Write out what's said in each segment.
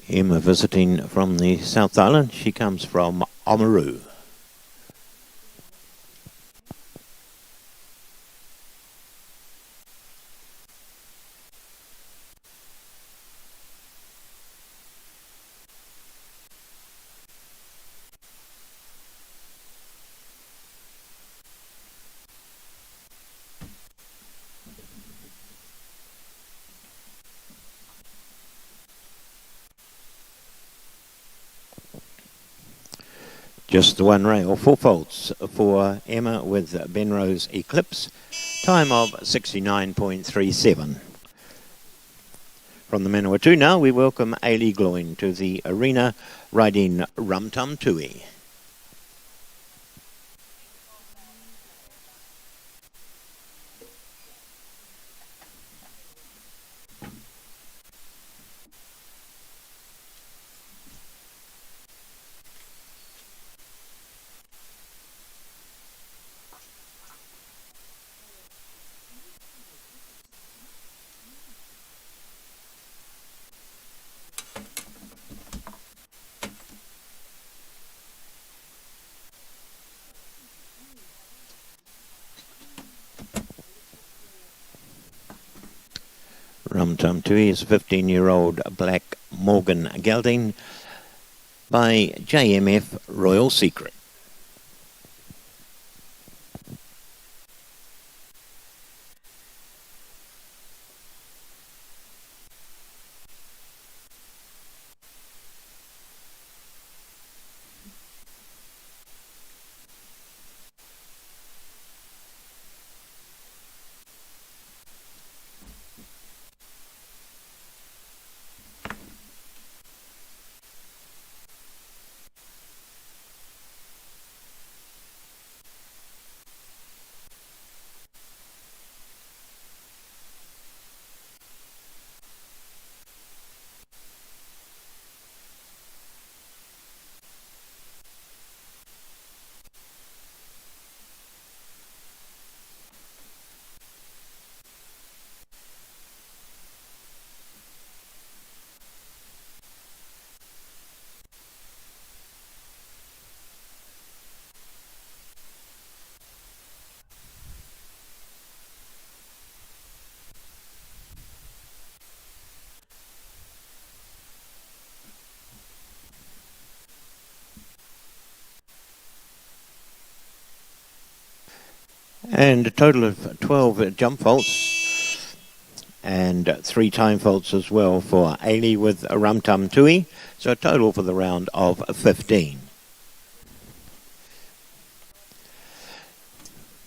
Emma visiting from the South Island. She comes from Oamaru. Just the one rail, 4 faults for Emma with Benrose Eclipse. Time of 69.37. From the Manawatu now, we welcome Ailey Gloin to the arena riding Rum Tum Tui. Rum Tum Tui is a 15-year-old black Morgan gelding by JMF Royal Secret. And a total of 12 jump faults and 3 time faults as well for Ailey with a Rum Tum Tui. So a total for the round of 15.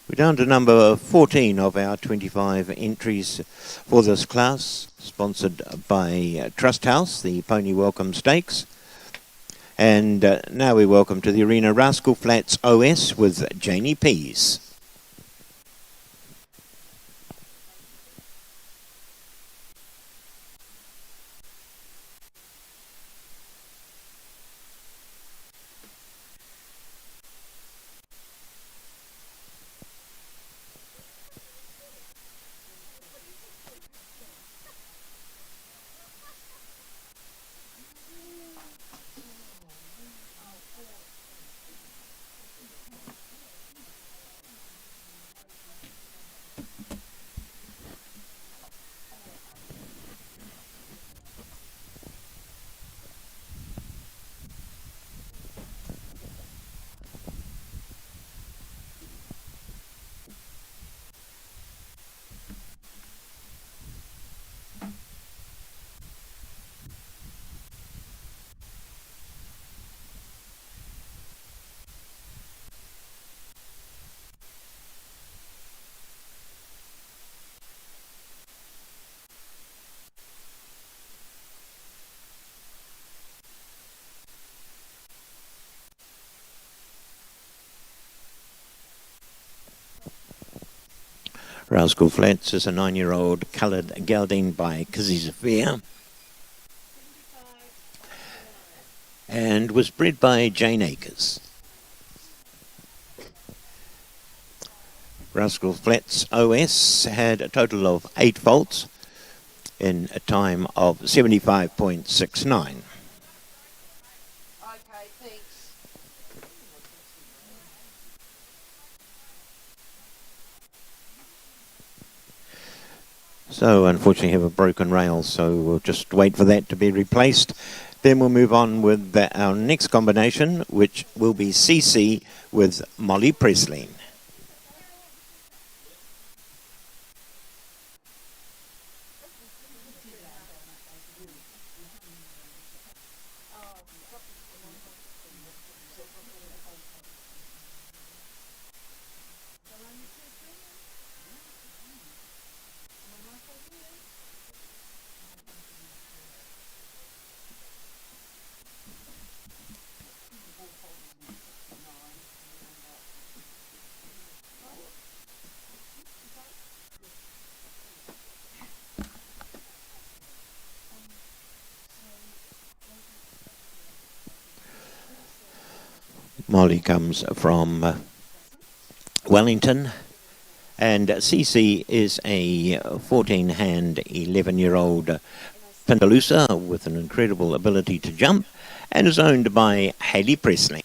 We're down to number 14 of our 25 entries for this class, sponsored by Trust House, the Pony Welcome Stakes. And now we welcome to the arena Rascal Flats OS with Janie Pease. Rascal Flats is a 9-year-old coloured gelding by Kizzy Zafir and was bred by Jane Akers. Rascal Flats OS had a total of 8 faults in a time of 75.69. So unfortunately have a broken rail, so we'll just wait for that to be replaced. Then we'll move on with our next combination, which will be CC with Molly Presley. Molly comes from Wellington, and CC is a 14-hand, 11-year-old Pindalusa with an incredible ability to jump, and is owned by Hayley Presley.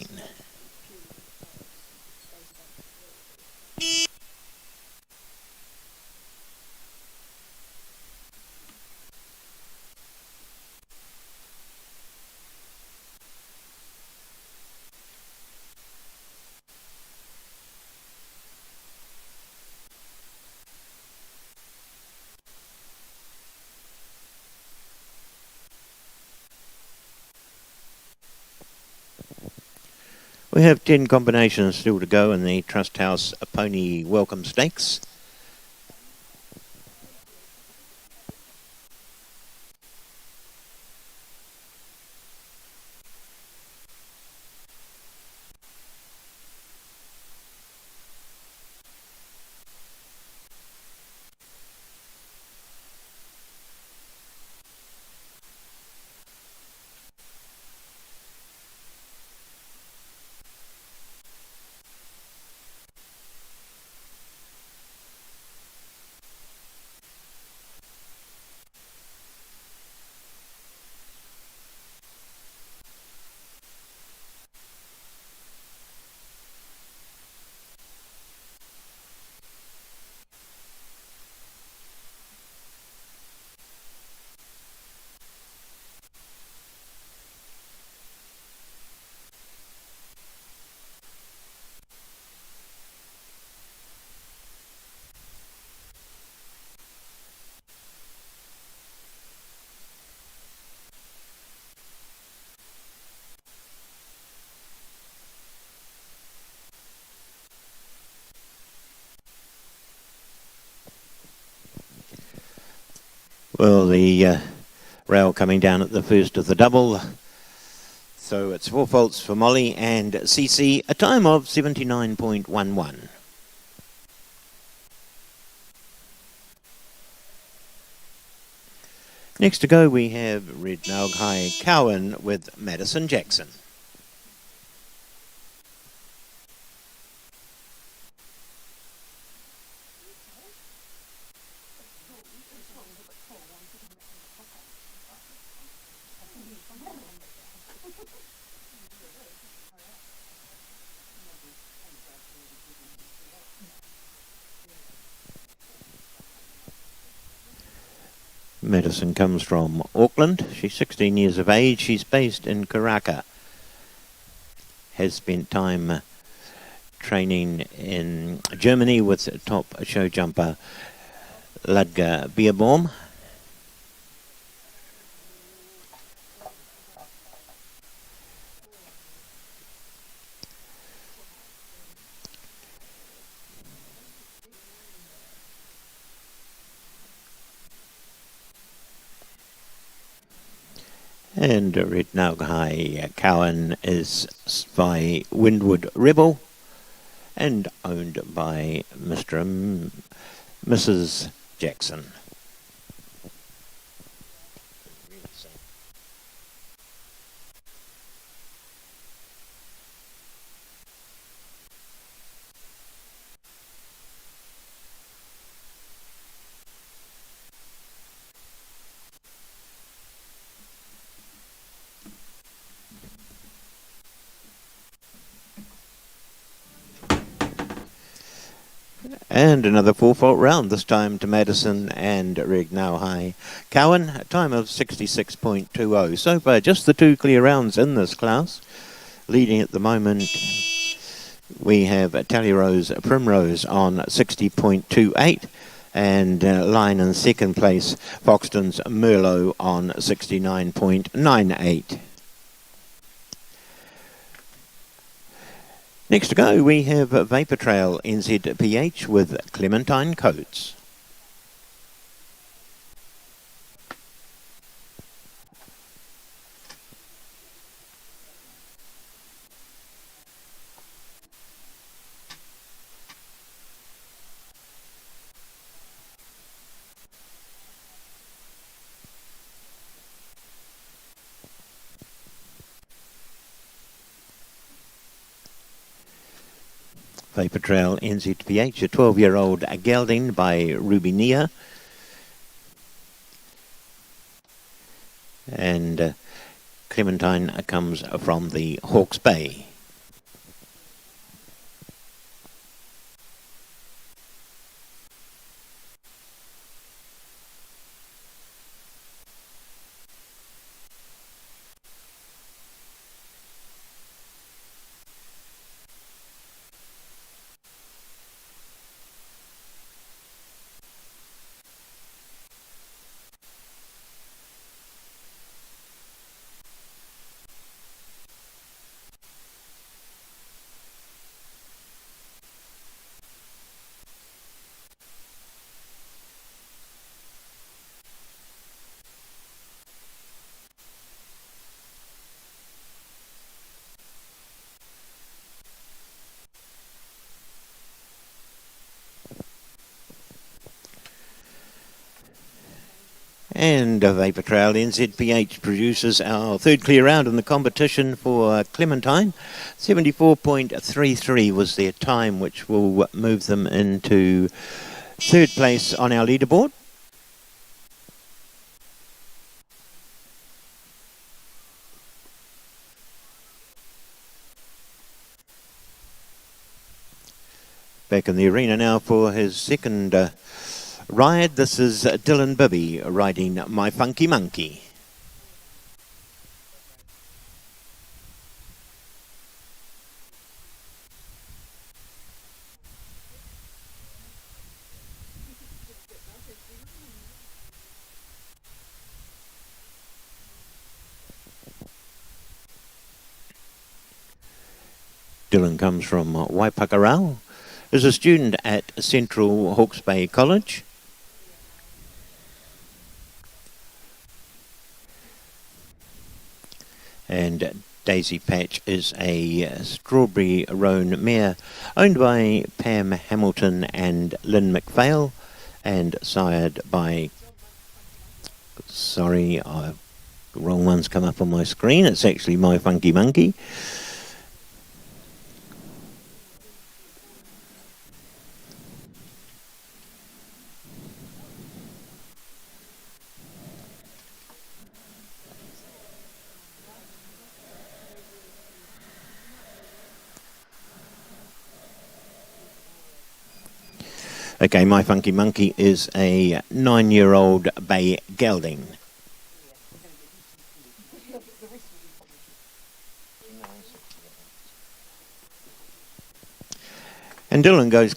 We have 10 combinations still to go in the Trust House Pony Welcome Stakes. Well, the rail coming down at the first of the double. So it's 4 faults for Molly and CC, a time of 79.11. Next to go we have Red Naug Cowan with Madison Jackson. Madison comes from Auckland. She's 16 years of age. She's based in Karaka. Has spent time training in Germany with top show jumper Ludger Bierbaum. And Red Naug Cowan is by Windward Rebel and owned by Mr. and Mrs. Jackson. And another 4-fault round, this time to Madison and Regnau High. Cowan, a time of 66.20. So far, just the 2 clear rounds in this class. Leading at the moment, we have Tallyrose Primrose on 60.28. And line in second place, Foxton's Merlot on 69.98. Next to go, we have Vapor Trail NZPH with Clementine Coates. Vapor Trail NZPH, a 12-year-old gelding by Rubinia. And Clementine comes from the Hawke's Bay. And Vapor Trail NZPH produces our third clear round in the competition for Clementine. 74.33 was their time, which will move them into third place on our leaderboard. Back in the arena now for his second ride. This is Dylan Bibby riding My Funky Monkey. Dylan comes from Waipakarau, is a student at Central Hawke's Bay College. And Daisy Patch is a strawberry roan mare owned by Pam Hamilton and Lynn McPhail and sired by, sorry, the wrong one's come up on my screen. It's actually My Funky Monkey. Okay, My Funky Monkey is a 9-year-old bay gelding. And Dylan goes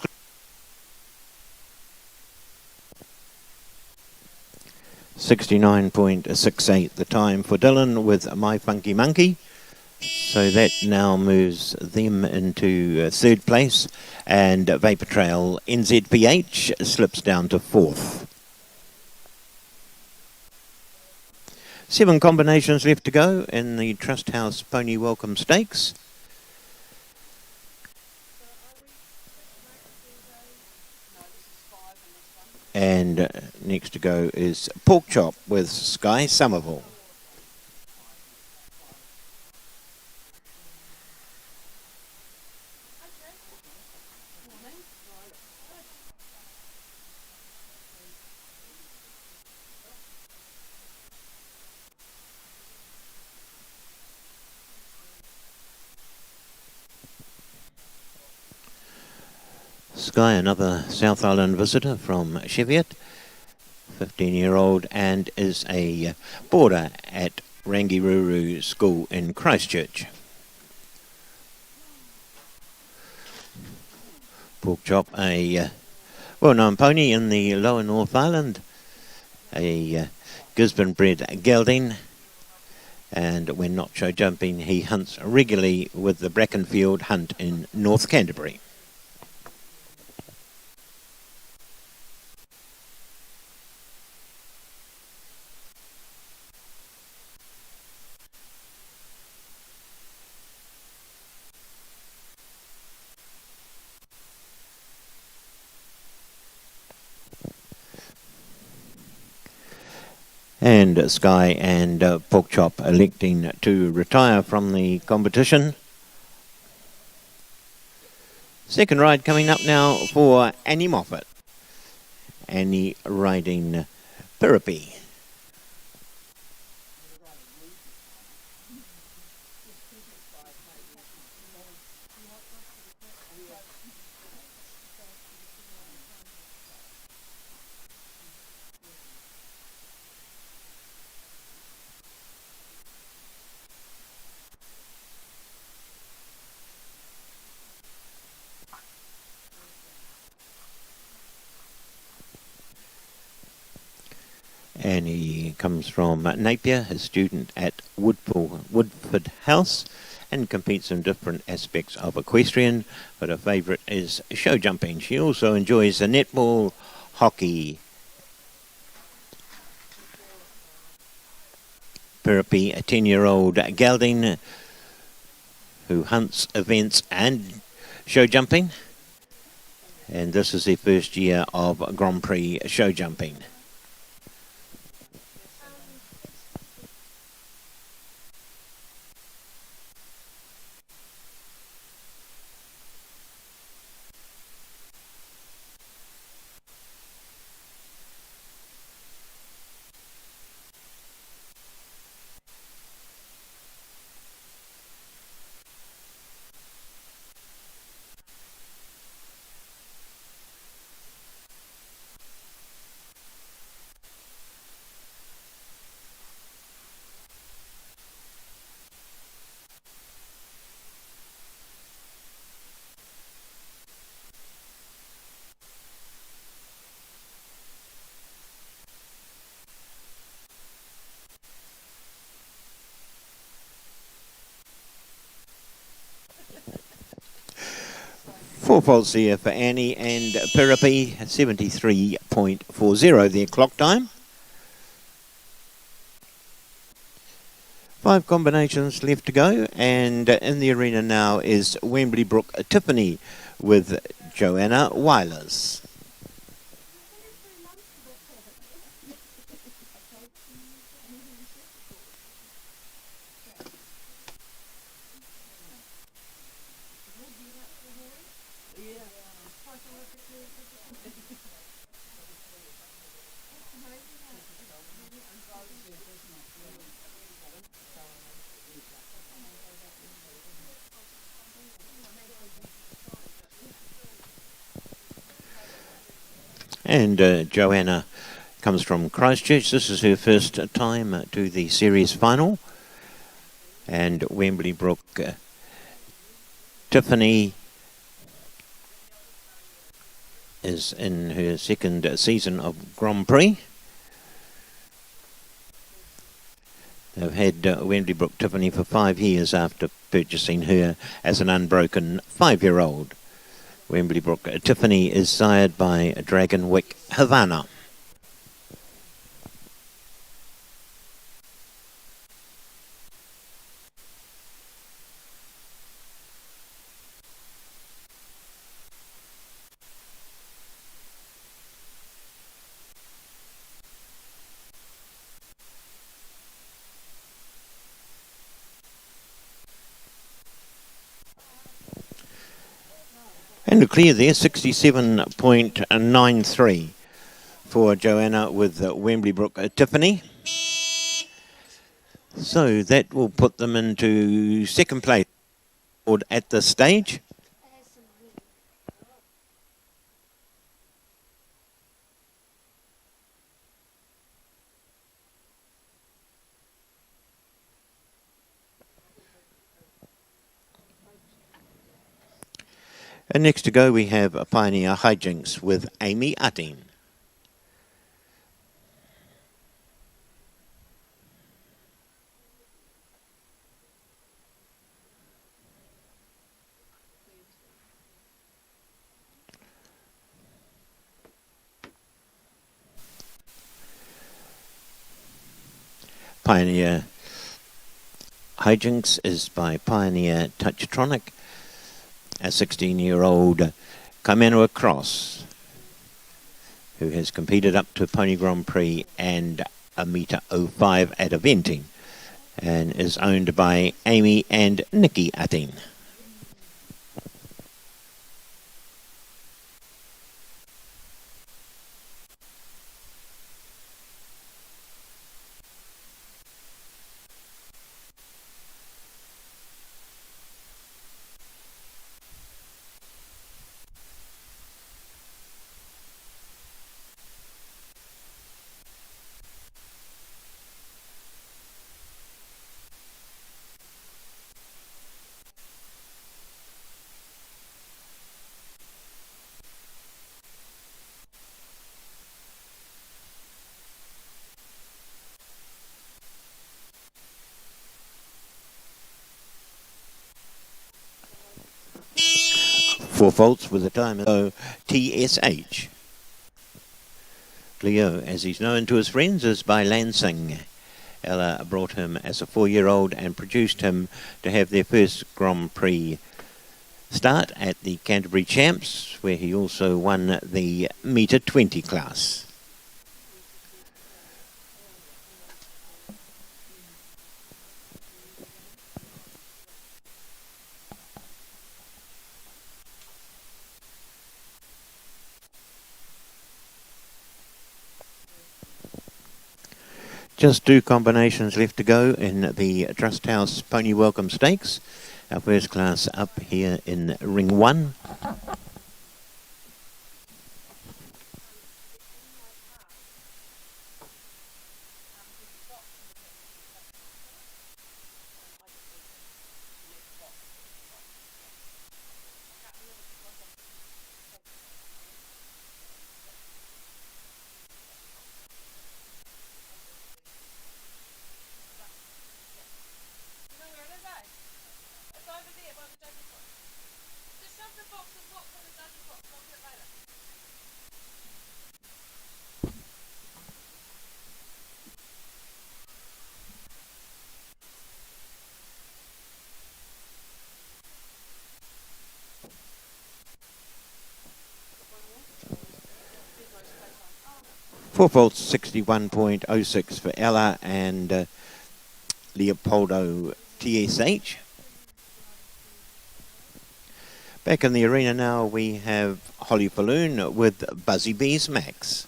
69.68 the time for Dylan with My Funky Monkey. So that now moves them into third place, and Vapor Trail NZPH slips down to fourth. 7 combinations left to go in the Trust House Pony Welcome Stakes. And next to go is Pork Chop with Sky Somerville. Sky, another South Island visitor from Cheviot, 15-year-old, and is a boarder at Rangiruru School in Christchurch. Pork Chop, a well-known pony in the lower North Island, a Gisborne-bred gelding, and when not show jumping, he hunts regularly with the Brackenfield Hunt in North Canterbury. And Sky and Pork Chop electing to retire from the competition. Second ride coming up now for Annie Moffat. Annie riding Piripi. And he comes from Napier, a student at Woodford House, and competes in different aspects of equestrian, but her favourite is show jumping. She also enjoys the netball, hockey. Piripi, a 10-year-old gelding who hunts events and show jumping, and this is their first year of Grand Prix show jumping. Four faults here for Annie and Piripi, 73.40 their clock time. 5 combinations left to go, and in the arena now is Wembley Brook Tiffany with Joanna Weilers. And Joanna comes from Christchurch. This is her first time to the series final. And Wembley Brook Tiffany is in her second season of Grand Prix. They've had Wembley Brook Tiffany for 5 years after purchasing her as an unbroken 5-year-old. Wembley Brook Tiffany is sired by Dragonwick Havana. And to clear there, 67.93 for Joanna with Wembley Brook Tiffany. So that will put them into second place at this stage. And next to go we have Pioneer Hijinks with Amy Utting. Pioneer Hijinks is by Pioneer Touchtronic, a 16-year-old Kaimanawa Cross who has competed up to Pony Grand Prix and a metre 05 at eventing, and is owned by Amy and Nikki Utting. Four faults with the time of TSH. Cleo, as he's known to his friends, is by Lansing. Ella brought him as a 4-year-old and produced him to have their first Grand Prix start at the Canterbury Champs, where he also won the metre 20 class. Just 2 combinations left to go in the Trust House Pony Welcome Stakes. Our first class up here in Ring 1. Four faults, 61.06 for Ella and Leopoldo TSH. Back in the arena now we have Holly Falloon with Buzzy Bees Max.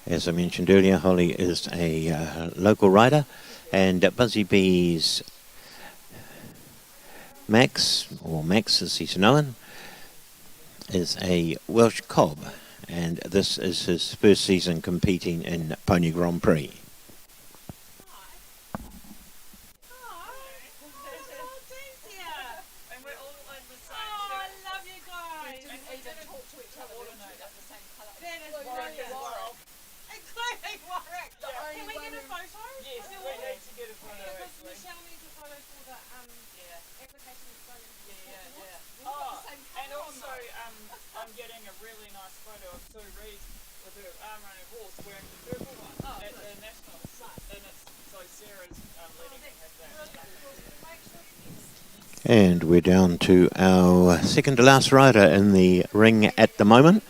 As I mentioned earlier, Holly is a local rider, and Buzzy Bees Max, or Max as he's known, is a Welsh cob, and this is his first season competing in Pony Grand Prix. And we're down to our second to last rider in the ring at the moment.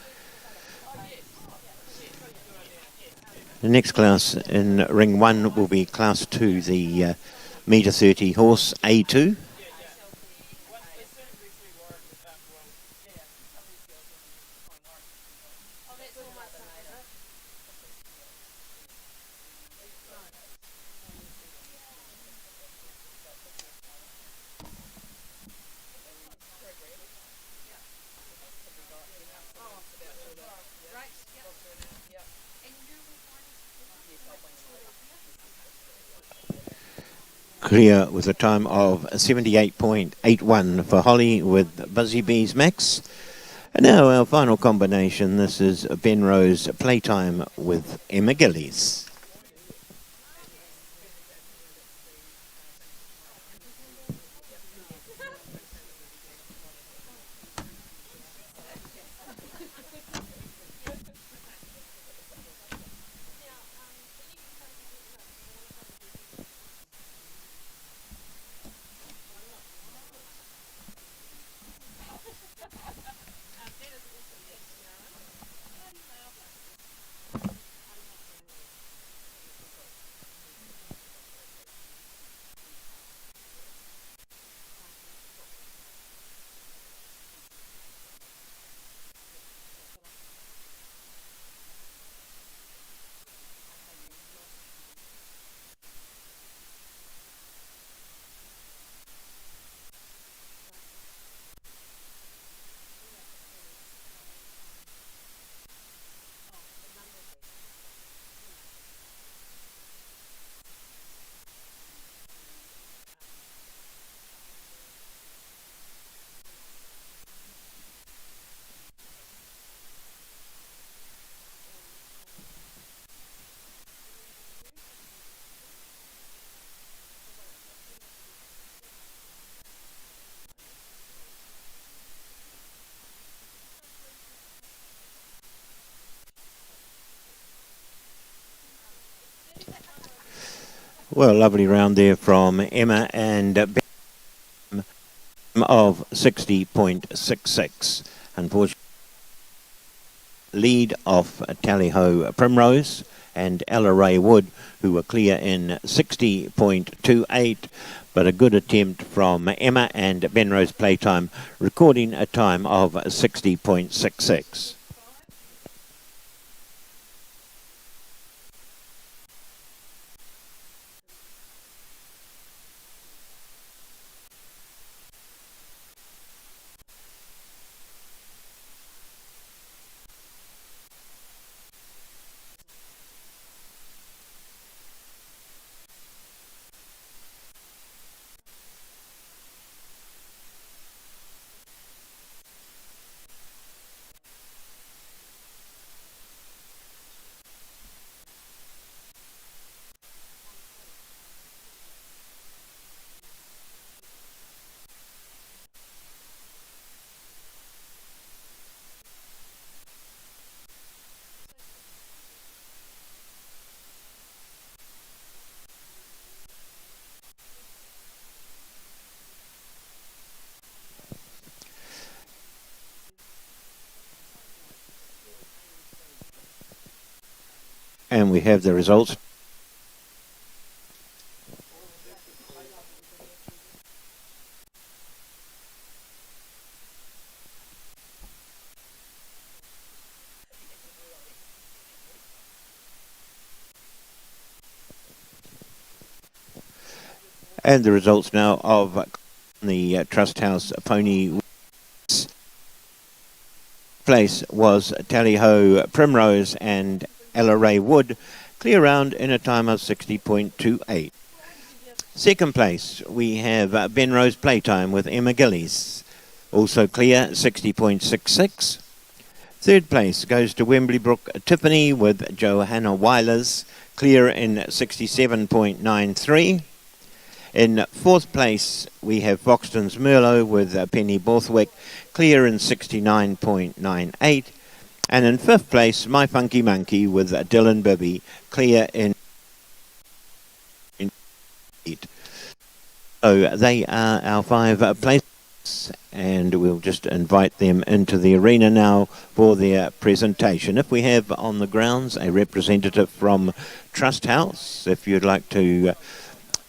The next class in ring 1 will be class 2, the metre 30 horse A2. Clear with a time of 78.81 for Holly with Buzzy Bees Max. And now our final combination. This is Ben Rose Playtime with Emma Gillies. Well, lovely round there from Emma and Ben of 60.66. Unfortunately, lead off Tally-Ho Primrose and Ella Ray Wood, who were clear in 60.28, but a good attempt from Emma and Benrose Playtime, recording a time of 60.66. And we have the results. And the results now of the Trust House Pony place was Tally-Ho Primrose and Ella Ray Wood, clear round in a time of 60.28. Second place, we have Benrose Playtime with Emma Gillies, also clear, 60.66. Third place goes to Wembley Brook Tiffany with Johanna Weilers, clear in 67.93. In fourth place, we have Foxton's Merlot with Penny Borthwick, clear in 69.98. And in fifth place, My Funky Monkey with Dylan Bibby, clear in 8. So they are our 5 places, and we'll just invite them into the arena now for their presentation. If we have on the grounds a representative from Trust House, if you'd like to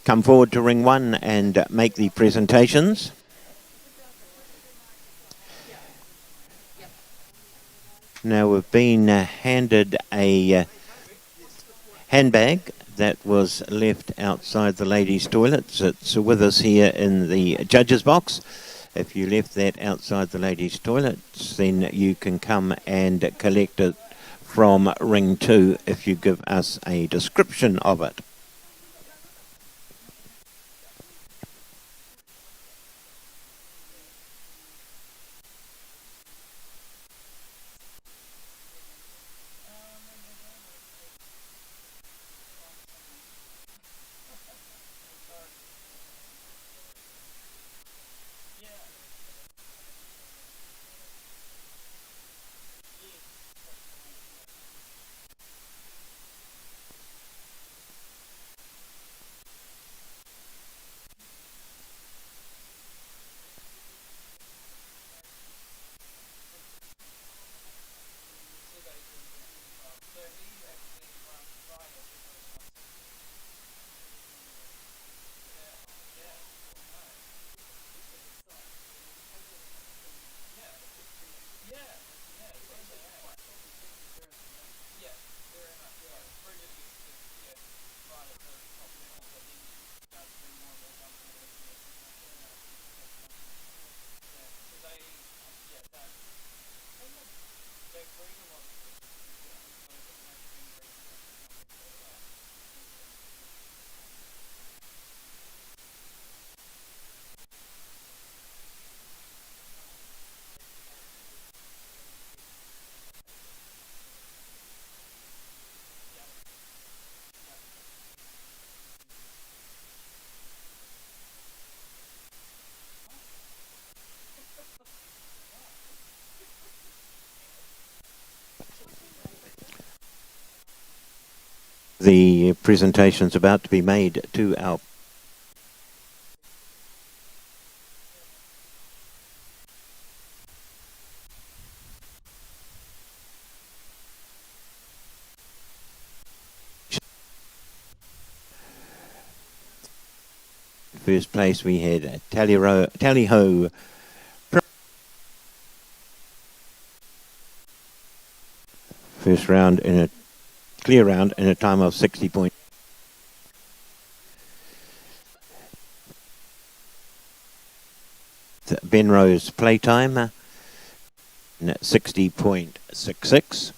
come forward to ring 1 and make the presentations. Now we've been handed a handbag that was left outside the ladies' toilets. It's with us here in the judges' box. If you left that outside the ladies' toilets, then you can come and collect it from ring 2 if you give us a description of it. The presentation's about to be made to our first place. We had Tally Ho first round in a clear round in a time of 60 points. Ben Rose playtime at 60.66.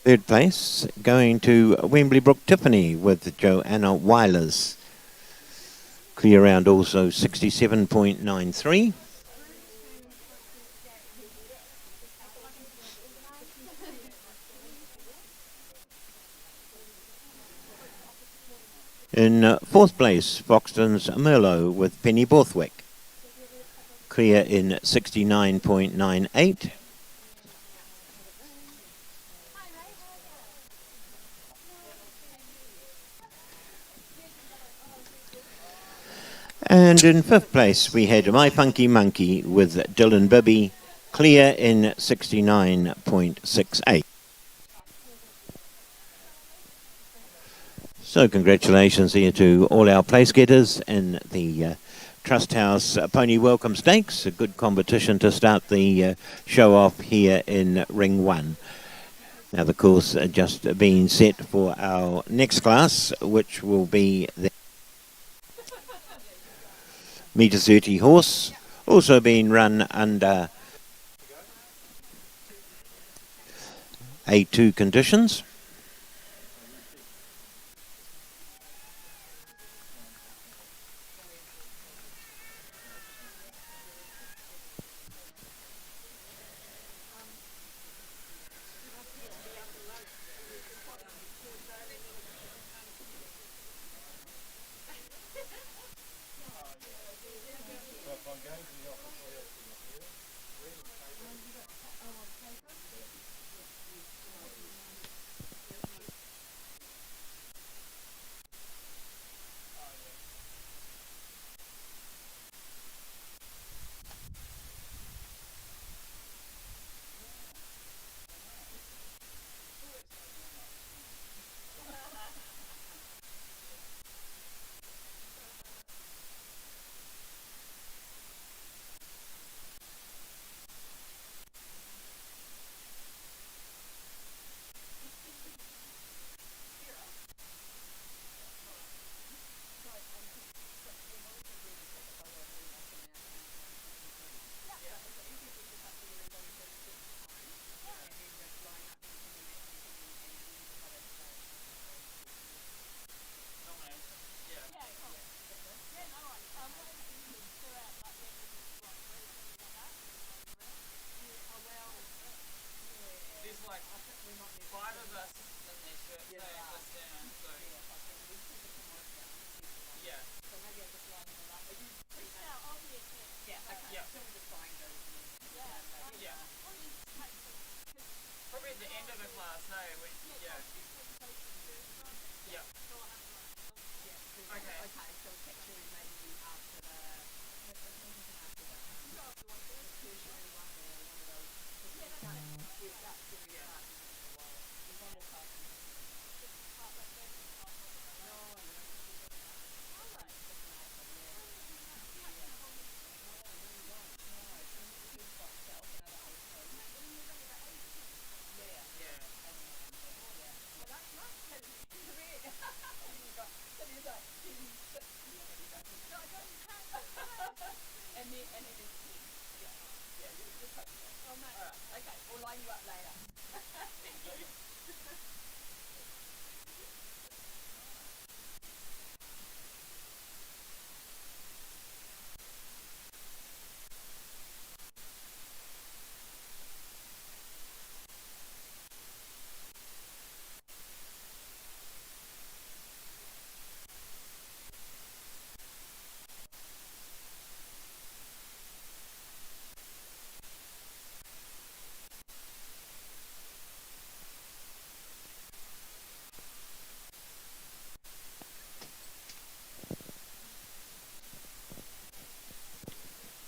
Third place going to Wembley Brook Tiffany with Joanna Weilers. Clear round also 67.93. In fourth place, Foxton's Merlot with Penny Borthwick. Clear in 69.98. And in fifth place, we had My Funky Monkey with Dylan Bibby, clear in 69.68. So congratulations here to all our place getters in the Trust House Pony Welcome Stakes. A good competition to start the show off here in Ring 1. Now the course just being set for our next class, which will be the metre 30 horse, also being run under A2 conditions.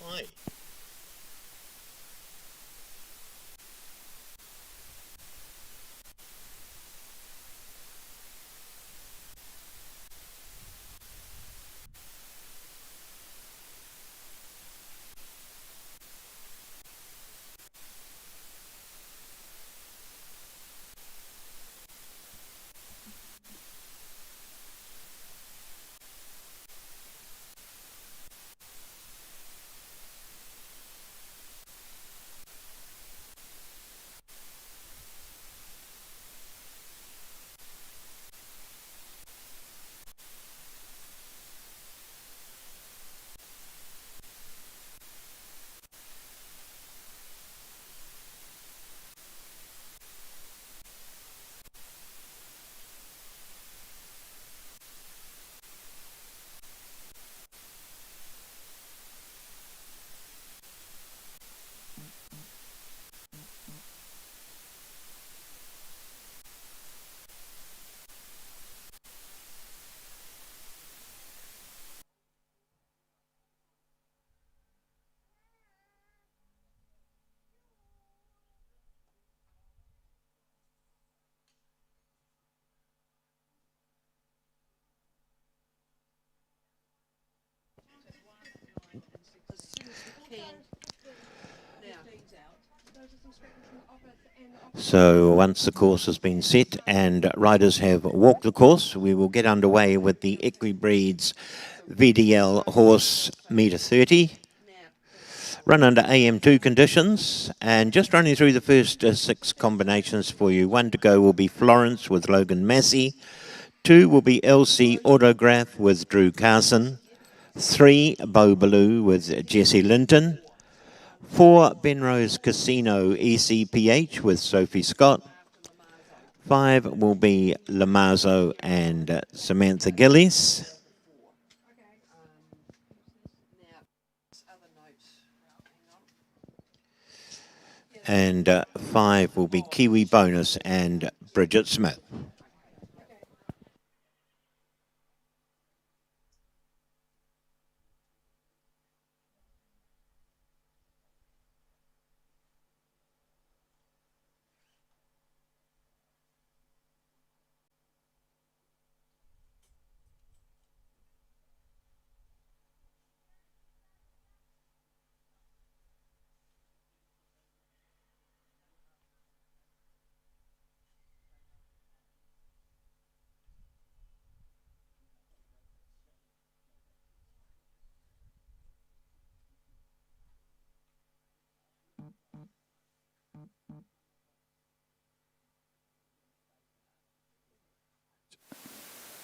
Hi. So once the course has been set and riders have walked the course, we will get underway with the Equibreeds VDL horse metre 30. Run under AM2 conditions, and just running through the first 6 combinations for you. 1 to go will be Florence with Logan Massey. 2 will be LC Autograph with Drew Carson. 3, Beau Ballou with Jesse Linton. 4, Benrose Casino ECPH with Sophie Scott. 5 will be Lamazo and Samantha Gillies. And 5 will be Kiwi Bonus and Bridget Smith.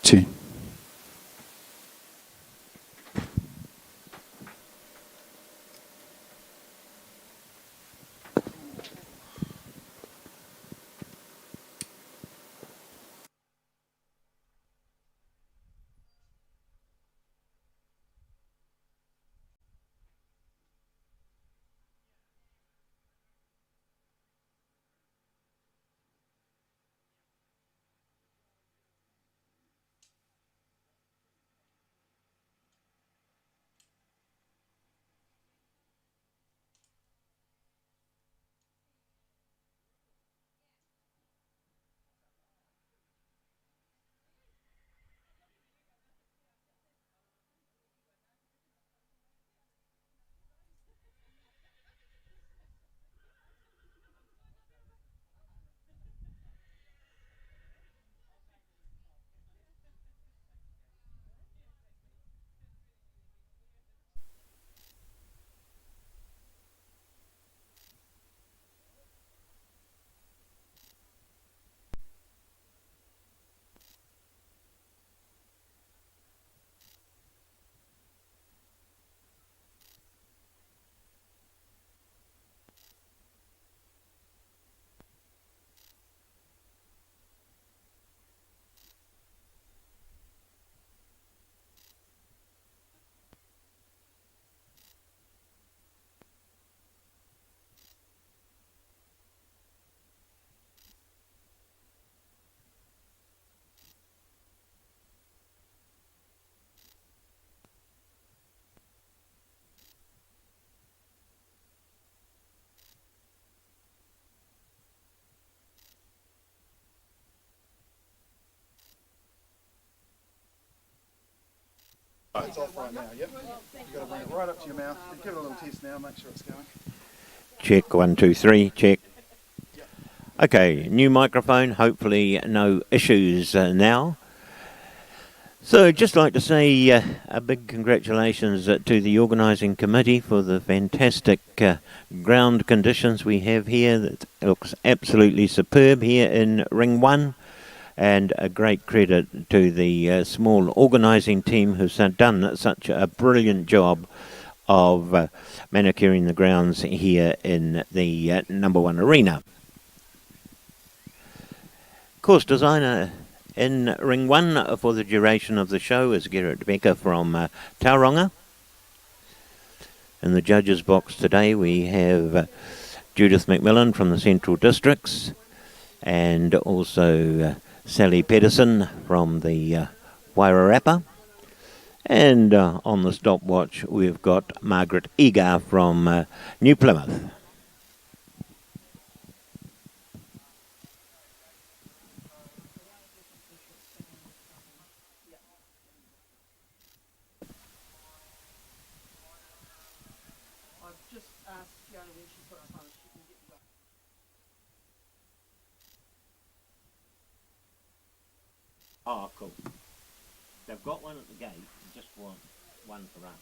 Two. It's off right now, yep. You've got to bring it right up to your mouth. Give it a little test now, make sure it's going. Check, 1, 2, 3, check. Okay, new microphone, hopefully no issues now. So just like to say a big congratulations to the organising committee for the fantastic ground conditions we have here. That looks absolutely superb here in Ring 1. And a great credit to the small organising team who's done such a brilliant job of manicuring the grounds here in the number 1 arena. Course designer in Ring 1 for the duration of the show is Gerrit Becker from Tauranga. In the judges box today we have Judith McMillan from the Central Districts and also Sally Pedersen from the Wairarapa. And on the stopwatch we've got Margaret Egar from New Plymouth. Oh, cool. They've got one at the gate, just want one for us.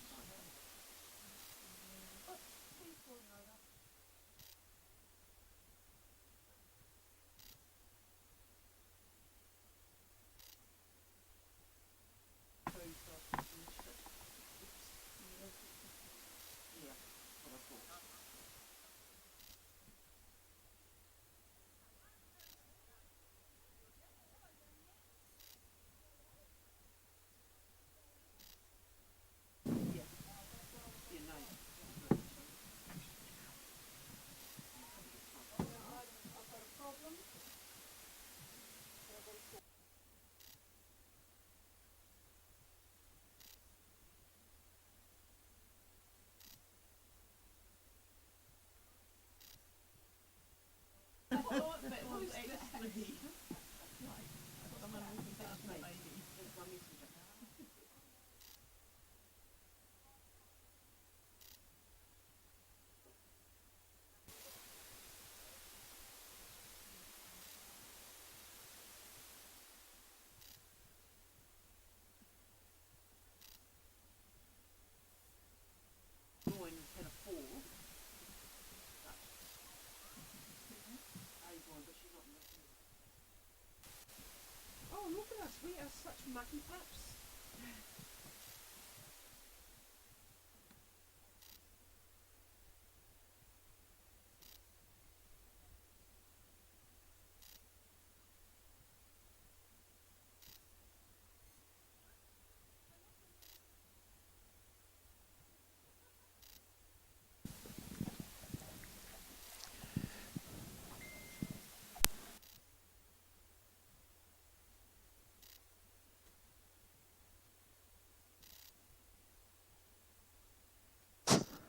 Oh, look at us, we are such mucky pups.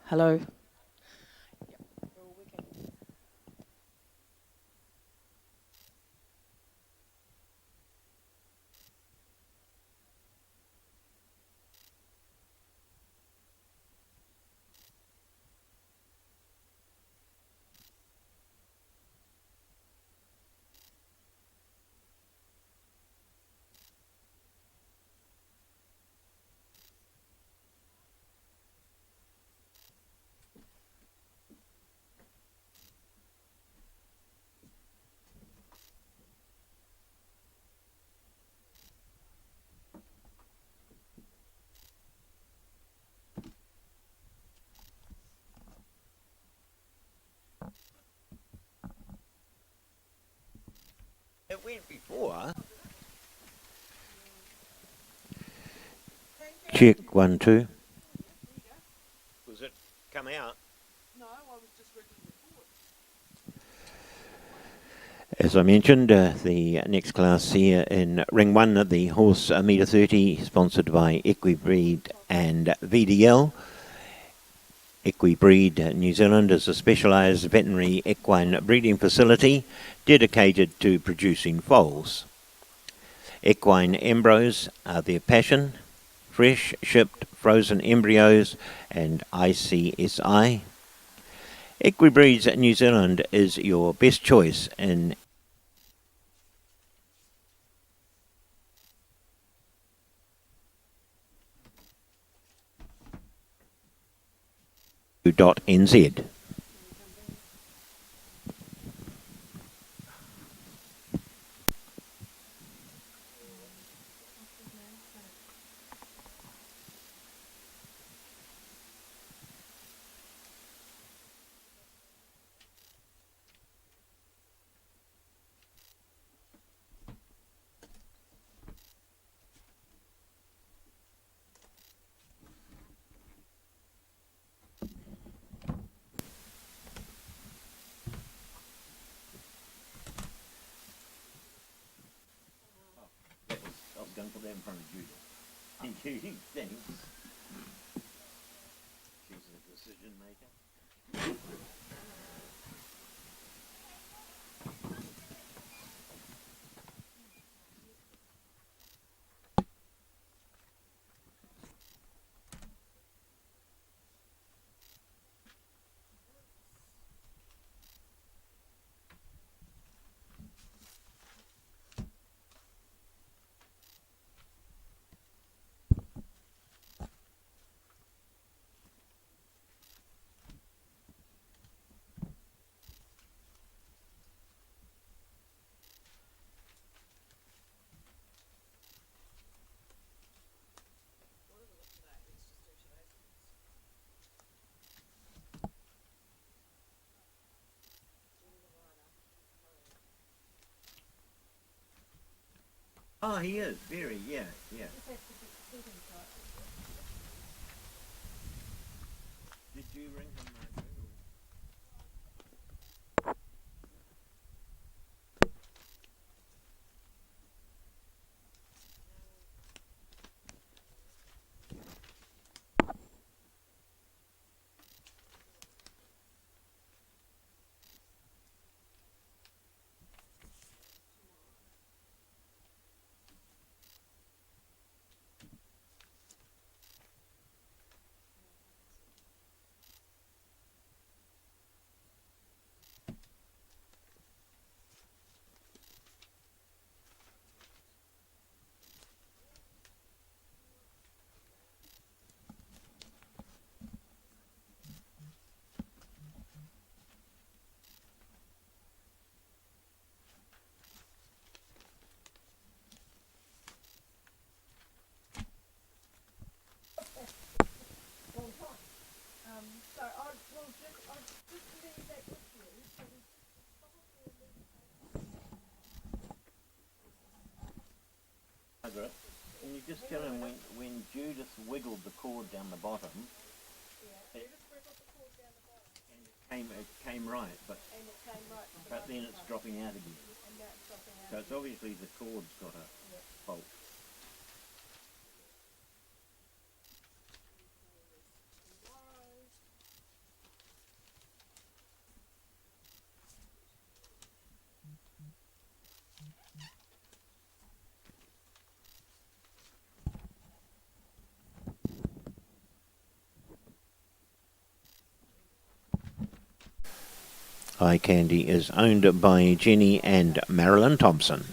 Hello. It went before. Check, 1, 2. Was it come out? No, I was just working the board. As I mentioned, the next class here in Ring 1, the horse metre 30, sponsored by Equibreed and VDL. Equibreed New Zealand is a specialised veterinary equine breeding facility dedicated to producing foals. Equine embryos are their passion. fresh, shipped, frozen embryos, and ICSI. Equibreeds New Zealand is your best choice in .nz. I was going to put that in front of Judy. Thank you. Thanks. She's the decision maker. Oh, he is very, yeah. Did you ring him, Margaret? Margaret, can you just tell him when Judith wiggled the cord down the bottom, it came right, but then it's dropping out again. So it's obviously the cord's got a fault. Eye Candy is owned by Jenny and Marilyn Thompson.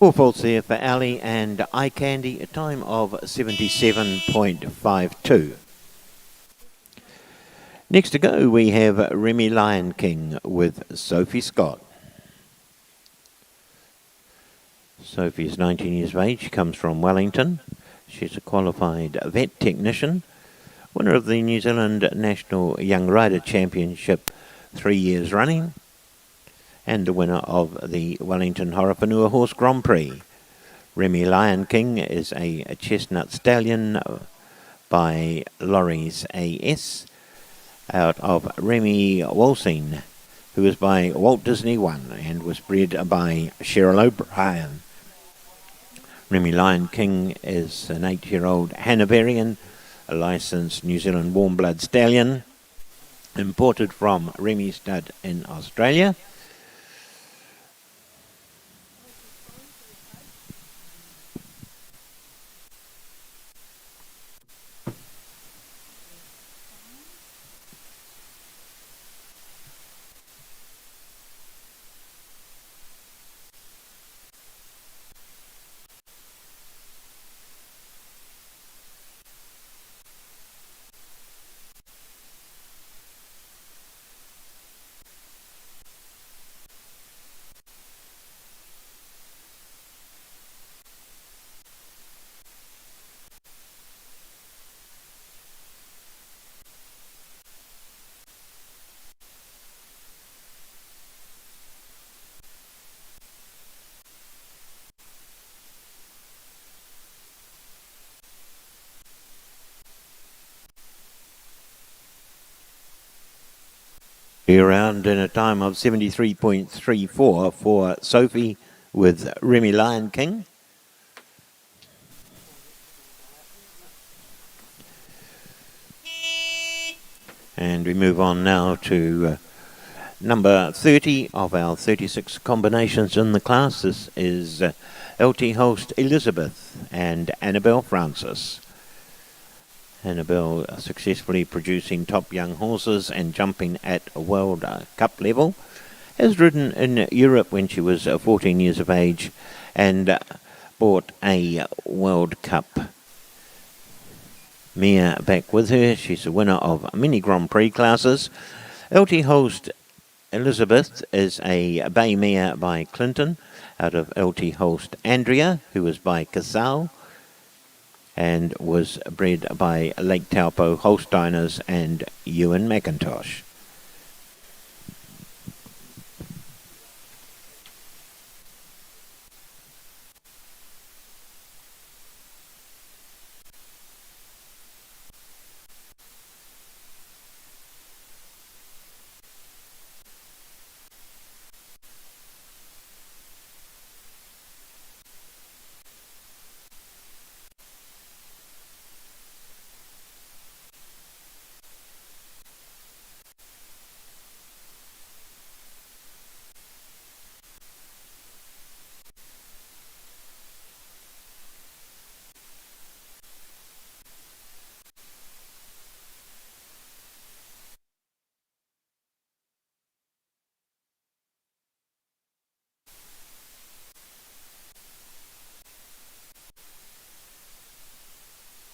Four faults there for Ali and Eye Candy, a time of 77.52. Next to go, we have Remy Lion King with Sophie Scott. Sophie's 19 years of age. She comes from Wellington. She's a qualified vet technician, winner of the New Zealand National Young Rider Championship 3 years running, and the winner of the Wellington Horowhenua Horse Grand Prix. Remy Lion King is a chestnut stallion by Lorries AS out of Remy Walsing, who is by Walt Disney One and was bred by Cheryl O'Brien. Remy Lion King is an 8-year-old Hanoverian, a licensed New Zealand warm blood stallion, imported from Remy Stud in Australia. Around in a time of 73.34 for Sophie with Remy Lion King. And we move on now to number 30 of our 36 combinations in the class. This is LT host Elizabeth and Annabelle Francis. Annabelle successfully producing top young horses and jumping at a World Cup level. Has ridden in Europe when she was 14 years of age and brought a World Cup mare back with her. She's a winner of many Grand Prix classes. LT host Elizabeth is a bay mare by Clinton out of LT host Andrea, who was by Casal, and was bred by Lake Taupo Holsteiners and Ewan McIntosh.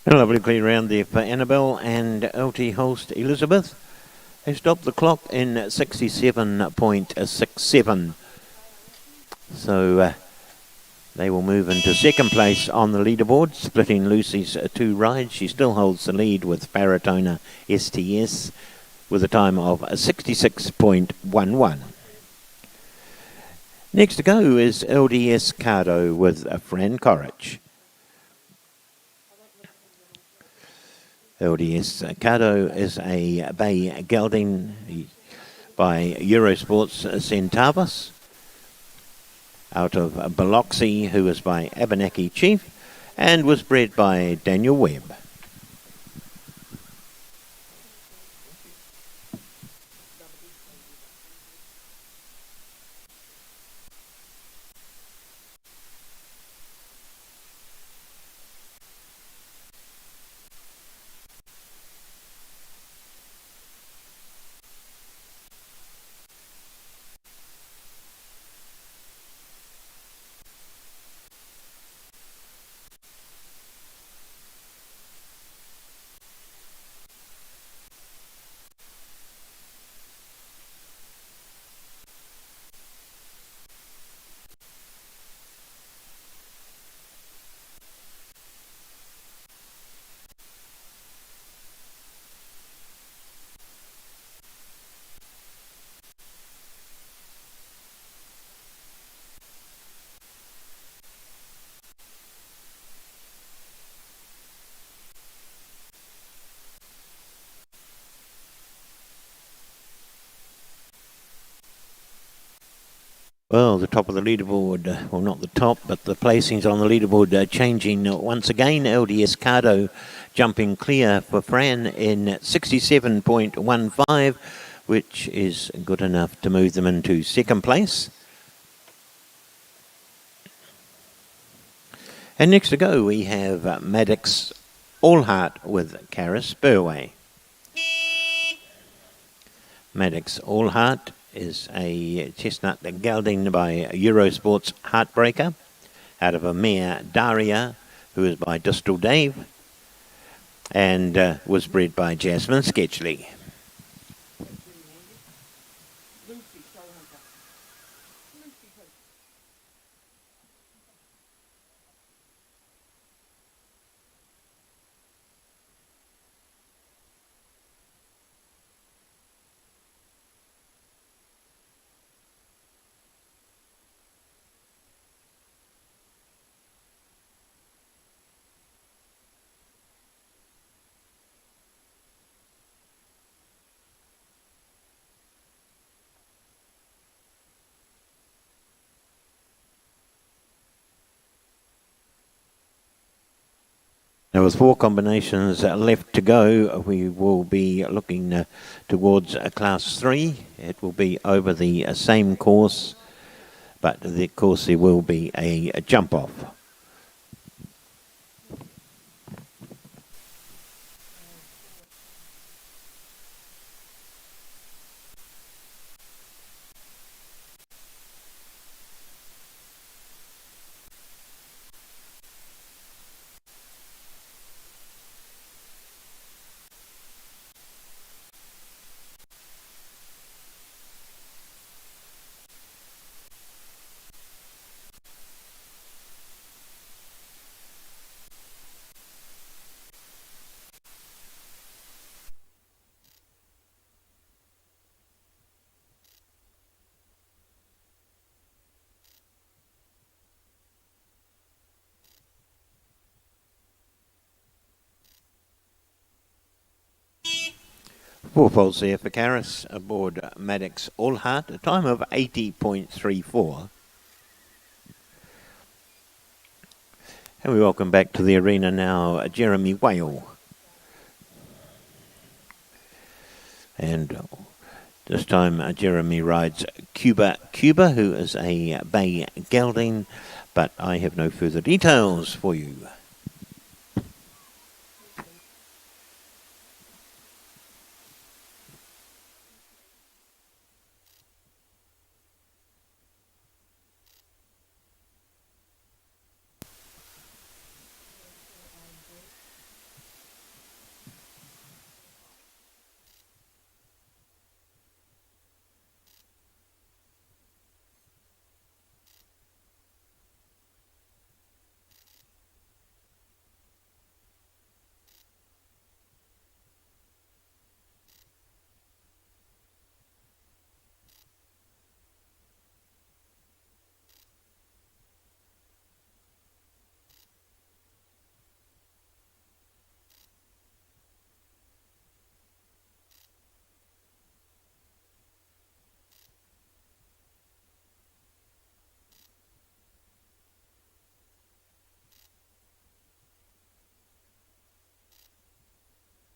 A lovely clear round there for Annabelle and LT host Elizabeth. They stopped the clock in 67.67. So they will move into second place on the leaderboard, splitting Lucy's 2 rides. She still holds the lead with Baratona STS with a time of 66.11. Next to go is LDS Cardo with Fran Corrich. LDS Cardo is a bay gelding by Eurosports Centavus out of Biloxi, who is by Abenaki Chief and was bred by Daniel Webb. Well, the top of the leaderboard, well, not the top, but the placings on the leaderboard changing once again. LDS Cardo jumping clear for Fran in 67.15, which is good enough to move them into second place. And next to go, we have Maddox Allheart with Caris Burway. Maddox Allheart is a chestnut gelding by Eurosport's Heartbreaker, out of a mare Daria, who is by Distal Dave, and was bred by Jasmine Sketchley. Lucy, Showjumping. Lucy, please. Now, with 4 combinations left to go, we will be looking towards Class 3. It will be over the same course, but of course there will be a jump-off. Four faults there for Caris aboard Maddox Allheart, a time of 80.34. And we welcome back to the arena now Jeremy Whale. And this time Jeremy rides Cuba, who is a bay gelding, but I have no further details for you.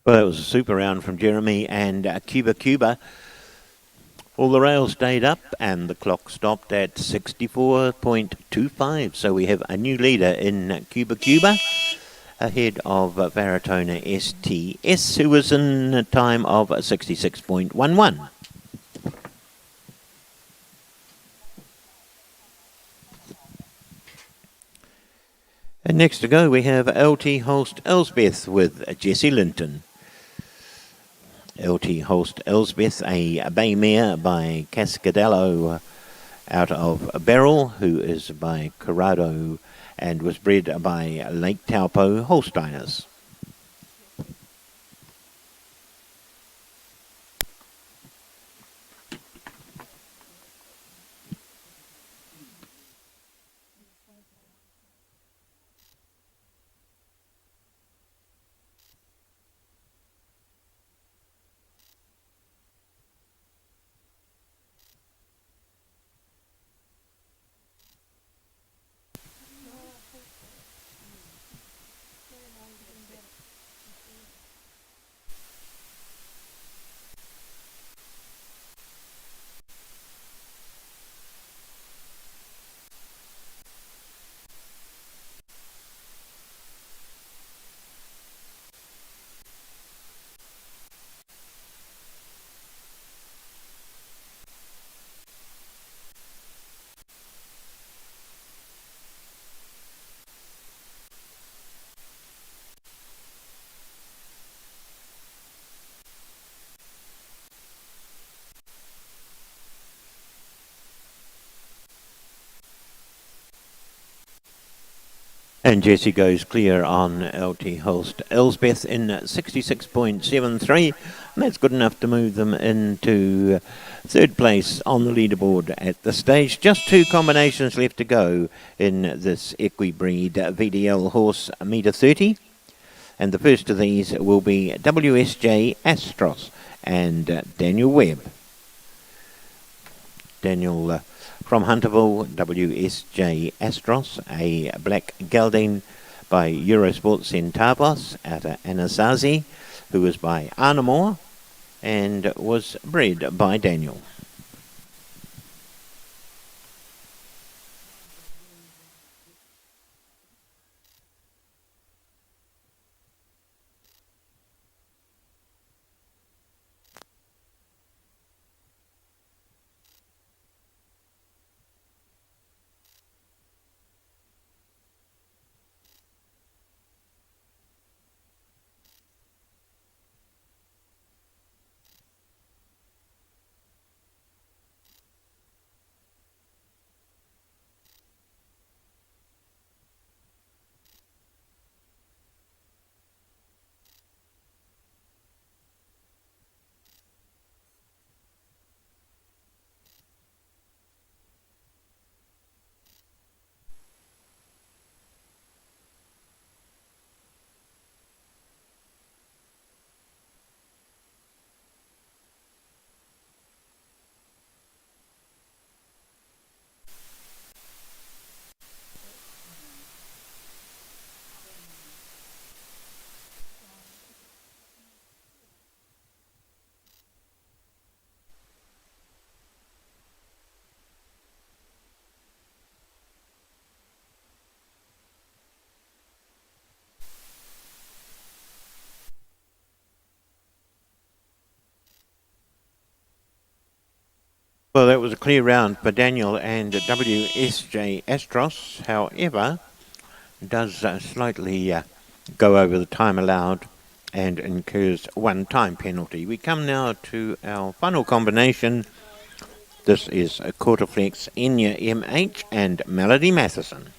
Well, that was a super round from Jeremy and Cuba. All the rails stayed up and the clock stopped at 64.25. So we have a new leader in Cuba, ahead of Varatona STS, who was in a time of 66.11. And next to go, we have LT Holst Elsbeth with Jesse Linton. LT Holst Elsbeth, a bay mare by Cascadello out of Beryl, who is by Corrado and was bred by Lake Taupo Holsteiners. And Jesse goes clear on LT Holst Elsbeth in 66.73. And that's good enough to move them into third place on the leaderboard at this stage. Just 2 combinations left to go in this Equibreed VDL horse metre 30. And the first of these will be WSJ Astros and Daniel Webb. Daniel from Hunterville, WSJ Astros, a black gelding by Eurosport Centavos out of Anasazi, who was by Arnamore and was bred by Daniel. Well, that was a clear round for Daniel and WSJ Astros. However, does slightly go over the time allowed and incurs 1 time penalty. We come now to our final combination. This is Quarterflex Enya MH and Melody Matheson.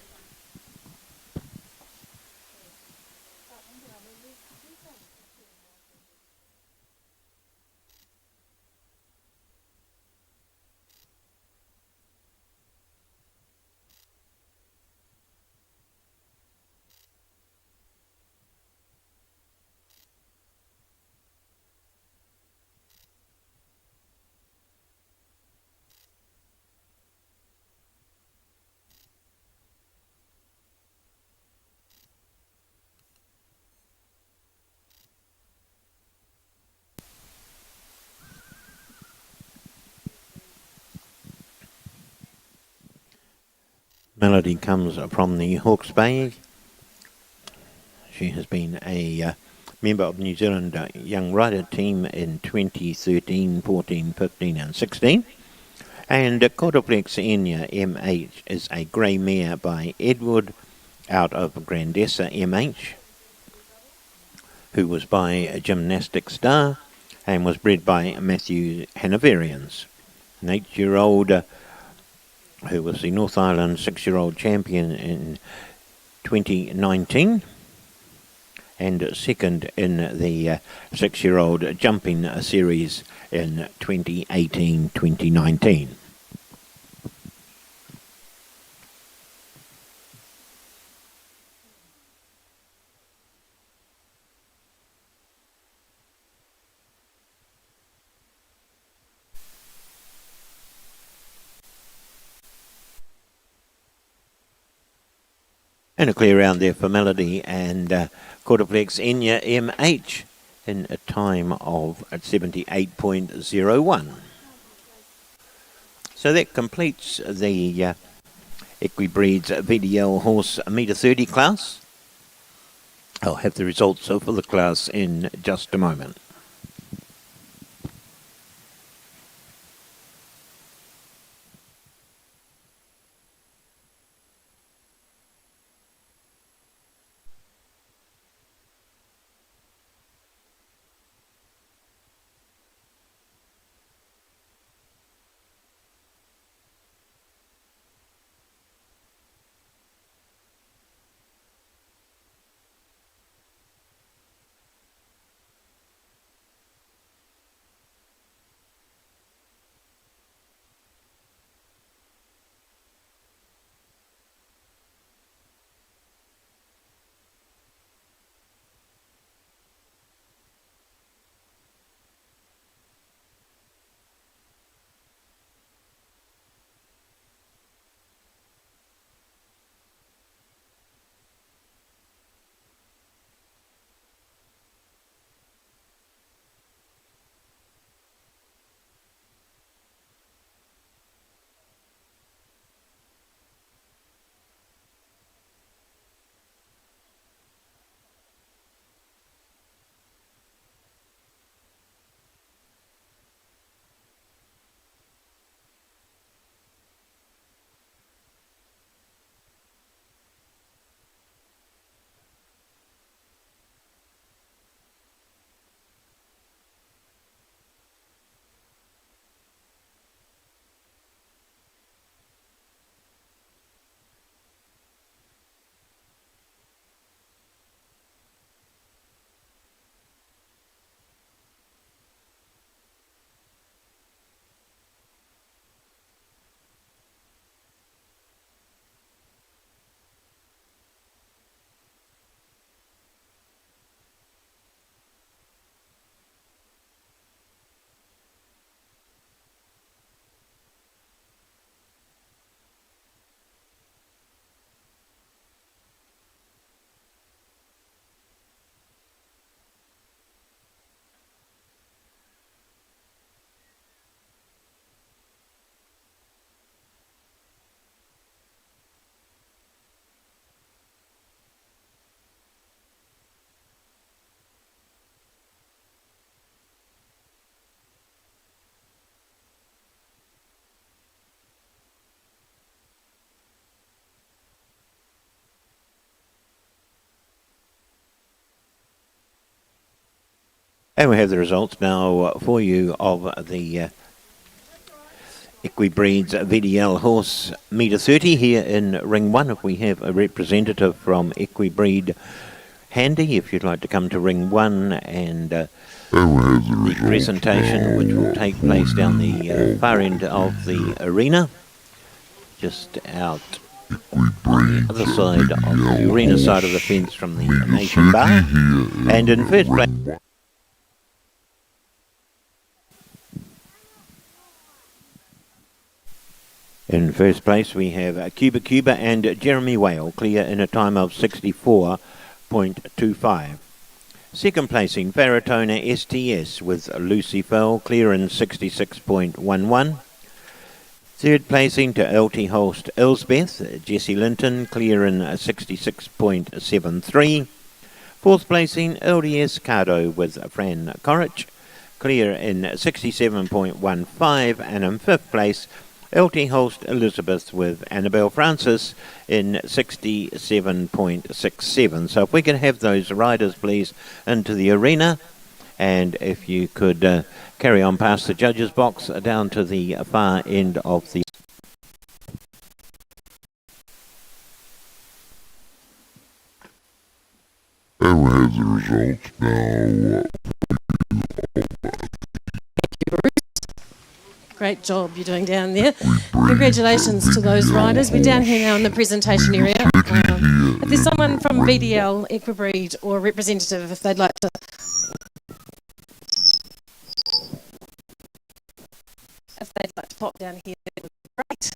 Melody comes from the Hawke's Bay. She has been a member of New Zealand Young Rider team in 2013, 14, 15 and 16. And Quarterflex Enya MH is a grey mare by Edward out of Grandessa MH, who was by a Gymnastic Star and was bred by Matthew Hanoverians. An 8-year-old who was the North Island 6-year-old champion in 2019 and second in the 6-year-old jumping series in 2018-2019. And a clear round there for Melody and Quarterflex Enya MH in a time of 78.01. So that completes the Equibreed's VDL horse metre 30 class. I'll have the results for the class in just a moment. And we have the results now for you of the Equibreed's VDL horse metre 30 here in Ring 1. If we have a representative from Equibreed handy, if you'd like to come to Ring 1 and the presentation, which will take place down the far end of the arena, just out on the other side of the arena side of the fence from the Nation Bar. And in first place, we have Cuba and Jeremy Whale, clear in a time of 64.25. Second placing, Faratona STS with Lucy Fell, clear in 66.11. Third placing to LT Holst Elsbeth, Jessie Linton, clear in 66.73. Fourth placing, LDS Cardo with Fran Corrich, clear in 67.15. And in fifth place, LT Holst Elizabeth with Annabelle Francis in 67.67. So if we could have those riders, please, into the arena. And if you could carry on past the judges' box down to the far end of the... And we have the results now. Great job you're doing down there. Congratulations to those riders. We're down here now in the presentation area. If there's someone from VDL, Equibreed, or a representative, if they'd like to pop down here, that would be great.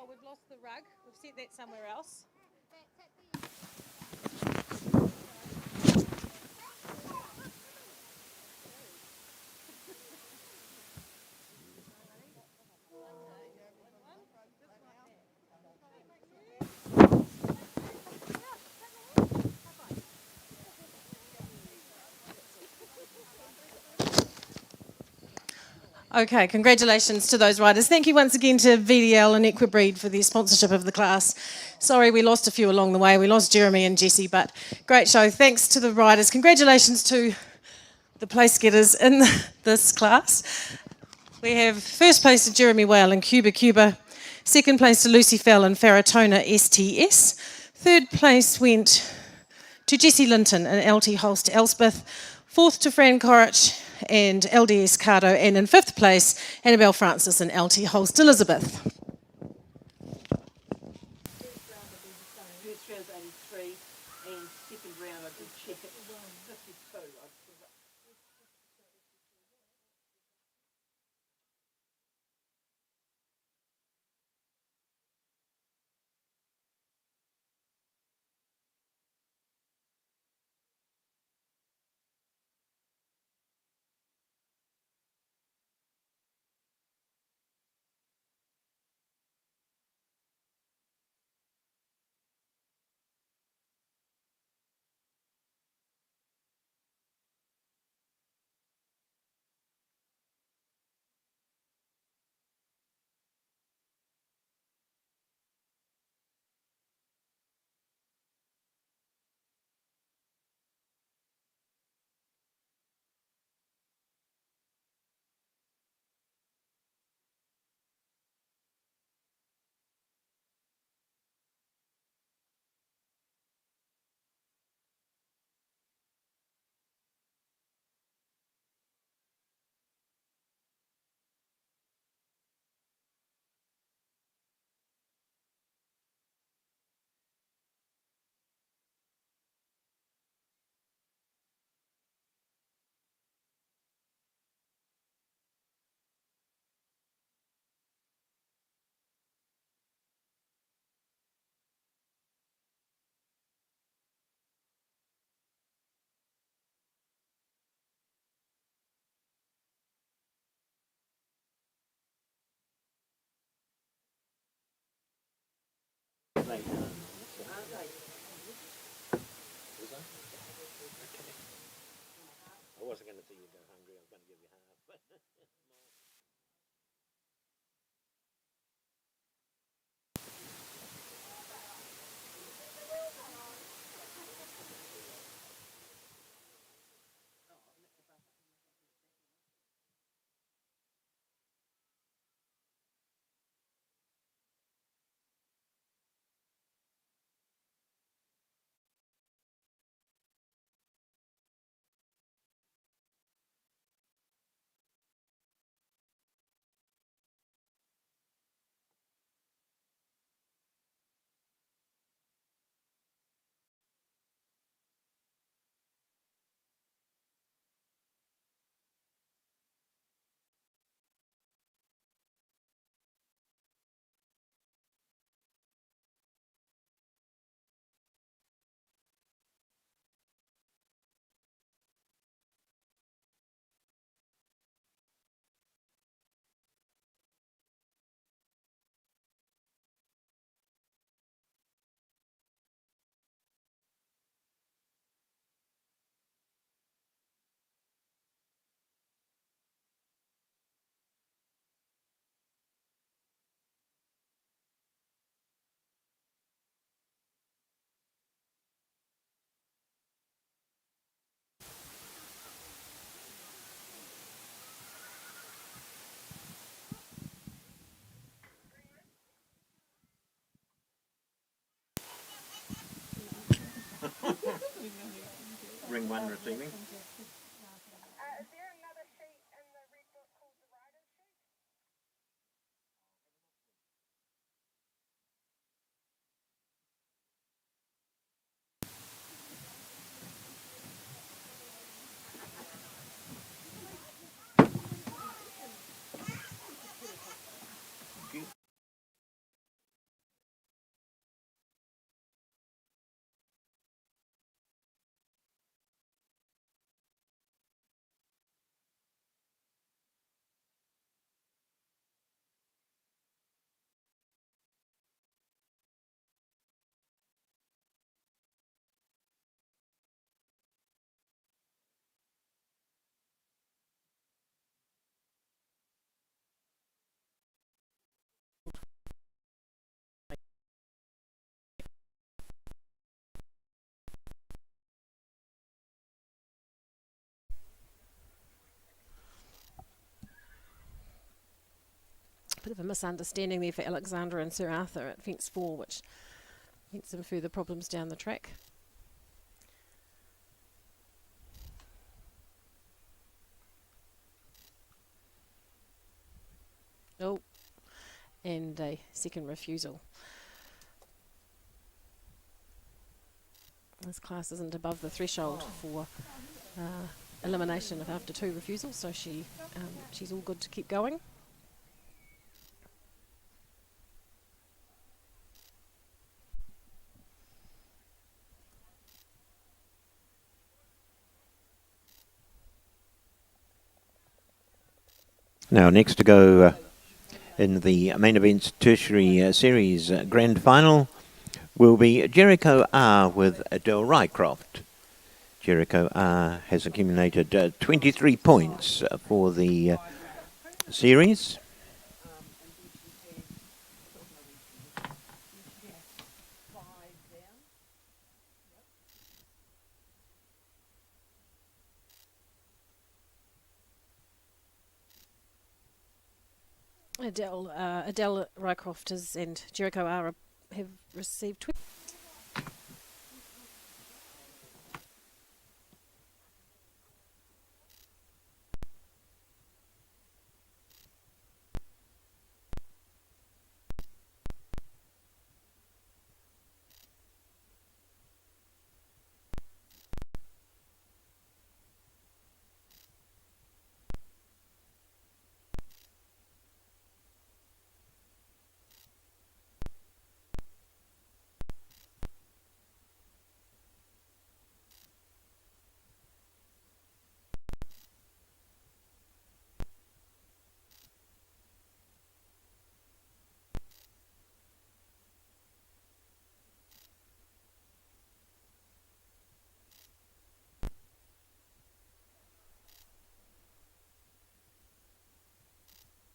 We've lost the rug. We've set that somewhere else. Okay, congratulations to those riders. Thank you once again to VDL and Equibreed for their sponsorship of the class. Sorry we lost a few along the way. We lost Jeremy and Jessie, but great show. Thanks to the riders. Congratulations to the place getters in this class. We have first place to Jeremy Whale and Cuba. Second place to Lucy Fell and Faratona STS. Third place went to Jessie Linton and LT Holst Elspeth. Fourth to Fran Corrich and LDS Cardo, and in fifth place, Annabelle Francis and LT Holst Elizabeth. First round's 83, and second round I did check it, 52. wasn't going to see you go hungry. I was going to give you half. Ring 1 receiving. Is there another sheet in the red book called the writer's sheet? Bit of a misunderstanding there for Alexandra and Sir Arthur at fence 4, which meant some further problems down the track. Oh, and a second refusal. This class isn't above the threshold for elimination of after 2 refusals, so she's all good to keep going. Now, next to go in the main event's tertiary series grand final will be Jericho R with Adele Rycroft. Jericho R has accumulated 23 points for the series. Adele Rycroft and Jericho R have received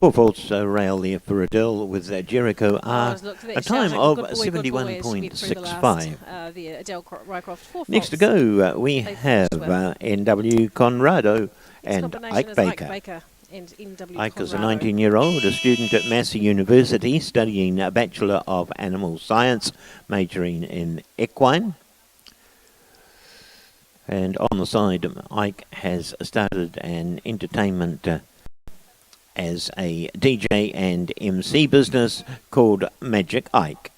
4 faults rail there for Adele with Jericho R. Look, A time of good boy, good boy, as she went through the last, 71.65. the Adele Rycroft 4 Next to faults. go, we They have finished with. NW Conrado Next and combination Ike is Baker. Ike Baker and NW Ike is a Conrado. 19-year-old, a student at Massey University, studying a Bachelor of Animal Science, majoring in equine. And on the side, Ike has started an entertainment as a DJ and MC business called Magic Ike.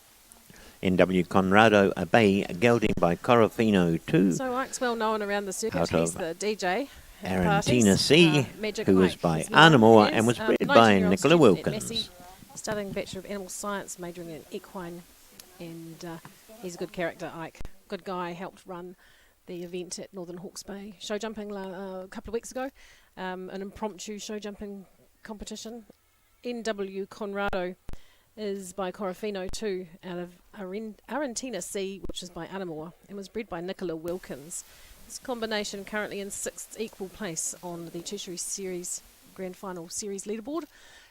NW Conrado, a bay gelding by Corofino 2. So Ike's well known around the circuit. Out He's of the DJ. at Arantina parties. C, Magic who was Ike. by His Anna name Moore is, and was bred by 19-year-old Nicola student at Wilkins. Massey, studying Bachelor of Animal Science, majoring in equine, and he's a good character, Ike. Good guy, helped run the event at Northern Hawke's Bay Showjumping a couple of weeks ago, an impromptu showjumping competition. NW Conrado is by Corofino 2 out of Arantina C, which is by Anna Moore, and was bred by Nicola Wilkins. This combination currently in 6th equal place on the Tertiary Series Grand Final Series leaderboard,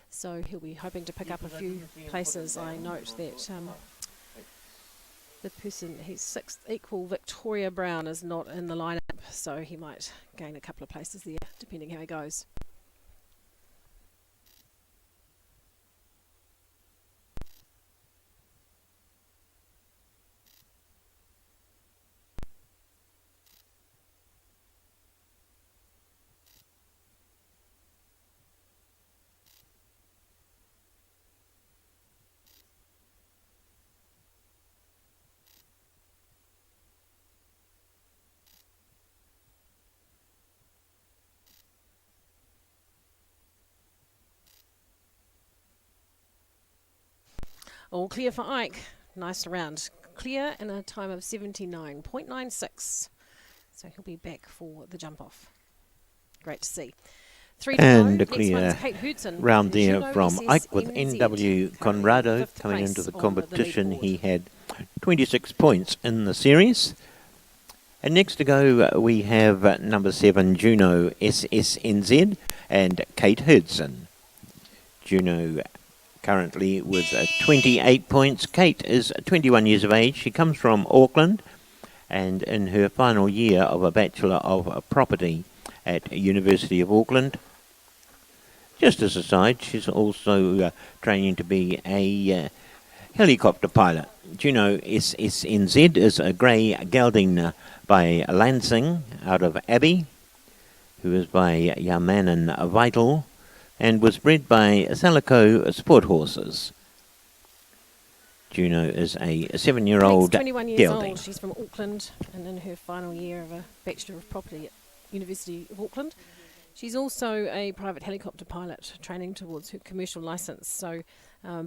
so he'll be hoping to pick up a few places. I note that the person, he's 6th equal, Victoria Brown, is not in the lineup, so he might gain a couple of places there, depending how he goes. All clear for Ike. Nice round. Clear in a time of 79.96. So he'll be back for the jump off. Great to see. 3 to And go. a clear Next one is Kate Hudson. round there Juno from Ike with SSNZ, NW currently Conrado fifth coming place into the on competition. leaderboard. He had 26 points in the series. And next to go, we have number 7, Juno SSNZ and Kate Hudson. Juno currently with 28 points. Kate is 21 years of age. She comes from Auckland and in her final year of a Bachelor of Property at University of Auckland. Just as a side, she's also training to be a helicopter pilot. Juno SSNZ is a grey gelding by Lansing out of Abbey, who is by Yamanan Vital, and was bred by Salico Sport Horses. Juno is a 7-year-old 21 years gelding. old. She's from Auckland and in her final year of a Bachelor of Property at University of Auckland. She's also a private helicopter pilot, training towards her commercial licence. So,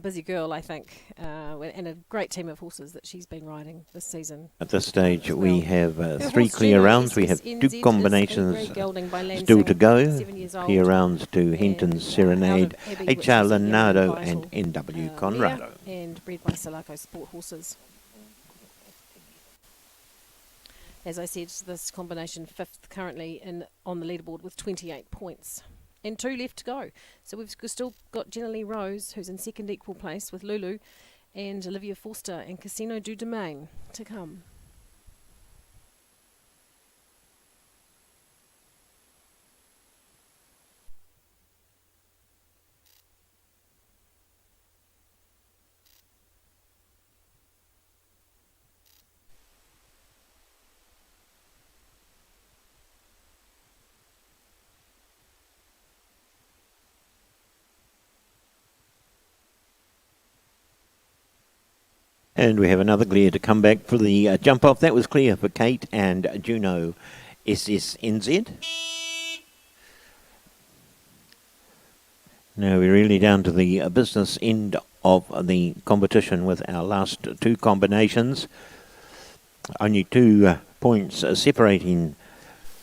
busy girl, I think, and a great team of horses that she's been riding this season. At this stage, as we well. have Her 3 horse, clear Juno rounds. We have SSNZ, 2 is a combinations grey gelding by Lansing, still to go. 7 years old, Clear rounds to and, Hinton's out Serenade, of Abbey, which HR is a Leonardo young and vital, NW mare, Conrado. and bred by Salico Sport Horses. As I said, this combination 5th currently on the leaderboard with 28 points. And 2 left to go. So we've still got Jenna Lee Rose, who's in 2nd equal place with Lulu, and Olivia Forster and Casino du Domain to come. And we have another clear to come back for the jump off. That was clear for Kate and Juno SSNZ. Now we're really down to the business end of the competition with our last 2 combinations. Only 2 points separating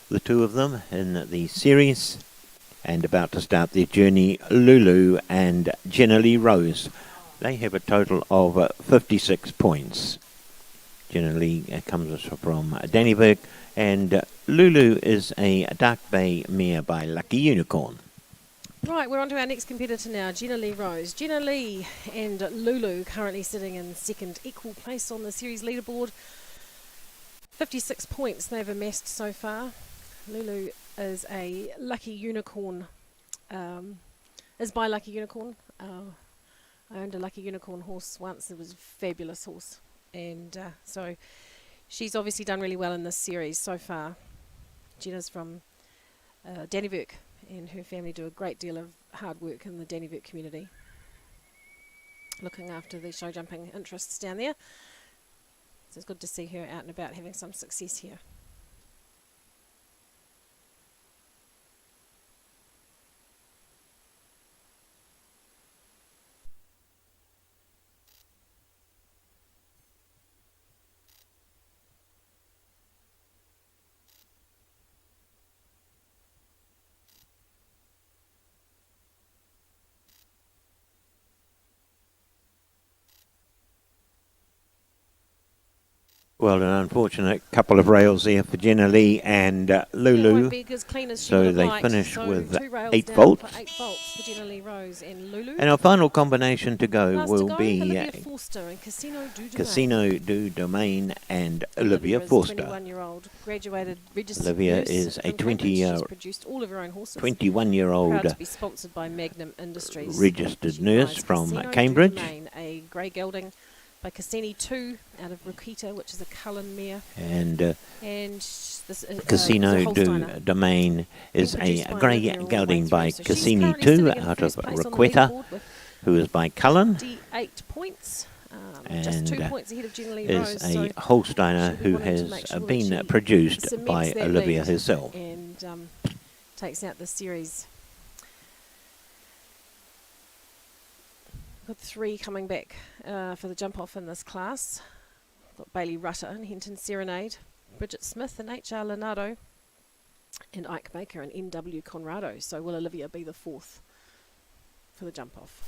the 2 of them in the series. And about to start their journey, Lulu and Jenna Lee Rose. They have a total of 56 points. Jenna Lee comes from Dannyburg, and Lulu is a dark bay mare by Lucky Unicorn. Right, we're on to our next competitor now, Jenna Lee Rose. Jenna Lee and Lulu currently sitting in second equal place on the series leaderboard. 56 points they've amassed so far. Lulu is a lucky unicorn, is by Lucky Unicorn. I owned a Lucky Unicorn horse once. It was a fabulous horse. And so she's obviously done really well in this series so far. Jenna's from Dannevirke, and her family do a great deal of hard work in the Dannevirke community, looking after the show jumping interests down there. So it's good to see her out and about having some success here. Well, an unfortunate couple of rails there for Jenna Lee and It Lulu. won't be as clean as she would So have they liked. finish So with 2 rails 8 down faults. for 8 faults for Jenna Lee Rose and Lulu. And our final combination to go Last will to go, be Olivia Forster and Casino du Domain. Casino du Domain and Olivia Olivia is Forster. 21-year-old, graduated registered Olivia nurse is a from Cambridge. 20-year She's produced all of her own horses. 21-year-old Proud to be sponsored by Magnum Industries. registered She nurse rides from Casino du Cambridge. Domain, a grey gelding by Cassini 2 out of Rokita, which is a Cullen mare. And And this Casino is a du Holsteiner. Domain is Produced a by grey Olivia all the way gelding through. by So she's Cassini currently 2 sitting in out of first place on the Rokita, leaderboard with who is by Cullen, 58 points. Just 2 and points ahead of Jenna Lee is Rose. a So Holsteiner she'll be who wanting to has make sure that been she produced cements by that Olivia lead herself. and takes out the series. Got 3 coming back for the jump off in this class. Got Bailey Rutter and Hinton Serenade, Bridget Smith and H.R. Leonardo, and Ike Baker and N.W. Conrado. So will Olivia be the 4th for the jump off?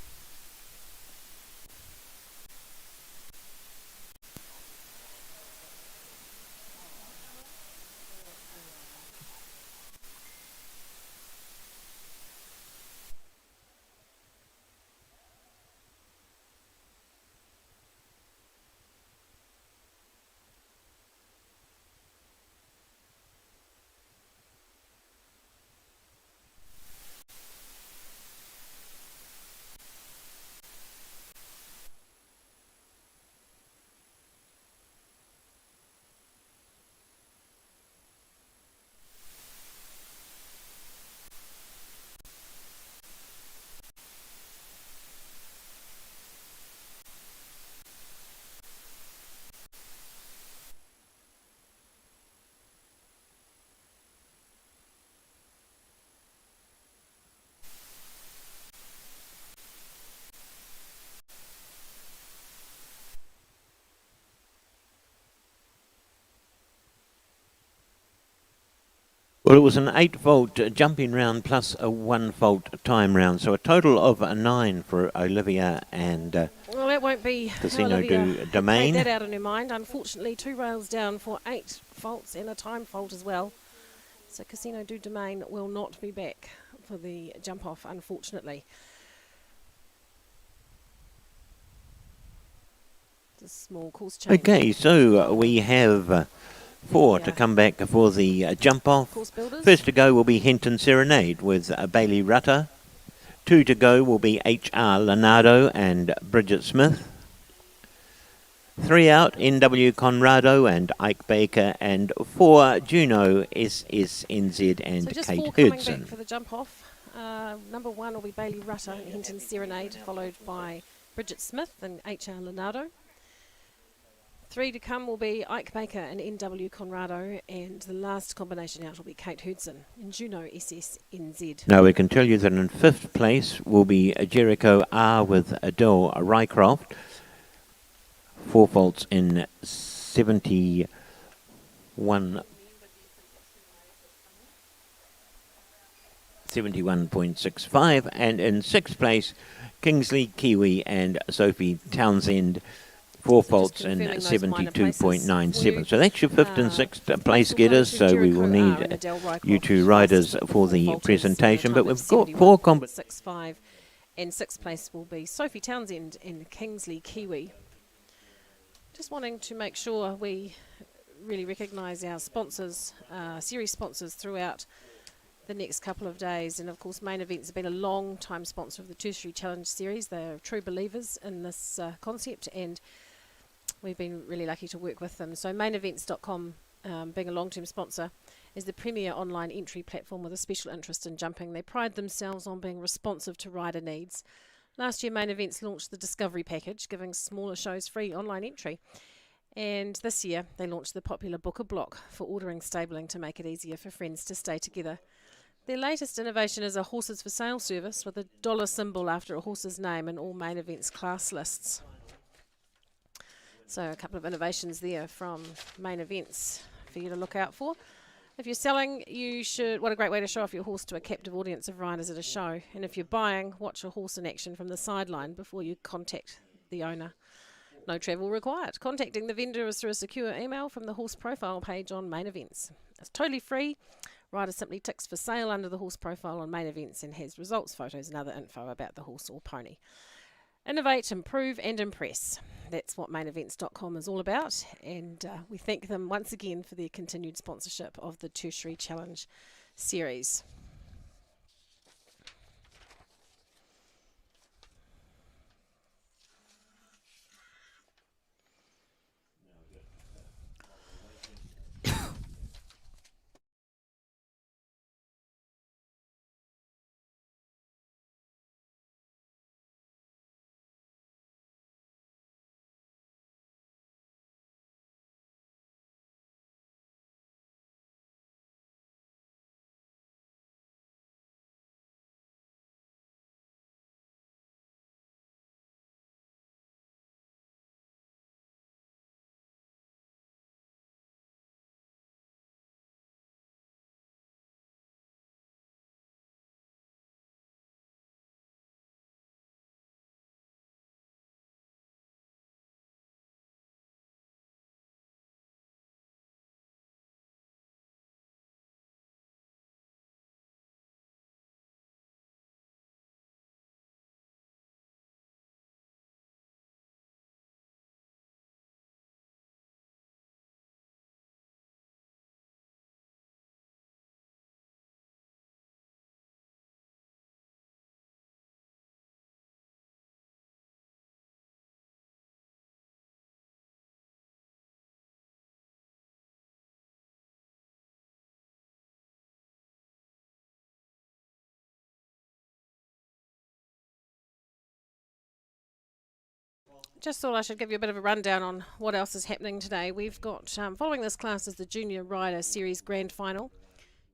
Well, it was an 8-fault jumping round plus a 1-fault time round, so a total of a 9 for Olivia and Well, that won't be Casino Olivia du had Domain. that out in her mind. Unfortunately, 2 rails down for 8 faults and a time fault as well. So Casino du Domain will not be back for the jump off, unfortunately. It's a small course change. Okay, so we have 4 to Yeah. come back for the jump off. Course builders. First to go will be Hinton Serenade with Bailey Rutter. 2 to go will be H.R. Leonardo and Bridget Smith. 3 out, N.W. Conrado and Ike Baker. And 4, Juno, SSNZ and So just Kate 4 coming back Hudson. for the jump off. Number 1 will be Bailey Rutter and Hinton Serenade, followed by Bridget Smith and H.R. Leonardo. 3 to come will be Ike Baker and N.W. Conrado, and the last combination out will be Kate Hudson and Juno SSNZ. Now we can tell you that in 5th place will be Jericho R with Adele Rycroft. 4 faults in 71.65, and in 6th place Kingsley Kiwi and Sophie Townsend. 4 So just faults and confirming those minor places 72.97. for So that's your fifth and sixth place getters. So we will need you two riders for the presentation. But we've got 4 competitions. 6.5, and 6th place will be Sophie Townsend and Kingsley Kiwi. Just wanting to make sure we really recognise our sponsors, series sponsors throughout the next couple of days. And of course, Main Events have been a long time sponsor of the Tertiary Challenge Series. They're true believers in this concept, and we've been really lucky to work with them. So mainevents.com, being a long-term sponsor, is the premier online entry platform with a special interest in jumping. They pride themselves on being responsive to rider needs. Last year, Main Events launched the Discovery Package, giving smaller shows free online entry. And this year, they launched the popular Book a Block for ordering stabling to make it easier for friends to stay together. Their latest innovation is a horses for sale service with a dollar symbol after a horse's name in all Main Events class lists. So a couple of innovations there from Main Events for you to look out for. If you're selling, what a great way to show off your horse to a captive audience of riders at a show. And if you're buying, watch your horse in action from the sideline before you contact the owner. No travel required. Contacting the vendor is through a secure email from the horse profile page on Main Events. It's totally free. Rider simply ticks for sale under the horse profile on Main Events and has results, photos and other info about the horse or pony. Innovate, improve and impress. That's what mainevents.com is all about, and we thank them once again for their continued sponsorship of the Tertiary Challenge Series. Just thought I should give you a bit of a rundown on what else is happening today. We've got, following this class, is the Junior Rider Series Grand Final,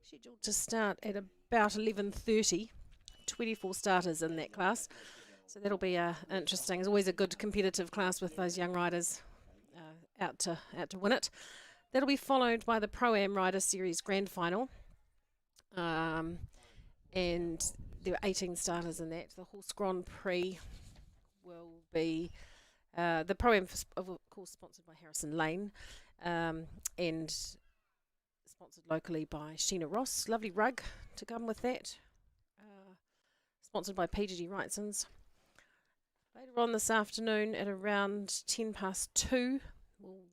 scheduled to start at about 11:30. 24 starters in that class, so that'll be interesting. It's always a good competitive class with those young riders out to win it. That'll be followed by the Pro-Am Rider Series Grand Final, and there are 18 starters in that. The Horse Grand Prix will be the Pro-Am, of course, sponsored by Harrison Lane, and sponsored locally by Sheena Ross. Lovely rug to come with that. Sponsored by PGG Wrightsons. Later on this afternoon at around 2:10, we'll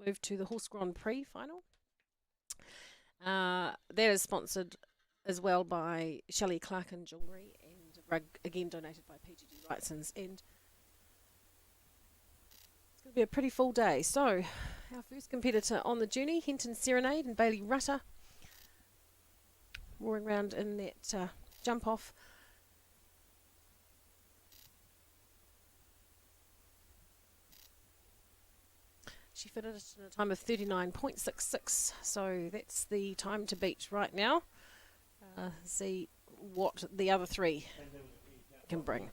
move to the Horse Grand Prix final. That is sponsored as well by Shelley Clark and Jewellery, and a rug again donated by PGG Wrightsons. And it's going to be a pretty full day. So our first competitor on the journey, Henton Serenade and Bailey Rutter, roaring around in that jump off. She fitted it in a time of 39.66, so that's the time to beat right now. See what the other three can bring.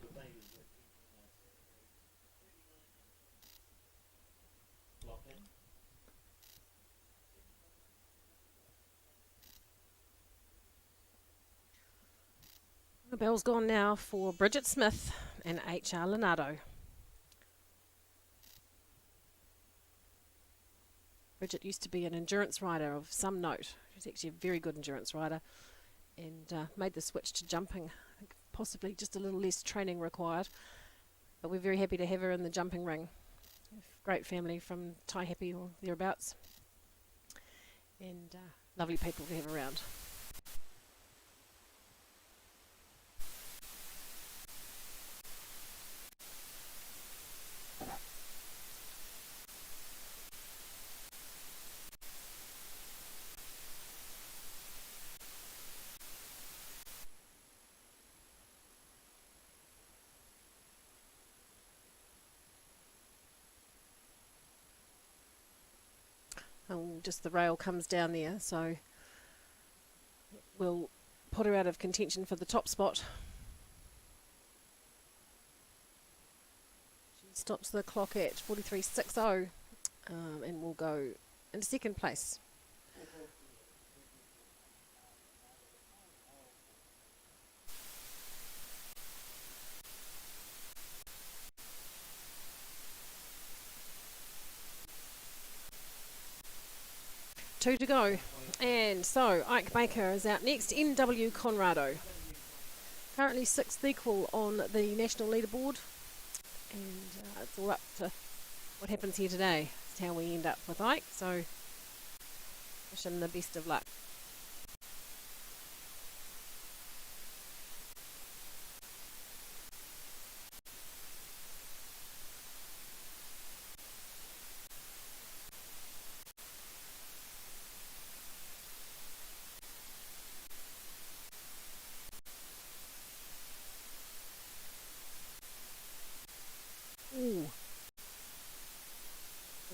The bell's gone now for Bridget Smith and H.R. Leonardo. Bridget used to be an endurance rider of some note. She's actually a very good endurance rider, and made the switch to jumping. I think possibly just a little less training required, but we're very happy to have her in the jumping ring. Great family from Taihape or thereabouts, and lovely people to have around. Just the rail comes down there, so we'll put her out of contention for the top spot. She stops the clock at 43.60, and will go in second place. Two to go, and so Ike Baker is out next. NW Conrado, currently 6th equal on the national leaderboard, and it's all up to what happens here today. It's how we end up with Ike, so wish him the best of luck. Ooh.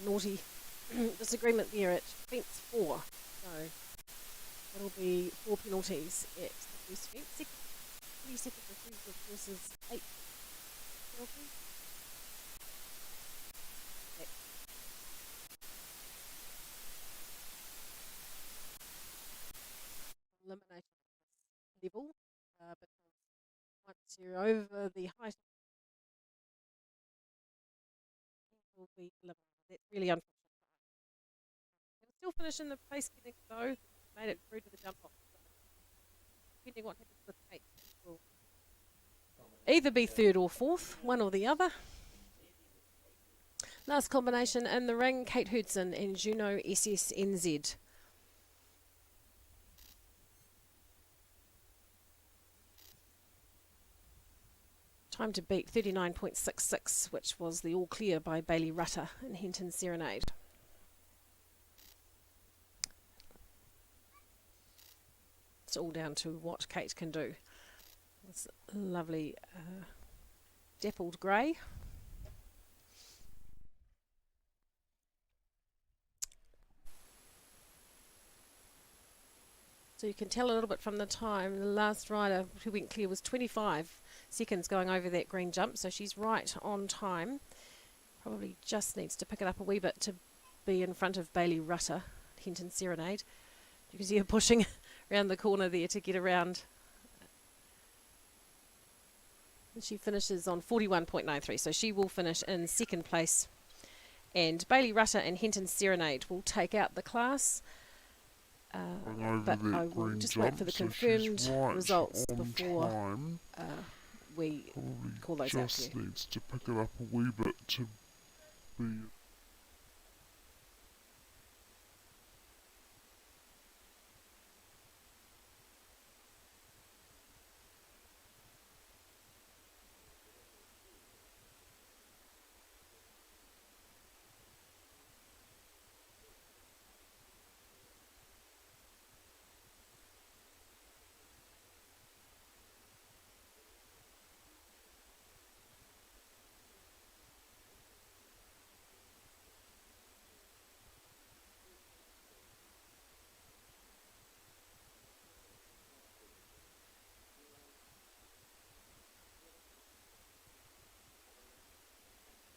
A naughty disagreement there at fence 4. So that'll be 4 penalties at the first fence. 22nd refusal versus 8 penalties. Okay. Elimination level, because once you're over the height, will be eliminated. That's really unfortunate. He'll still finish in the place getting though. Made it through to the jump off. Depending what happens with Kate, will either be 3rd or 4th, one or the other. Last combination in the ring, Kate Hudson and Juno SSNZ. Time to beat 39.66, which was the all clear by Bailey Rutter in Henton Serenade. It's all down to what Kate can do. This lovely dappled grey. So you can tell a little bit from the time. The last rider who went clear was 25 seconds going over that green jump, so she's right on time. Probably just needs to pick it up a wee bit to be in front of Bailey Rutter, Henton Serenade. You can see her pushing around the corner there to get around. And she finishes on 41.93, so she will finish in second place. And Bailey Rutter and Henton Serenade will take out the class. But I will just wait for the confirmed results before we call those out to you. Just needs to pick it up a wee bit to be...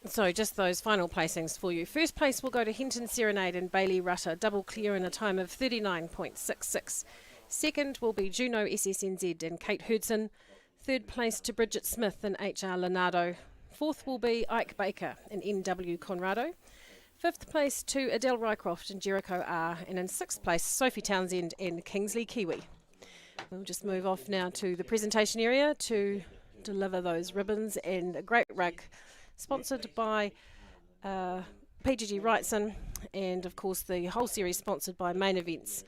So just those final placings for you. First place will go to Henton Serenade and Bailey Rutter, double clear in a time of 39.66. Second will be Juno SSNZ and Kate Hudson. Third place to Bridget Smith and HR Leonardo. Fourth will be Ike Baker and NW Conrado. 5th place to Adele Rycroft and Jericho R. And in 6th place, Sophie Townsend and Kingsley Kiwi. We'll just move off now to the presentation area to deliver those ribbons and a great rug sponsored by PGG Wrightson, and of course the whole series sponsored by Main Events.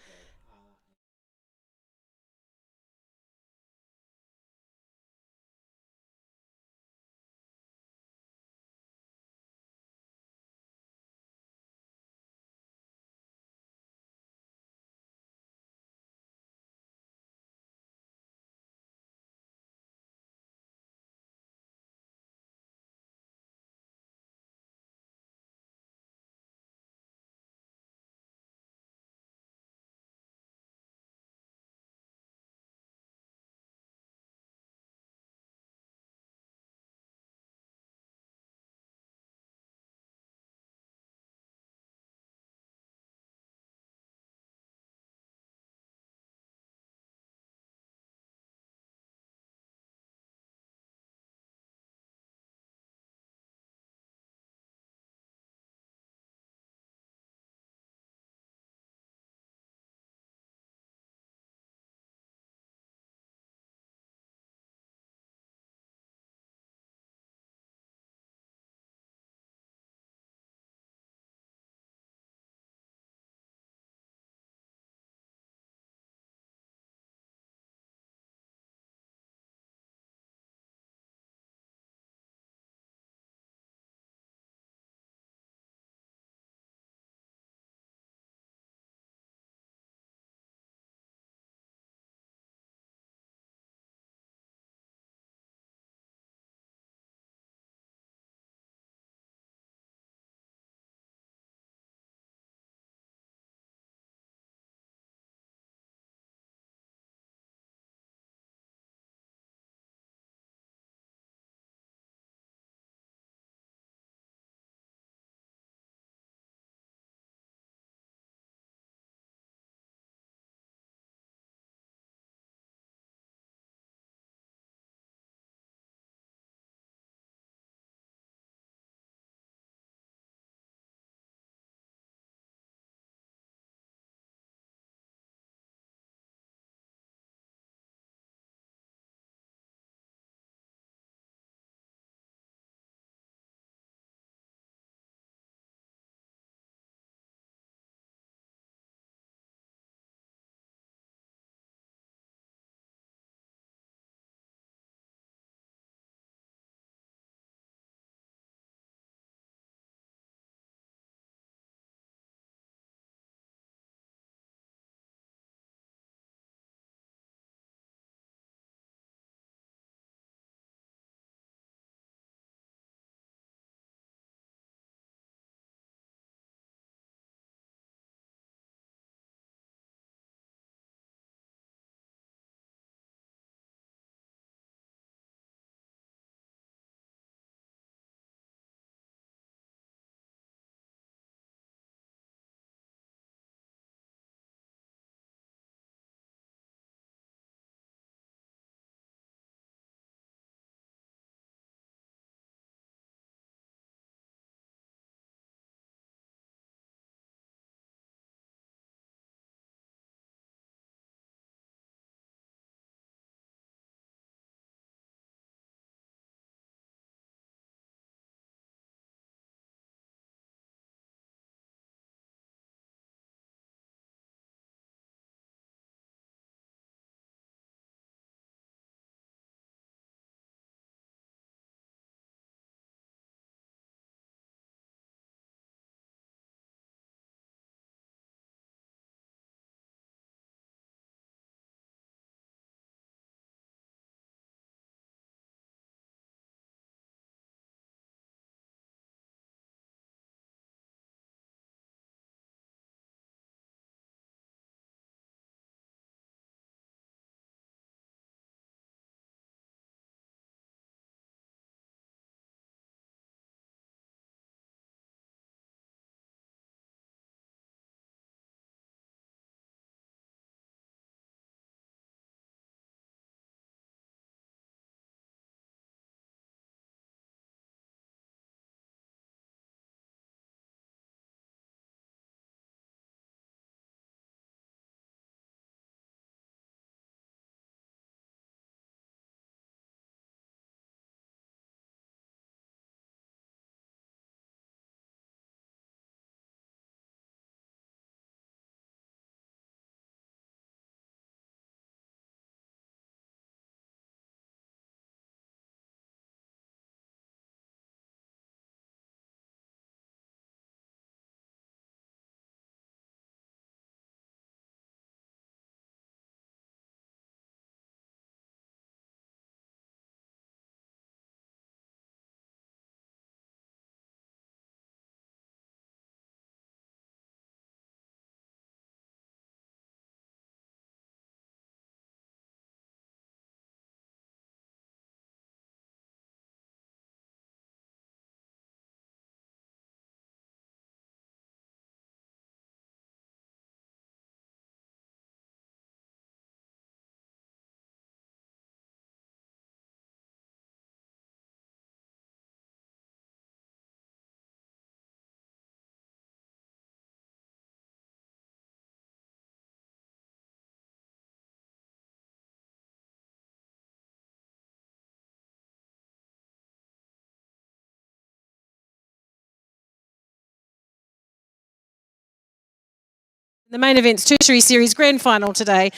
The main event's tertiary series grand final today.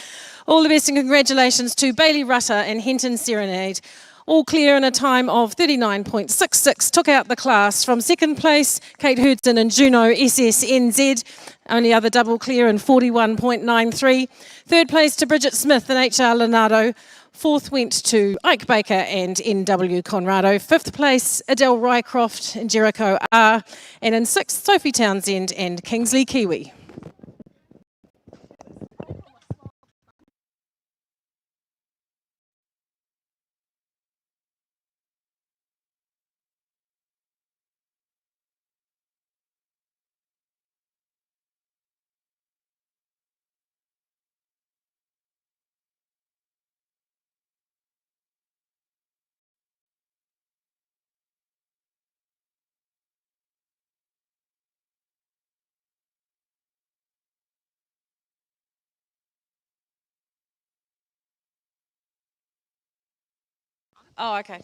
All the best and congratulations to Bailey Rutter and Henton Serenade. All clear in a time of 39.66. Took out the class from second place, Kate Hudson and Juno SSNZ. Only other double clear in 41.93. Third place to Bridget Smith and HR Leonardo. Fourth went to Ike Baker and NW Conrado. Fifth place, Adele Rycroft and Jericho R. And in sixth, Sophie Townsend and Kingsley Kiwi. Oh, okay.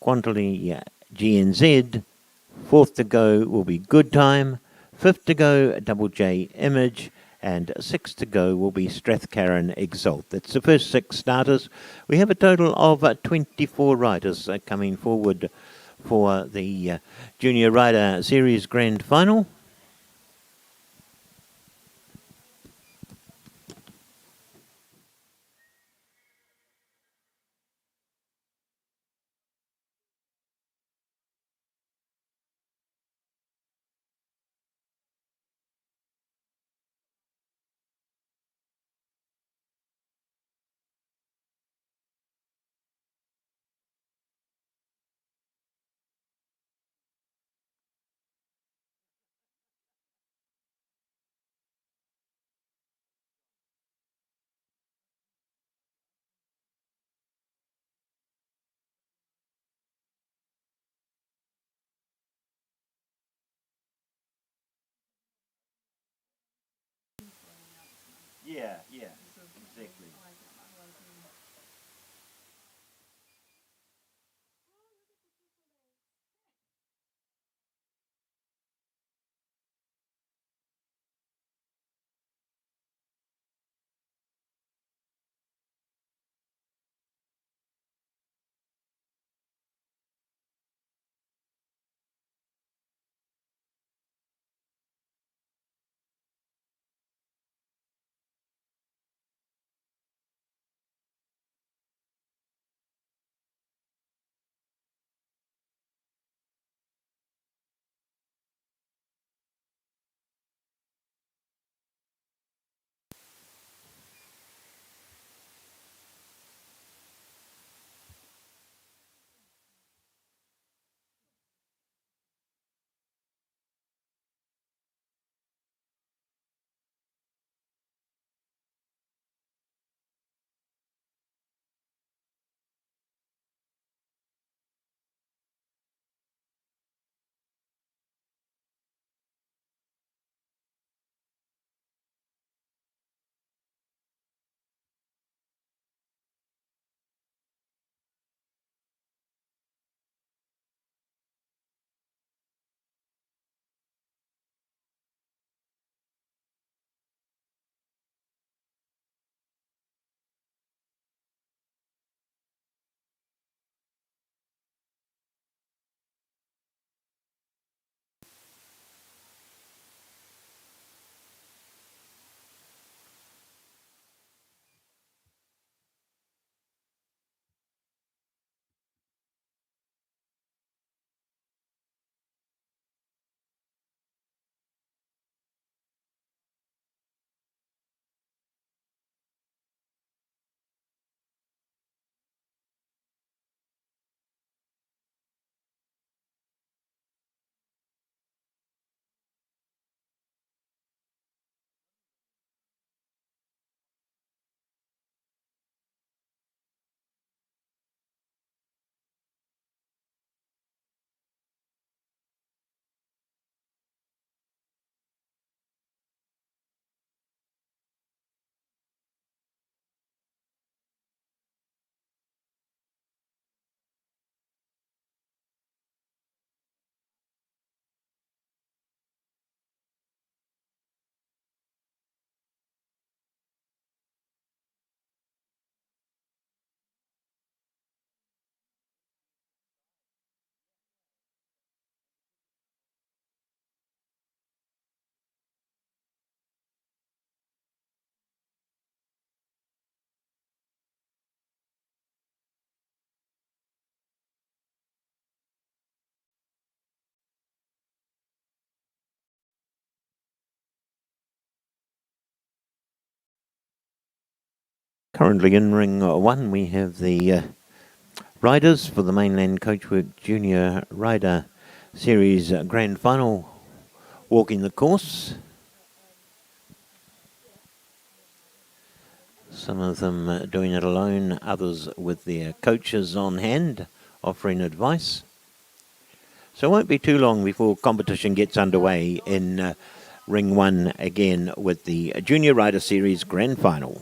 Quantity GNZ. Fourth to go will be Good Time. Fifth to go, Double J Image. And sixth to go will be Strathcarron Exalt. That's the first 6 starters. We have a total of 24 riders coming forward for the Junior Rider Series Grand Final. Yeah, exactly. Currently in ring 1, we have the riders for the Mainland Coachwork Junior Rider Series Grand Final walking the course. Some of them doing it alone, others with their coaches on hand offering advice. So it won't be too long before competition gets underway in ring 1 again with the Junior Rider Series Grand Final.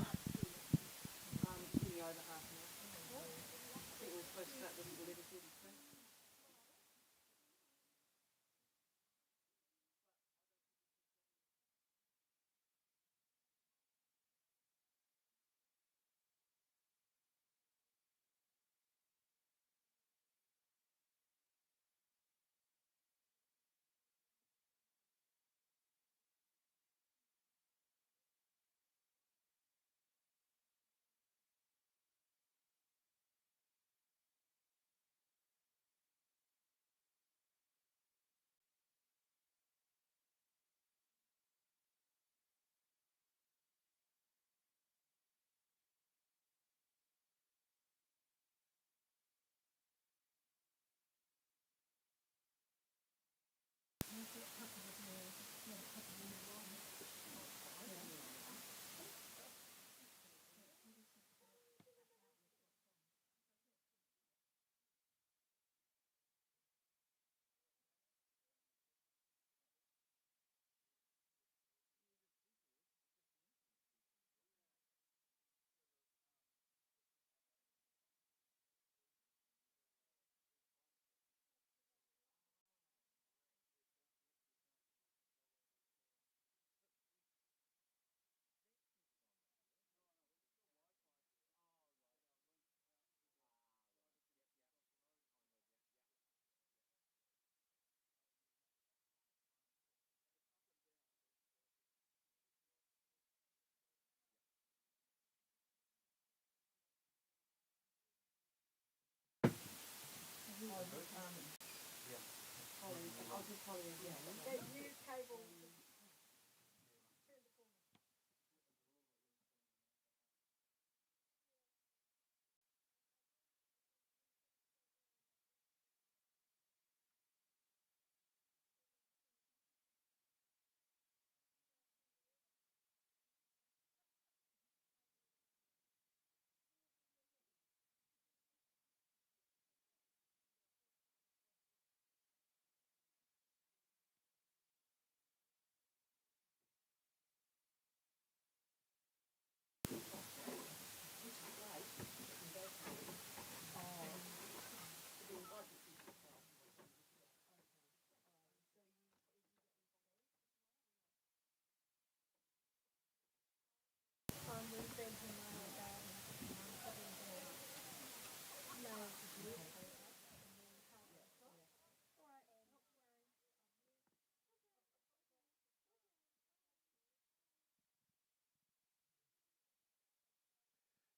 That new cable.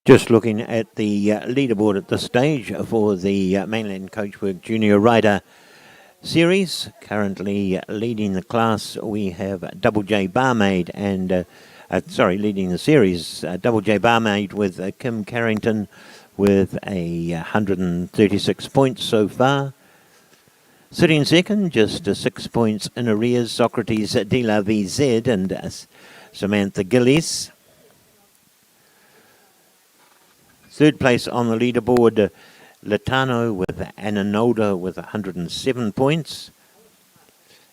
Just looking at the leaderboard at this stage for the Mainland Coachwork Junior Rider Series. Currently leading the class, we have Double J Barmaid and, leading the series, Double J Barmaid with Kim Carrington with 136 points so far. Sitting second, just 6 points in arrears, Socrates De La VZ and Samantha Gillies. Third place on the leaderboard, Latano with Ananolda with 107 points.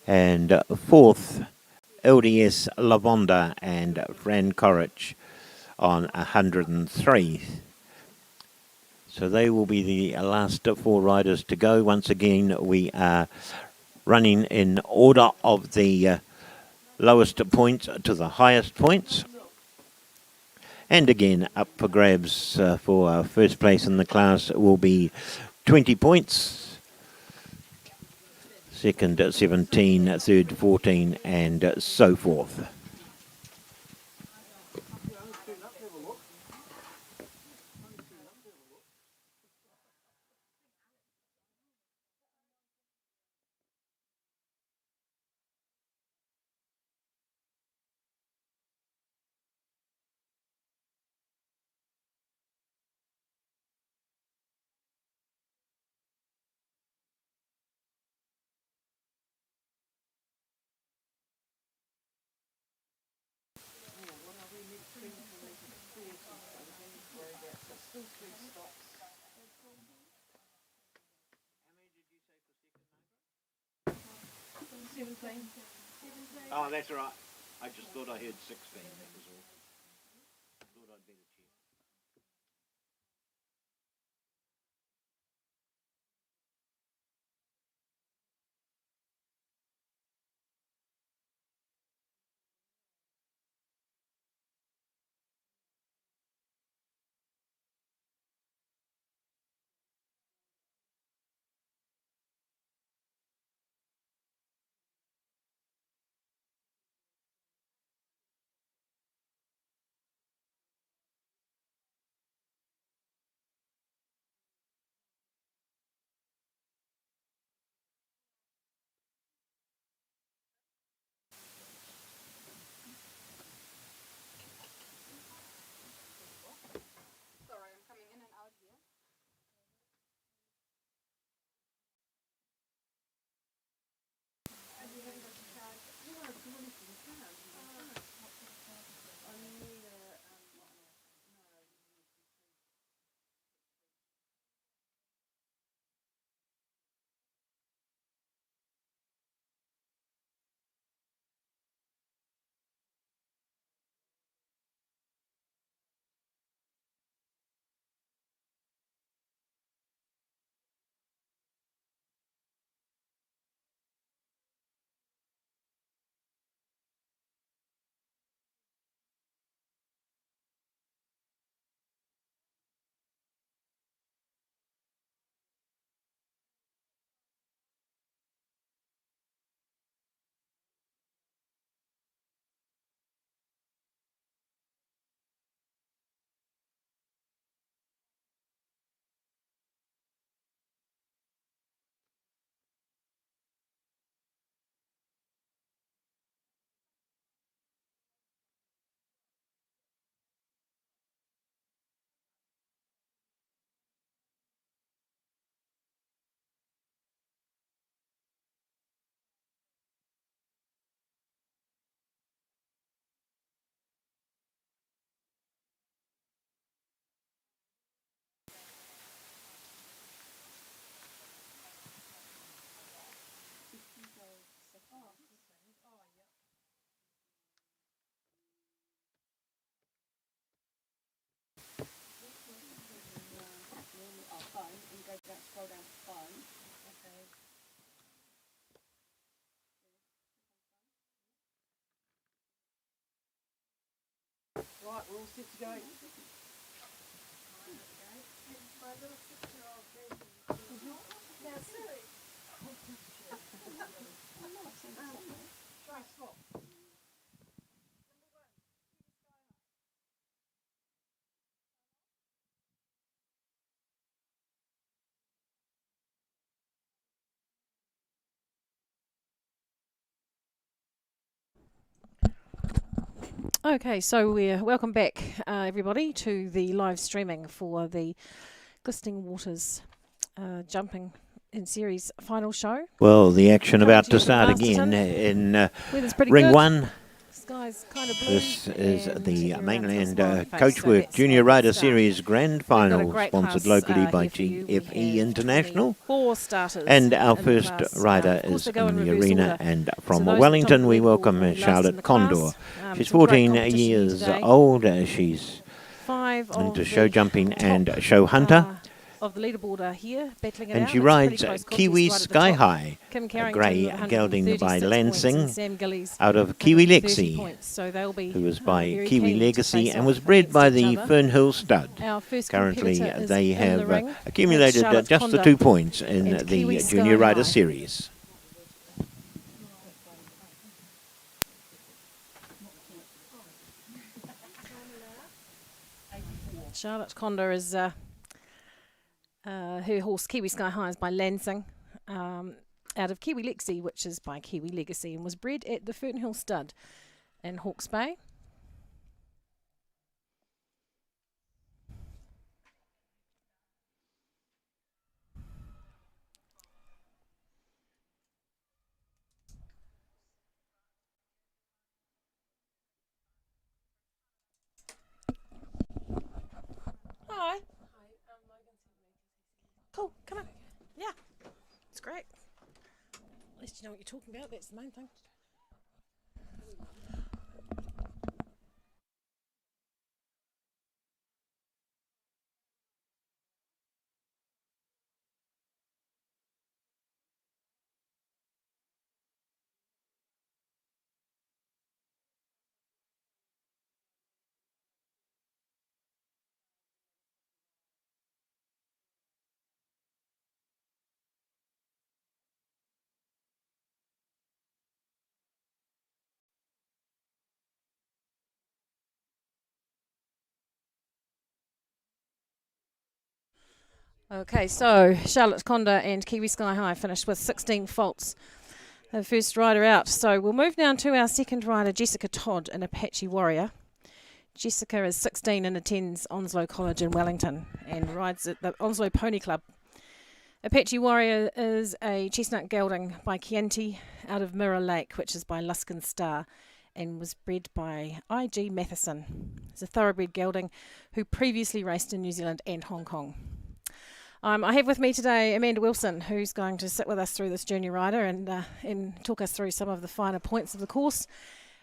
And fourth, LDS Lavonda and Fran Corrich on 103. So they will be the last 4 riders to go. Once again, we are running in order of the lowest points to the highest points. And again, up for grabs for first place in the class will be 20 points. Second, 17, third, 14, and so forth. Oh, that's right. I just thought I heard 16, that was all. Thought I'd better check. set to go. Try stop. Okay, so we're welcome back, everybody, to the live streaming for the Glistening Waters Jumping in Series final show. Well, the action Coming about to you to from start Masterton. again in Weather's pretty Ring good. 1. Sky's kind of blue. This is and the everyone's got a Mainland smiling face, Coachwork let's Junior have a Rider start. Series Grand We've got a Final, great sponsored class, locally by here for you. We GFE have International. 4 starters And our in the first class. rider Of course is they go in the reverse arena, order. and So from those at the top Wellington of we the leaderboard will welcome be last in Charlotte the Condor. class. She's Some great 14 competition here years today. old. She's 5 of into the show jumping and top, show hunter. Of the leaderboard are here, battling it And out. she It's a rides pretty close Kiwi contest right at the Sky top. High, Kim a Carrington, grey 136 gelding by points, and Lansing, Sam Gillies, out of Kiwi 130 Lexi, points. So they'll be who was by very Kiwi keen to Legacy face and off was bred by against each the other. Fernhill Stud. Our first Currently, competitor is they in the have ring. accumulated That's just Charlotte the Condor 2 points in and the Kiwi Junior Sky Rider High. Series. Charlotte Condor is her horse Kiwi Sky High is by Lansing, out of Kiwi Lexi, which is by Kiwi Legacy, and was bred at the Fernhill Stud in Hawke's Bay. Hi. Cool, come on. Yeah, it's great. At least you know what you're talking about, that's the main thing. Okay, so Charlotte Condor and Kiwi Sky High finished with 16 faults. The first rider out. So we'll move now to our second rider, Jessica Todd, an Apache Warrior. Jessica is 16 and attends Onslow College in Wellington and rides at the Onslow Pony Club. Apache Warrior is a chestnut gelding by Chianti out of Mirror Lake, which is by Luskin Star, and was bred by I.G. Matheson. It's a thoroughbred gelding who previously raced in New Zealand and Hong Kong. I have with me today Amanda Wilson, who's going to sit with us through this junior rider and talk us through some of the finer points of the course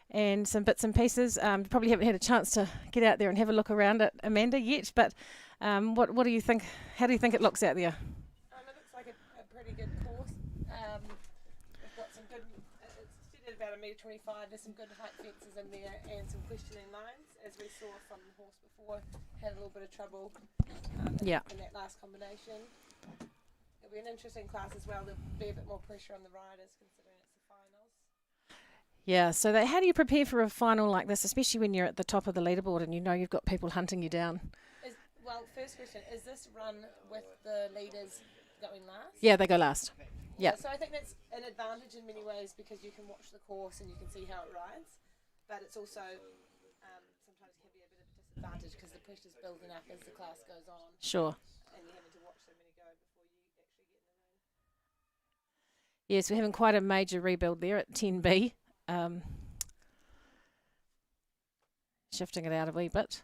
and some bits and pieces. Probably haven't had a chance to get out there and have a look around it, Amanda, yet, but what do you think? How do you think it looks out there? It looks like a pretty good course. We've got some good, it's set at about 1.25 m. There's some good height fences in there and some questioning lines, as we saw from the horse before. Had a little bit of trouble in that last combination. It'll be an interesting class as well. There'll be a bit more pressure on the riders considering it's the finals. Yeah, so how do you prepare for a final like this, especially when you're at the top of the leaderboard and you know you've got people hunting you down? First question, is this run with the leaders going last? Yeah, they go last. Yeah. So I think that's an advantage in many ways because you can watch the course and you can see how it rides, but it's also sometimes can be a bit of a disadvantage because the pressure's building up as the class goes on. Sure. And you're having to watch so many go before you actually get in the ring. Yes, we're having quite a major rebuild there at 10B. Shifting it out a wee bit.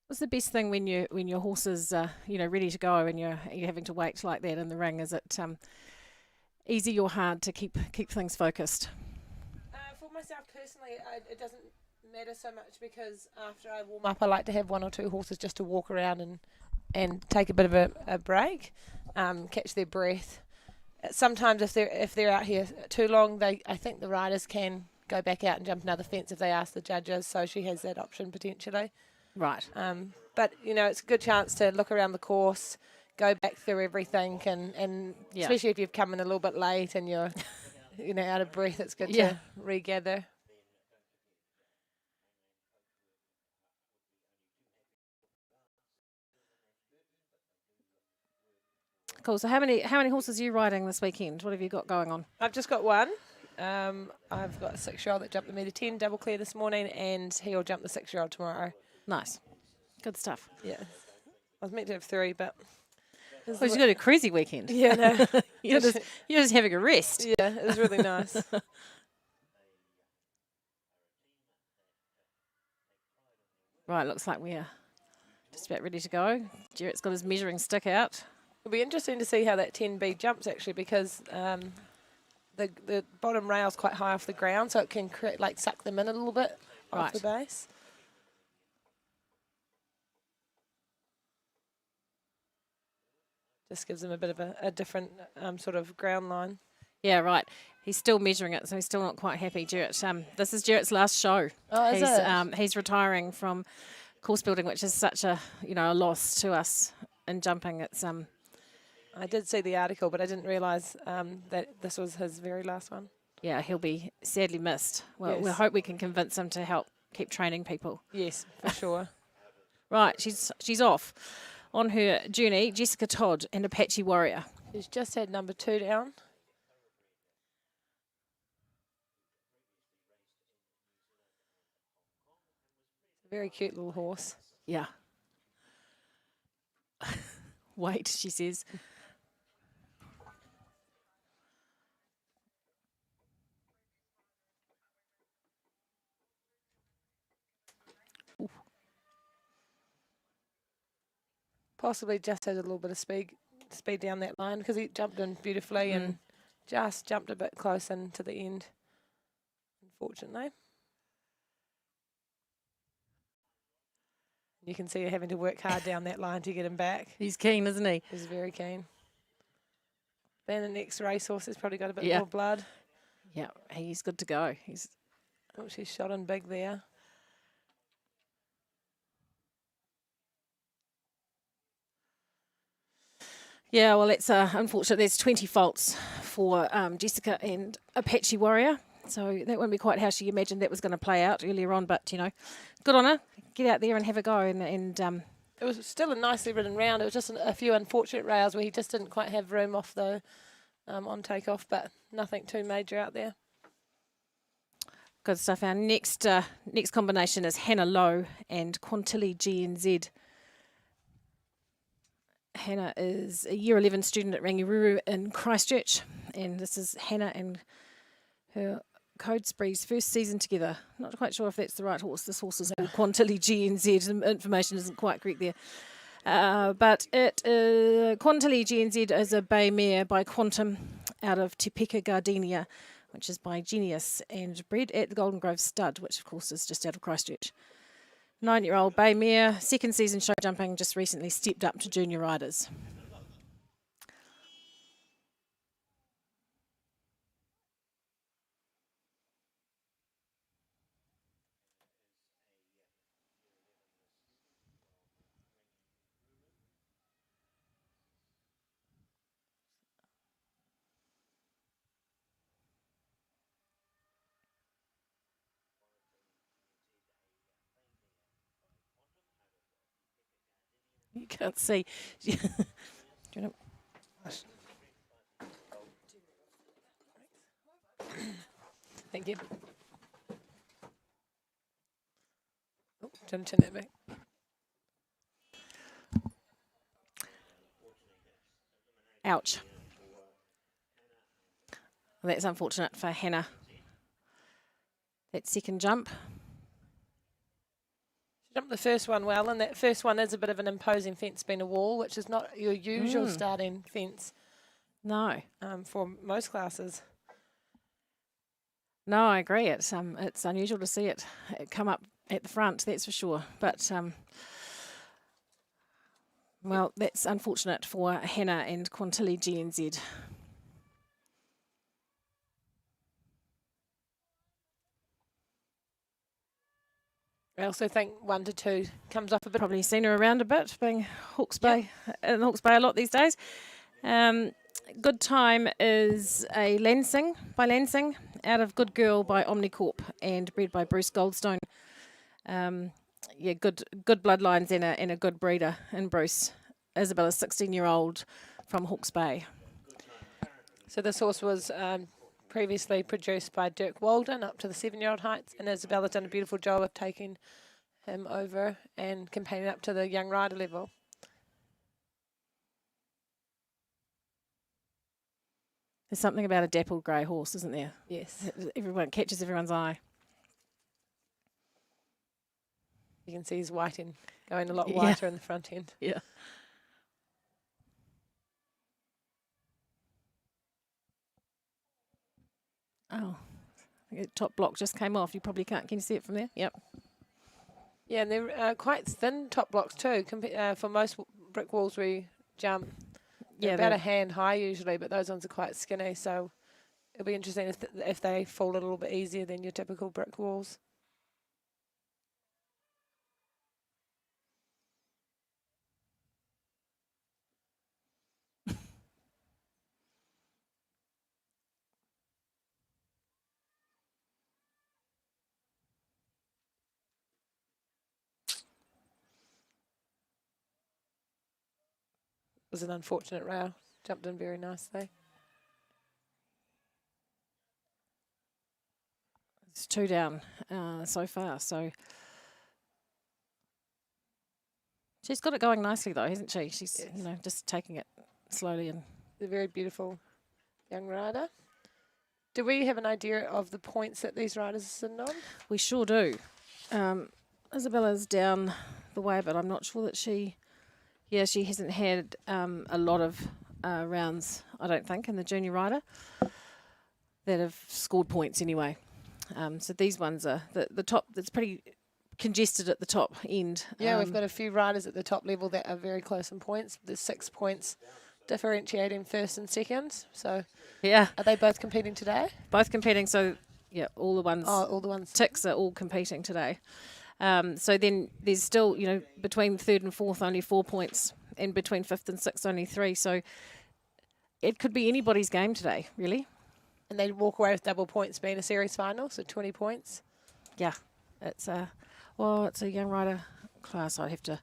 What's the best thing when your horse is ready to go and you're having to wait like that in the ring? Is it easy or hard to keep things focused? For myself personally, it doesn't matter so much because after I warm up, I like to have 1 or 2 horses just to walk around and take a bit of a break, catch their breath. Sometimes if they're out here too long, I think the riders can go back out and jump another fence if they ask the judges. So she has that option potentially. Right. But, you know, it's a good chance to look around the course, go back through everything, and Yeah. especially if you've come in a little bit late and you're, you know, out of breath, it's good Yeah. to regather. Cool. So how many horses are you riding this weekend? What have you got going on? I've just got one. I've got a 6-year-old that jumped the metre 10 double clear this morning, and he'll jump the 6-year-old tomorrow. Nice. Good stuff. Yeah. I was meant to have 3, but... Well, you've got a crazy weekend. Yeah, no. you're just having a rest. Yeah, it was really nice. Right, looks like we're just about ready to go. Jarrett's got his measuring stick out. It'll be interesting to see how that 10B jumps, actually, because the bottom rail's quite high off the ground, so it can create, like, suck them in a little bit off the base. Just gives them a bit of a different sort of ground line. Yeah, right. He's still measuring it, so he's still not quite happy. Jarrett, this is Jarrett's last show. Oh, is it? He's retiring from course building, which is such a a loss to us in jumping. It's I did see the article, but I didn't realise that this was his very last one. Yeah, he'll be sadly missed. Well, Yes. we hope we can convince him to help keep training people. Yes, for sure. Right, she's off on her journey. Jessica Todd and Apache Warrior. She's just had number 2 down. Very cute little horse. Yeah. Wait, she says. Possibly just had a little bit of speed down that line because he jumped in beautifully and just jumped a bit close into the end, unfortunately. You can see her having to work hard down that line to get him back. He's keen, isn't he? He's very keen. Then the next racehorse has probably got a bit Yeah. more blood. Yeah, he's good to go. Oh, she's shot in big there. Yeah, well, it's unfortunate. There's 20 faults for Jessica and Apache Warrior. So that wouldn't be quite how she imagined that was going to play out earlier on. But, good on her. Get out there and have a go. And It was still a nicely ridden round. It was just a few unfortunate rails where he just didn't quite have room off the on takeoff, but nothing too major out there. good stuff. Our next combination is Hannah Lowe and Quantilly GNZ. Hannah is a Year 11 student at Rangiruru in Christchurch, and this is Hannah and her Code Spree's first season together. Not quite sure if that's the right horse. This horse is called Quantilly GNZ. The information isn't quite correct there. But Quantilly GNZ is a bay mare by Quantum out of Te Peka Gardenia, which is by Genius, and bred at the Golden Grove Stud, which of course is just out of Christchurch. 9-year-old bay mare, second season show jumping, just recently stepped up to junior riders. You can't see. Do you know? Thank you. Oh, turn that back. Ouch. Well, that's unfortunate for Hannah. That second jump. She jumped the first one well, and that first one is a bit of an imposing fence, being a wall, which is not your usual starting fence. No. For most classes. No, I agree. It's unusual to see it come up at the front, that's for sure. But well, that's unfortunate for Hannah and Quantilly GNZ. I also think 1 to 2 comes off a bit. Probably seen her around a bit, being Hawke's Bay, in Hawke's Bay a lot these days. Good Time is a Lansing by Lansing, Out of Good Girl by Omnicorp, and bred by Bruce Goldstone. Good bloodlines and a good breeder in Bruce. Isabella's 16-year-old from Hawke's Bay. So this horse was previously produced by Dirk Walden up to the 7-year-old heights, and Isabella's done a beautiful job of taking him over and competing up to the young rider level. There's something about a dappled grey horse, isn't there? Yes. Everyone catches everyone's eye. You can see his whiting going a lot whiter in the front end. Yeah. Oh, I think the top block just came off. You probably can't. Can you see it from there? Yep. Yeah, and they're quite thin top blocks too. For most brick walls we jump, they're about a hand high usually, but those ones are quite skinny. So it'll be interesting if they fall a little bit easier than your typical brick walls. It was an unfortunate rail. Jumped in very nicely. It's 2 down so far. So she's got it going nicely though, hasn't she? She's just taking it slowly and. A very beautiful young rider. Do we have an idea of the points that these riders are sitting on? We sure do. Isabella's down the way, but I'm not sure that she hasn't had a lot of rounds, I don't think, in the junior rider that have scored points anyway. So these ones are the top. It's pretty congested at the top end. Yeah, we've got a few riders at the top level that are very close in points. There's 6 points differentiating first and second. So yeah, are they both competing today? Both competing. So yeah, all the ones. Oh, all the ones. Ticks are all competing today. So then there's still, between third and fourth only 4 points, and between fifth and sixth only 3. So it could be anybody's game today, really. And they walk away with double points being a series final, so 20 points. Yeah, it's a young rider class. I'd have to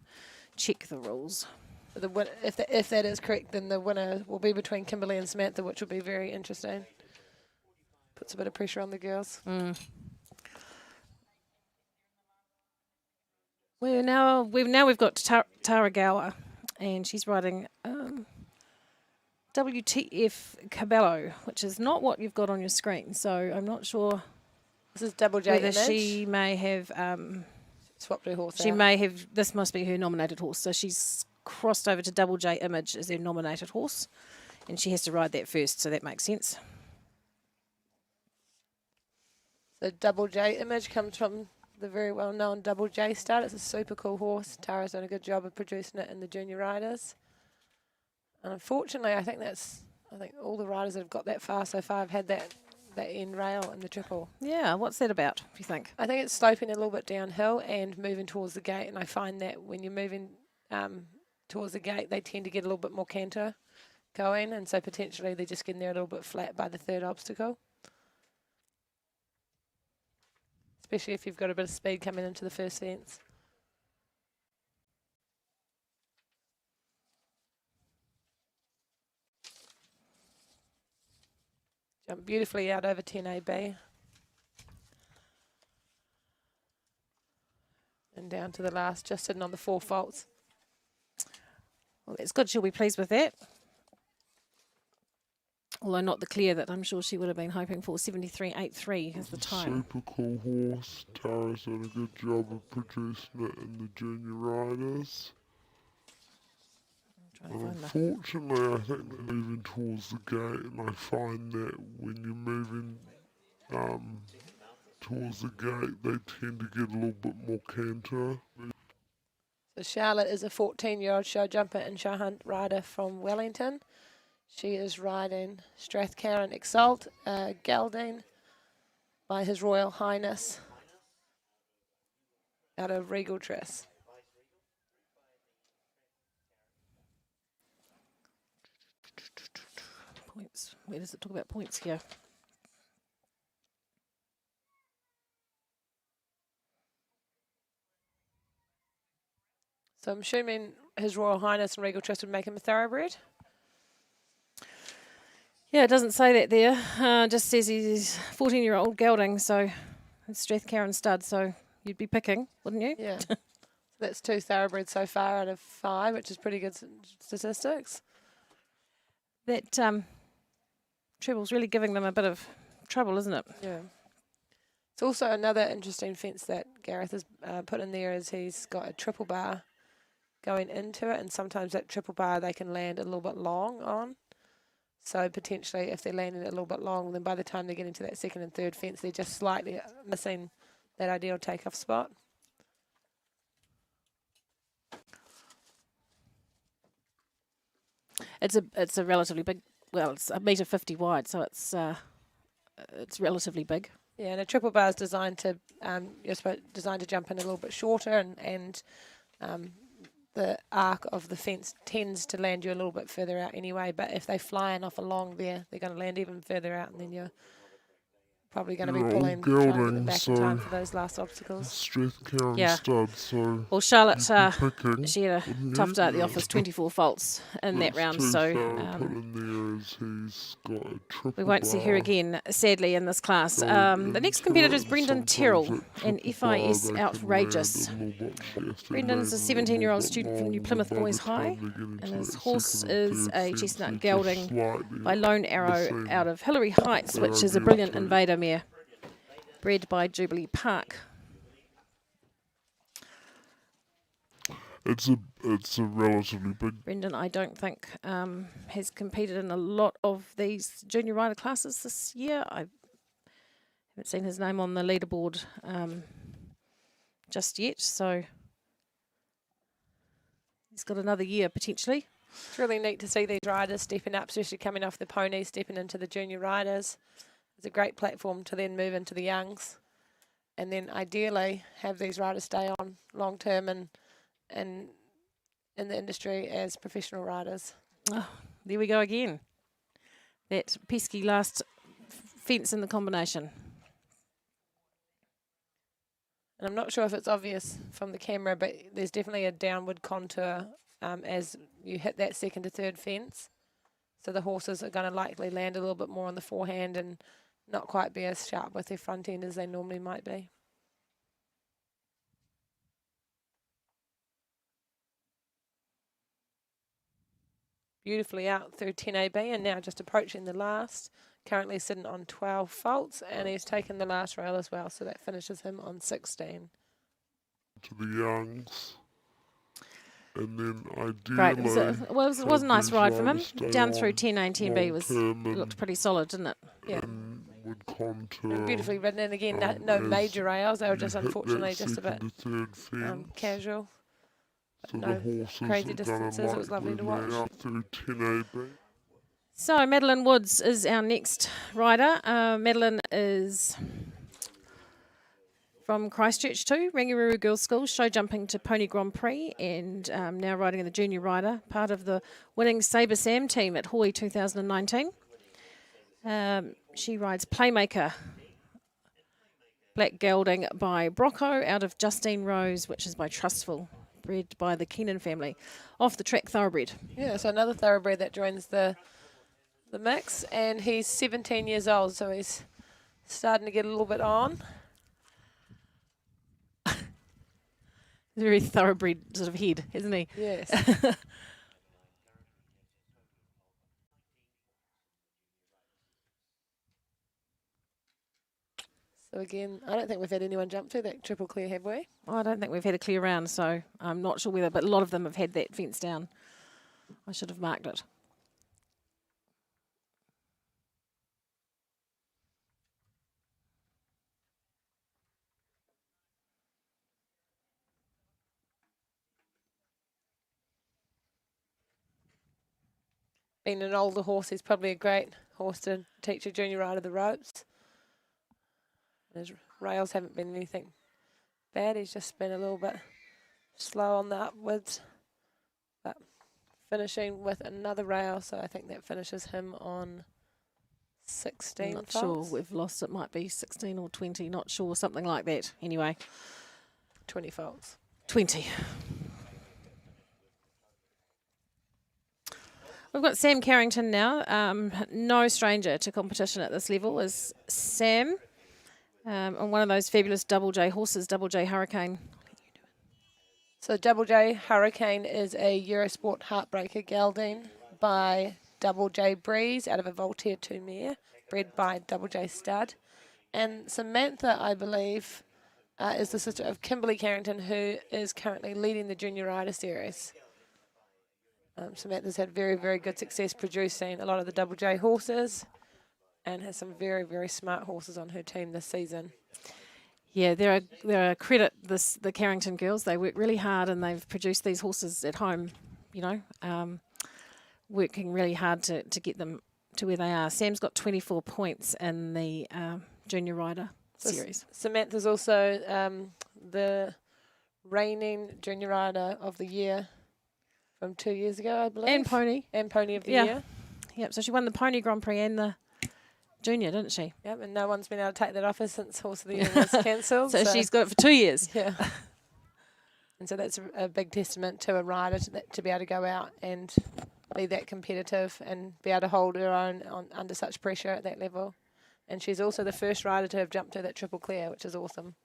check the rules. If that is correct, then the winner will be between Kimberly and Samantha, which will be very interesting. Puts a bit of pressure on the girls. We've got Taragawa, and she's riding WTF Cabello, which is not what you've got on your screen. So I'm not sure. This is Double J whether image. she may have swapped her horse. She may have. This must be her nominated horse. So she's crossed over to Double J Image as her nominated horse, and she has to ride that first. So that makes sense. So Double J Image comes from the very well-known Double J start. It's a super cool horse. Tara's done a good job of producing it in the junior riders. And unfortunately, I think all the riders that have got that far so far have had that end rail in the triple. Yeah, what's that about, do you think? I think it's sloping a little bit downhill and moving towards the gate. And I find that when you're moving towards the gate, they tend to get a little bit more canter going. And so potentially they're just getting there a little bit flat by the third obstacle. Especially if you've got a bit of speed coming into the first fence. Jump beautifully out over 10 AB. And down to the last, just sitting on the 4 faults. Well, it's good. She'll be pleased with that. Although not the clear that I'm sure she would have been hoping for. 73.83 is the time. Super cool horse. Tara's done a good job of producing it in the junior riders. Unfortunately, I think they're moving towards the gate, and I find that when you're moving towards the gate, they tend to get a little bit more canter. So Charlotte is a 14-year-old show jumper and show hunt rider from Wellington. She is riding Strathcarron Exalt, gelding by His Royal Highness. out of Regal Tris. Points. Where does it talk about points here? So I'm assuming His Royal Highness and Regal Tris would make him a thoroughbred. Yeah, it doesn't say that there. Just says he's 14-year-old gelding, so it's Strathcarron stud, so you'd be picking, wouldn't you? Yeah. So that's 2 thoroughbreds so far out of 5, which is pretty good statistics. That treble's really giving them a bit of trouble, isn't it? Yeah. It's also another interesting fence that Gareth has put in there is he's got a triple bar going into it, and sometimes that triple bar they can land a little bit long on. So potentially if they're landing it a little bit long, then by the time they get into that second and third fence, they're just slightly missing that ideal takeoff spot. It's a relatively big. Well, it's 1.50 m wide, so it's relatively big. Yeah, and a triple bar is designed to designed to jump in a little bit shorter, and the arc of the fence tends to land you a little bit further out anyway. But if they flying off along there, they're going to land even further out, and then you're probably going to be They're all pulling trying to get them gelding, back in time so for those last obstacles. Strathcarron Yeah. stud, so Well, Charlotte, picking, she had a wouldn't tough you? day at the office, 24 faults in that That's round, too so far put in there as he's got a triple we won't see her bar. again, sadly, in this class. Going The next into competitor it, is Brendan and Terrell, sometimes that and triple bar FIS they can Outrageous. land a little bit faster, Brendan's a land a little 17-year-old bit student from New long, Plymouth but by Boys the time High, they get into and his that horse second and is third a fence, chestnut they're just gelding slightly by Lone Arrow missing out of Hillary Heights, their which is a ideal brilliant take. invader mare, bred by Jubilee Park. It's a relatively big. Brendan, I don't think, has competed in a lot of these junior rider classes this year. I haven't seen his name on the leaderboard just yet, so he's got another year potentially. It's really neat to see these riders stepping up, especially coming off the ponies, stepping into the junior riders. It's a great platform to then move into the youngs, and then ideally have these riders stay on long term and in the industry as professional riders. Oh, there we go again. That pesky last fence in the combination. And I'm not sure if it's obvious from the camera, but there's definitely a downward contour as you hit that second to third fence. So the horses are going to likely land a little bit more on the forehand and not quite be as sharp with their front end as they normally might be. Beautifully out through 10AB and now just approaching the last. Currently sitting on 12 faults, and he's taken the last rail as well, so that finishes him on 16. To the youngs. And then Great. ideally, It was a nice these ride from him. riders stay Down through on 10A and 10B was long-term and- looked pretty solid, didn't it? Yeah. and would contour. And beautifully ridden, and again, no as major rails, they were you just hit that unfortunately just a bit second to third fence. casual. So no the horses crazy are gonna distances, it was lovely to likely watch. land through 10AB. So Madeline Woods is our next rider. Madeline is from Christchurch too, Rangiroa Girls School, show jumping to Pony Grand Prix, and now riding in the junior rider, part of the winning Sabre Sam team at Hawaii 2019. She rides Playmaker, black gelding by Brocco out of Justine Rose, which is by Trustful, bred by the Keenan family, off the track thoroughbred. Yeah, so another thoroughbred that joins the mix, and he's 17 years old, so he's starting to get a little bit on. Very thoroughbred sort of head, isn't he? Yes. So again, I don't think we've had anyone jump to that triple clear, have we? I don't think we've had a clear round, so I'm not sure whether, but a lot of them have had that fence down. I should have marked it. Being an older horse, he's probably a great horse to teach a junior rider the ropes. His rails haven't been anything bad. He's just been a little bit slow on the upwards, but finishing with another rail, so I think that finishes him on 16 Not faults. sure. We've lost. It might be 16 or 20. Not sure. Something like that. Anyway, 20 faults. 20. We've got Sam Carrington now. No stranger to competition at this level is Sam. On one of those fabulous Double J horses, Double J Hurricane. So Double J Hurricane is a Eurosport Heartbreaker gelding by Double J Breeze out of a Voltaire 2 mare, bred by Double J Stud. And Samantha, I believe, is the sister of Kimberly Carrington, who is currently leading the Junior Rider Series. Samantha's had very, very good success producing a lot of the Double J horses and has some very, very smart horses on her team this season. Yeah, they're a credit, the Carrington girls. They work really hard and they've produced these horses at home, you know, working really hard to get them to where they are. Sam's got 24 points in the Junior Rider Series. Samantha's also the reigning Junior Rider of the Year from 2 years ago, I believe. And Pony. And Pony of the Yeah. Year. Yep, so she won the Pony Grand Prix and the Junior, didn't she? Yep, and no one's been able to take that off her since Horse of the Year was cancelled. So she's got it for 2 years. Yeah. And so that's a big testament to a rider to be able to go out and be that competitive and be able to hold her own under such pressure at that level. And she's also the first rider to have jumped to that triple clear, which is awesome.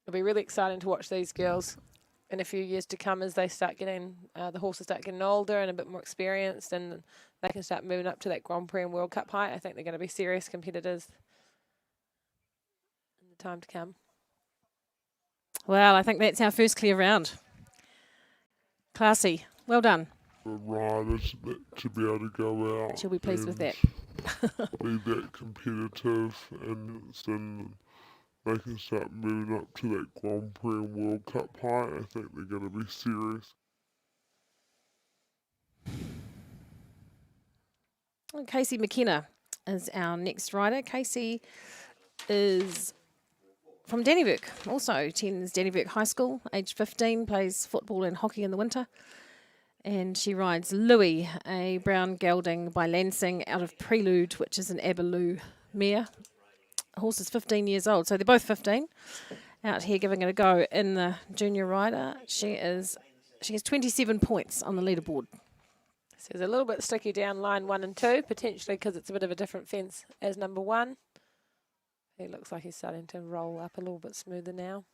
It'll be really exciting to watch these girls in a few years to come as they start getting, the horses start getting older and a bit more experienced, and they can start moving up to that Grand Prix and World Cup height. I think they're going to be serious competitors in the time to come. Well, I think that's our first clear round. Classy. Well done. The riders to be able to go out. She'll be pleased with that. Be that competitive, and then they can start moving up to that Grand Prix and World Cup height. I think they're going to be serious. And Casey McKenna is our next rider. Casey is from Dannyburg, also attends Dannyburg High School, age 15, plays football and hockey in the winter. And she rides Louis, a brown gelding by Lansing out of Prelude, which is an Abaloo mare. Horse is 15 years old, so they're both 15. Out here giving it a go in the junior rider. She has 27 points on the leaderboard. So it's a little bit sticky down line 1 and 2, potentially because it's a bit of a different fence as number 1. He looks like he's starting to roll up a little bit smoother now.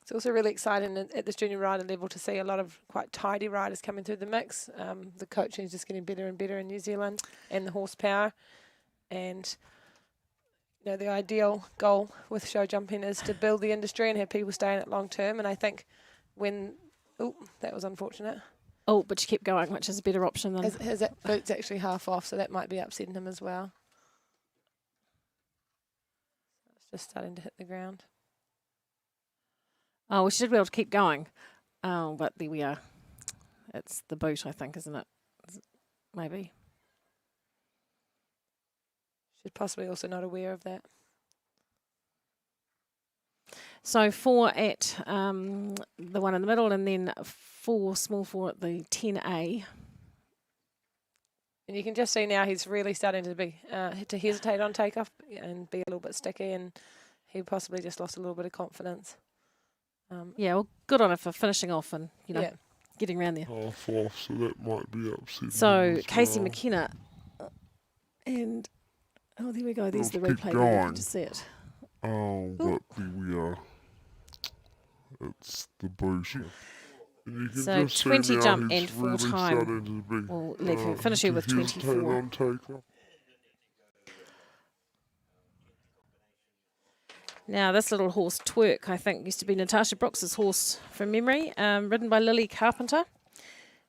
It's also really exciting at this junior rider level to see a lot of quite tidy riders coming through the mix. The coaching is just getting better and better in New Zealand, and the horsepower. And you know, the ideal goal with show jumping is to build the industry and have people stay in it long term. And I think when, oh, that was unfortunate. Oh, but she kept going, which is a better option than... His boot's actually half off, so that might be upsetting him as well. It's just starting to hit the ground. Oh, well, she should be able to keep going. Oh, but there we are. It's the boot, I think, isn't it? Maybe. She's possibly also not aware of that. So 4 at the one in the middle, and then 4, small 4 at the 10A. And you can just see now he's really starting to be to hesitate on takeoff and be a little bit sticky, and he possibly just lost a little bit of confidence. Yeah, well, good on her for finishing off and, you know, Yeah. getting around there. Half off, so that might be upsetting. So as Casey well. McKenna, and oh, there we go. There's the Let's replay. keep There. You going. can just see it. Oh, but there we are. It's the boot. And you can So just see 20 now jump he's and full really time. starting to be, We'll leave her, finish her to with hesitate 24. on takeoff. Now, this little horse, Twerk, I think used to be Natasha Brooks's horse from memory, ridden by Lily Carpenter,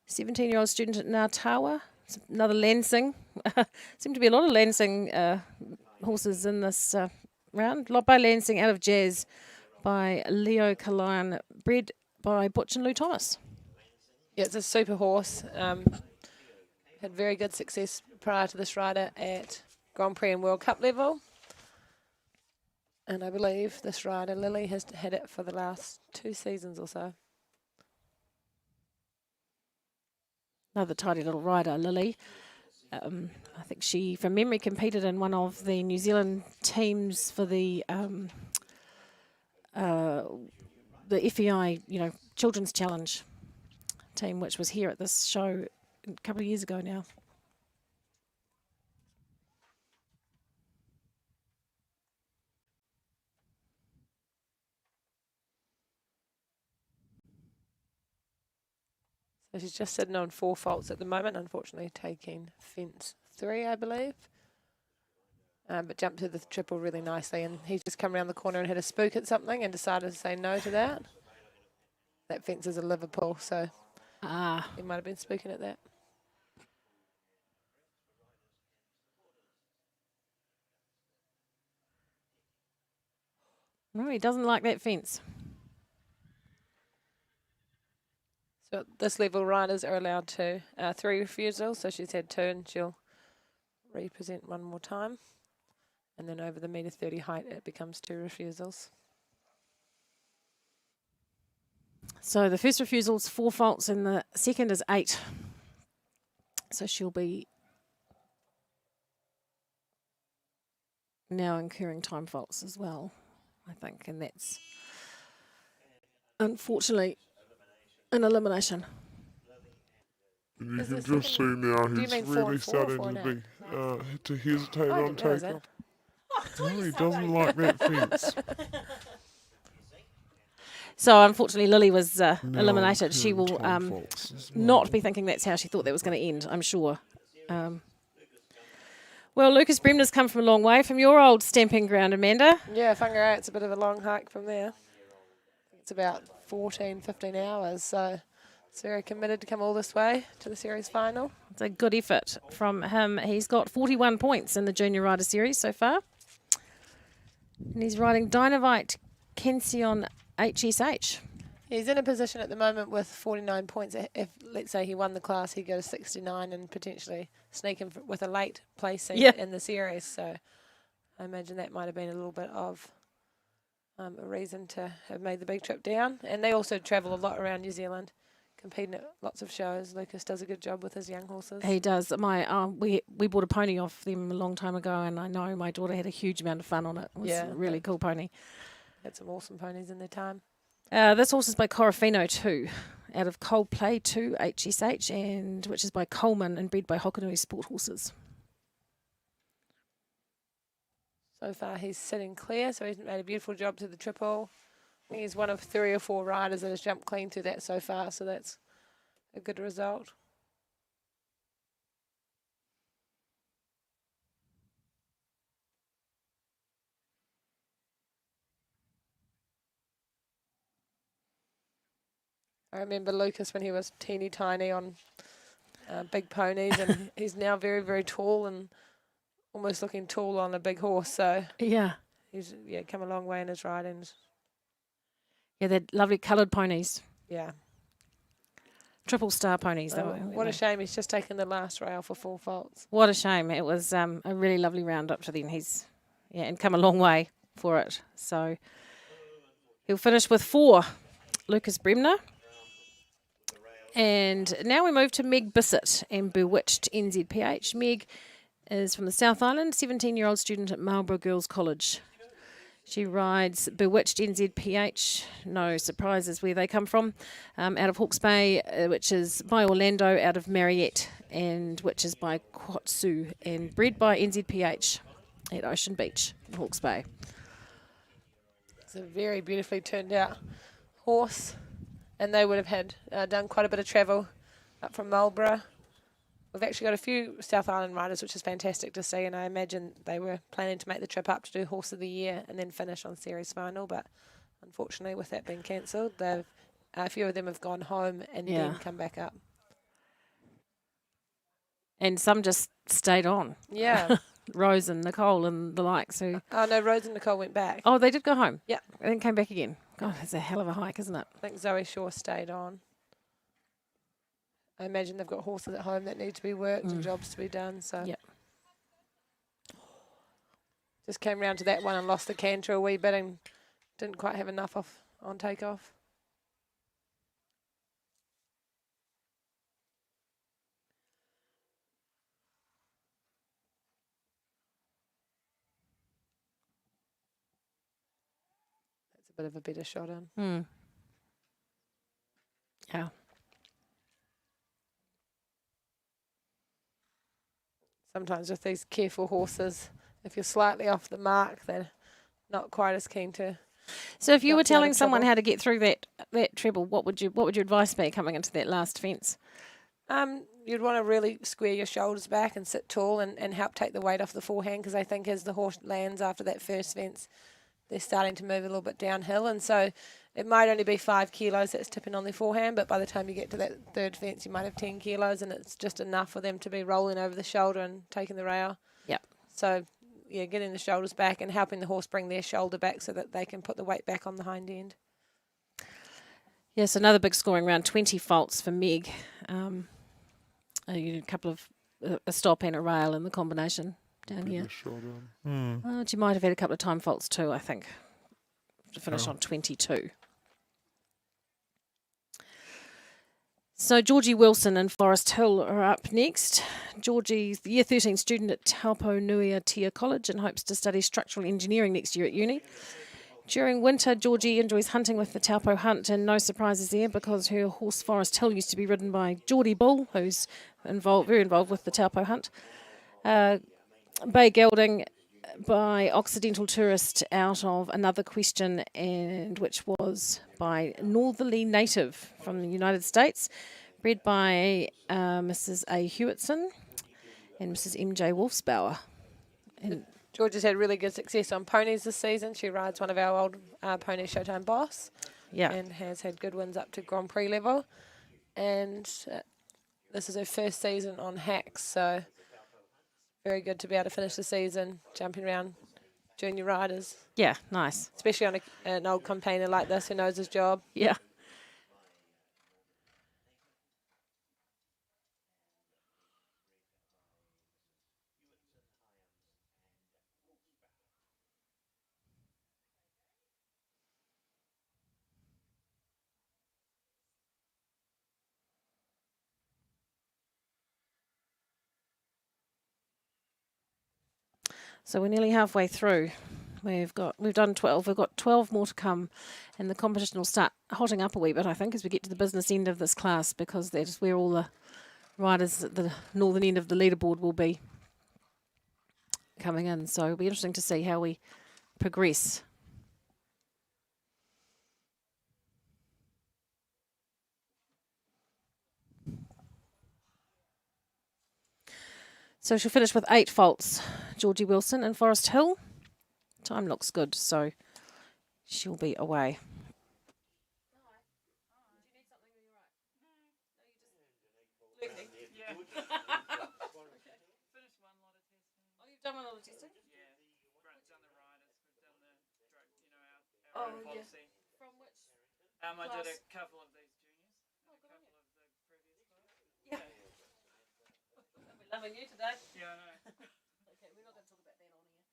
17-year-old student at Ngātawa. It's another Lansing. Seem to be a lot of Lansing horses in this round. Lot by Lansing, out of Jazz by Leo Kalian, bred by Butch and Lou Thomas. Yeah, it's a super horse. Had very good success prior to this rider at Grand Prix and World Cup level. And I believe this rider, Lily, has had it for the last 2 seasons or so. Another tidy little rider, Lily. I think she, from memory, competed in one of the New Zealand teams for the FEI, Children's Challenge team, which was here at this show a couple of years ago now. So she's just sitting on 4 faults at the moment, unfortunately taking fence 3, I believe. But jumped to the triple really nicely, and he's just come around the corner and had a spook at something and decided to say no to that. That fence is a Liverpool, so he might have been spooking at that. No, he doesn't like that fence. So at this level, riders are allowed to 3 refusals, so she's had 2 and she'll represent 1 more time. And then over the metre 30 height, it becomes 2 refusals. So the first refusal is 4 faults and the second is 8. So she'll be now incurring time faults as well, I think. And that's unfortunately an elimination. And you Is can this just see now do you he's mean 4 really and 4 starting or to 4 be to hesitate I on didn't realise takeoff. that. No, he doesn't like that fence. So unfortunately Lily was Now eliminated. She incurring will time faults as not be thinking that's how she thought that was going to end, I'm sure. Well, Lucas Bremner's come from a long way, from your old stamping ground, Amanda. Yeah, Whangarei, it's a bit of a long hike from there. It's about 14, 15 hours, so it's very committed to come all this way to the series final. It's a good effort from him. He's got 41 points in the Junior Rider Series so far. And he's riding Dynavite Kension HSH. He's in a position at the moment with 49 points. If, let's say, he won the class, he'd go to 69 and potentially sneak him with a late placing in the series. So I imagine that might have been a little bit of a reason to have made the big trip down. And they also travel a lot around New Zealand, competing at lots of shows. Lucas does a good job with his young horses. He does. We bought a pony off them a long time ago, and I know my daughter had a huge amount of fun on it. It was a really cool pony. Had some awesome ponies in their time. This horse is by Corofino 2, out of Coldplay 2 HSH, and which is by Coleman and bred by Hokanui Sport Horses. So far he's sitting clear, so he's made a beautiful job to the triple. I think he's one of 3 or 4 riders that has jumped clean through that so far, so that's a good result. I remember Lucas when he was teeny tiny on big ponies, and he's now very, very tall and almost looking tall on a big horse. So he's come a long way in his riding. Yeah, they're lovely coloured ponies. Yeah. Triple star ponies. What a shame he's just taken the last rail for 4 faults. What a shame. It was a really lovely round up to then. He's and come a long way for it. So he'll finish with 4, Lucas Bremner. And now we move to Meg Bissett and Bewitched NZPH. Meg is from the South Island, 17-year-old student at Marlborough Girls College. She rides Bewitched NZPH, no surprises where they come from, out of Hawke's Bay, which is by Orlando, out of Mariette, and which is by Quatsu, and bred by NZPH at Ocean Beach, Hawke's Bay. It's a very beautifully turned out horse, and they would have had done quite a bit of travel up from Marlborough we've actually got a few South Island riders, which is fantastic to see, and I imagine they were planning to make the trip up to do Horse of the Year and then finish on series final, but unfortunately with that being cancelled, they've a few of them have gone home and Yeah. then come back up. And some just stayed on. Yeah. Rose and Nicole and the likes who... Oh, no, Rose and Nicole went back. Oh, they did go home? Yeah. And then came back again. God, that's a hell of a hike, isn't it? I think Zoe Shaw stayed on. I imagine they've got horses at home that need to be worked and jobs to be done, so... Yep. Just came round to that one and lost the canter a wee bit and didn't quite have enough on takeoff. That's a bit of a better shot in. Yeah. Sometimes with these careful horses, if you're slightly off the mark, they're not quite as keen to. So if you Not were to get out telling of someone trouble. how to get through that treble, what would your advice be coming into that last fence? You'd want to really square your shoulders back and sit tall and help take the weight off the forehand, because I think as the horse lands after that first fence, they're starting to move a little bit downhill, and so it might only be 5 kilos that's tipping on their forehand, but by the time you get to that third fence, you might have 10 kilos, and it's just enough for them to be rolling over the shoulder and taking the rail. Yep. So, yeah, getting the shoulders back and helping the horse bring their shoulder back so that they can put the weight back on the hind end. Yes, another big scoring round, 20 faults for Meg. A couple of a stop and a rail in the combination down here. She might have had a couple of time faults too, I think, to finish on 22. So Georgie Wilson and Forest Hill are up next. Georgie's the Year 13 student at Taupo Nui Atia College and hopes to study structural engineering next year at uni. During winter, Georgie enjoys hunting with the Taupo Hunt, and no surprises there because her horse Forest Hill used to be ridden by Geordie Bull, who's very involved with the Taupo Hunt. Bay Gelding by Occidental Tourist out of Another Question, and which was by Northerly Native from the United States, bred by Mrs. A. Hewitson and Mrs. M.J. Wolfsbauer. And George has had really good success on ponies this season. She rides one of our old ponies, Showtime Boss, and has had good wins up to Grand Prix level. And this is her first season on hacks, so very good to be able to finish the season jumping around junior riders. Yeah, nice. Especially on an old campaigner like this who knows his job. Yeah. So we're nearly halfway through. We've done 12. We've got 12 more to come, and the competition will start hotting up a wee bit, I think, as we get to the business end of this class, because that is where all the riders at the northern end of the leaderboard will be coming in. So it'll be interesting to see how we progress. So she'll finish with 8 faults, Georgie Wilson and Forest Hill. Time looks good, so she'll be away. Done one lot of testing? Yeah, we've done the riders, we've done the, Oh, own yeah. policy. From which? I did class? a couple of these juniors, Oh, a good on couple of the previous class. Yeah. We're loving you today. Yeah, I know. Okay, we're not going to talk about that on here.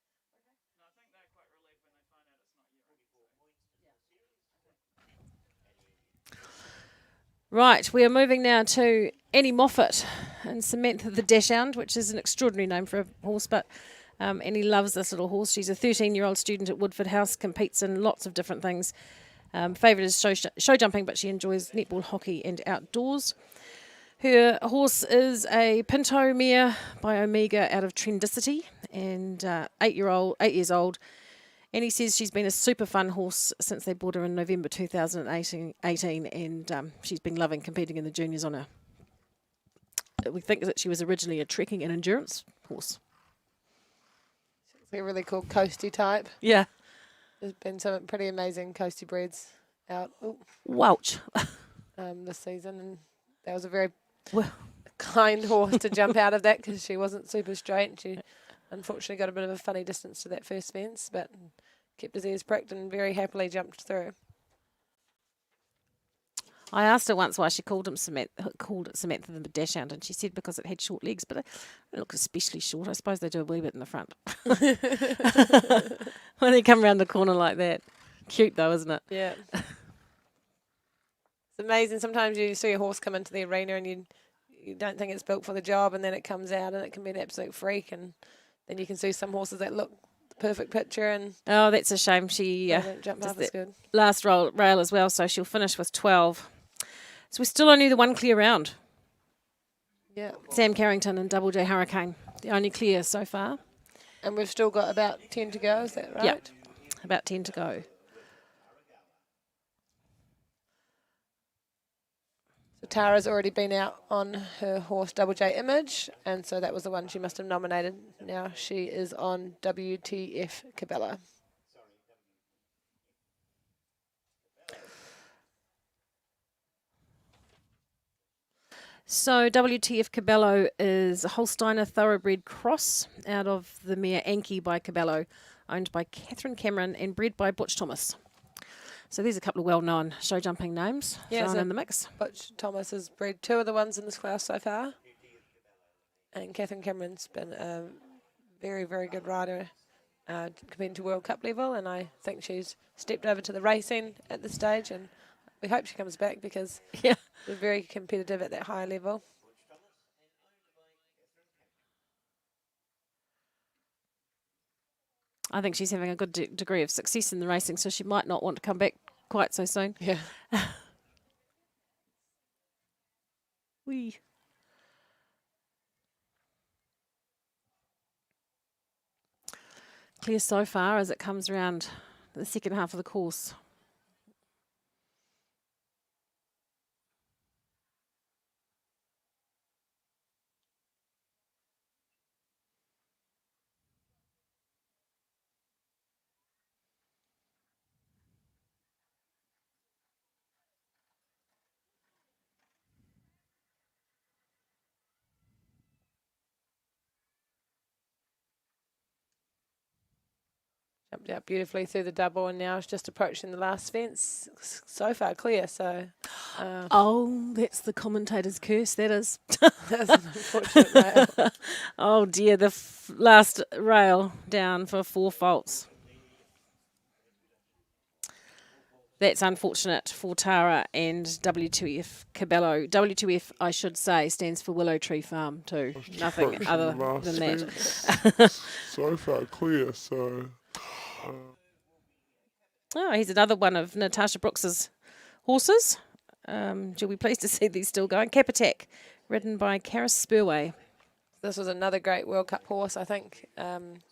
No, I think they're quite relieved when they find out it's not you. Right, we are moving now to Annie Moffat and Samantha the Dachshund, which is an extraordinary name for a horse, but Annie loves this little horse. She's a 13-year-old student at Woodford House, competes in lots of different things. Favourite is show jumping, but she enjoys netball, hockey and outdoors. Her horse is a Pinto mare by Omega out of Trendicity, and 8 years old. And he says she's been a super fun horse since they bought her in November 2018, and she's been loving competing in the juniors on we think that she was originally a trekking and endurance horse. It's a really cool coasty type. Yeah. There's been some pretty amazing coasty breeds out Wouch. this season, and that was a very Well, kind horse to jump out of that because she wasn't super straight, and she unfortunately got a bit of a funny distance to that first fence, but kept his ears pricked and very happily jumped through. I asked her once why she called it Samantha the Dachshund, and she said because it had short legs, but it looked especially short. I suppose they do a wee bit in the front. When they come around the corner like that. Cute though, isn't it? Yeah. It's amazing. Sometimes you see a horse come into the arena and you don't think it's built for the job, and then it comes out and it can be an absolute freak, and then you can see some horses that look the perfect picture and Oh, that's a shame. She they don't jump half as good. last rail as well, so she'll finish with 12. So we're still only the one clear round. Yeah. Sam Carrington and Double J Hurricane, the only clear so far. And we've still got about 10 to go, is that right? Yep. About 10 to go. So Tara's already been out on her horse Double J Image, and so that was the one she must have nominated. Now she is on WTF Cabela. So WTF Cabello is a Holsteiner thoroughbred cross out of the mare Anki by Cabello, owned by Catherine Cameron and bred by Butch Thomas. So there's a couple of well-known show jumping names thrown in the mix. Butch Thomas has bred 2 of the ones in this class so far. And Catherine Cameron's been a very, very good rider, competing to World Cup level, and I think she's stepped over to the racing at this stage, and we hope she comes back because Yeah. they're very competitive at that high level. I think she's having a good degree of success in the racing, so she might not want to come back quite so soon. Yeah. Wee. Clear so far as it comes around the second half of the course. Jumped out beautifully through the double, and now it's just approaching the last fence. So far clear, so Oh, that's the commentator's curse, that is. that's an unfortunate rail. Oh dear, the last rail down for 4 faults. That's unfortunate for Tara and WTF Cabello. WTF, I should say, stands for Willow Tree Farm too. Nothing Approaching other the last than that. fence. So far clear, so Oh, he's another one of Natasha Brooks's horses. She'll be pleased to see these still going. Cap Attack, ridden by Karis Spurway. This was another great World Cup horse. I think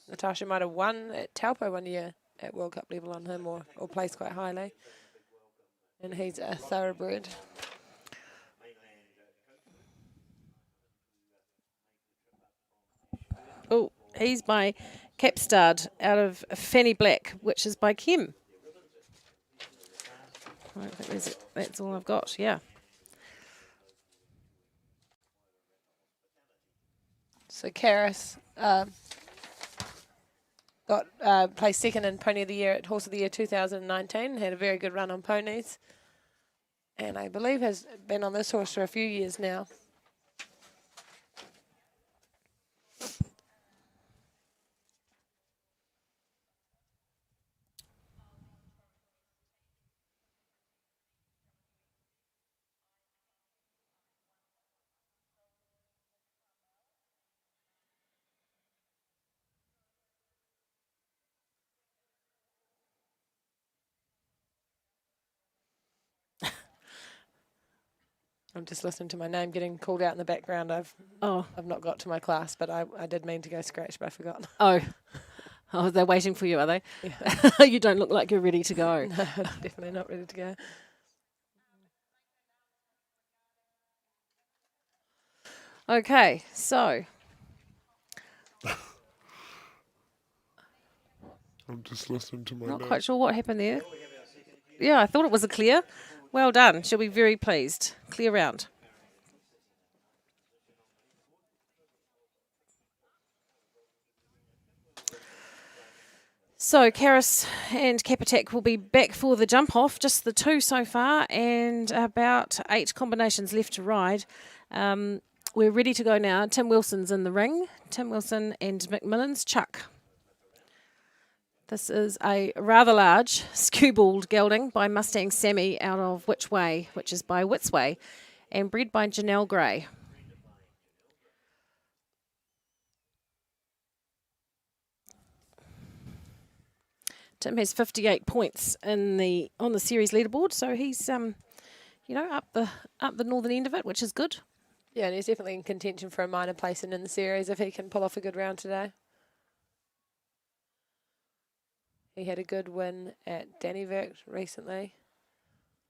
Natasha might have won at Taupo one year at World Cup level on him, or placed quite highly. And he's a thoroughbred. Oh, he's by Capstard out of Fanny Black, which is by Kim. I think that's all I've got, yeah. So Karis got placed second in Pony of the Year at Horse of the Year 2019. Had a very good run on ponies, and I believe has been on this horse for a few years now. I'm just listening to my name getting called out in the background. I've not got to my class, but I did mean to go scratch, but I forgot. Oh, they're waiting for you, are they? Yeah. You don't look like you're ready to go. No, definitely not ready to go. Okay, so I'm just listening to my not notes. quite sure what happened there. Yeah, I thought it was a clear. Well done. She'll be very pleased. Clear round. So Karis and Kapatek will be back for the jump off, just the 2 so far, and about 8 combinations left to ride. We're ready to go now. Tim Wilson's in the ring. Tim Wilson and McMillan's Chuck. This is a rather large skewballed gelding by Mustang Sammy out of Which Way, which is by Witsway, and bred by Janelle Gray. Tim has 58 points on the series leaderboard, so he's up the northern end of it, which is good. Yeah, and he's definitely in contention for a minor placing in the series if he can pull off a good round today. He had a good win at Dannyverk recently,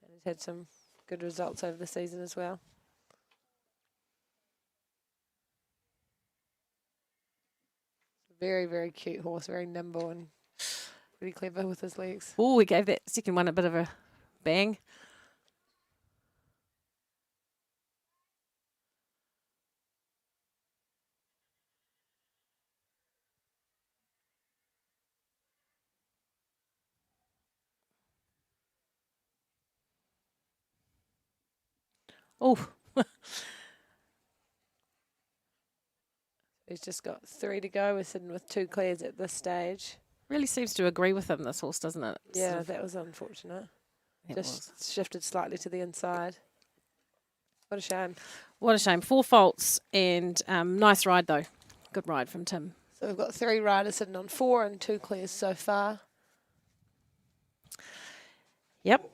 and he's had some good results over the season as well. Very, very cute horse, very nimble and pretty clever with his legs. Oh, we gave that second one a bit of a bang. Oh, He's just got 3 to go. We're sitting with 2 clears at this stage. really seems to agree with him, this horse, doesn't it? Yeah, Sort of- that was unfortunate. it Just was. shifted slightly to the inside. What a shame. What a shame. 4 faults and nice ride though. Good ride from Tim. So we've got 3 riders sitting on 4 and 2 clears so far. Yep.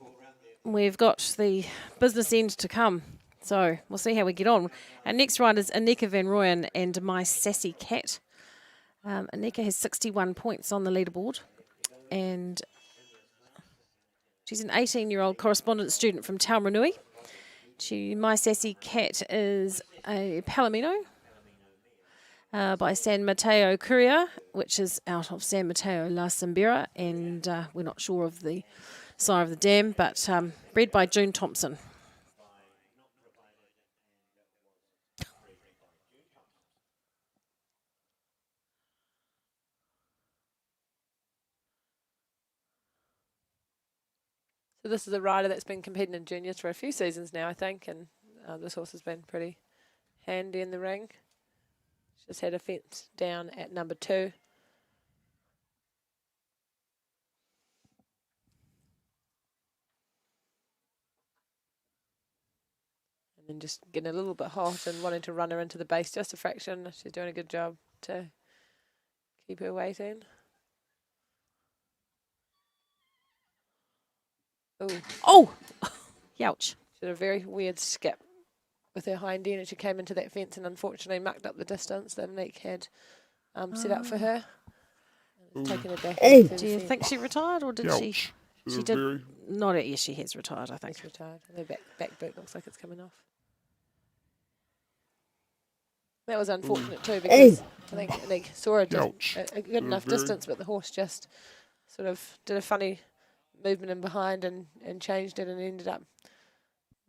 We've got the business end to come. So we'll see how we get on. Our next rider is Anika Van Rooyen and My Sassy Cat. Anika has 61 points on the leaderboard. And she's an 18-year-old correspondence student from Taumarunui. My Sassy Cat is a Palomino by San Mateo Courier, which is out of San Mateo La Simbera. And we're not sure of the sire of the dam, but bred by June Thompson. So this is a rider that's been competing in juniors for a few seasons now, I think, and this horse has been pretty handy in the ring. She's had a fence down at number 2. And then just getting a little bit hot and wanting to run her into the base just a fraction. She's doing a good job to keep her waiting. Ooh. Oh! Youch. She had a very weird skip with her hind end, and she came into that fence and unfortunately mucked up the distance that Nick had set up for her. And taken her back. Oh. into the Do you fence. think she retired or did she? Ouch. She did. Not at, yes, she has retired, I think. She's retired. And her back boot looks like it's coming off. That was unfortunate too because I think Nick saw her Ouch. a good enough Very- distance, but the horse just sort of did a funny movement in behind and changed it and ended up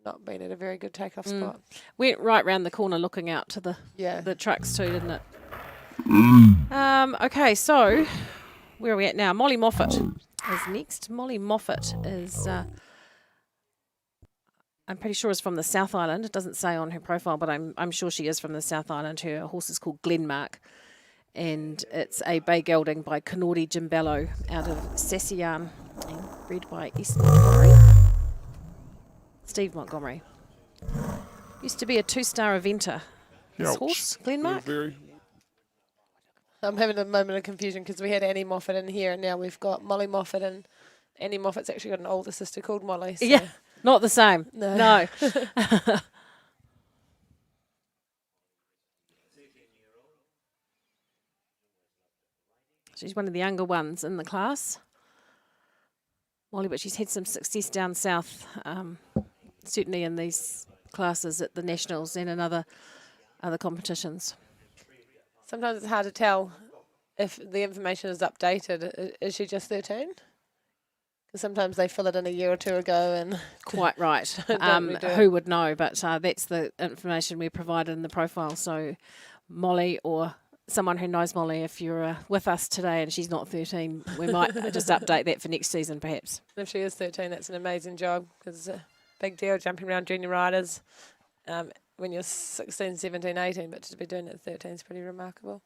not being at a very good takeoff spot. Went right round the corner looking out to Yeah. the trucks too, didn't it? Okay, so where are we at now? Molly Moffat is next. Molly Moffat is, I'm pretty sure is from the South Island. It doesn't say on her profile, but I'm sure she is from the South Island. Her horse is called Glenmark, and it's a bay gelding by Canordi Jimbello out of Sassian, and bred by East Montgomery. Steve Montgomery. Used to be a 2-star eventer. This Ouch. horse, They're Glenmark. very I'm having a moment of confusion because we had Annie Moffat in here and now we've got Molly Moffat, and Annie Moffat's actually got an older sister called Molly. So Yeah, not the same. No. No. She's one of the younger ones in the class, Molly, but she's had some success down south, certainly in these classes at the Nationals, and another other competitions. Sometimes it's hard to tell if the information is updated. Is she just 13? Because sometimes they fill it in a year or two ago and Quite right. don't redo it. Who would know? But that's the information we provided in the profile. So Molly or someone who knows Molly, if you're with us today and she's not 13, we might just update that for next season perhaps. if she is 13, that's an amazing job because it's a big deal jumping around junior riders when you're 16, 17, 18, but to be doing it at 13 is pretty remarkable.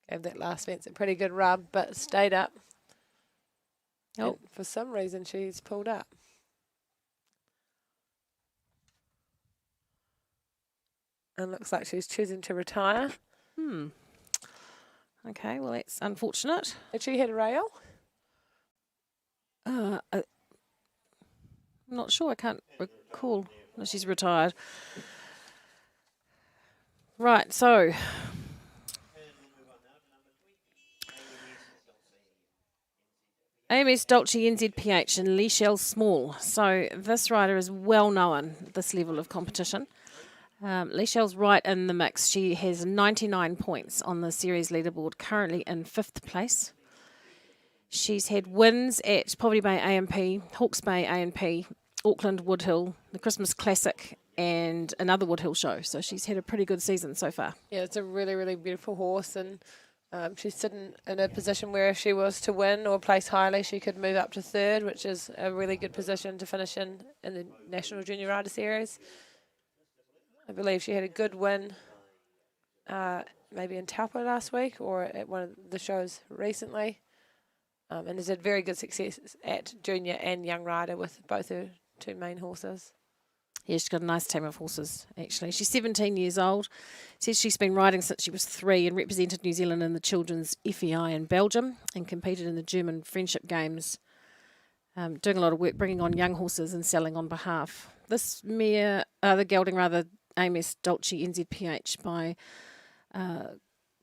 Gave that last fence a pretty good rub, but stayed up. Oh. And for some reason, she's pulled up. And looks like she's choosing to retire. Okay, well, that's unfortunate. Did she hit a rail? I'm not sure. I can't recall. No, she's retired. Right, so AMS Dolce NZPH and Lichelle Small. So this rider is well known at this level of competition. Lichelle's right in the mix. She has 99 points on the series leaderboard, currently in 5th place. She's had wins at Poverty Bay A&P, Hawke's Bay A&P, Auckland Woodhill, the Christmas Classic, and another Woodhill show. So she's had a pretty good season so far. Yeah, it's a really, really beautiful horse, and she's sitting in a position where if she was to win or place highly, she could move up to 3rd, which is a really good position to finish in the National Junior Rider Series. I believe she had a good win maybe in Taupo last week or at one of the shows recently, and has had very good success at junior and young rider with both her 2 main horses. Yeah, she's got a nice team of horses, actually. She's 17 years old. Says she's been riding since she was 3 and represented New Zealand in the children's FEI in Belgium and competed in the German Friendship Games, doing a lot of work bringing on young horses and selling on behalf. This mare, the gelding rather, AMS Dolce NZPH by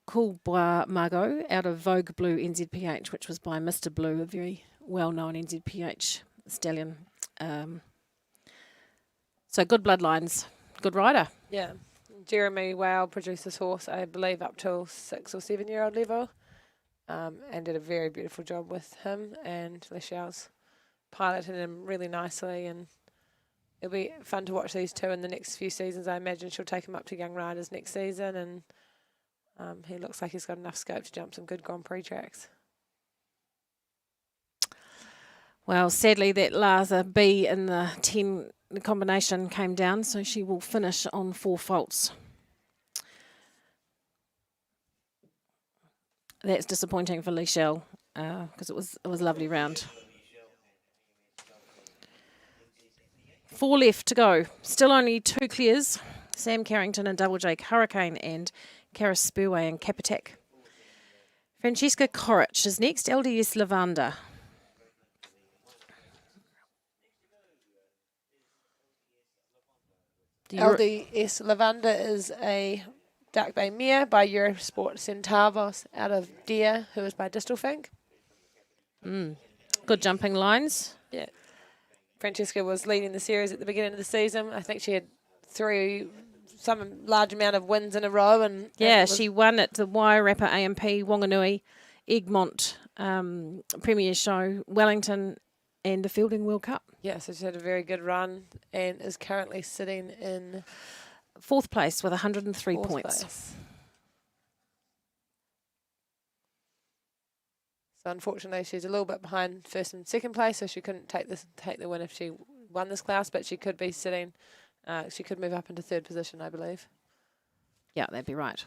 Cool Bois Margot out of Vogue Blue NZPH, which was by Mr. Blue, a very well-known NZPH stallion. So good bloodlines, good rider. Yeah. Jeremy Whale produced this horse, I believe, up till 6 or 7 year old level, and did a very beautiful job with him. And Lichelle's piloted him really nicely, and it'll be fun to watch these two in the next few seasons. I imagine she'll take him up to young riders next season, and he looks like he's got enough scope to jump some good Grand Prix tracks. Well, sadly, that Laza B in the 10 combination came down, so she will finish on 4 faults. That's disappointing for Lichelle because it was a lovely round. 4 left to go. Still only 2 clears. Sam Carrington and Double Jake Hurricane and Karis Spurway and Capatak. Francesca Corrich is next. LDS Lavanda. LDS Lavanda is a Dark Bay mare by Eurosport Centavos out of Deer, who is by Distelfink. Good jumping lines. Yeah. Francesca was leading the series at the beginning of the season. I think she had some large amount of wins in a row. And Yeah, she won at the Wairarapa A&P, Wanganui, Egmont Premier Show, Wellington, and the Fielding World Cup. Yeah, so she had a very good run and is currently sitting in 4th place with 103 4th points. place. So unfortunately, she's a little bit behind 1st and 2nd place, so she couldn't take the win if she won this class, but she could be sitting. She could move up into 3rd position, I believe. Yeah, that'd be right.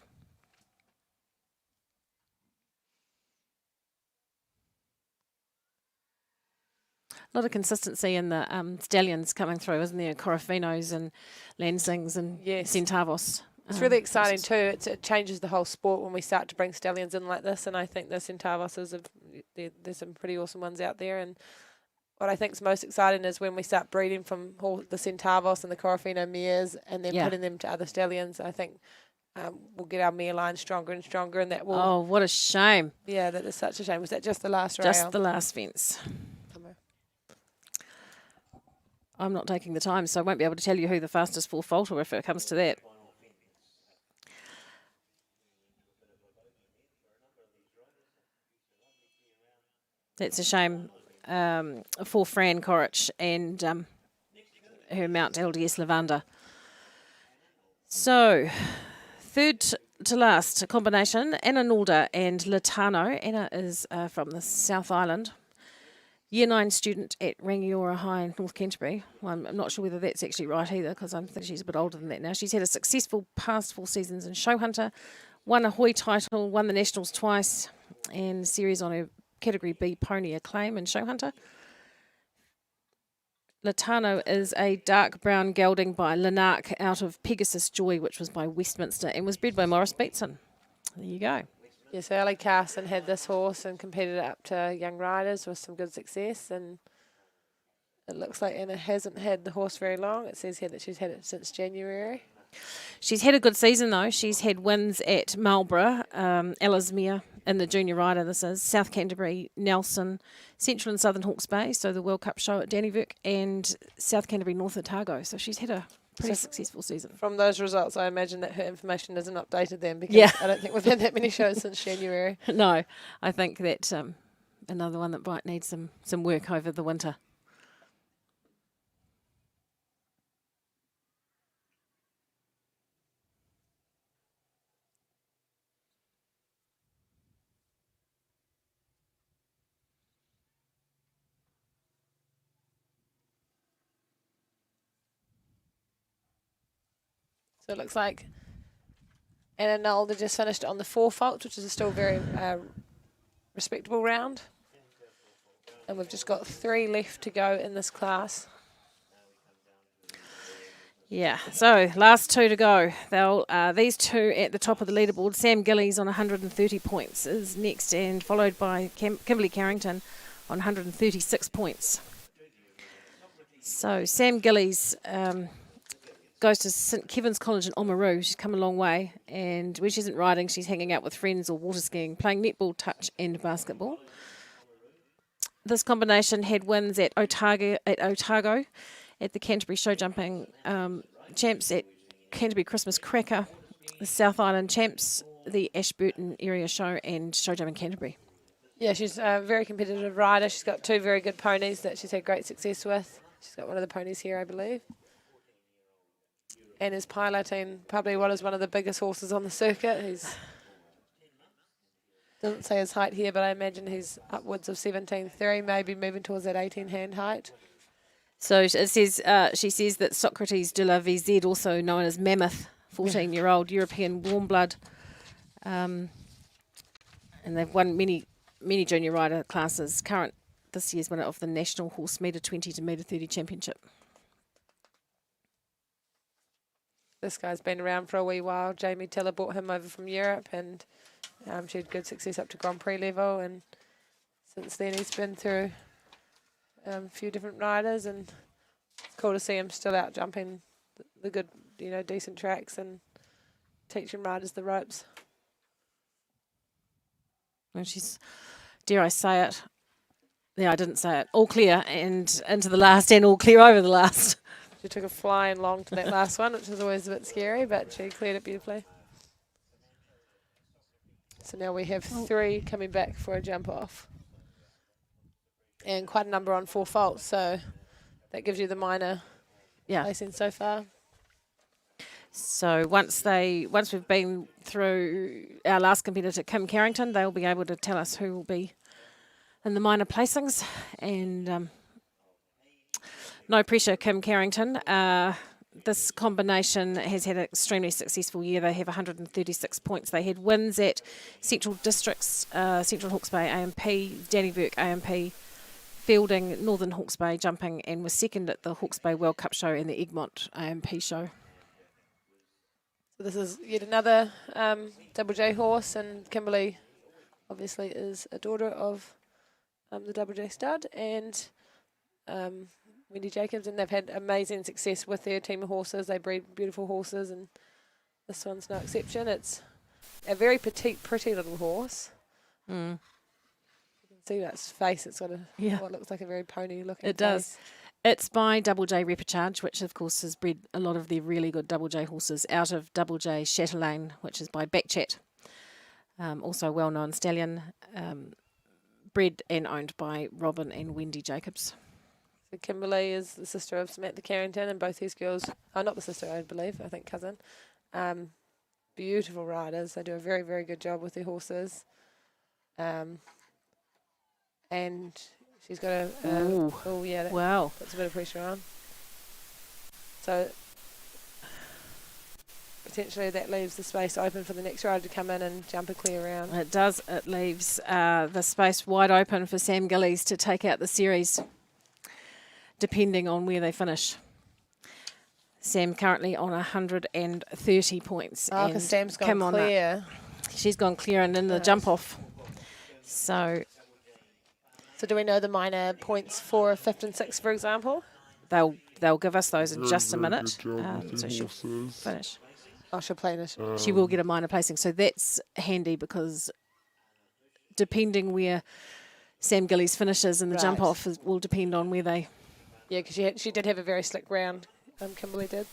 A lot of consistency in the stallions coming through, isn't there? Corafinos and Lansings and Yes. Centavos. It's really exciting too. It changes the whole sport when we start to bring stallions in like this, and I think the Centavoses, there's some pretty awesome ones out there. And what I think is most exciting is when we start breeding from all the Centavos and the Corafino mares and then Yeah. putting them to other stallions. I think we'll get our mare line stronger and stronger, and that will. Oh, what a shame. Yeah, that is such a shame. Was that just the last rail? Just the last fence. I'm not taking the time, so I won't be able to tell you who the fastest full faulter if it comes to that. That's a shame for Fran Corrich and her Mount LDS Lavanda. So, third to last, a combination, Anna Nalder and Latano. Anna is from the South Island. Year 9 student at Rangiora High in North Canterbury. Well, I'm not sure whether that's actually right either, because I think she's a bit older than that now. She's had a successful past 4 seasons in Showhunter, won a Hoi title, won the Nationals twice, and series on her Category B pony Acclaim in Showhunter. Latano is a dark brown gelding by Lanark out of Pegasus Joy, which was by Westminster, and was bred by Morris Beatson. There you go. Yes, Ellie Carson had this horse and competed it up to young riders with some good success, and it looks like Anna hasn't had the horse very long. It says here that she's had it since January. She's had a good season though. She's had wins at Marlborough, Ellesmere in the junior rider, this is, South Canterbury, Nelson, Central and Southern Hawke's Bay, so the World Cup show at Dannyvirk, and South Canterbury North Otago. So she's had a pretty successful season. From those results, I imagine that her information isn't updated then, because Yeah. I don't think we've had that many shows since January. No, I think that another one that might need some work over the winter. So it looks like Anna Nalder just finished on the 4 fault, which is a still very respectable round. And we've just got 3 left to go in this class. Yeah, so last 2 to go. They'll these 2 at the top of the leaderboard. Sam Gillies on 130 points is next, and followed by Kimberly Carrington on 136 points. So Sam Gillies goes to St Kevin's College in Oamaru. She's come a long way, and when she isn't riding, she's hanging out with friends or water skiing, playing netball, touch, and basketball. This combination had wins at Otago at the Canterbury Showjumping champs, at Canterbury Christmas Cracker, the South Island champs, the Ashburton area show, and Showjumping Canterbury. Yeah, she's a very competitive rider. She's got 2 very good ponies that she's had great success with. She's got one of the ponies here, I believe. And is piloting probably what is one of the biggest horses on the circuit. He's doesn't say his height here, but I imagine he's upwards of 17.3, maybe moving towards that 18 hand height. So it says she says that Socrates de la VZ, also known as Mammoth, 14-year-old European warm blood, and they've won many junior rider classes. Current this year's winner of the National Horse Metre 20 to Metre 30 Championship. This guy's been around for a wee while. Jamie Tiller brought him over from Europe, and she had good success up to Grand Prix level, and since then he's been through a few different riders, and it's cool to see him still out jumping the good, decent tracks and teaching riders the ropes. And she's, dare I say it, yeah, I didn't say it, all clear and into the last, and all clear over the last. She took a flying long to that last one, which was always a bit scary, but she cleared it beautifully. So now we have 3 coming back for a jump off. And quite a number on 4 faults, so that gives you the minor placing so far. So once we've been through our last competitor, Kim Carrington, they'll be able to tell us who will be in the minor placings. And no pressure, Kim Carrington. This combination has had an extremely successful year. They have 136 points. They had wins at Central Districts, Central Hawke's Bay AMP, Dannyvirk AMP, Fielding, Northern Hawke's Bay Jumping, and was second at the Hawke's Bay World Cup show and the Egmont AMP show. So this is yet another Double J horse, and Kimberly obviously is a daughter of the Double J stud, and Wendy Jacobs, and they've had amazing success with their team of horses. They breed beautiful horses, and This one's no exception. It's a very petite, pretty little horse. Mm. You can see that's face. It's got a Yeah. what looks like a very pony-looking. It does. It's by Double J Repicharge, which of course has bred a lot of the really good Double J horses out of Double J Chatelaine, which is by Backchat. Also a well-known stallion, bred and owned by Robin and Wendy Jacobs. So Kimberly is the sister of Samantha Carrington, and both these girls, not the sister, I believe, I think cousin. Beautiful riders. They do a very, very good job with their horses. And she's got a oh yeah, that Wow. puts a bit of pressure on. So potentially that leaves the space open for the next rider to come in and jump a clear round. It does. It leaves the space wide open for Sam Gillies to take out the series, depending on where they finish. Sam currently on 130 points. Oh, and because Sam's gone Kim on clear. She's gone clear and in the jump off. So So do we know the minor points for 5th and 6th, for example? they'll give us those in Very, just a very minute. good job with So the she'll horses. finish. Oh, she'll play it. She will get a minor placing. So that's handy because depending where Sam Gillies finishes in the jump Right. off will depend on where they. Yeah, because she did have a very slick round. Kimberly did.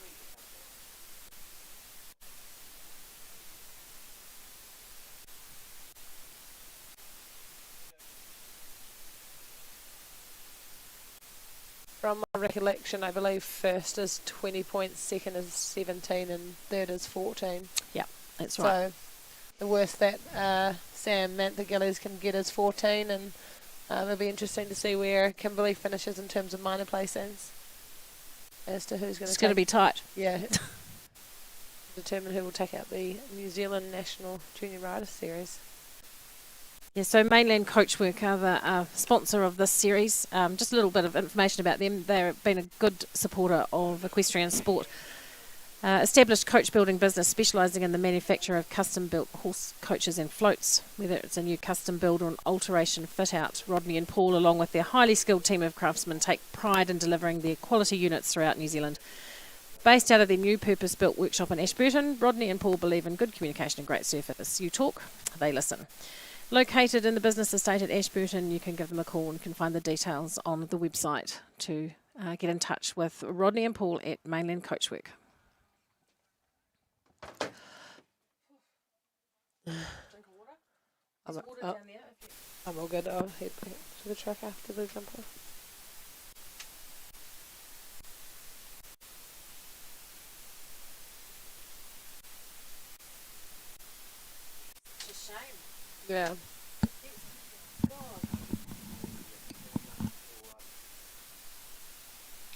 From my recollection, I believe first is 20 points, second is 17, and third is 14. That's right. So the worst that Samantha Gillies can get is 14, and it'll be interesting to see where Kimberly finishes in terms of minor placings. As to who's going to It's going to be tight. yeah, determine who will take out the New Zealand National Junior Rider Series. Yeah, so Mainland Coachwork are the sponsor of this series. Just a little bit of information about them. They've been a good supporter of equestrian sport. Established coach building business specialising in the manufacture of custom built horse coaches and floats, whether it's a new custom build or an alteration fit out. Rodney and Paul, along with their highly skilled team of craftsmen, take pride in delivering their quality units throughout New Zealand. Based out of their new purpose built workshop in Ashburton, Rodney and Paul believe in good communication and great service. You talk, they listen. Located in the business estate at Ashburton, you can give them a call and you can find the details on the website to get in touch with Rodney and Paul at Mainland Coachwork. I'm all good. I'll head back to the track after the jump off. It's a shame. Yeah.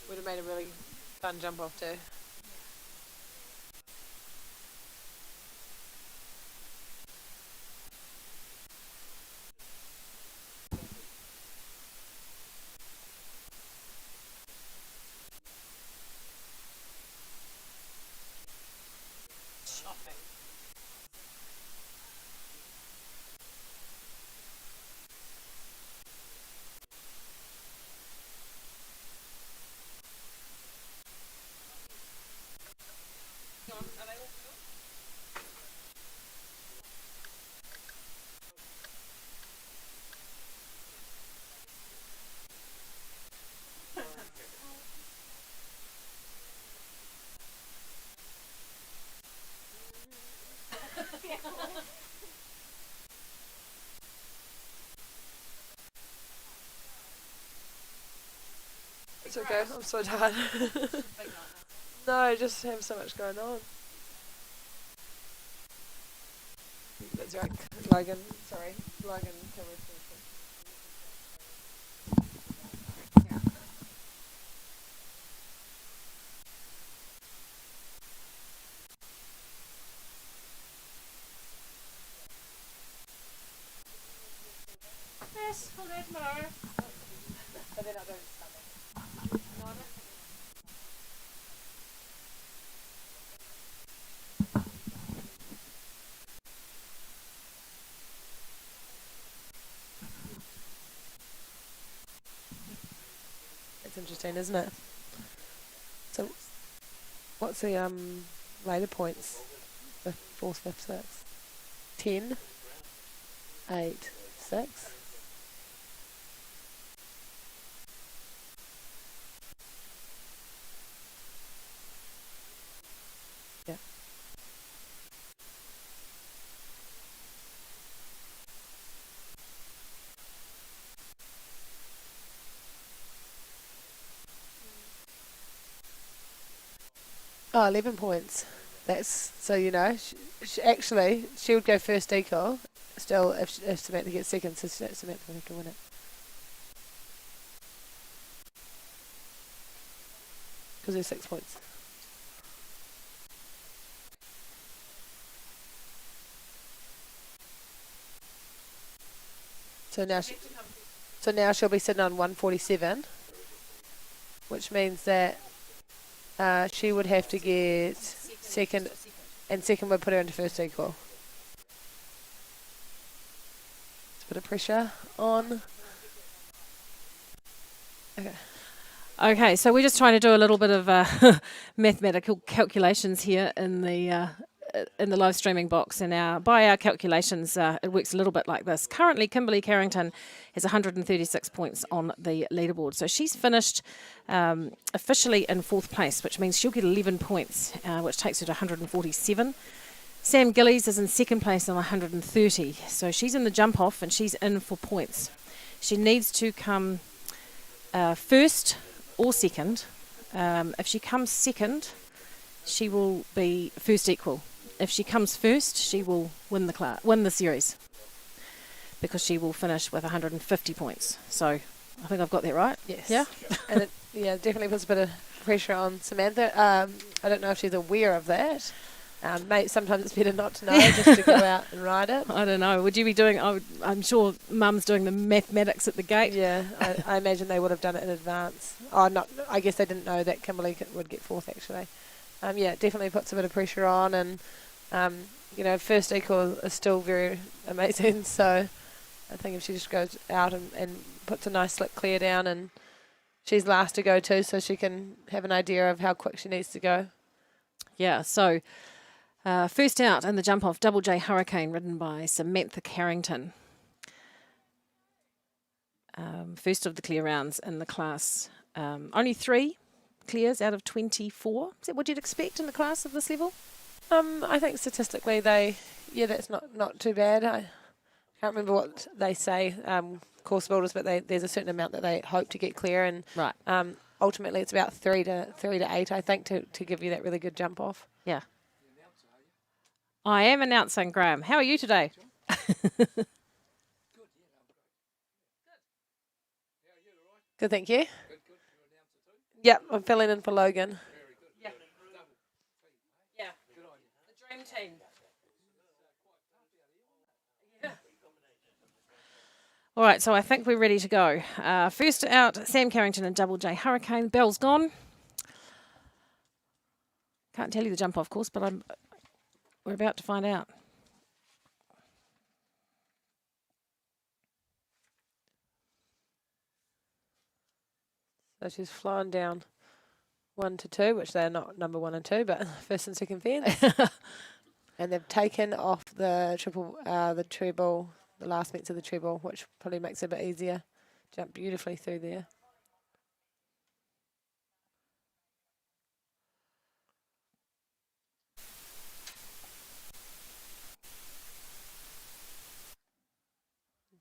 Would have made a really fun jump off too. It's okay, I'm so tired. No, just have so much going on. That's right, Logan. Sorry, Logan. Yes, we'll do it tomorrow. But they're not doing stomach. It's interesting, isn't it? So, what's the later points fourth, fifth, sixth. 10, 8, 6. Yeah. Oh, 11 points. That's so actually she would go first equal still if Samantha gets second, so Samantha would have to win it. Because there's 6 points. So now she'll be sitting on 147, which means that she would have to get second, and second would put her into first equal. It's a bit of pressure on. Okay. Okay, so we're just trying to do a little bit of mathematical calculations here in the live streaming box, and by our calculations, it works a little bit like this. Currently, Kimberly Carrington has 136 points on the leaderboard, so she's finished officially in fourth place, which means she'll get 11 points, which takes her to 147. Sam Gillies is in second place on 130, so she's in the jump off and she's in for points. She needs to come first or second. If she comes second, she will be first equal. If she comes first, she will win the series, because she will finish with 150 points. So I think I've got that right. Yes. Yeah. And it definitely puts a bit of pressure on Samantha. I don't know if she's aware of that. Sometimes it's better not to know, just to go out and ride it. I don't know. Would you be doing? I'm sure Mum's doing the mathematics at the gate. Yeah, I imagine they would have done it in advance. Oh, not. I guess they didn't know that Kimberly would get fourth, actually. Yeah, it definitely puts a bit of pressure on, and first equal is still very amazing. So I think if she just goes out and puts a nice slip clear down, and she's last to go too, so she can have an idea of how quick she needs to go. Yeah. So first out in the jump off, Double J Hurricane, ridden by Samantha Carrington. First of the clear rounds in the class. Only 3 clears out of 24. Is that what you'd expect in a class of this level? I think statistically that's not too bad. I can't remember what they say, course builders, but there's a certain amount that they hope to get clear, and right. Ultimately it's about 3 to 8, I think, to give you that really good jump off. Yeah. I am announcing, Graham. How are you today? Good, thank you. Yep, I'm filling in for Logan. Yeah. Yeah. The dream team. Yeah. All right, so I think we're ready to go. First out, Sam Carrington and Double J Hurricane. Bell's gone. Can't tell you the jump off course, but we're about to find out. So she's flying down 1 to 2, which they're not number 1 and 2, but first and second fence. And they've taken off the treble, the last meets of the treble, which probably makes it a bit easier. Jump beautifully through there.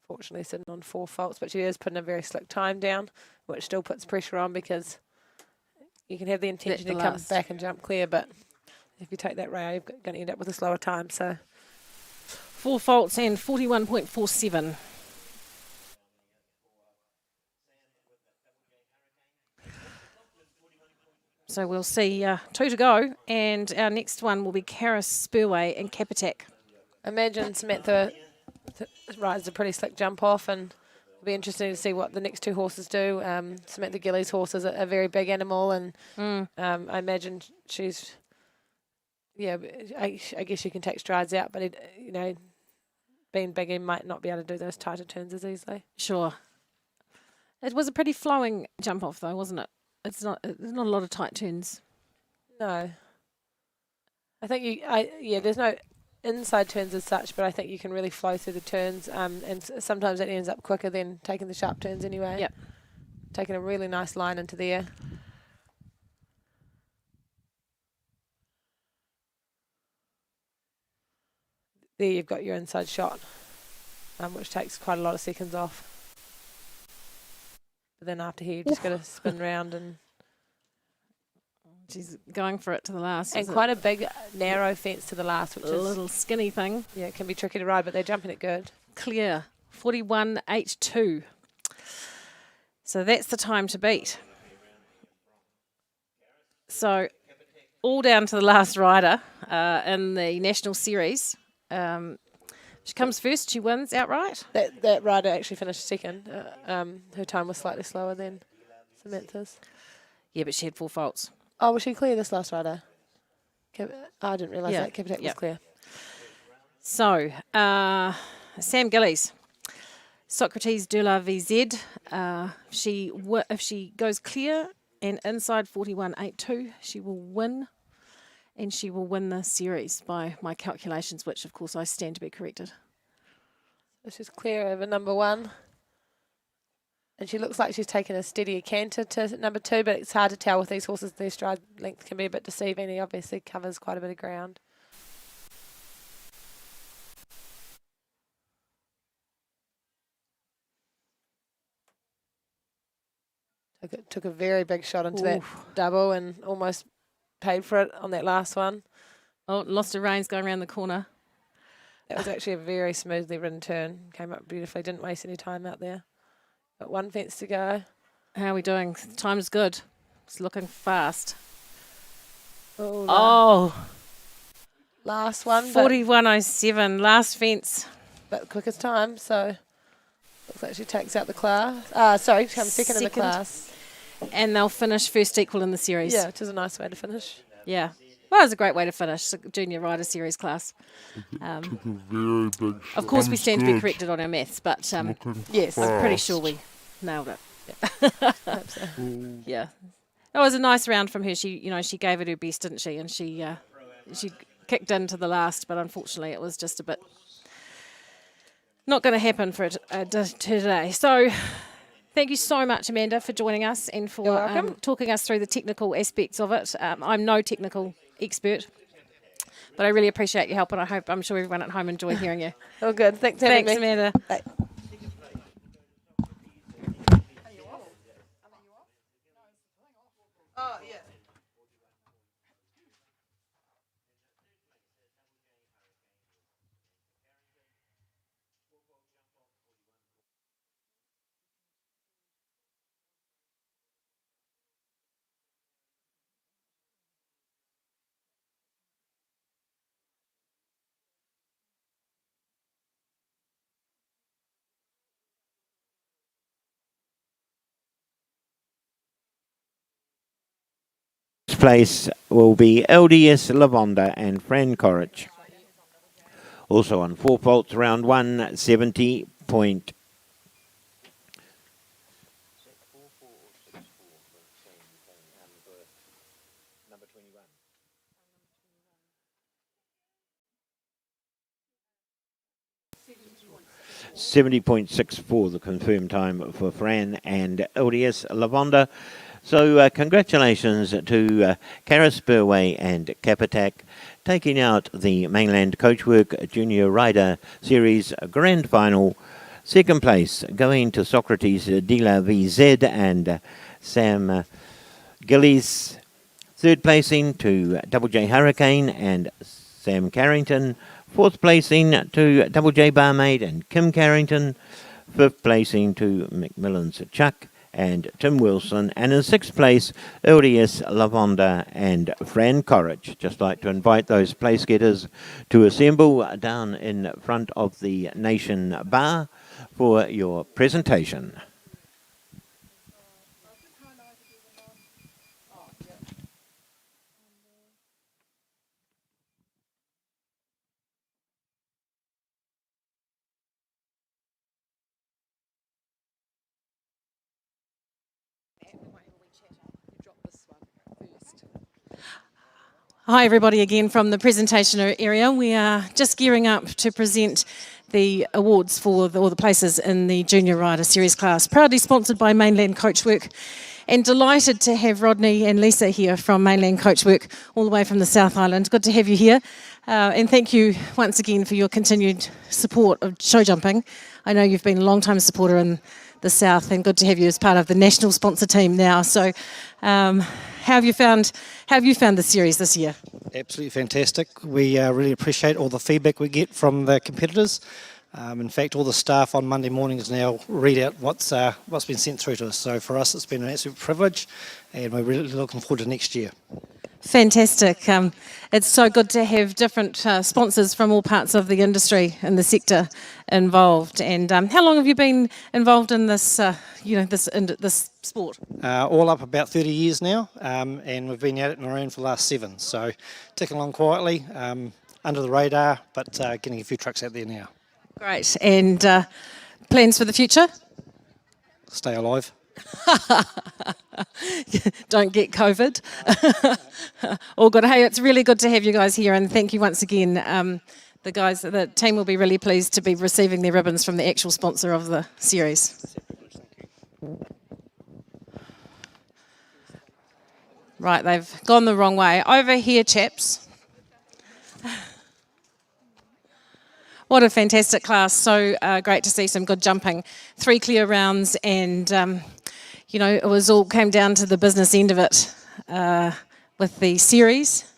Unfortunately sitting on 4 faults, but she is putting a very slick time down, which still puts pressure on, because you can have the intention to come back and jump clear, but if you take that rail, you're going to end up with a slower time. So 4 faults and 41.47. So we'll see 2 to go, and our next one will be Karis Spurway and Capatek. Imagine Samantha rides a pretty slick jump off, and it'll be interesting to see what the next 2 horses do. Samantha Gillies' horse is a very big animal, and I imagine she's, I guess she can take strides out, but being big, he might not be able to do those tighter turns as easily. Sure. It was a pretty flowing jump off, though, wasn't it? There's not a lot of tight turns. No. I think there's no inside turns as such, but I think you can really flow through the turns, and sometimes it ends up quicker than taking the sharp turns anyway. Yep. Taking a really nice line into there. There you've got your inside shot, which takes quite a lot of seconds off. But then after here, you've just got to spin round and She's going for it to the last. and quite a big narrow fence to the last, which a is little skinny thing. yeah, it can be tricky to ride, but they're jumping it good. Clear, 41.82. So that's the time to beat. So all down to the last rider in the national series. She comes first. She wins outright. That rider actually finished second. Her time was slightly slower than Samantha's. Yeah, but she had 4 faults. Oh, was she clear this last rider? I didn't realise Yeah, that. Capitak was yeah. clear. So Sam Gillies, Socrates de la VZ. If she goes clear and inside 41.82, she will win. And she will win the series by my calculations, which, of course, I stand to be corrected. So she's clear over number 1. And she looks like she's taken a steadier canter to number 2, but it's hard to tell with these horses. Their stride length can be a bit deceiving. He obviously covers quite a bit of ground. Took a very big shot into that double and almost paid for it on that last one. Oh, lost her reins going around the corner. That was actually a very smoothly ridden turn. Came up beautifully. Didn't waste any time out there. Got 1 fence to go. How are we doing? Time's good. It's looking fast. Oh, last one. 41.07, last fence. But the quickest time, so looks like she takes out the class. She comes second in the class. And they'll finish first equal in the series. Yeah, which is a nice way to finish. Yeah. Well, it was a great way to finish the Junior Rider Series class. Took a very big shot. Of course, we stand to be corrected on our maths, but Yes, I'm pretty sure we nailed it. hope so. Yeah. It was a nice round from her. She gave it her best, didn't she? And she kicked into the last, but unfortunately it was just a bit not going to happen for today. So thank you so much, Amanda, for joining us and for talking us through the technical aspects of it. I'm no technical expert, but I really appreciate your help, and I'm sure everyone at home enjoyed hearing you. Oh, good. Thanks for having me. Amanda. Bye. Oh, yeah. Place will be LDS Lavonda and Fran Corrich. Also on 4 faults, round 1, 70 point. Number 21. 70.64 the confirmed time for Fran and LDS Lavonda. So congratulations to Karis Burway and Capitak taking out the Mainland Coachwork Junior Rider Series Grand Final. Second place going to Socrates de la VZ and Sam Gillies. Third placing to Double J Hurricane and Sam Carrington. Fourth placing to Double J Barmaid and Kim Carrington. Fifth placing to Macmillan's Chuck and Tim Wilson, and in sixth place, LDS Lavonda and Fran Corrich. Just like to invite those place getters to assemble down in front of the Nation Bar for your presentation. Hi everybody again from the presentation area. We are just gearing up to present the awards for all the places in the Junior Rider Series class, proudly sponsored by Mainland Coachwork, and delighted to have Rodney and Lisa here from Mainland Coachwork, all the way from the South Island. Good to have you here, and thank you once again for your continued support of Showjumping. I know you've been a long-time supporter in the South, and good to have you as part of the national sponsor team now. So, how have you found the series this year? Absolutely fantastic. We really appreciate all the feedback we get from the competitors. In fact, all the staff on Monday mornings now read out what's been sent through to us. So for us, it's been an absolute privilege, and we're really looking forward to next year. Fantastic. It's so good to have different sponsors from all parts of the industry and the sector involved. And how long have you been involved in this, this sport? All up about 30 years now, and we've been at it and around for the last 7. So ticking along quietly, under the radar, but getting a few trucks out there now. Great. And plans for the future? Stay alive. Don't get COVID. All good. Hey, it's really good to have you guys here, and thank you once again. The team will be really pleased to be receiving their ribbons from the actual sponsor of the series. Right, they've gone the wrong way. Over here, chaps. What a fantastic class. So great to see some good jumping. 3 clear rounds, and it was all came down to the business end of it with the series.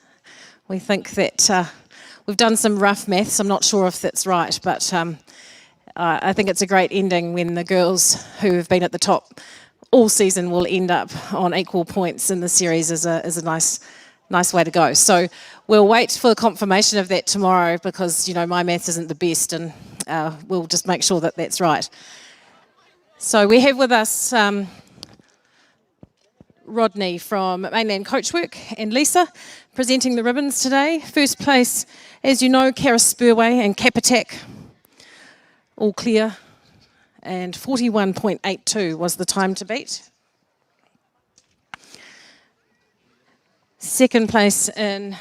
We think that we've done some rough maths. I'm not sure if that's right, but I think it's a great ending when the girls who have been at the top all season will end up on equal points in the series is a nice way to go. So we'll wait for confirmation of that tomorrow, because my maths isn't the best, and we'll just make sure that that's right. So we have with us Rodney from Mainland Coachwork and Lisa presenting the ribbons today. First place, as you know, Karis Spurway and Capatak, all clear, and 41.82 was the time to beat. Second place in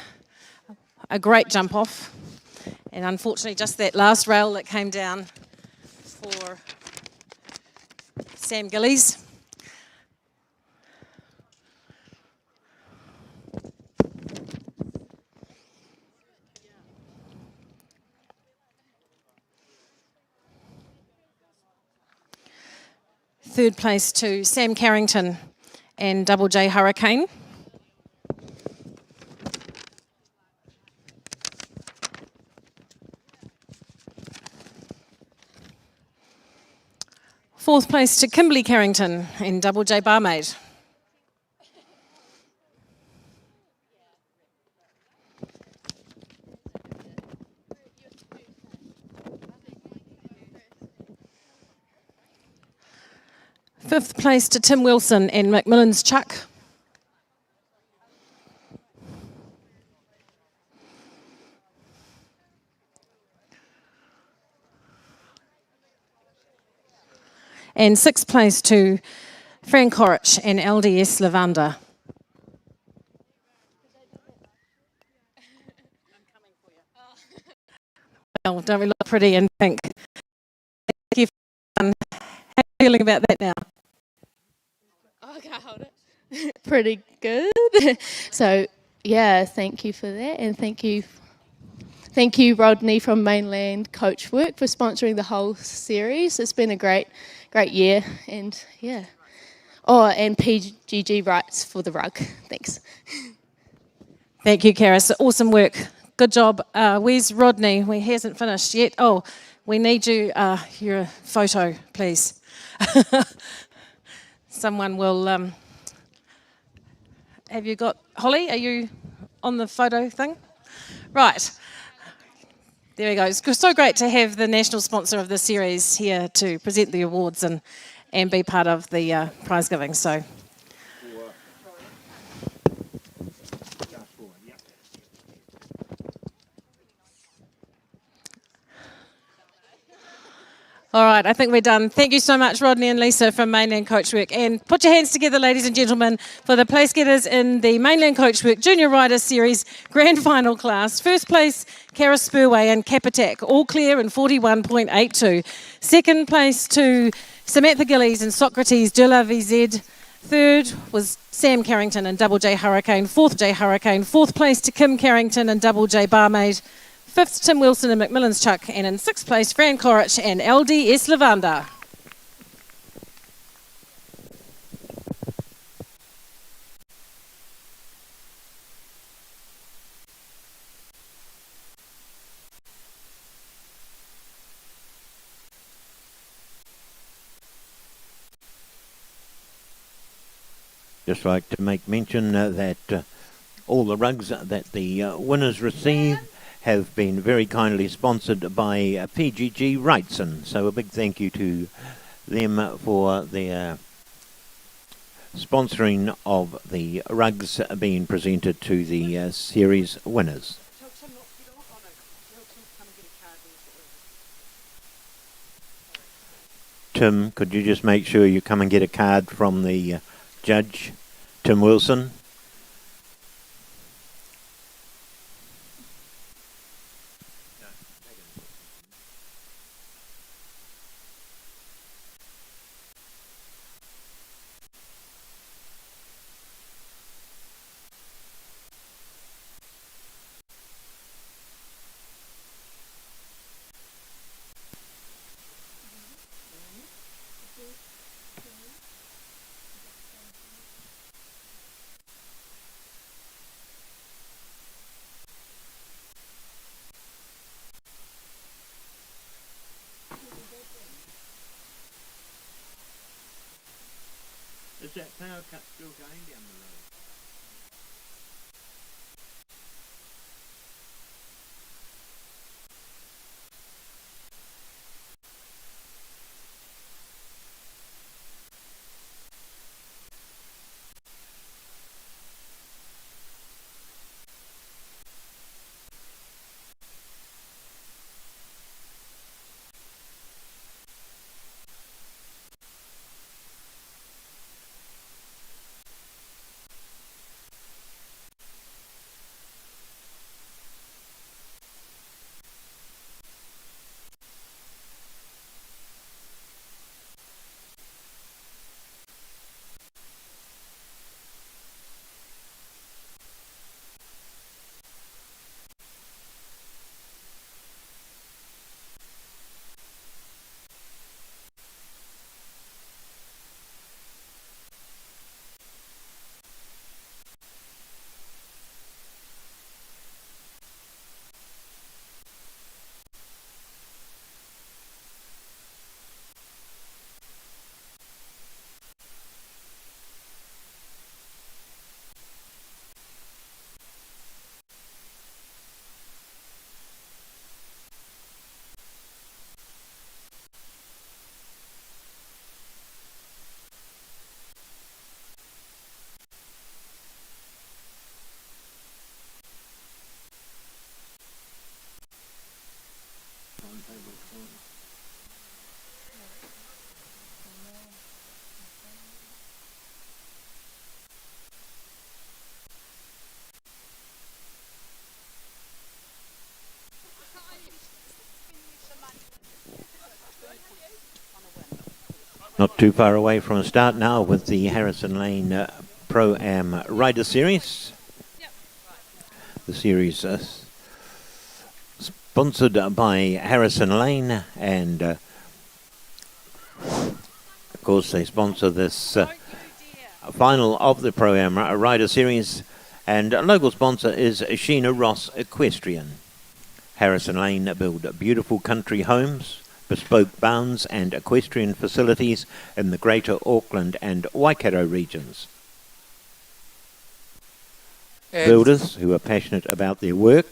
a great jump off, and unfortunately just that last rail that came down for Sam Gillies. Third place to Sam Carrington and Double J Hurricane. Fourth place to Kimberly Carrington and Double J Barmaid. Fifth place to Tim Wilson and Macmillan's Chuck. And sixth place to Fran Corrich and LDS Lavanda. Well, don't we look pretty in pink? Thank you for fun. How are you feeling about that now? Okay, hold it. Pretty good. So, yeah, thank you for that, and thank you, Rodney from Mainland Coachwork, for sponsoring the whole series. It's been a great year, and yeah. Oh, and PGG Rights for the rug. Thanks. Thank you, Karis. Awesome work. Good job. Where's Rodney? He hasn't finished yet. Oh, we need you. Your photo, please. Someone will. Have you got Holly? Are you on the photo thing? Right. There we go. It's so great to have the national sponsor of the series here to present the awards and be part of the prize giving. So. All right, I think we're done. Thank you so much, Rodney and Lisa from Mainland Coachwork. And put your hands together, ladies and gentlemen, for the place getters in the Mainland Coachwork Junior Rider Series Grand Final class. First place, Kara Spurway and Capatak, all clear in 41.82. Second place to Samantha Gillies and Socrates de la VZ. Third was Sam Carrington and Double J Hurricane. Fourth J Hurricane. Fourth place to Kim Carrington and Double J Barmaid. Fifth, Tim Wilson and Macmillan's Chuck. And in sixth place, Fran Corrich and LDS Lavanda. Just like to make mention that all the rugs that the winners receive have been very kindly sponsored by PGG Wrightson. So a big thank you to them for their sponsoring of the rugs being presented to the series winners. Tim, could you just make sure you come and get a card from the judge, Tim Wilson? Is that power cut still going down the road? Not too far away from a start now with the Harrison Lane Pro-Am Rider Series. The series sponsored by Harrison Lane, and of course they sponsor this final of the Pro-Am Rider Series, and local sponsor is Sheena Ross Equestrian. Harrison Lane build beautiful country homes, bespoke bounds and equestrian facilities in the Greater Auckland and Waikato regions. Builders who are passionate about their work.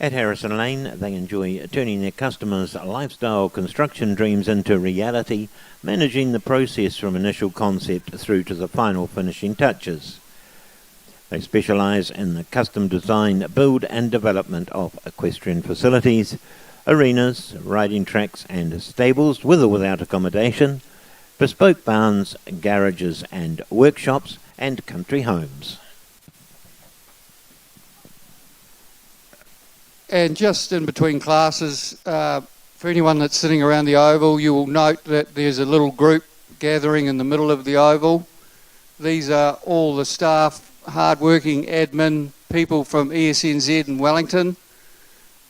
At Harrison Lane, they enjoy turning their customers' lifestyle construction dreams into reality, managing the process from initial concept through to the final finishing touches. They specialise in the custom design, build and development of equestrian facilities, arenas, riding tracks and stables with or without accommodation, bespoke barns, garages and workshops, and country homes. And just in between classes, for anyone that's sitting around the oval, you will note that there's a little group gathering in the middle of the oval. These are all the staff, hard-working admin people from ESNZ in Wellington.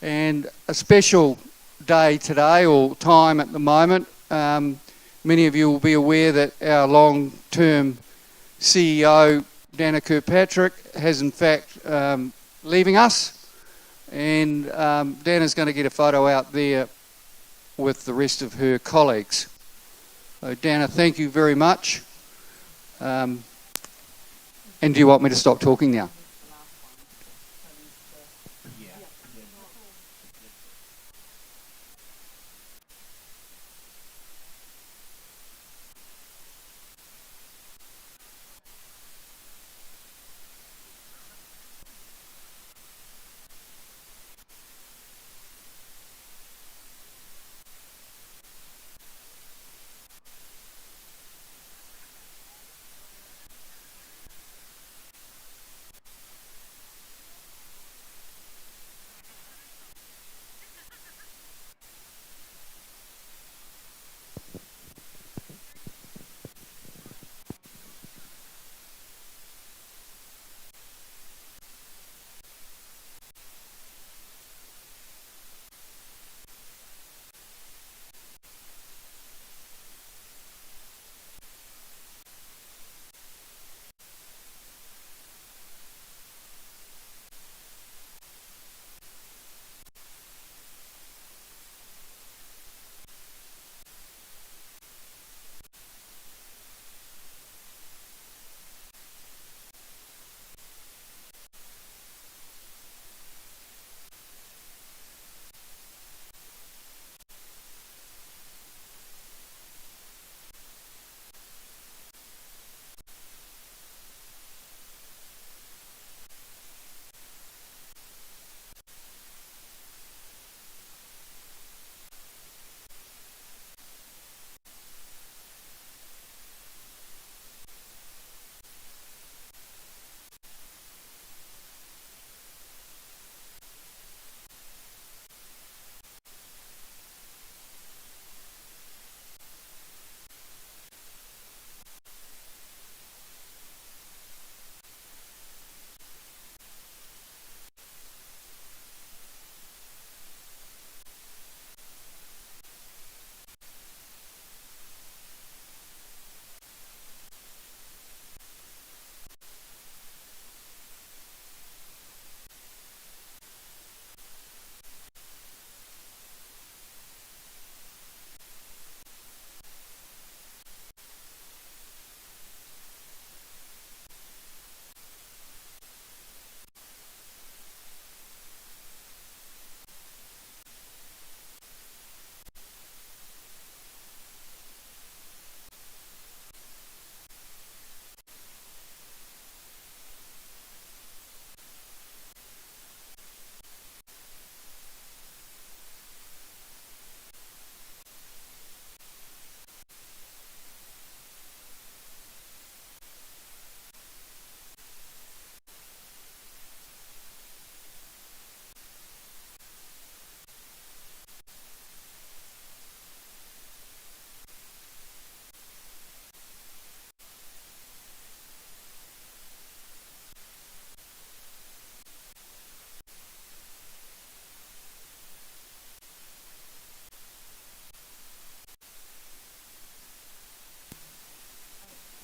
And a special day today, or time at the moment. Many of you will be aware that our long-term CEO, Dana Kirkpatrick, has in fact leaving us. And Dana's going to get a photo out there with the rest of her colleagues. So Dana, thank you very much. And do you want me to stop talking now?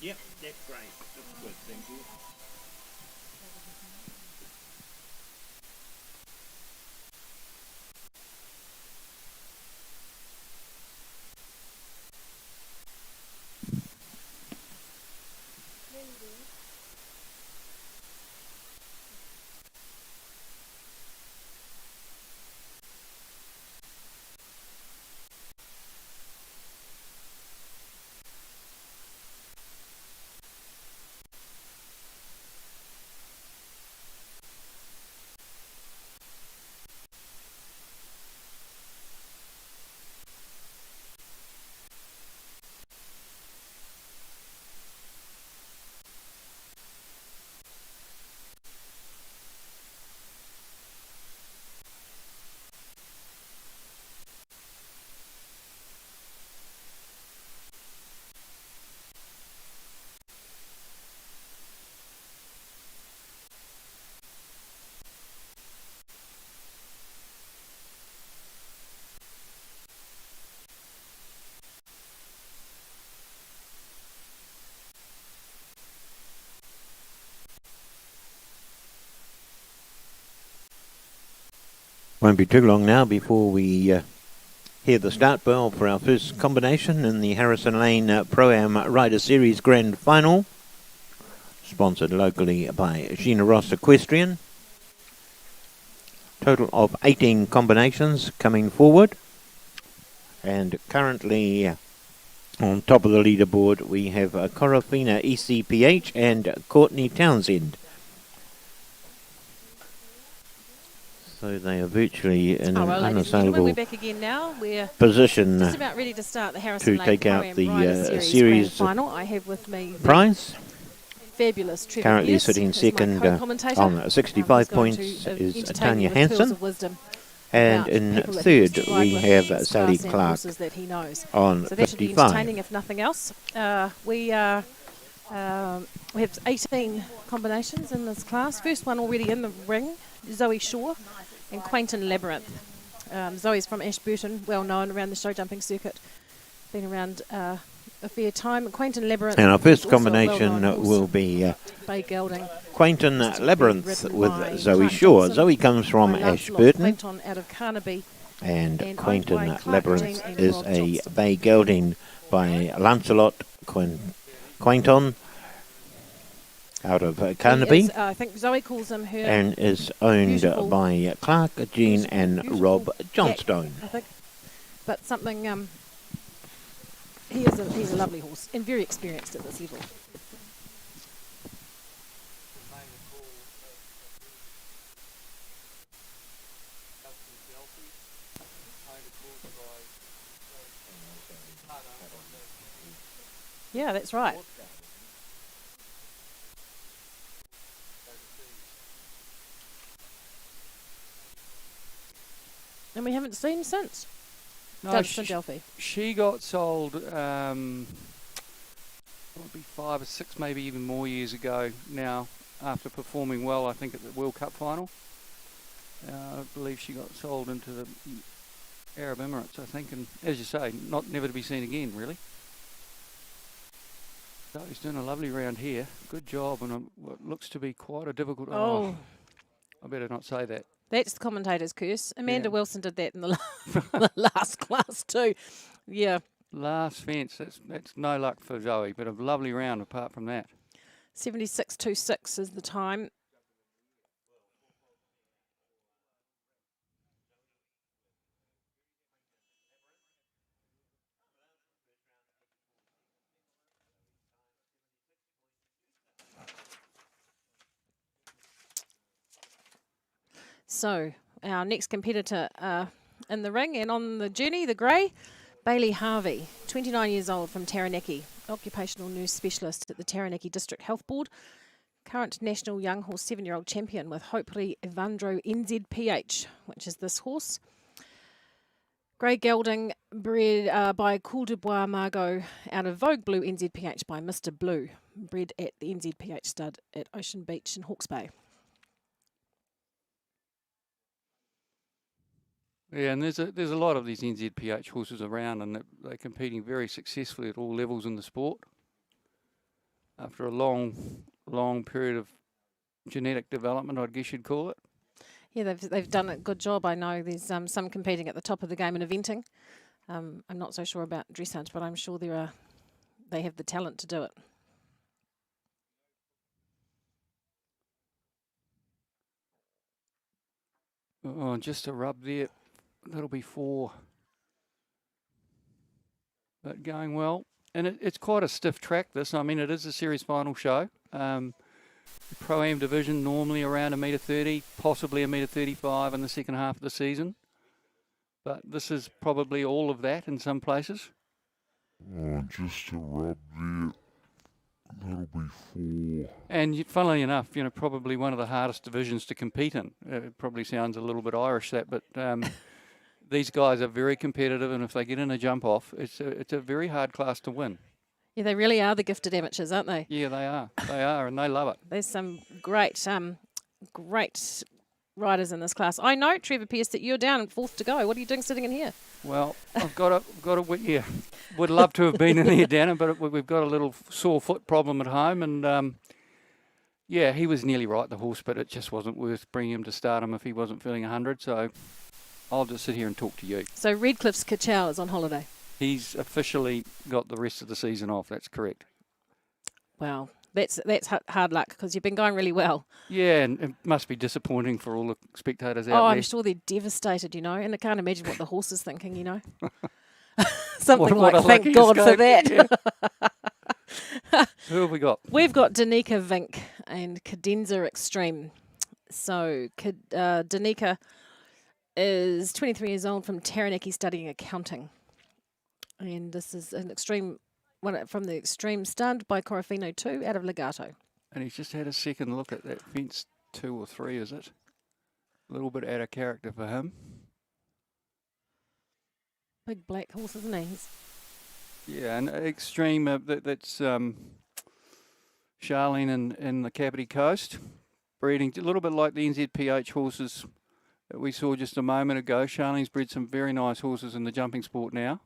Yep, that's great. That's good, thank you. Won't be too long now before we hear the start bell for our first combination in the Harrison Lane Pro-Am Rider Series Grand Final, sponsored locally by Sheena Ross Equestrian. Total of 18 combinations coming forward, and currently on top of the leaderboard we have Corofina ECPH and Courtney Townsend. So they are virtually in an unassailable we're back again now. We're position just about ready to start the Harrison to Lane take out Pro-Am the Rider series Grand Final. I have with me the prize. fabulous Trevor Currently Pierce, sitting who's my second co-commentator. on 65 He's going points to, is entertain Tanya you with pearls Hansen. of wisdom And about in people that he used third to ride we with, have his Sally class and Clark horses that he knows. on So that should be 55. entertaining if nothing else. We have 18 combinations in this class. First one already in the ring, Zoe Shaw and Quainton Labyrinth. Zoe's from Ashburton, well known around the show jumping circuit, been around a fair time. Quainton Labyrinth. And our first is also a combination well-known horse. will be Bay Gelding. Quainton Used to be Labyrinth ridden with by Zoe Clark Shaw. Johnson, Zoe comes from by Lancelot Ashburton, Clinton out of Carnaby, and owned by Quainton Clark Labyrinth Jean and is Rob a Johnson. Bay Gelding by Lancelot Quainton out of Carnaby, He is, I think Zoe calls him her and is owned beautiful- by Clark, Jean and beautiful Rob Jack, Johnstone. I think. But something, he's a lovely horse and very experienced at this level. Yeah, that's right. And we haven't seen since. No, Dunstan Delphi. she got sold probably 5 or 6, maybe even more years ago now, after performing well, I think, at the World Cup final. I believe she got sold into the Arab Emirates, I think, and as you say, never to be seen again, really. So he's doing a lovely round here. Good job, and what looks to be quite a difficult... Oh. I better not say that. That's the commentator's curse. Amanda Yeah. Wilson did that in the, the last class too. Yeah. Last fence, that's no luck for Zoe, but a lovely round apart from that. 76.26 is the time. So, our next competitor in the ring and on the journey, the grey, Bailey Harvey, 29 years old from Taranaki, occupational nurse specialist at the Taranaki District Health Board, current national young horse 7-year-old champion with Hopefully Evandro NZPH, which is this horse. Grey Gelding, bred by Cool de Bois Margot out of Vogue Blue NZPH by Mr. Blue, bred at the NZPH stud at Ocean Beach in Hawke's Bay. Yeah, and there's a lot of these NZPH horses around, and they're competing very successfully at all levels in the sport. After a long period of genetic development, I guess you'd call it. Yeah, they've done a good job. I know there's some competing at the top of the game in eventing. I'm not so sure about dressage, but I'm sure they have the talent to do it. Oh, just a rub there. That'll be 4. But going well. And it's quite a stiff track, this. I mean, it is a series final show. The Pro-Am division normally around 1.30 m, possibly 1.35 m in the second half of the season. But this is probably all of that in some places. Oh, just a rub there. That'll be 4. And funnily enough, probably one of the hardest divisions to compete in. It probably sounds a little bit Irish, that, but these guys are very competitive, and if they get in a jump off, it's a very hard class to win. Yeah, they really are the gifted amateurs, aren't they? Yeah, they are. They are, and they love it. There's some great riders in this class. I know, Trevor Pierce, that you're down and 4th to go. What are you doing sitting in here? Well, I've got a yeah. Would love to have been in here, Dana, but we've got a little sore foot problem at home, and yeah, he was nearly right, the horse, but it just wasn't worth bringing him to start him if he wasn't feeling 100. So I'll just sit here and talk to you. So Redcliffe's Kachow is on holiday. He's officially got the rest of the season off. That's correct. Wow, that's hard luck because you've been going really well. Yeah, and it must be disappointing for all the spectators out Oh, there. I'm sure they're devastated, and I can't imagine what the horse is thinking, Something What a like, thank lucky God for escape, that. yeah. Who have we got? We've got Danica Vink and Cadenza Extreme. So Danica is 23 years old from Taranaki studying accounting. And this is an extreme one from the Extreme Stunned by Corofino 2 out of Legato. And he's just had a second look at that fence 2 or 3, is it? A little bit out of character for him. Big black horse, isn't he? Yeah, and Extreme, that's Charlene in the Kapiti Coast. Breeding a little bit like the NZPH horses that we saw just a moment ago. Charlene's bred some very nice horses in the jumping sport now.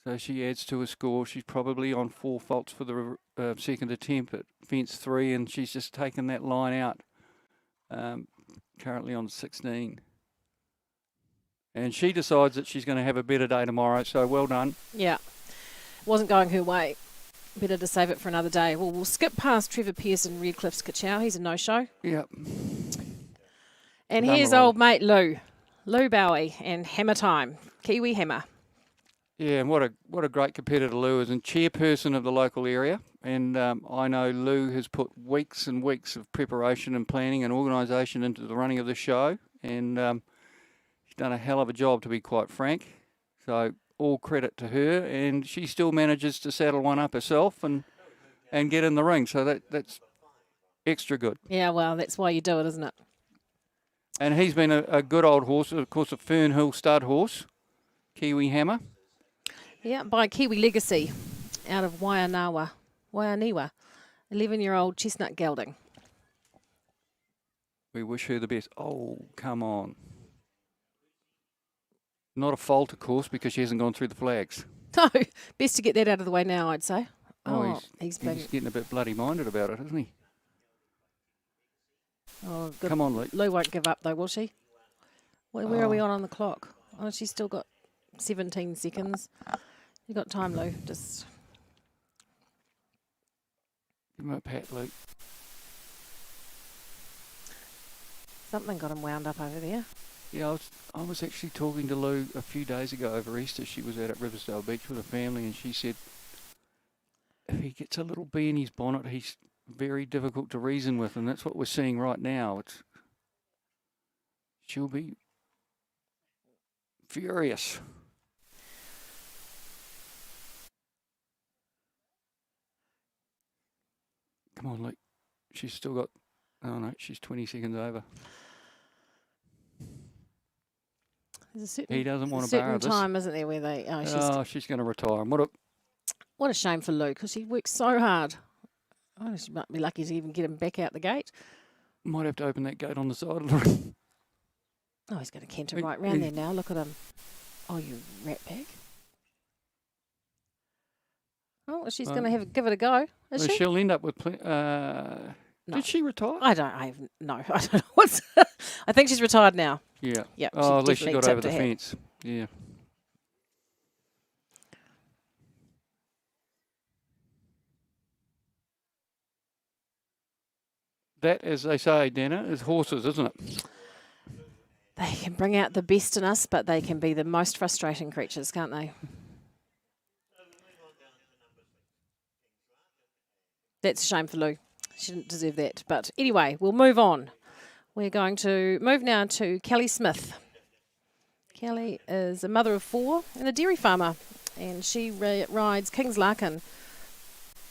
So she adds to her score. She's probably on 4 faults for the second attempt at fence 3, and she's just taken that line out. Currently on 16. And she decides that she's going to have a better day tomorrow, so well done. Yeah. Wasn't going her way. Better to save it for another day. Well, we'll skip past Trevor Pearson, Redcliffe's Kachow. He's a no-show. Yep. And here's old mate Lou Bowie and Hammer Time, Kiwi Hammer. Yeah, and what a great competitor Lou is, and chairperson of the local area. And I know Lou has put weeks and weeks of preparation and planning and organisation into the running of the show, and she's done a hell of a job, to be quite frank. So all credit to her, and she still manages to saddle one up herself and get in the ring. So that's extra good. Yeah, well, that's why you do it, isn't it? And he's been a good old horse, of course, a Fernhill stud horse, Kiwi Hammer. Yeah, by Kiwi Legacy out of Waianiwa, 11-year-old chestnut gelding. We wish her the best. Oh, come on. Not a fault, of course, because she hasn't gone through the flags. No, best to get that out of the way now, I'd say. He's getting a bit bloody-minded about it, isn't he? Oh, good. Come on, Luke. Lou won't give up, though, will she? Where are we on the clock? Oh, she's still got 17 seconds. You got time, Lou. Just give him a pat, Luke. Something got him wound up over there. Yeah, I was actually talking to Lou a few days ago over Easter. She was out at Riversdale Beach with her family, and she said if he gets a little bee in his bonnet, he's very difficult to reason with, and that's what we're seeing right now. She'll be furious. Come on, Luke. She's still got... Oh, no, she's 20 seconds over. He doesn't want to borrow this. time, isn't there, where they... she's going to retire. What a shame for Lou, because he works so hard. Oh, she might be lucky to even get him back out the gate. Might have to open that gate on the side of the ring. Oh, he's going to canter right round there now. Look at him. Oh, you rat bag. Oh, well, she's going to give it a go, is she? She'll end up with... No. Did she retire? I don't know what's... I think she's retired now. Yeah. Yeah. Oh, at least she got over the fence. Yeah. That, as they say, Dana, is horses, isn't it? They can bring out the best in us, but they can be the most frustrating creatures, can't they? That's a shame for Lou. She didn't deserve that. But anyway, we'll move on. We're going to move now to Kelly Smith. Kelly is a mother of 4 and a dairy farmer, and she rides King's Larkin,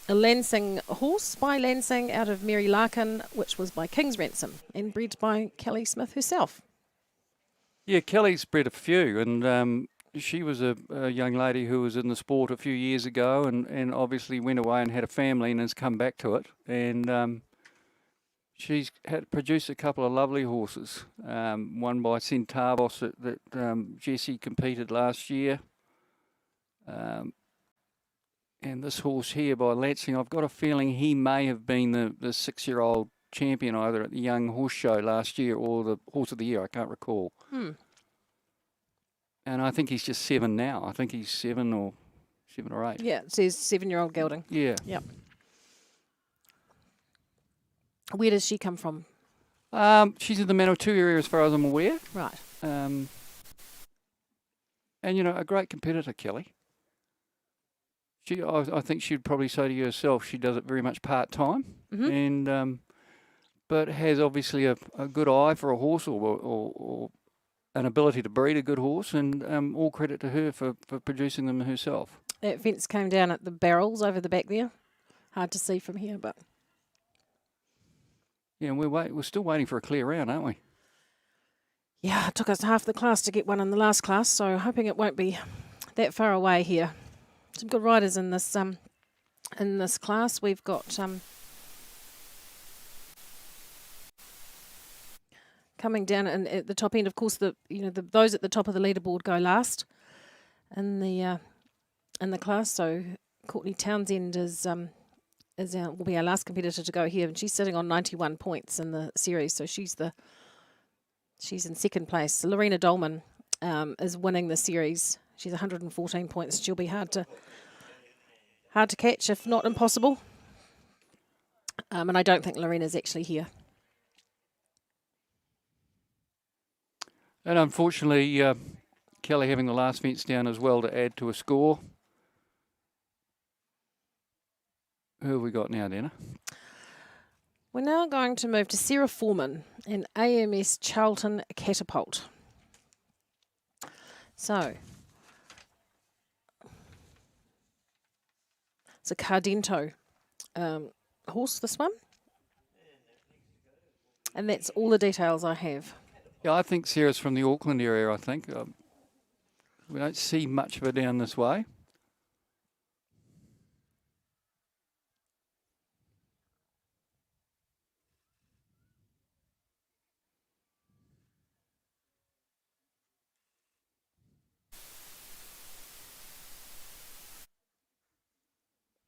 a Lansing horse by Lansing out of Mary Larkin, which was by King's Ransom and bred by Kelly Smith herself. Yeah, Kelly's bred a few, and she was a young lady who was in the sport a few years ago and obviously went away and had a family and has come back to it. And she's had produced a couple of lovely horses. One by Centavos that Jessie competed last year. And this horse here by Lansing, I've got a feeling he may have been the 6-year-old champion either at the Young Horse Show last year or the Horse of the Year, I can't recall. And I think he's just 7 now. I think he's 7 or 8. Yeah, it says 7-year-old gelding. Yeah. Yep. Where does she come from? She's in the Manawatu area as far as I'm aware. Right. And, you know, a great competitor, Kelly. I think she'd probably say to you herself she does it very much part-time. And but has obviously a good eye for a horse or an ability to breed a good horse, and all credit to her for producing them herself. That fence came down at the barrels over the back there. Hard to see from here, but... Yeah, and we're still waiting for a clear round, aren't we? Yeah, it took us half the class to get one in the last class, so hoping it won't be that far away here. Some good riders in this class. We've got coming down and at the top end. Of course, those at the top of the leaderboard go last in the class. So Courtney Townsend will be our last competitor to go here, and she's sitting on 91 points in the series. So she's in second place. Lorena Dolman is winning the series. She's 114 points. She'll be hard to catch, if not impossible. And I don't think Lorena's actually here. And unfortunately, Kelly having the last fence down as well to add to a score. Who have we got now, Dana? We're now going to move to Sarah Foreman and AMS Charlton Catapult. So, it's a Cardento horse, this one. And that's all the details I have. Yeah, I think Sarah's from the Auckland area, I think. We don't see much of her down this way.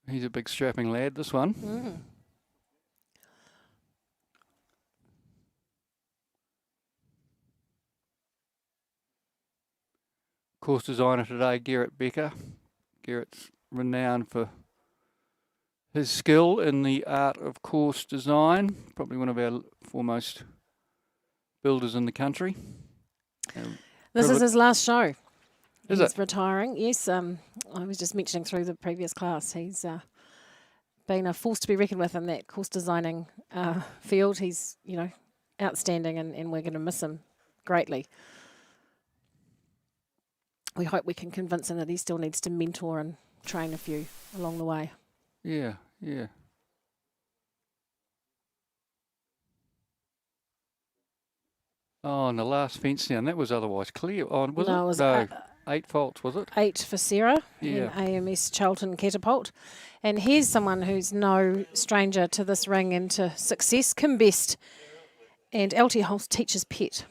He's a big strapping lad, this one. Course designer today, Garrett Becker. Garrett's renowned for his skill in the art of course design. Probably one of our foremost builders in the country. This is his last show. He's retiring, yes. I was just mentioning through the previous class, he's been a force to be reckoned with in that course designing field. He's, outstanding, and we're going to miss him greatly. We hope we can convince him that he still needs to mentor and train a few along the way. Yeah. Oh, and the last fence down, that was otherwise clear. Oh, was no, it? It was No, 8 faults, was it? 8 for Sarah Yeah. in AMS Charlton Catapult. And here's someone who's no stranger to this ring and to success, Kim Best and LT Holt's teacher's pet.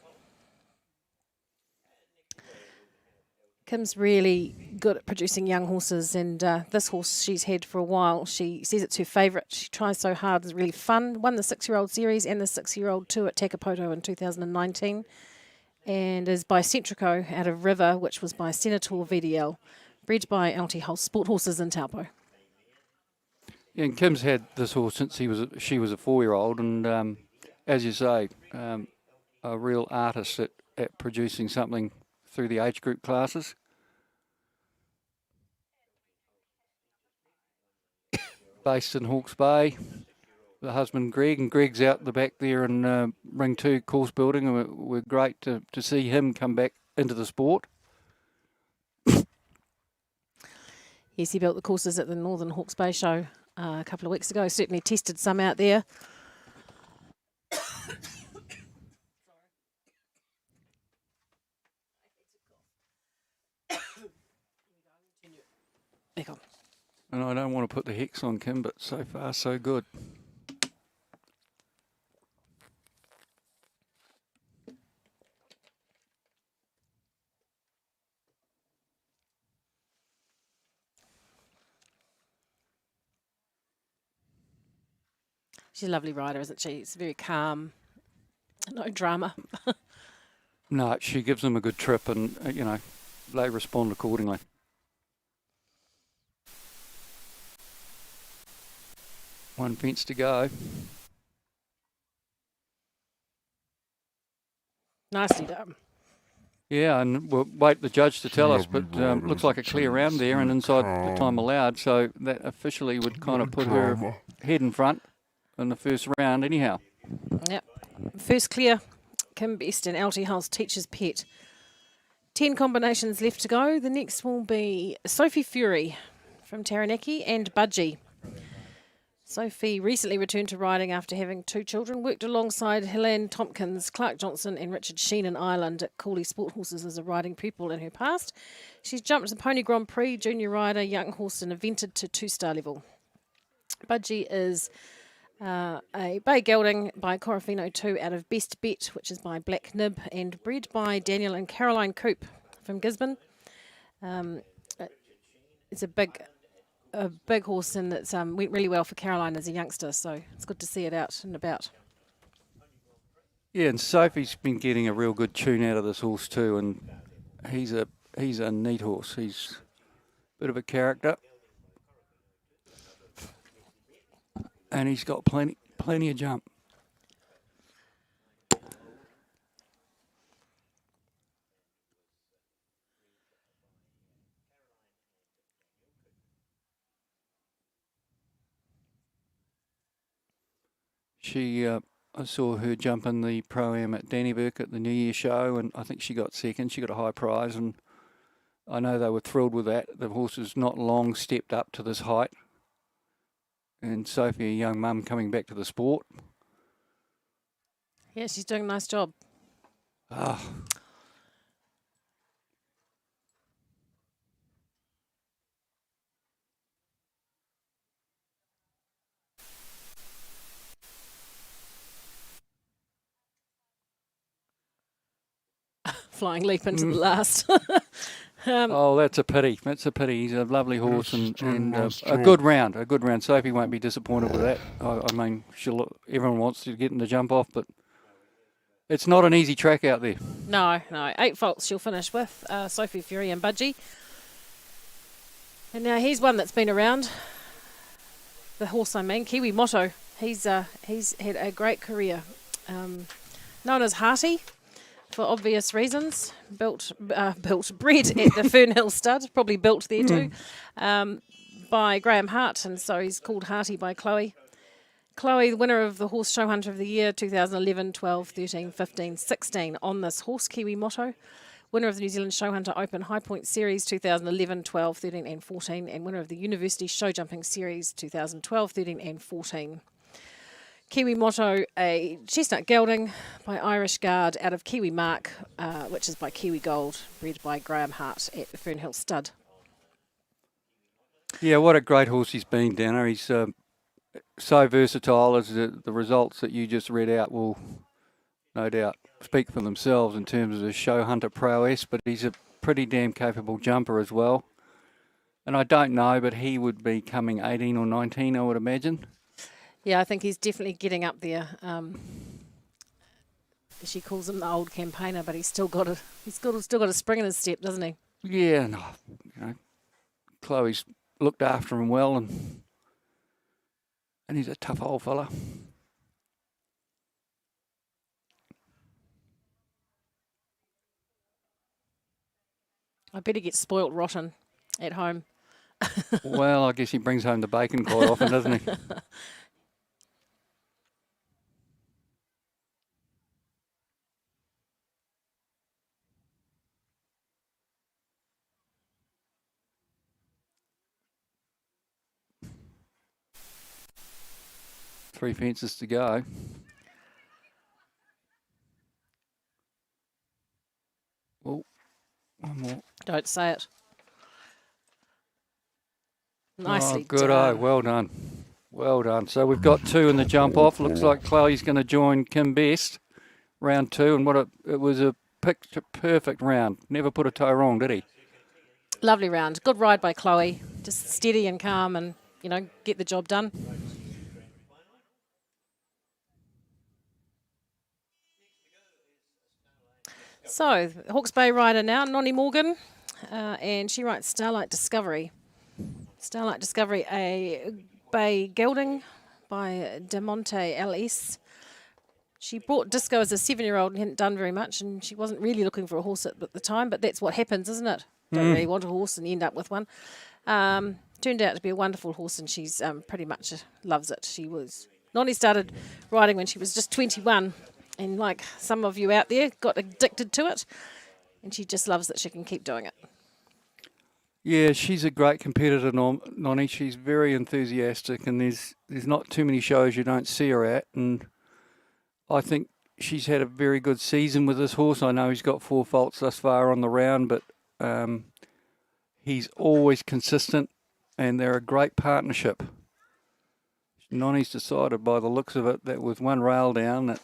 Kim's really good at producing young horses, and this horse she's had for a while. She says it's her favourite. She tries so hard. It's really fun. Won the 6-year-old series and the 6-year-old 2 at Takapoto in 2019, and is by Centrico out of River, which was by Senator VDL, bred by LT Holt Sport Horses in Taupo. Yeah, and Kim's had this horse since she was a 4-year-old, and as you say, a real artist at producing something through the age group classes. Based in Hawke's Bay, the husband Greg, and Greg's out the back there in Ring 2 course building, and we're great to see him come back into the sport. Yes, he built the courses at the Northern Hawke's Bay show a couple of weeks ago. Certainly tested some out there. And I don't want to put the hex on Kim, but so far so good. She's a lovely rider, isn't she? It's very calm, no drama. No, she gives them a good trip, and they respond accordingly. One fence to go. Nicely done. Yeah, and we'll wait the judge to tell us, but looks like a clear round there and inside the time allowed, so that officially would kind of put her head in front in the first round anyhow. Yep. First clear, Kim Best and LT Hull's Teacher's Pet. 10 combinations left to go. The next will be Sophie Fury from Taranaki and Budgie. Sophie recently returned to riding after having 2 children, worked alongside Helene Tompkins, Clark Johnson and Richard Sheen in Ireland at Cooley Sport Horses as a riding pupil in her past. She's jumped the Pony Grand Prix, junior rider, young horse and evented to 2-star level. Budgie is a bay gelding by Corofino 2 out of Best Bet, which is by Black Nib, and bred by Daniel and Caroline Coop from Gisborne. It's a big horse, and it's went really well for Caroline as a youngster, so it's good to see it out and about. Yeah, and Sophie's been getting a real good tune out of this horse too, and he's a neat horse. He's a bit of a character, and he's got plenty of jump. I saw her jump in the Pro-Am at Dannevirke at the New Year show, and I think she got second. She got a high prize, and I know they were thrilled with that. The horse has not long stepped up to this height. And Sophie, a young mum coming back to the sport. Yeah, she's doing a nice job. Flying leap into the last. That's a pity. That's a pity. He's a lovely horse and a good round. A good round. Sophie won't be disappointed with that. I mean, everyone wants to get in the jump off, but it's not an easy track out there. No. 8 faults she'll finish with, Sophie Fury and Budgie. And now here's one that's been around. The horse I mean, Kiwi Motto. He's had a great career. Known as Hearty, for obvious reasons, bred at the Fernhill Stud, probably built there too, by Graham Hart, and so he's called Hearty by Chloe. Chloe, the winner of the Horse Show Hunter of the Year 2011, 12, 13, 15, 16 on this horse, Kiwi Motto. Winner of the New Zealand Show Hunter Open High Point Series 2011, 12, 13 and 14, and winner of the University Showjumping Series 2012, 13 and 14. Kiwi Motto, a chestnut gelding by Irish Guard out of Kiwi Mark, which is by Kiwi Gold, bred by Graham Hart at the Fernhill Stud. Yeah, what a great horse he's been, Dana. He's so versatile, as the results that you just read out will no doubt speak for themselves in terms of his show hunter prowess, but he's a pretty damn capable jumper as well. And I don't know, but he would be coming 18 or 19, I would imagine. Yeah, I think he's definitely getting up there. She calls him the old campaigner, but he's still got a spring in his step, doesn't he? Yeah, no, Chloe's looked after him well, and he's a tough old fella. I bet he gets spoilt rotten at home. Well, I guess he brings home the bacon quite often, doesn't he? Three fences to go. Oh, one more. Don't say it. Nicely good done. eye. Well done. Well done. So we've got 2 in the jump off. Looks like Chloe's going to join Kim Best, round 2. And it was a picture perfect round. Never put a toe wrong, did he? Lovely round. Good ride by Chloe. Just steady and calm and, get the job done. So, Hawke's Bay rider now, Nonnie Morgan, and she writes Starlight Discovery. Starlight Discovery, a bay gelding by Demonte LS. She bought Disco as a 7-year-old and hadn't done very much, and she wasn't really looking for a horse at the time, but that's what happens, isn't it? Don't really want a horse and you end up with one. Turned out to be a wonderful horse, and she's pretty much loves it. Nonnie started riding when she was just 21, and like some of you out there, got addicted to it, and she just loves that she can keep doing it. Yeah, she's a great competitor, Nonnie. She's very enthusiastic, and there's not too many shows you don't see her at, and I think she's had a very good season with this horse. I know he's got 4 faults thus far on the round, but he's always consistent, and they're a great partnership. Nonnie's decided by the looks of it that with one rail down that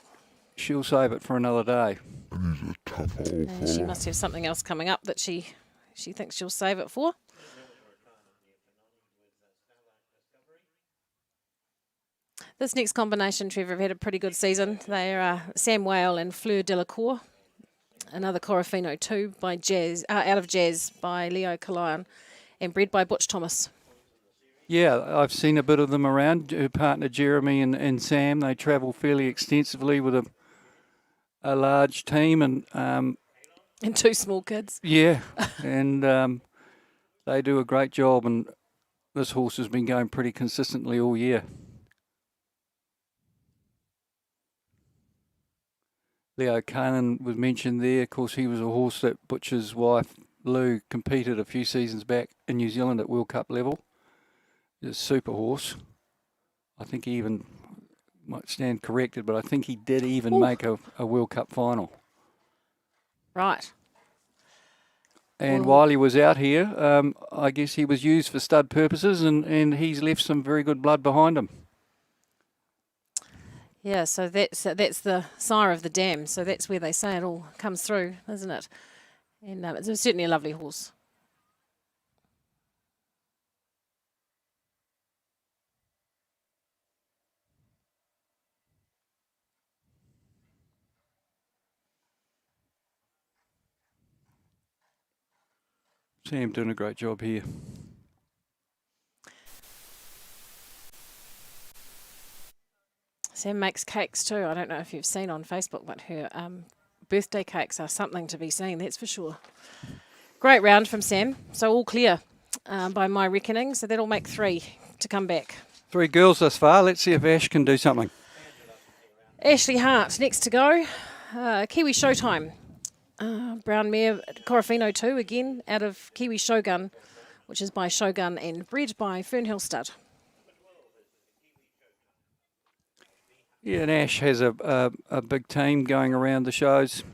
she'll save it for another day. And he's a tough old And fella. she must have something else coming up that she thinks she'll save it for. This next combination, Trevor, have had a pretty good season. They are Sam Whale and Fleur Delacour. Another Corofino 2 by Jazz, out of Jazz by Leo Calion, and bred by Butch Thomas. Yeah, I've seen a bit of them around. Her partner Jeremy and Sam, they travel fairly extensively with a large team, and 2 small kids. yeah, and they do a great job, and this horse has been going pretty consistently all year. Leo Cannon was mentioned there. Of course, he was a horse that Butch's wife, Lou, competed a few seasons back in New Zealand at World Cup level. He's a super horse. I think he even, might stand corrected, but I think he did even make a World Cup final. Right. And while he was out here, I guess he was used for stud purposes, and he's left some very good blood behind him. Yeah, so that's the sire of the dam. So that's where they say it all comes through, isn't it? And it's certainly a lovely horse. Sam doing a great job here. Sam makes cakes too. I don't know if you've seen on Facebook, but her birthday cakes are something to be seen, that's for sure. Great round from Sam. So all clear by my reckoning. So that'll make 3 to come back. 3 girls thus far. Let's see if Ash can do something. Ashley Hart next to go. Kiwi Showtime. Brown mare Corofino 2 again out of Kiwi Shogun, which is by Shogun and bred by Fernhill Stud. Yeah, and Ash has a big team going around the shows,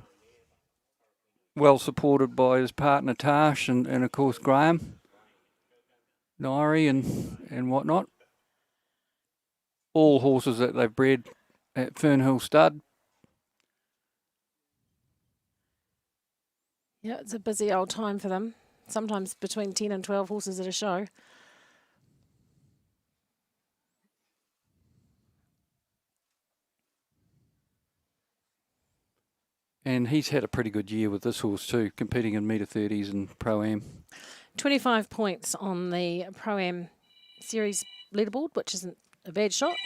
well supported by his partner Tash and of course Graham, Nairi and whatnot. All horses that they've bred at Fernhill Stud. Yeah, it's a busy old time for them. Sometimes between 10 and 12 horses at a show. And he's had a pretty good year with this horse too, competing in metre 30s and Pro-Am. 25 points on the Pro-Am series leaderboard, which isn't a bad shot.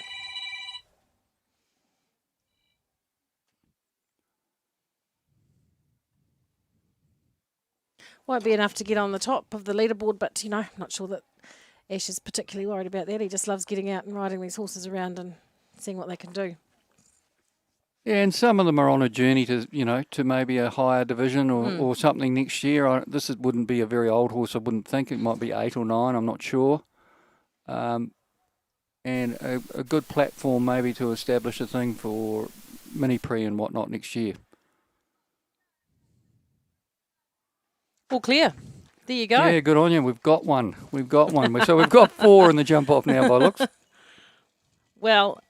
Won't be enough to get on the top of the leaderboard, but, I'm not sure that Ash is particularly worried about that. He just loves getting out and riding these horses around and seeing what they can do. Yeah, and some of them are on a journey to, to maybe a higher division or something next year. This wouldn't be a very old horse, I wouldn't think. It might be 8 or 9, I'm not sure. And a good platform maybe to establish a thing for mini-pre and whatnot next year. All clear. There you go. Yeah, good on you. We've got one. So we've got 4 in the jump off now by looks. Well,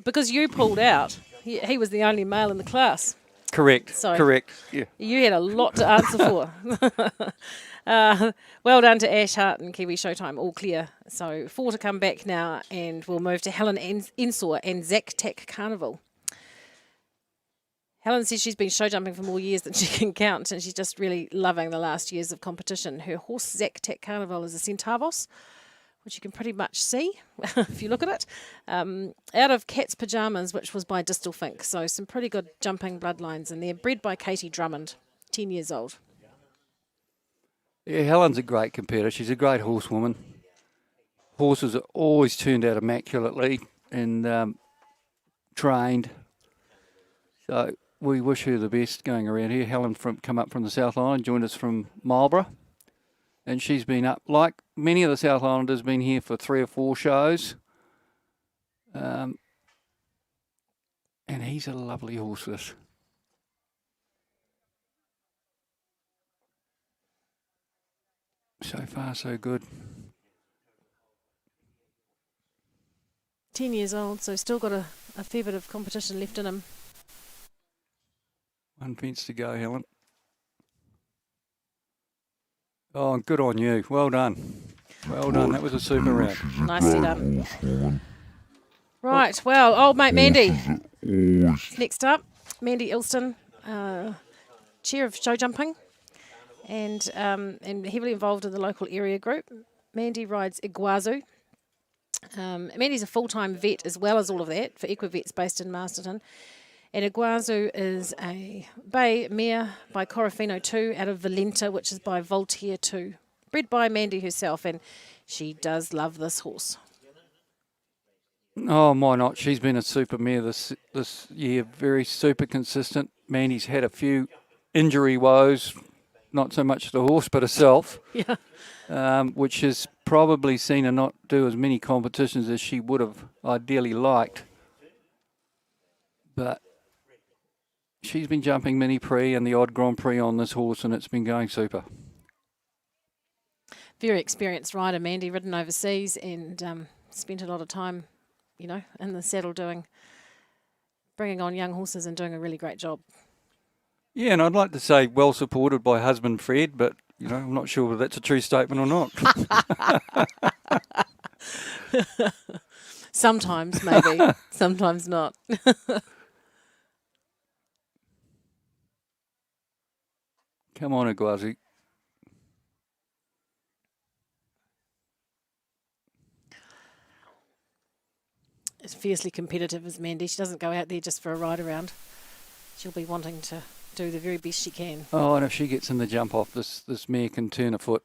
because you pulled out, he was the only male in the class. Correct. So Correct. Yeah. You had a lot to answer for. Well done to Ash Hart and Kiwi Showtime, all clear. So 4 to come back now, and we'll move to Helen Ensor and Zac Tack Carnival. Helen says she's been show jumping for more years than she can count, and she's just really loving the last years of competition. Her horse, Zac Tac Carnival, is a Centavos, which you can pretty much see if you look at it, out of Cat's Pyjamas, which was by Distal Fink. So some pretty good jumping bloodlines in there. Bred by Katie Drummond, 10 years old. Yeah, Helen's a great competitor. She's a great horsewoman. Horses are always turned out immaculately and trained. So we wish her the best going around here. Helen come up from the South Island, joined us from Marlborough. And she's been up, like many of the South Islanders, been here for 3 or 4 shows. And he's a lovely horse, this. So far, so good. 10 years old, so still got a fair bit of competition left in him. 1 fence to go, Helen. Oh, good on you. Well done. Well done. That was a super round. Nicely done. Right, well, old mate Mandy. Next up, Mandy Ilston, chair of show jumping and heavily involved in the local area group. Mandy rides Iguazu. Mandy's a full-time vet as well as all of that for Equivets based in Masterton. And Iguazu is a bay mare by Corofino 2 out of Valenta, which is by Voltaire 2. Bred by Mandy herself, and she does love this horse. Oh, why not? She's been a super mare this year, very super consistent. Mandy's had a few injury woes, not so much the horse, but herself, which has probably seen her not do as many competitions as she would have ideally liked. But she's been jumping Mini Prix and the odd Grand Prix on this horse, and it's been going super. Very experienced rider, Mandy, ridden overseas and spent a lot of time, you know, in the saddle bringing on young horses and doing a really great job. Yeah, and I'd like to say well supported by husband Fred, but, you know, I'm not sure whether that's a true statement or not. Sometimes, maybe. Sometimes not. Come on, Iguazu. As fiercely competitive as Mandy. She doesn't go out there just for a ride around. She'll be wanting to do the very best she can. Oh, and if she gets in the jump off, this mare can turn a foot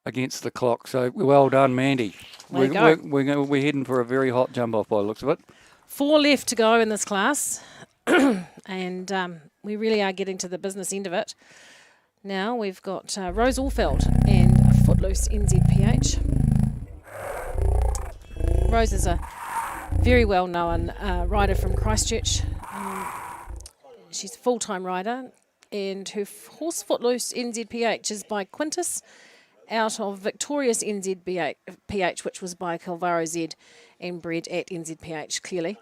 against the clock. So well done, Mandy. We're heading for a very hot jump off by the looks of it. 4 left to go in this class. And we really are getting to the business end of it. Now we've got Rose Allfeld and Footloose NZPH. Rose is a very well-known rider from Christchurch. She's a full-time rider, and her horse Footloose NZPH is by Quintus out of Victorious NZPH, which was by Calvaro Z and bred at NZPH, clearly.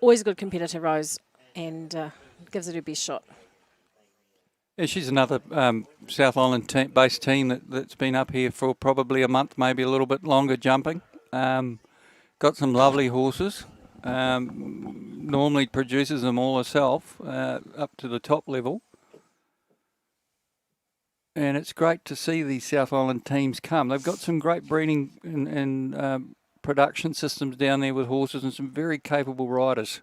Always a good competitor, Rose, and gives it her best shot. Yeah, she's another South Island based team that's been up here for probably a month, maybe a little bit longer jumping. Got some lovely horses. Normally produces them all herself up to the top level. And it's great to see these South Island teams come. They've got some great breeding and production systems down there with horses and some very capable riders.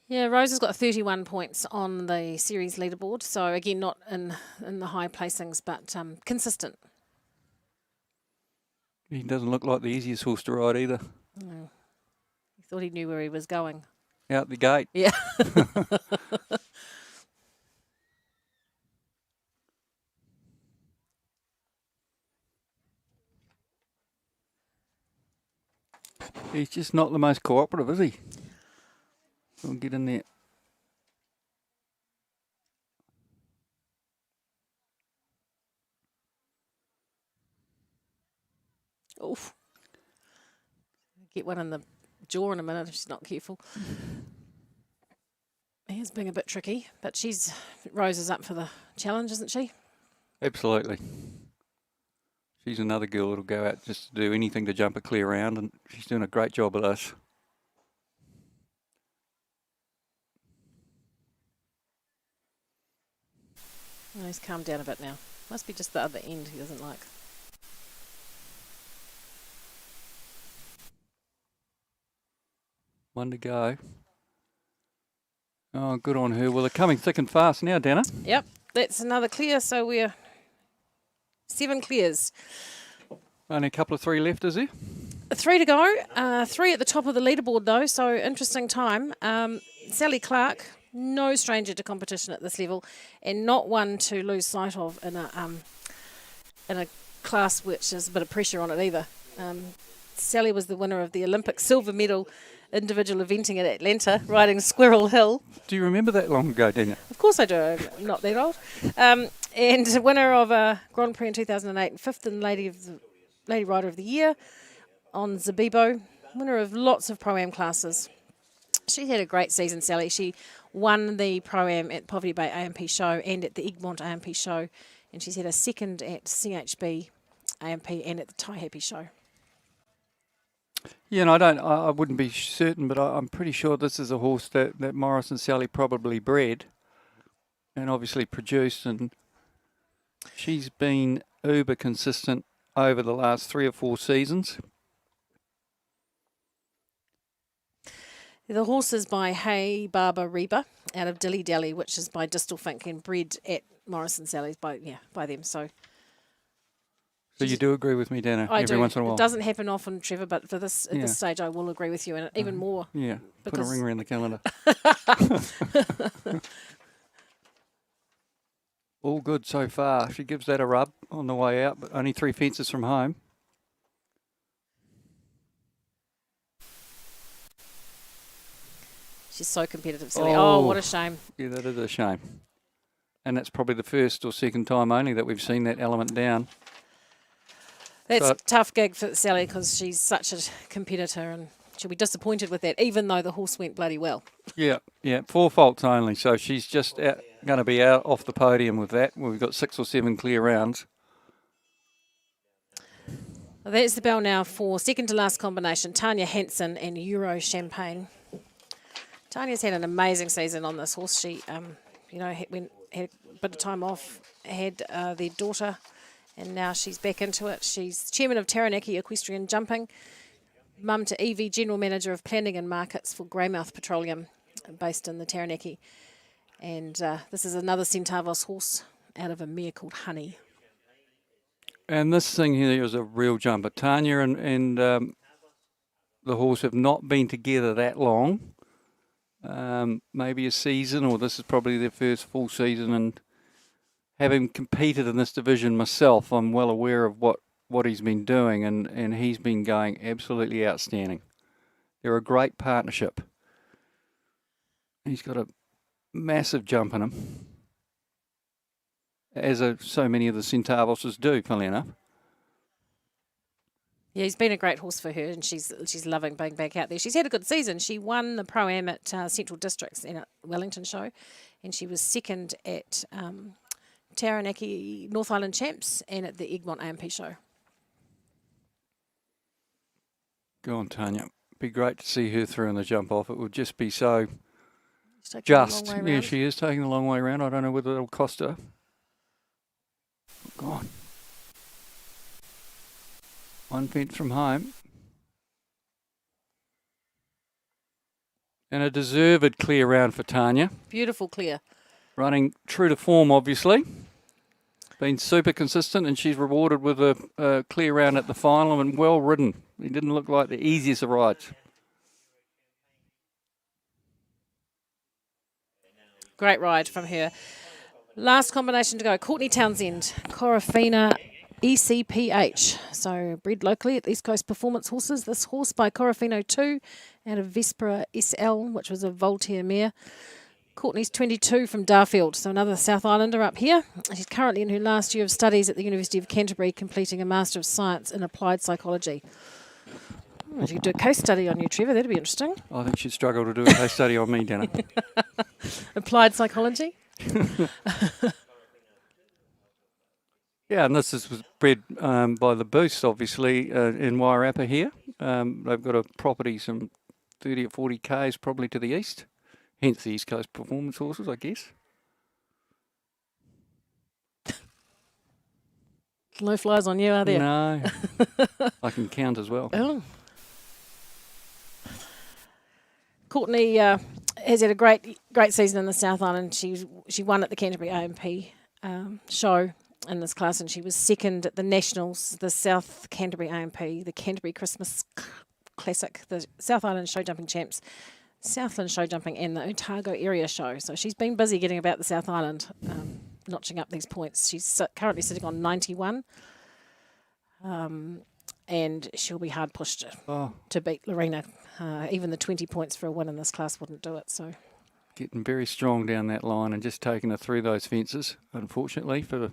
Yeah, Rose has got 31 points on the series leaderboard. So, again, not in the high placings, but consistent. He doesn't look like the easiest horse to ride either. No. He thought he knew where he was going. Out the gate. Yeah. He's just not the most cooperative, is he? We'll get in there. Oof. Get one in the jaw in a minute if she's not careful. He's being a bit tricky, but Rose is up for the challenge, isn't she? Absolutely. She's another girl that'll go out just to do anything to jump a clear round, and she's doing a great job of this. Oh, he's calmed down a bit now. Must be just the other end he doesn't like. One to go. Oh, good on her. Well, they're coming thick and fast now, Dana. Yep, that's another clear. So we're 7 clears. Only a couple of 3 left, is there? 3 to go. 3 at the top of the leaderboard, though, so interesting time. Sally Clark, no stranger to competition at this level, and not one to lose sight of in a class which has a bit of pressure on it either. Sally was the winner of the Olympic silver medal individual eventing at Atlanta, riding Squirrel Hill. Do you remember that long ago, Dana? Of course I do. I'm not that old. And winner of a Grand Prix in 2008, and 5th in Lady Rider of the Year on Zabibo. Winner of lots of Pro-Am classes. She had a great season, Sally. She won the Pro-Am at Poverty Bay AMP show and at the Egmont AMP show. And she's had a 2nd at CHB AMP and at the Tai Happy show. Yeah, and I wouldn't be certain, but I'm pretty sure this is a horse that Morris and Sally probably bred and obviously produced, and she's been uber consistent over the last 3 or 4 seasons. The horse is by Hey Baba Reba out of Dilly Dally, which is by Distal Fink and bred at Morris and Sally's by them. So you do agree with me, Dana, I every do. once in a while? It doesn't happen often, Trevor, but for this at this stage I will agree with you, and even more. Yeah, put a ring around the calendar. All good so far. She gives that a rub on the way out, but only 3 fences from home. She's so competitive, Sally. Oh, what a shame. Yeah, that is a shame. And that's probably the first or second time only that we've seen that element down. That's a tough gig for Sally because she's such a competitor, and she'll be disappointed with that, even though the horse went bloody well. Yeah, 4 faults only, so she's just going to be out off the podium with that. We've got 6 or 7 clear rounds. Well, that's the bell now for second to last combination, Tanya Hansen and Euro Champagne. Tanya's had an amazing season on this horse. She, had a bit of time off, had their daughter, and now she's back into it. She's chairman of Taranaki Equestrian Jumping, mum to Evie, general manager of planning and markets for Greymouth Petroleum, based in the Taranaki. And this is another Centavos horse out of a mare called Honey. And this thing here is a real jumper. Tanya and the horse have not been together that long. Maybe a season, or this is probably their first full season, and having competed in this division myself, I'm well aware of what he's been doing, and he's been going absolutely outstanding. They're a great partnership. He's got a massive jump in him, as so many of the Centavoses do, funnily enough. Yeah, he's been a great horse for her, and she's loving being back out there. She's had a good season. She won the Pro-Am at Central Districts and at Wellington show, and she was 2nd at Taranaki North Island Champs and at the Egmont AMP show. Go on, Tanya. Be great to see her through in the jump off. It would just be so just. Yeah, she is taking the long way around. I don't know whether it'll cost her. Go on. 1 fence from home. And a deserved clear round for Tanya. Beautiful clear. Running true to form, obviously. Been super consistent, and she's rewarded with a clear round at the final, and well ridden. It didn't look like the easiest of rides. Great ride from her. Last combination to go. Courtney Townsend, Corafina ECPH. So bred locally at East Coast Performance Horses. This horse by Corafino 2 out of Vespera SL, which was a Voltaire mare. Courtney's 22 from Darfield, so another South Islander up here. She's currently in her last year of studies at the University of Canterbury, completing a Master of Science in Applied Psychology. You could do a case study on you, Trevor. That'd be interesting. I think she'd struggle to do a case study on me, Dana. Applied Psychology? Yeah, and this was bred by the Boost, obviously, in Wairarapa here. They've got a property some 30 or 40 k's probably to the east, hence the East Coast Performance Horses, I guess. No flies on you, are there? No. I can count as well. Oh. Courtney has had a great season in the South Island. She won at the Canterbury AMP show in this class, and she was second at the Nationals, the South Canterbury AMP, the Canterbury Christmas Classic, the South Island Showjumping Champs, Southland Showjumping, and the Otago Area Show. So she's been busy getting about the South Island, notching up these points. She's currently sitting on 91, and she'll be hard pushed to beat Lorena. Even the 20 points for a win in this class wouldn't do it. So getting very strong down that line and just taking her through those fences, unfortunately, for the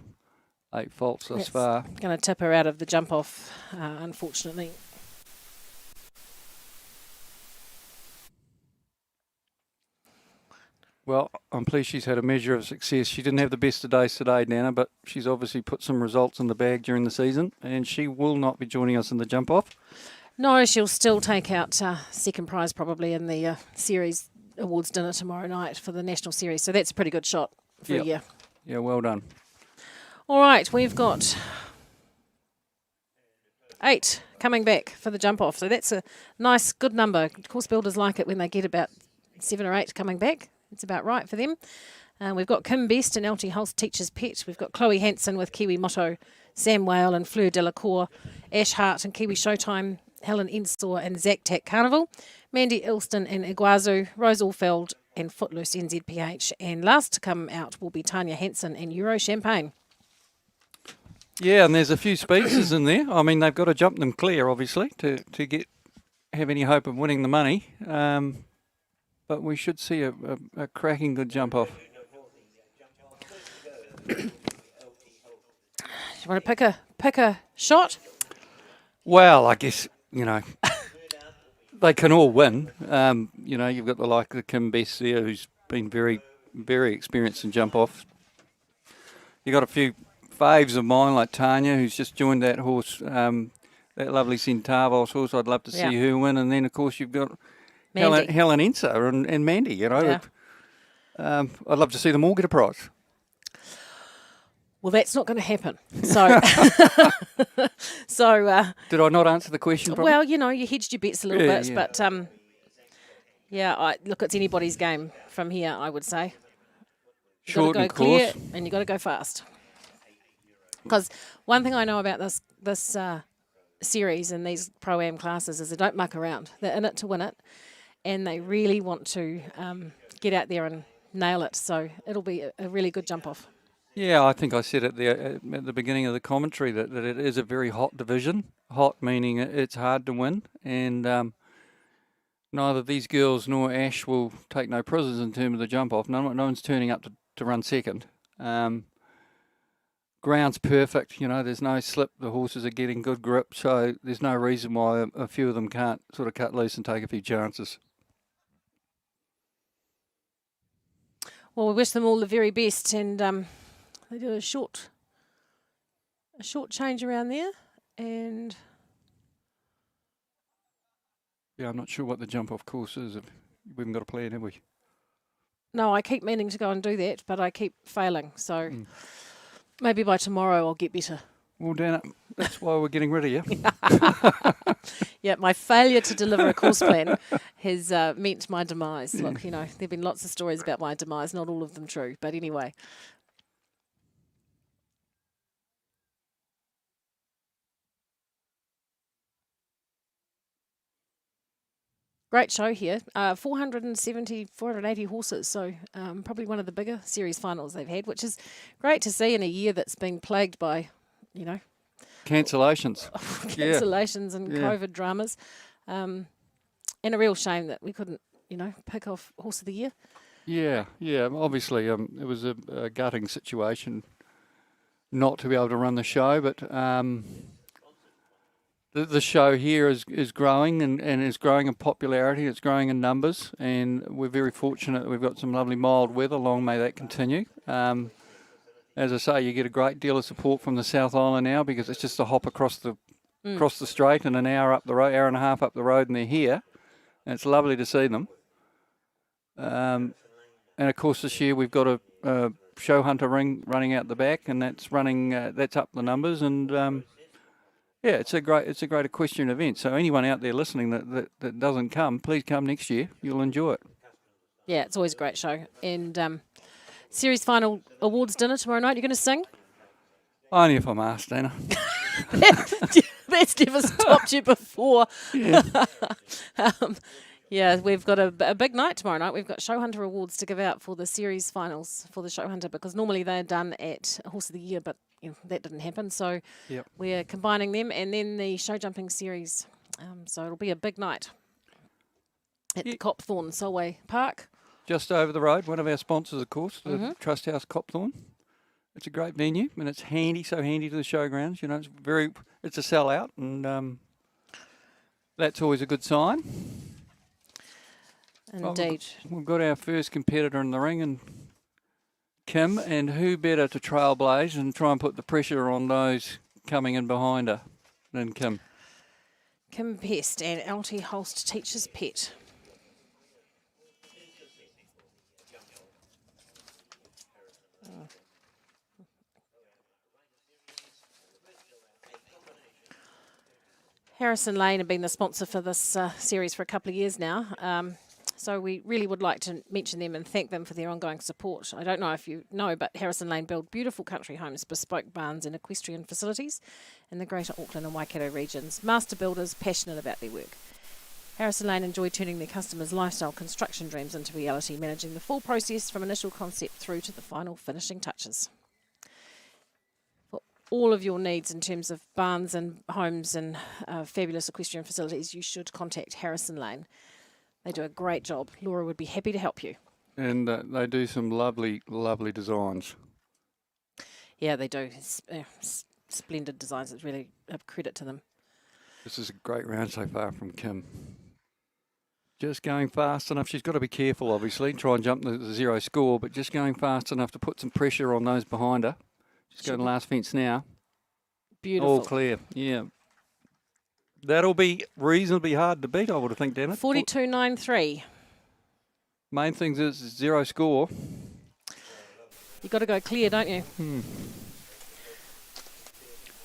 8 faults thus far. Going to tip her out of the jump off, unfortunately. Well, I'm pleased she's had a measure of success. She didn't have the best of days today, Nana, but she's obviously put some results in the bag during the season, and she will not be joining us in the jump off. No, she'll still take out second prize probably in the series awards dinner tomorrow night for the national series. So that's a pretty good shot for a year. Yeah, well done. All right, we've got 8 coming back for the jump off. So that's a nice, good number. Course builders like it when they get about 7 or 8 coming back. It's about right for them. We've got Kim Best and LT Hulse Teacher's Pet. We've got Chloe Hansen with Kiwi Motto, Sam Whale and Fleur Delacour, Ash Hart and Kiwi Showtime, Helen Ensor and Zach Tack Carnival, Mandy Ilston and Iguazu, Rose Allfeld and Footloose NZPH. And last to come out will be Tanya Hansen and Euro Champagne. Yeah, and there's a few speedsters in there. I mean, they've got to jump them clear, obviously, to have any hope of winning the money. But we should see a cracking good jump off. You want to pick a shot? Well, I guess, they can all win. You've got the like of Kim Best there, who's been very, very experienced in jump off. You got a few faves of mine, like Tanya, who's just joined that horse, that lovely Centavos horse. I'd love to see her win. And then, of course, you've got Helen Ensor and Mandy, Yeah. I'd love to see them all get a prize. Well, that's not going to happen. So, did I not answer the question properly? Well, you hedged your bets a little bit, but look, it's anybody's game from here, I would say. You've got to go clear, and you've got to go fast. Because one thing I know about this series and these Pro-Am classes is they don't muck around. They're in it to win it, and they really want to get out there and nail it. So it'll be a really good jump off. Yeah, I think I said at the beginning of the commentary that it is a very hot division. Hot meaning it's hard to win, and neither these girls nor Ash will take no prisoners in terms of the jump off. No one's turning up to run second. Ground's perfect, there's no slip. The horses are getting good grip, so there's no reason why a few of them can't sort of cut loose and take a few chances. Well, we wish them all the very best, and they do a short change around there, and yeah, I'm not sure what the jump off course is. We haven't got a plan, have we? No, I keep meaning to go and do that, but I keep failing. So maybe by tomorrow I'll get better. Well, Dan, that's why we're getting rid of you. Yeah, my failure to deliver a course plan has meant my demise. Look, there've been lots of stories about my demise, not all of them true, but anyway. Great show here. 480 horses, so probably one of the bigger series finals they've had, which is great to see in a year that's been plagued by, cancellations. Cancellations and COVID dramas. And a real shame that we couldn't, pick off Horse of the Year. Yeah. Obviously, it was a gutting situation not to be able to run the show, but the show here is growing and is growing in popularity. It's growing in numbers, and we're very fortunate that we've got some lovely mild weather. Long may that continue. As I say, you get a great deal of support from the South Island now because it's just a hop across the straight and an hour up the road, hour and a half up the road, and they're here. And it's lovely to see them. And of course, this year we've got show hunter ring running out the back, and that's running. That's up the numbers, and yeah, it's a great equestrian event. So anyone out there listening that doesn't come, please come next year. You'll enjoy it. Yeah, it's always a great show. And series final awards dinner tomorrow night. You're going to sing? Only if I'm asked, Dana. That's never stopped you before. Yeah. Yeah, we've got a big night tomorrow night. We've got Show Hunter awards to give out for the series finals for the Show Hunter, because normally they're done at Horse of the Year, but that didn't happen. So Yep. we're combining them, and then the Showjumping series. So it'll be a big night at the Copthorne Solway Park. Just over the road, one of our sponsors, of course, the Trust House Copthorne. It's a great venue, and it's handy, so handy to the showgrounds. You know, it's a sellout, and that's always a good sign. Indeed. We've got our first competitor in the ring, and Kim, and who better to trailblaze and try and put the pressure on those coming in behind her than Kim? Kim Pest and LT Holst Teacher's Pet. Harrison Lane have been the sponsor for this series for a couple of years now. So we really would like to mention them and thank them for their ongoing support. I don't know if you know, but Harrison Lane build beautiful country homes, bespoke barns and equestrian facilities in the Greater Auckland and Waikato regions. Master builders passionate about their work. Harrison Lane enjoy turning their customers' lifestyle construction dreams into reality, managing the full process from initial concept through to the final finishing touches. For all of your needs in terms of barns and homes and fabulous equestrian facilities, you should contact Harrison Lane. They do a great job. Laura would be happy to help you. And they do some lovely, lovely designs. Yeah, they do. Splendid designs. It's really a credit to them. This is a great round so far from Kim. Just going fast enough. She's got to be careful, obviously, try and jump the zero score, but just going fast enough to put some pressure on those behind her. She's going last fence now. Beautiful. All clear, yeah. That'll be reasonably hard to beat, I would have think, Dana. 42.93. Main thing is zero score. You've got to go clear, don't you?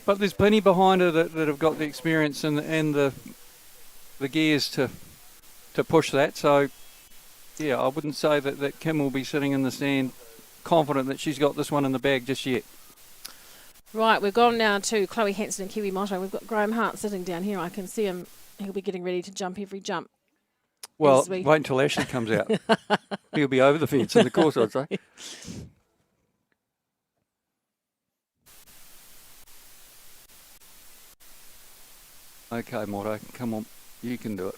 But there's plenty behind her that have got the experience and the gears to push that. So, yeah, I wouldn't say that Kim will be sitting in the stand confident that she's got this one in the bag just yet. Right, we've gone now to Chloe Hanson and Kiwi Motto. We've got Graham Hart sitting down here. I can see him. He'll be getting ready to jump every jump. Well, wait until Ashley comes out. He'll be over the fence in the course, I'd say. Okay, Motto, come on. You can do it.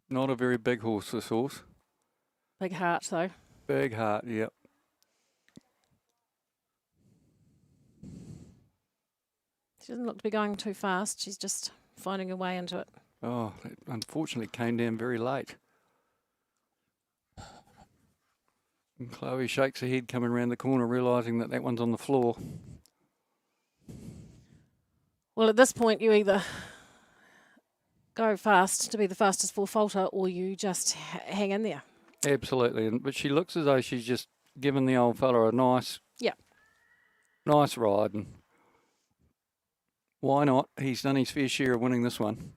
Not a very big horse, this horse. Big heart, though. Big heart, yep. She doesn't look to be going too fast. She's just finding her way into it. Oh, it unfortunately came down very late. And Chloe shakes her head coming around the corner, realising that one's on the floor. Well, at this point, you either go fast to be the fastest four-faulter, or you just hang in there. Absolutely, but she looks as though she's just given the old fella a nice ride. And why not? He's done his fair share of winning this one.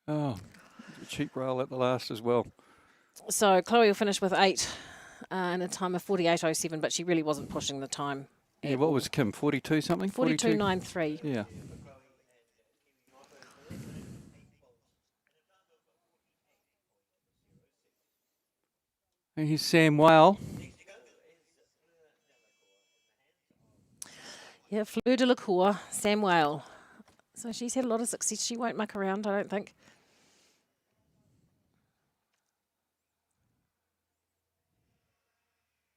Oh, a cheap rail at the last as well. So Chloe will finish with 8 and a time of 48.07, but she really wasn't pushing the time. Yeah, what was Kim, 42 something? 42.93. Yeah. And here's Sam Whale. Yeah, Fleur de la Cour, Sam Whale. So she's had a lot of success. She won't muck around, I don't think.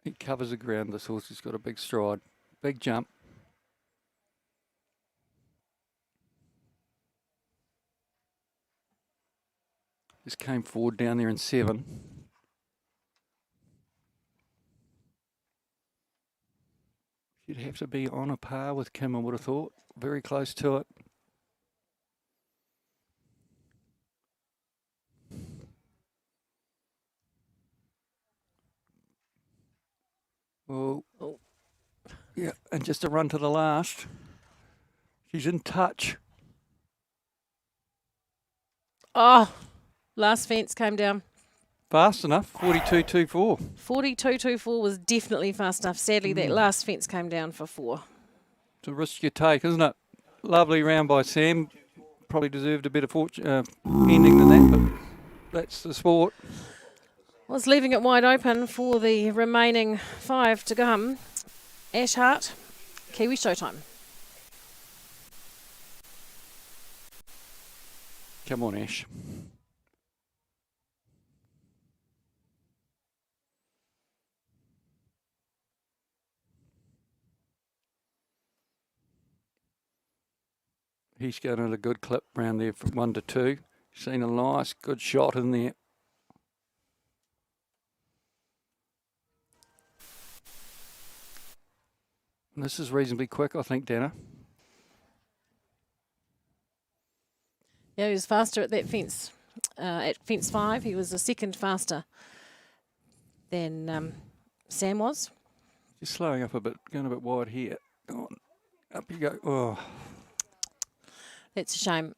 He covers the ground, this horse. He's got a big stride, big jump. Just came forward down there in 7. She'd have to be on a par with Kim, I would have thought. Very close to it. Well, yeah, and just a run to the last. She's in touch. Oh, last fence came down. Fast enough, 42.24. 42.24 was definitely fast enough. Sadly, that last fence came down for 4. It's a risk you take, isn't it? Lovely round by Sam. Probably deserved a better ending than that, but that's the sport. Well, it's leaving it wide open for the remaining 5 to come. Ash Hart, Kiwi Showtime. Come on, Ash. He's going at a good clip round there from 1 to 2. Seen a nice, good shot in there. And this is reasonably quick, I think, Dana. Yeah, he was faster at that fence. At fence 5, he was a second faster than Sam was. Just slowing up a bit, going a bit wide here. Go on, up you go. Oh. That's a shame.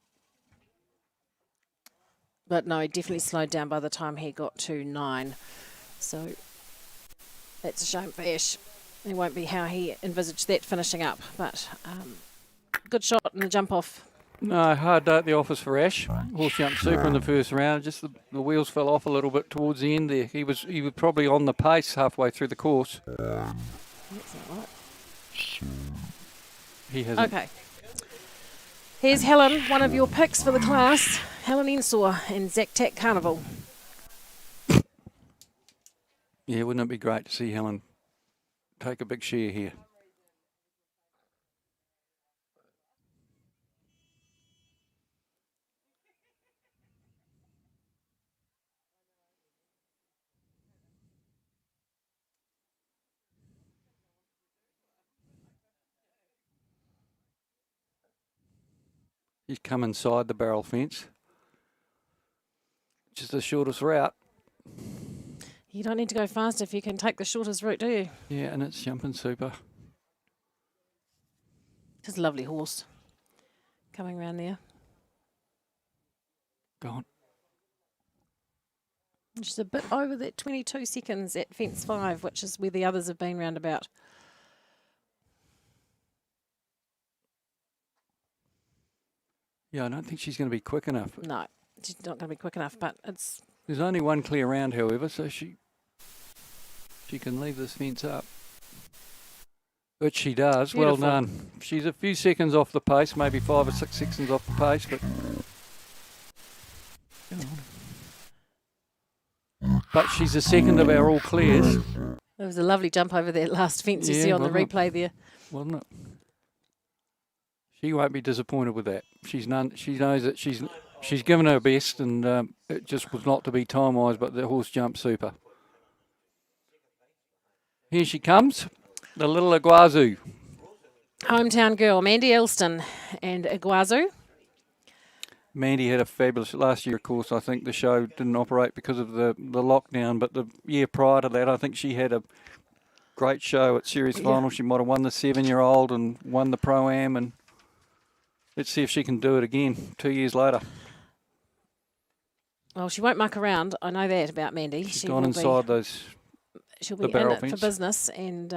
But no, he definitely slowed down by the time he got to 9. So that's a shame for Ash. It won't be how he envisaged that finishing up. But good shot in the jump off. No, hard day at the office for Ash. Horse jumped super in the first round. Just the wheels fell off a little bit towards the end there. He was probably on the pace halfway through the course. That's not right. He hasn't. Okay. Here's Helen, one of your picks for the class. Helen Ensor and Zac Tack Carnival. Yeah, wouldn't it be great to see Helen take a big share here? He's come inside the barrel fence, which is the shortest route. You don't need to go fast if you can take the shortest route, do you? Yeah, and it's jumping super. Just a lovely horse coming around there. Go on. Just a bit over that 22 seconds at fence 5, which is where the others have been round about. Yeah, I don't think she's going to be quick enough. No, she's not going to be quick enough, but it's... There's only one clear round, however, so she can leave this fence up. Which she does. Beautiful. Well done. She's a few seconds off the pace, maybe 5 or 6 seconds off the pace, but she's a second of our all clears. There was a lovely jump over that last fence you Yeah, see on the wasn't it? replay there. Wasn't it? She won't be disappointed with that. She knows that she's given her best, and it just was not to be time-wise, but the horse jumped super. Here she comes, the little Iguazu. Hometown girl, Mandy Elston and Iguazu. Mandy had a fabulous last year, of course. I think the show didn't operate because of the lockdown, but the year prior to that, I think she had a great show at Series Final. She might have won the 7-year-old and won the Pro-Am, and let's see if she can do it again 2 years later. Well, she won't muck around. I know that about Mandy. She's gone inside those. She'll the be in barrel it for fence. business, and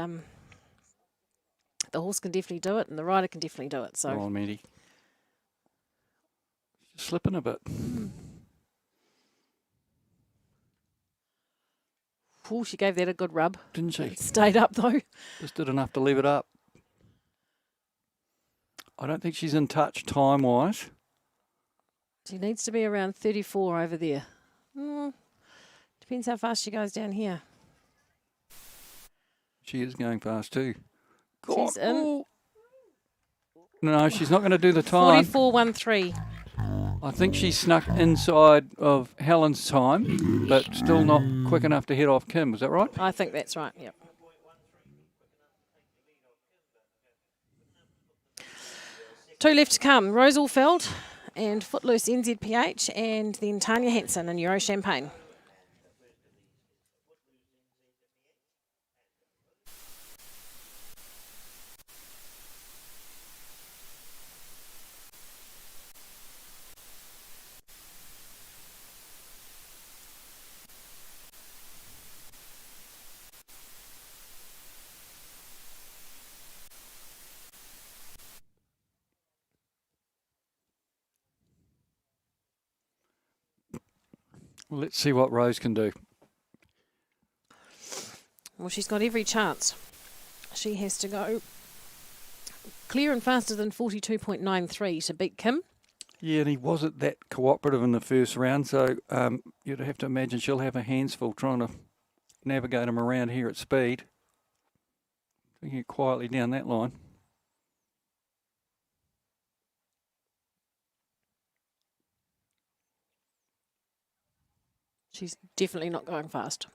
the horse can definitely do it, and the rider can definitely do it. So, Go on, Mandy. She's slipping a bit. Ooh, she gave that a good rub. Didn't she? It stayed up though. Just did enough to leave it up. I don't think she's in touch time-wise. She needs to be around 34 over there. Depends how fast she goes down here. She is going fast too. She's in. Ooh. No, she's not going to do the time. 44.13. I think she snuck inside of Helen's time, but still not quick enough to head off Kim. Is that right? I think that's right, yep. Two left to come, Rose Allfeld and Footloose NZPH, and then Tanya Hansen in Euro Champagne. Well, let's see what Rose can do. Well, she's got every chance. She has to go clear and faster than 42.93 to beat Kim. Yeah, and he wasn't that cooperative in the first round, so you'd have to imagine she'll have her hands full trying to navigate him around here at speed. Taking it quietly down that line. She's definitely not going fast.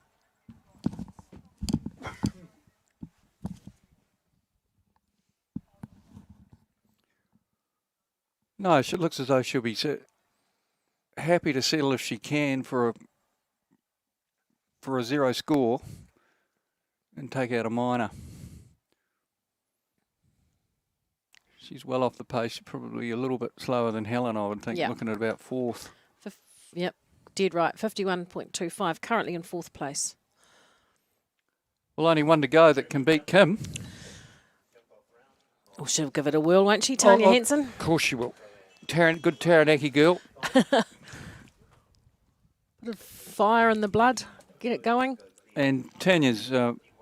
No, it looks as though she'll be happy to settle if she can for a zero score and take out a minor. She's well off the pace, probably a little bit slower than Helen, I would think, looking at about fourth. Yep, dead right, 51.25, currently in fourth place. Well, only one to go that can beat Kim. Well, she'll give it a whirl, won't she, Tanya Hansen? Of course she will. Good Taranaki girl. Bit of fire in the blood, get it going. And Tanya's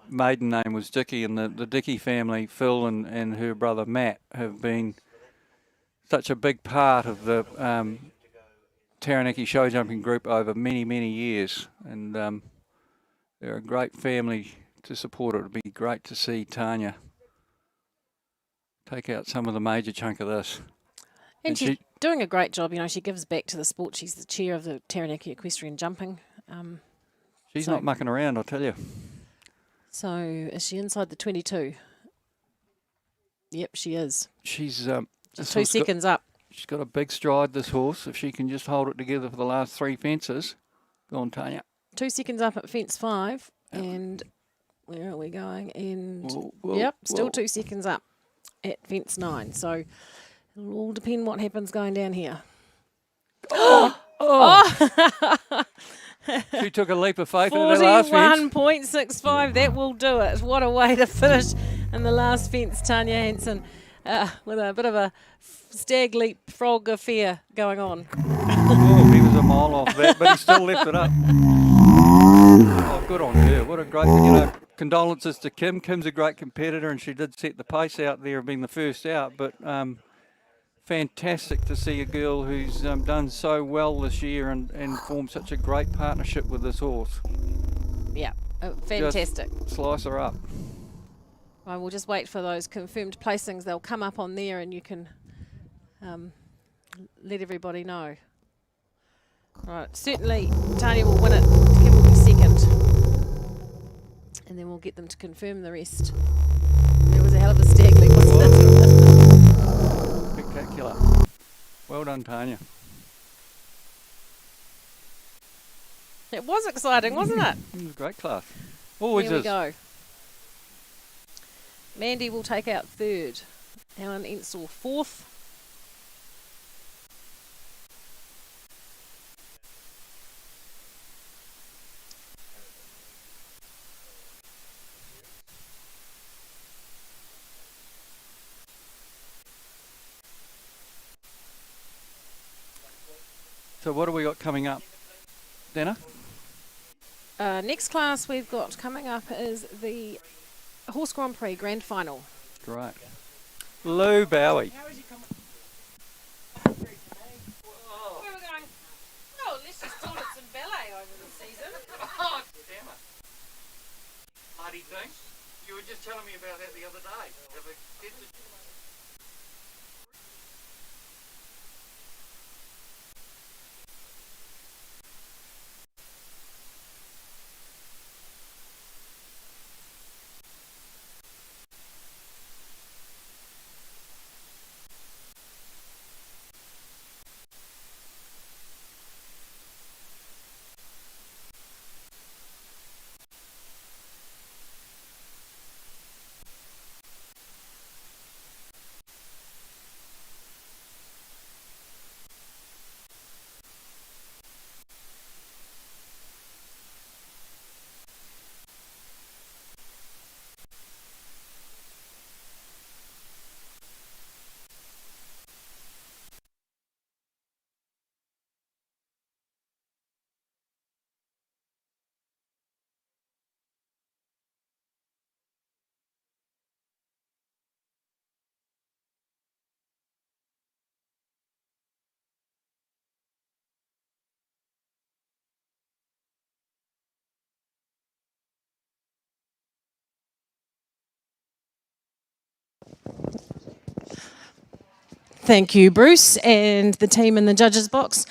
maiden name was Dicky, and the Dicky family, Phil and her brother Matt, have been such a big part of the Taranaki Showjumping group over many, many years. And they're a great family to support. It would be great to see Tanya take out some of the major chunk of this. And she's doing a great job. You know, she gives back to the sport. She's the chair of the Taranaki Equestrian Jumping. She's not mucking around, I'll tell you. So is she inside the 22? Yep, she is. She's 2 seconds up. She's got a big stride, this horse. If she can just hold it together for the last three fences. Go on, Tanya. 2 seconds up at fence 5. And where are we going? And still 2 seconds up at fence 9. So it'll all depend what happens going down here. She took a leap of faith in the last fence. 41.65, that will do it. What a way to finish in the last fence, Tanya Hansen, with a bit of a stag leap frog affair going on. Oh, he was a mile off that, but he still left it up. Oh, good on her. What a great, condolences to Kim. Kim's a great competitor, and she did set the pace out there of being the first out, but fantastic to see a girl who's done so well this year and formed such a great partnership with this horse. Yeah, fantastic. Just slice her up. I will just wait for those confirmed placings. They'll come up on there and you can let everybody know. All right, certainly Tanya will win it. Kim will be second. And then we'll get them to confirm the rest. There was a hell of a stag leap, wasn't it? Spectacular. Well done, Tanya. It was exciting, wasn't it? It was a great class. Always Here we is. go. Mandy will take out third. Alan Ensel fourth. So what have we got coming up, Dana? Next class we've got coming up is the Horse Grand Prix Grand Final. Great. Lou Bowie. Where are we going? Oh, let's just call it some ballet over the season. Oh, damn it. Bloody thing. You were just telling me about that the other day. Thank you, Bruce, and the team in the judges' box.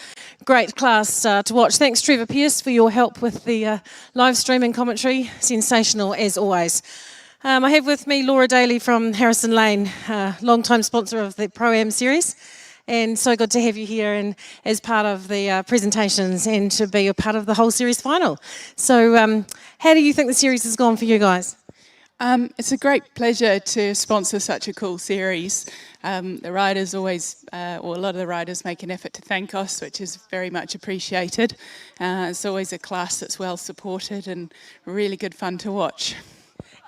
Great class to watch. Thanks, Trevor Pearce, for your help with the live streaming commentary. Sensational, as always. I have with me Laura Daly from Harrison Lane, long-time sponsor of the Pro-Am series. And so good to have you here and as part of the presentations and to be a part of the whole series final. So how do you think the series has gone for you guys? It's a great pleasure to sponsor such a cool series. The riders always, or a lot of the riders make an effort to thank us, which is very much appreciated. It's always a class that's well supported and really good fun to watch.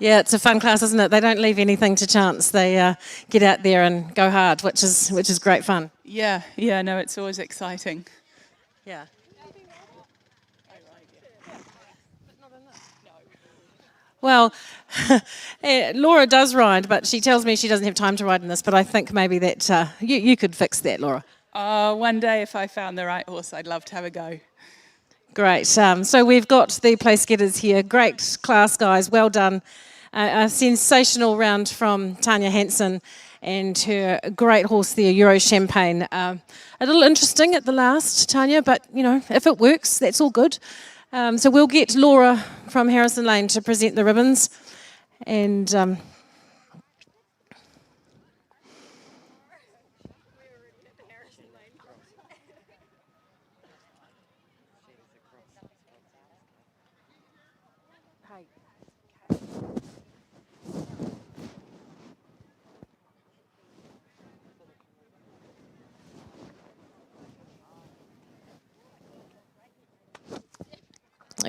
Yeah, it's a fun class, isn't it? They don't leave anything to chance. They get out there and go hard, which is great fun. Yeah, no, it's always exciting. Yeah. Well, Laura does ride, but she tells me she doesn't have time to ride in this, but I think maybe that you could fix that, Laura. One day if I found the right horse, I'd love to have a go. Great. So we've got the place getters here. Great class, guys. Well done. A sensational round from Tanya Hansen and her great horse there, Euro Champagne. A little interesting at the last, Tanya, but, you know, if it works, that's all good. So we'll get Laura from Harrison Lane to present the ribbons. And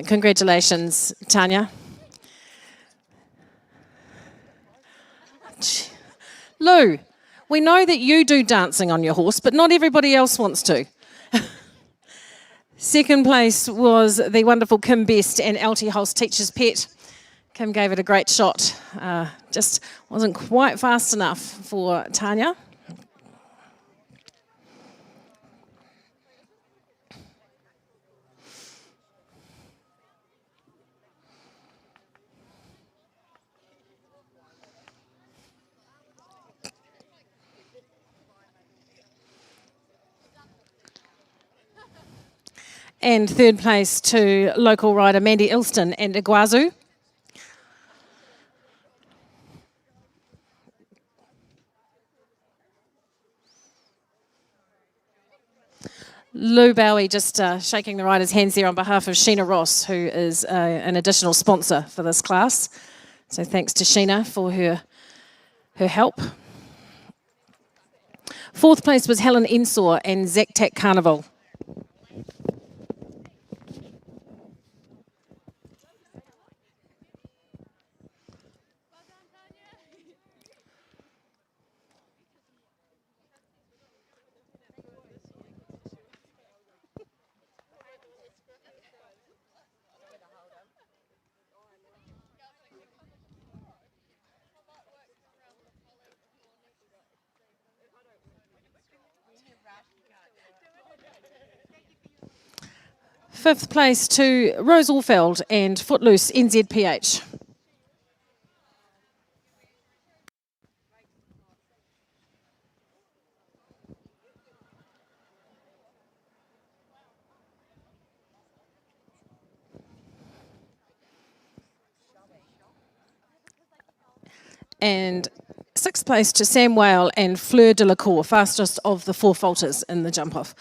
congratulations, Tanya. Lou, we know that you do dancing on your horse, but not everybody else wants to. Second place was the wonderful Kim Best and LT Hulse Teacher's Pet. Kim gave it a great shot. Just wasn't quite fast enough for Tanya. And third place to local rider Mandy Ilston and Iguazu. Lou Bowie just shaking the rider's hands there on behalf of Sheena Ross, who is an additional sponsor for this class. So thanks to Sheena for her help. Fourth place was Helen Ensor and Zac Tac Carnival. Fifth place to Rose Allfeld and Footloose NZPH. And sixth place to Sam Whale and Fleur de la Cour, fastest of the four falters in the jump-off.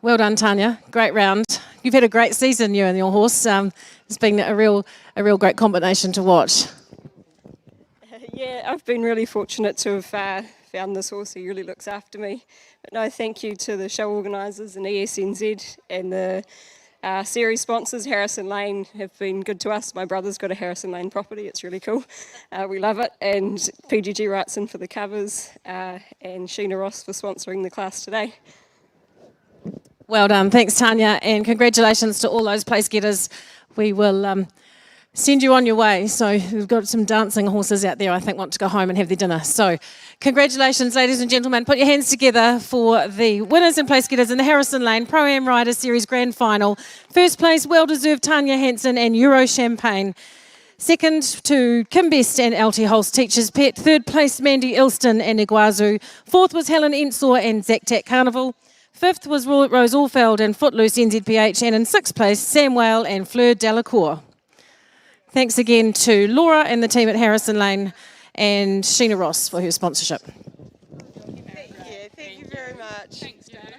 Well done, Tanya. Great round. You've had a great season, you and your horse. It's been a real great combination to watch. Yeah, I've been really fortunate to have found this horse. He really looks after me. But no, thank you to the show organisers and ESNZ and the series sponsors. Harrison Lane have been good to us. My brother's got a Harrison Lane property. It's really cool. We love it. And PGG Wrightson for the covers and Sheena Ross for sponsoring the class today. Well done. Thanks, Tanya, and congratulations to all those place getters. We will send you on your way. So we've got some dancing horses out there, I think, want to go home and have their dinner. So congratulations, ladies and gentlemen. Put your hands together for the winners and place getters in the Harrison Lane Pro-Am Riders Series Grand Final. First place, well-deserved Tanya Hansen and Euro Champagne. Second to Kim Best and LT Holst Teachers Pet. Third place Mandy Ilston and Iguazu. Fourth was Helen Ensor and Zack Tack Carnival. Fifth was Rose Allfeld and Footloose NZPH. And in sixth place, Sam Whale and Fleur Delacour. Thanks again to Laura and the team at Harrison Lane and Sheena Ross for her sponsorship. Thank you very much. Thanks, Dana.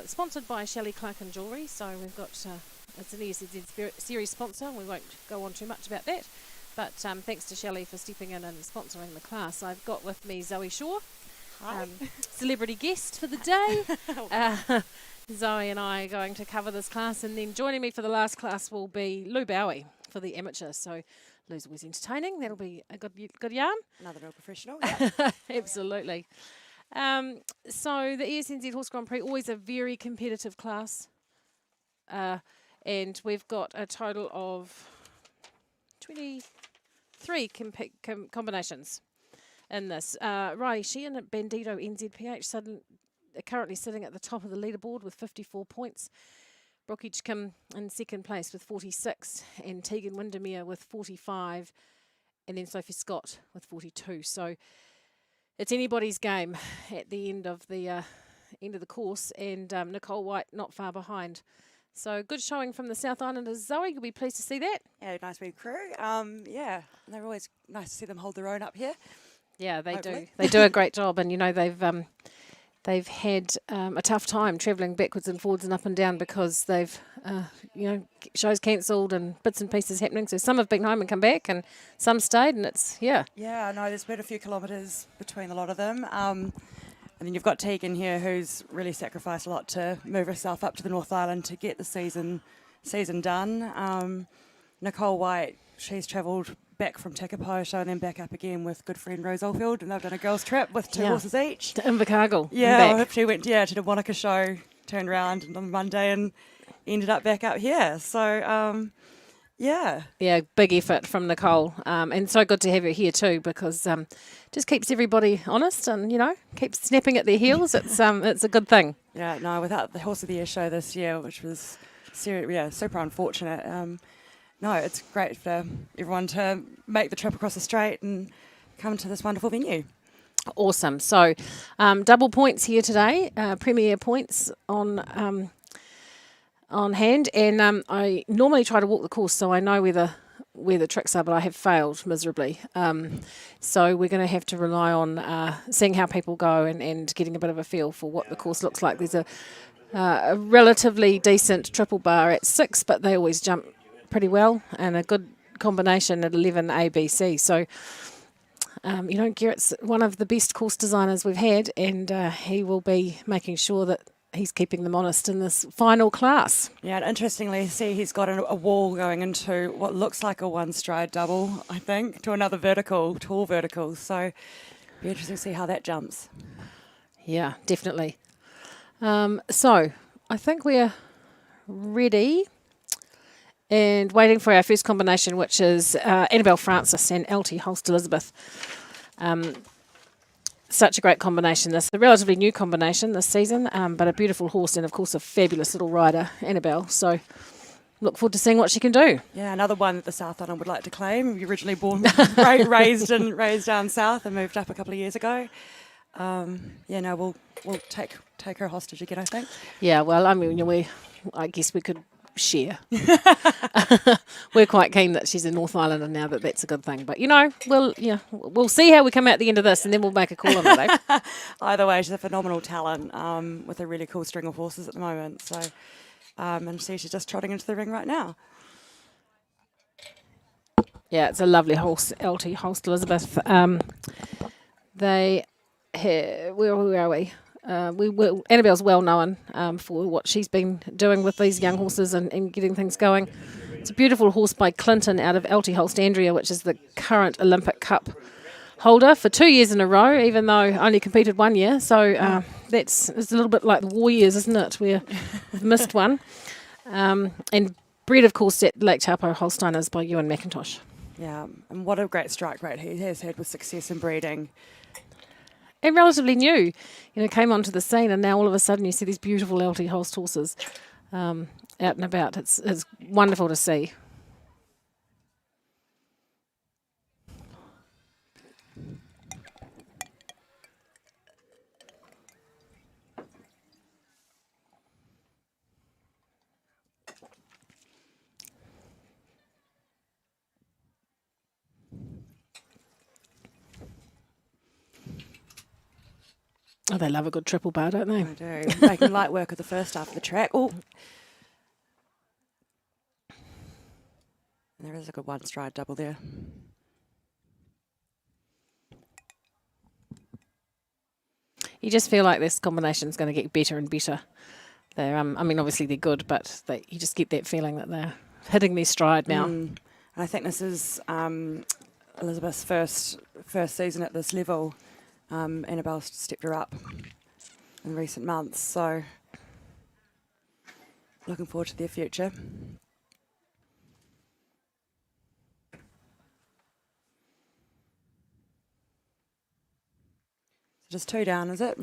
Sponsored by Shelley Clark and Jewellery, so we've got it's an ESNZ series sponsor. We won't go on too much about that, but thanks to Shelley for stepping in and sponsoring the class. I've got with me Zoe Shaw, celebrity guest for the day. Zoe and I are going to cover this class, and then joining me for the last class will be Lou Bowie for the amateur. So Lou's always entertaining. That'll be a good yarn. Another real professional. Yeah. Absolutely. So the ESNZ Horse Grand Prix, always a very competitive class. And we've got a total of 23 combinations in this. Riley Sheehan at Bandito NZPH are currently sitting at the top of the leaderboard with 54 points. Brooke Edgecombe in second place with 46, and Tegan Windermere with 45, and then Sophie Scott with 42. So it's anybody's game at the end of the course, and Nicole White not far behind. So good showing from the South Islanders. Zoe, you'll be pleased to see that. Yeah, nice big crew. Yeah, they're always nice to see them hold their own up here. Yeah, they Hopefully. do. They do a great job, and they've had a tough time travelling backwards and forwards and up and down because they've shows cancelled and bits and pieces happening. So some have been home and come back, and some stayed, and it's Yeah, I know there's been a few kilometres between a lot of them. And then you've got Tegan here, who's really sacrificed a lot to move herself up to the North Island to get the season done. Nicole White, she's travelled back from Takaposho and then back up again with good friend Rose Oldfield, and they've done a girls' trip with two horses each. To Invercargill. Yeah, she went to the Wanaka show, turned around on Monday and ended up back up here. So, yeah. Yeah, big effort from Nicole, and so good to have her here too, because just keeps everybody honest and keeps snapping at their heels. It's a good thing. Yeah, no, without the Horse of the Year show this year, which was super unfortunate. No, it's great for everyone to make the trip across the strait and come to this wonderful venue. Awesome. So, double points here today, premier points on hand, and I normally try to walk the course, so I know where the tricks are, but I have failed miserably. So we're going to have to rely on seeing how people go and getting a bit of a feel for what the course looks like. There's a relatively decent triple bar at 6, but they always jump pretty well, and a good combination at 11 ABC. So, Garrett's one of the best course designers we've had, and he will be making sure that he's keeping them honest in this final class. Yeah, and interestingly, he's got a wall going into what looks like a one-stride double, I think, to another tall vertical. So, be interesting to see how that jumps. Yeah, definitely. So, I think we're ready and waiting for our first combination, which is Annabelle Francis and LT Holst Elizabeth. Such a great combination. This is a relatively new combination this season, but a beautiful horse and, of course, a fabulous little rider, Annabelle. So look forward to seeing what she can do. Yeah, another one that the South Island would like to claim. You originally raised down south and moved up a couple of years ago. We'll take her hostage again, I think. Yeah, well, I mean, I guess we could share. We're quite keen that she's a North Islander now, that's a good thing. But we'll see how we come out at the end of this, and then we'll make a call on it. Eh? Either way, she's a phenomenal talent with a really cool string of horses at the moment. So, and she's just trotting into the ring right now. Yeah, it's a lovely horse, LT Holst Elizabeth. Where are we? Annabelle's well known for what she's been doing with these young horses and getting things going. It's a beautiful horse by Clinton out of LT Holst Andrea, which is the current Olympic Cup holder for 2 years in a row, even though only competed 1 year. So it's a little bit like the war years, isn't it? We've missed one. And bred, of course, at Lake Taupo Holsteiners by Ewan McIntosh. Yeah, and what a great strike rate he has had with success in breeding. And relatively new, came onto the scene, and now all of a sudden you see these beautiful LT Holst horses out and about. It's wonderful to see. Oh, they love a good triple bar, don't they? They do. Making light work of the first half of the track. Oh, there is a good one stride double there. You just feel like this combination is going to get better and better. They're, I mean, obviously they're good, but you just get that feeling that they're hitting their stride now. And I think this is Elizabeth's first season at this level. Annabelle stepped her up in recent months, so looking forward to their future. Just 2 down, is it?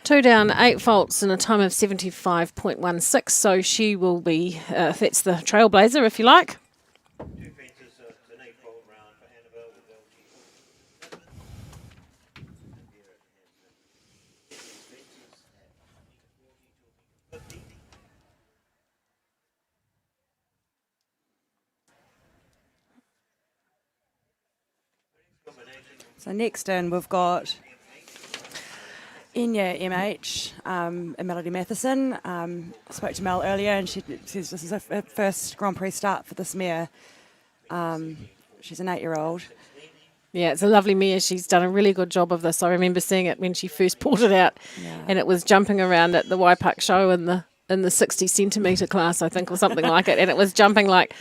2 down, 8 faults and a time of 75.16. So she will be, that's the trailblazer, if you like. So next in, we've got Enya MH and Melody Matheson. I spoke to Mel earlier and she says this is her first Grand Prix start for this mare. She's an 8-year-old. Yeah, it's a lovely mare. She's done a really good job of this. I remember seeing it when she first pulled it out, and it was jumping around at the Waipark show in the 60 centimetre class, I think, or something like it, and it was jumping like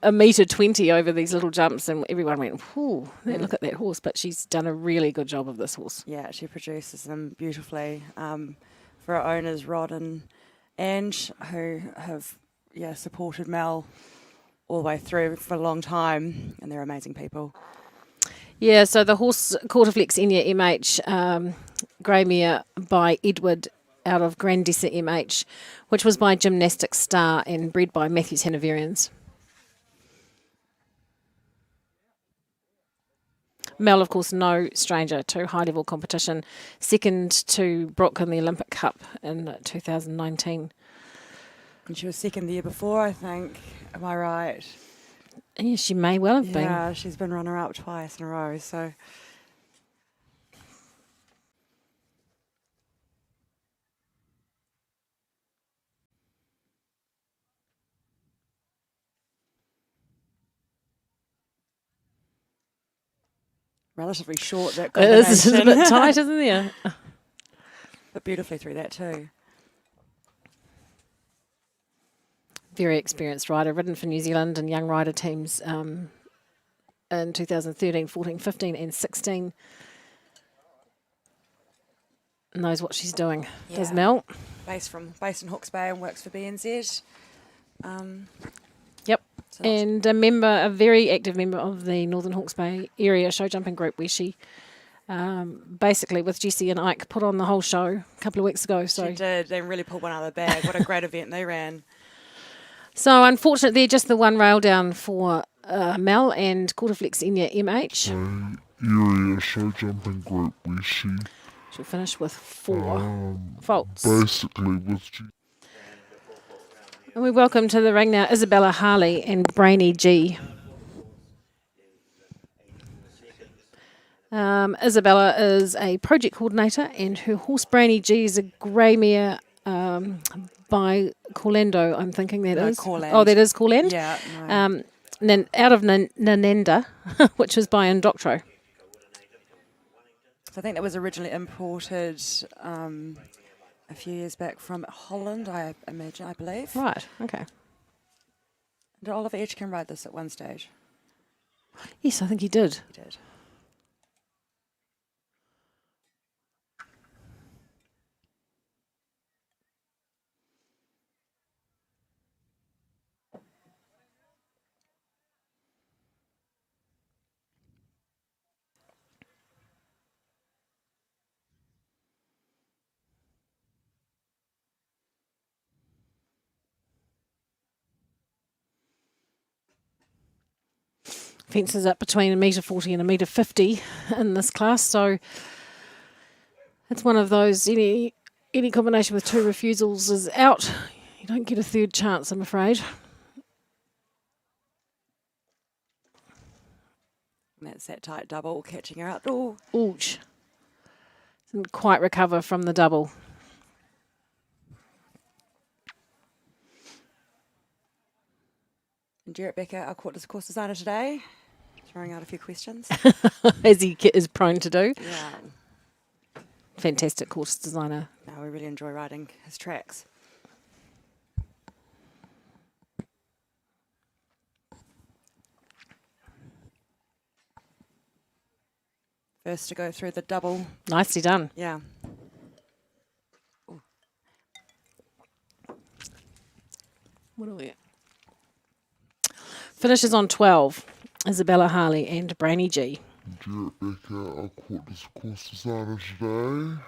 $1.20 m over these little jumps, and everyone went, "Whew, look at that horse!" But she's done a really good job of this horse. Yeah, she produces them beautifully for our owners, Rod and Ange, who have supported Mel all the way through for a long time, and they're amazing people. Yeah, so the horse Quarterflex Enya MH, grey mare by Edward out of Grandessa MH, which was by Gymnastics Star and bred by Matthews Hanoverians. Mel, of course, no stranger to high-level competition. Second to Brooke in the Olympic Cup in 2019. And she was second the year before, I think. Am I right? Yeah, she may well have been. Yeah, she's been runner-up twice in a row, so... Relatively short, that combination. It's a bit tight, isn't it? But beautifully through that too. Very experienced rider, ridden for New Zealand and young rider teams in 2013, 14, 15 and 16. Knows what she's doing, does Mel. Based in Hawke's Bay and works for BNZ. Yep. And a very active member of the Northern Hawke's Bay area showjumping group, where she basically with Jessie and Ike put on the whole show a couple of weeks ago. So she did. They really pulled one out of the bag. What a great event they ran. So unfortunately, they're just the one rail down for Mel and Quarterflex Enya MH. Area showjumping group where she'll finish with 4 faults. Basically with And we welcome to the ring now Isabella Harley and Brainy G. Isabella is a project coordinator, and her horse Brainy G is a grey mare by Corlando, I'm thinking that is. Corland. Oh, that is Corland? Yeah. No. Out of Nananda, which was by Indoctro. So I think that was originally imported a few years back from Holland, I believe. Right, okay. Did Oliver Edgecombe ride this at one stage? Yes, I think he did. He did. Fences up between $1.40 and $1.50 in this class, so it's one of those, any combination with 2 refusals is out. You don't get a third chance, I'm afraid. And that's that tight double catching her out. Oh, ouch. Didn't quite recover from the double. And Jarrett Becker, our course designer today, throwing out a few questions. As he is prone to do. Yeah. Fantastic course designer. No, we really enjoy riding his tracks. First to go through the double. Nicely done. Yeah. What are we at? Finishes on 12. Isabella Harley and Brainy G. Jarrett Becker, our course designer today.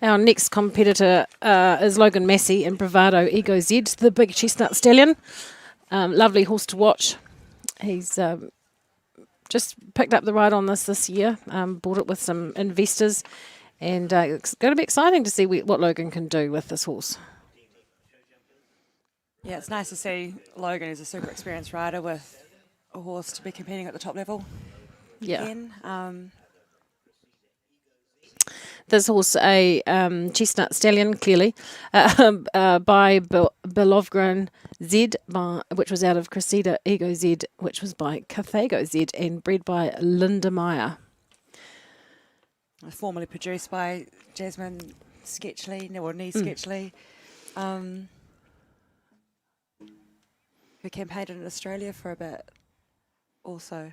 Our next competitor is Logan Massey in Bravado Ego Z, the big chestnut stallion. Lovely horse to watch. He's just picked up the ride on this year, bought it with some investors, and it's going to be exciting to see what Logan can do with this horse. Yeah, it's nice to see Logan, who's a super experienced rider, with a horse to be competing at the top level. Yeah. Again. This horse, a chestnut stallion, clearly, by Belovgren Z, which was out of Cressida Ego Z, which was by Carthago Z, and bred by Linda Meyer. Formerly produced by Jasmine Sketchley, Nee Sketchley, who campaigned in Australia for a bit also.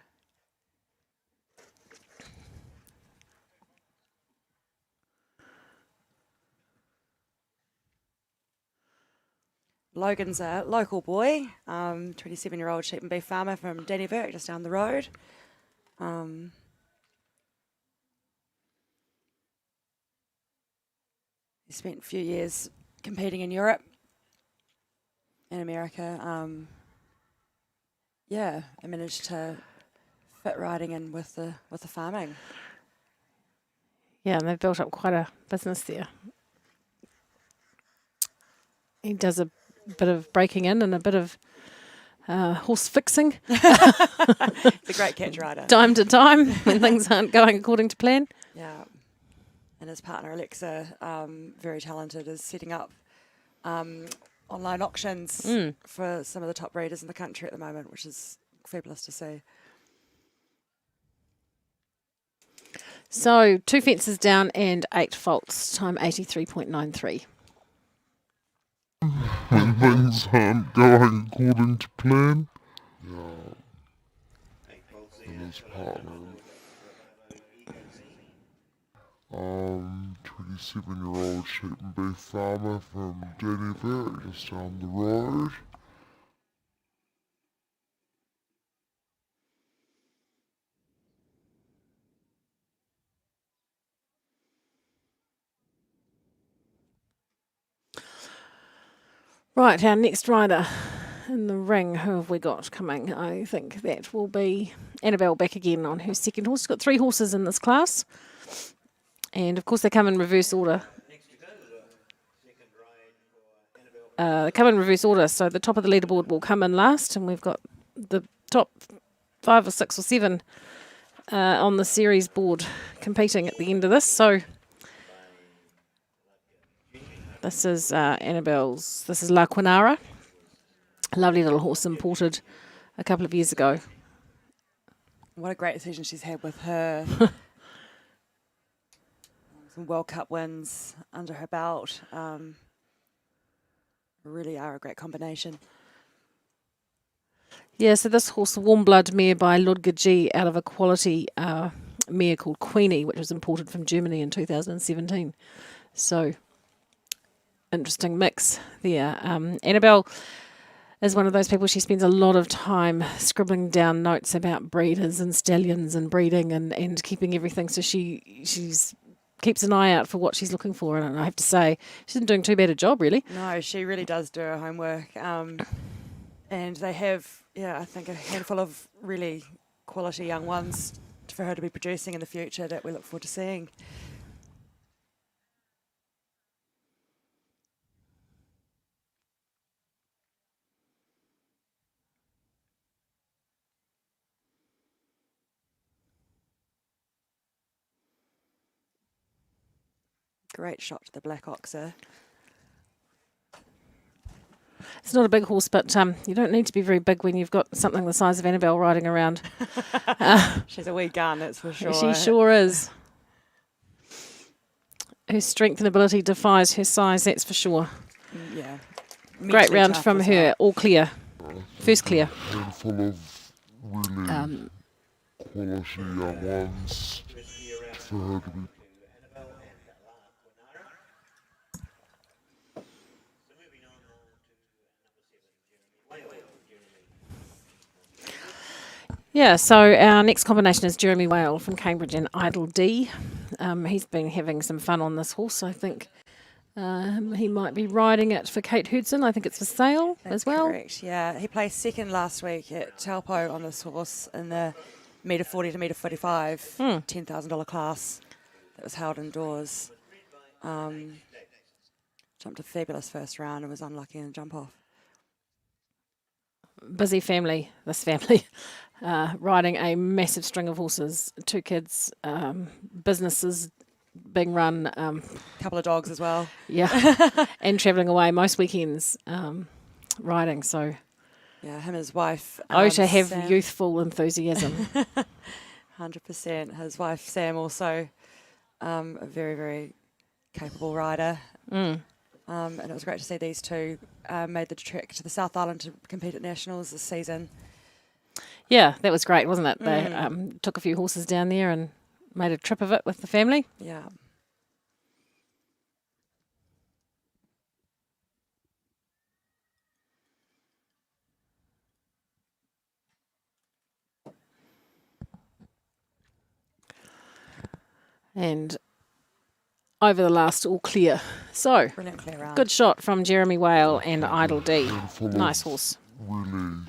Logan's a local boy, 27-year-old sheep and beef farmer from Dannyburg, just down the road. He spent a few years competing in Europe and America. Yeah, I managed to fit riding in with the farming. Yeah, and they've built up quite a business there. He does a bit of breaking in and a bit of horse fixing. He's a great catch rider. Time to time when things aren't going according to plan. Yeah. And his partner Alexa, very talented, is setting up online auctions for some of the top breeders in the country at the moment, which is fabulous to see. So 2 fences down and 8 faults, time 83.93. When things aren't going according to plan. Yeah. And his partner. 27-year-old sheep and beef farmer from Dannyburg, just down the road. Right, our next rider in the ring, who have we got coming? I think that will be Annabelle back again on her second horse. She's got 3 horses in this class. And, of course, they come in reverse order. They come in reverse order, so the top of the leaderboard will come in last, and we've got the top 5 or 6 or 7 on the series board competing at the end of this. So this is Annabelle's, this is La Quinara, a lovely little horse imported a couple of years ago. What a great decision she's had with her. Some World Cup wins under her belt. Really are a great combination. Yeah, so this horse, Warm Blood mare by Ludger G, out of a quality mare called Queenie, which was imported from Germany in 2017. So, interesting mix there. Annabelle is one of those people, she spends a lot of time scribbling down notes about breeders and stallions and breeding and keeping everything. So she's keeps an eye out for what she's looking for. And I have to say, she isn't doing too bad a job, really. No, she really does do her homework. And they have, I think a handful of really quality young ones for her to be producing in the future that we look forward to seeing. Great shot to the black oxer. It's not a big horse, but you don't need to be very big when you've got something the size of Annabelle riding around. She's a wee gun, that's for sure. She sure is. Her strength and ability defies her size, that's for sure. Yeah. Great Mentally round tough from as her, well. all clear. First clear. Handful of really quality young ones for her to be. Yeah, so our next combination is Jeremy Whale from Cambridge and Idle D. He's been having some fun on this horse, I think. He might be riding it for Kate Hudson. I think it's for sale as well. Correct, yeah. He placed second last week at Taupo on this horse in the metre 40 to metre 45, $10,000 class that was held indoors. Jumped a fabulous first round and was unlucky in the jump off. Busy family, this family, riding a massive string of horses, 2 kids, businesses being run. Couple of dogs as well. Yeah, and travelling away most weekends riding, so... Yeah, him and his wife. To have Sam. Youthful enthusiasm. 100%. His wife, Sam, also a very, very capable rider. And it was great to see these two made the trek to the South Island to compete at Nationals this season. Yeah, that was great, wasn't it? They took a few horses down there and made a trip of it with the family. Yeah. And over the last, all clear. So, brilliant clear round. Good shot from Jeremy Whale and Idle D. Nice horse. Really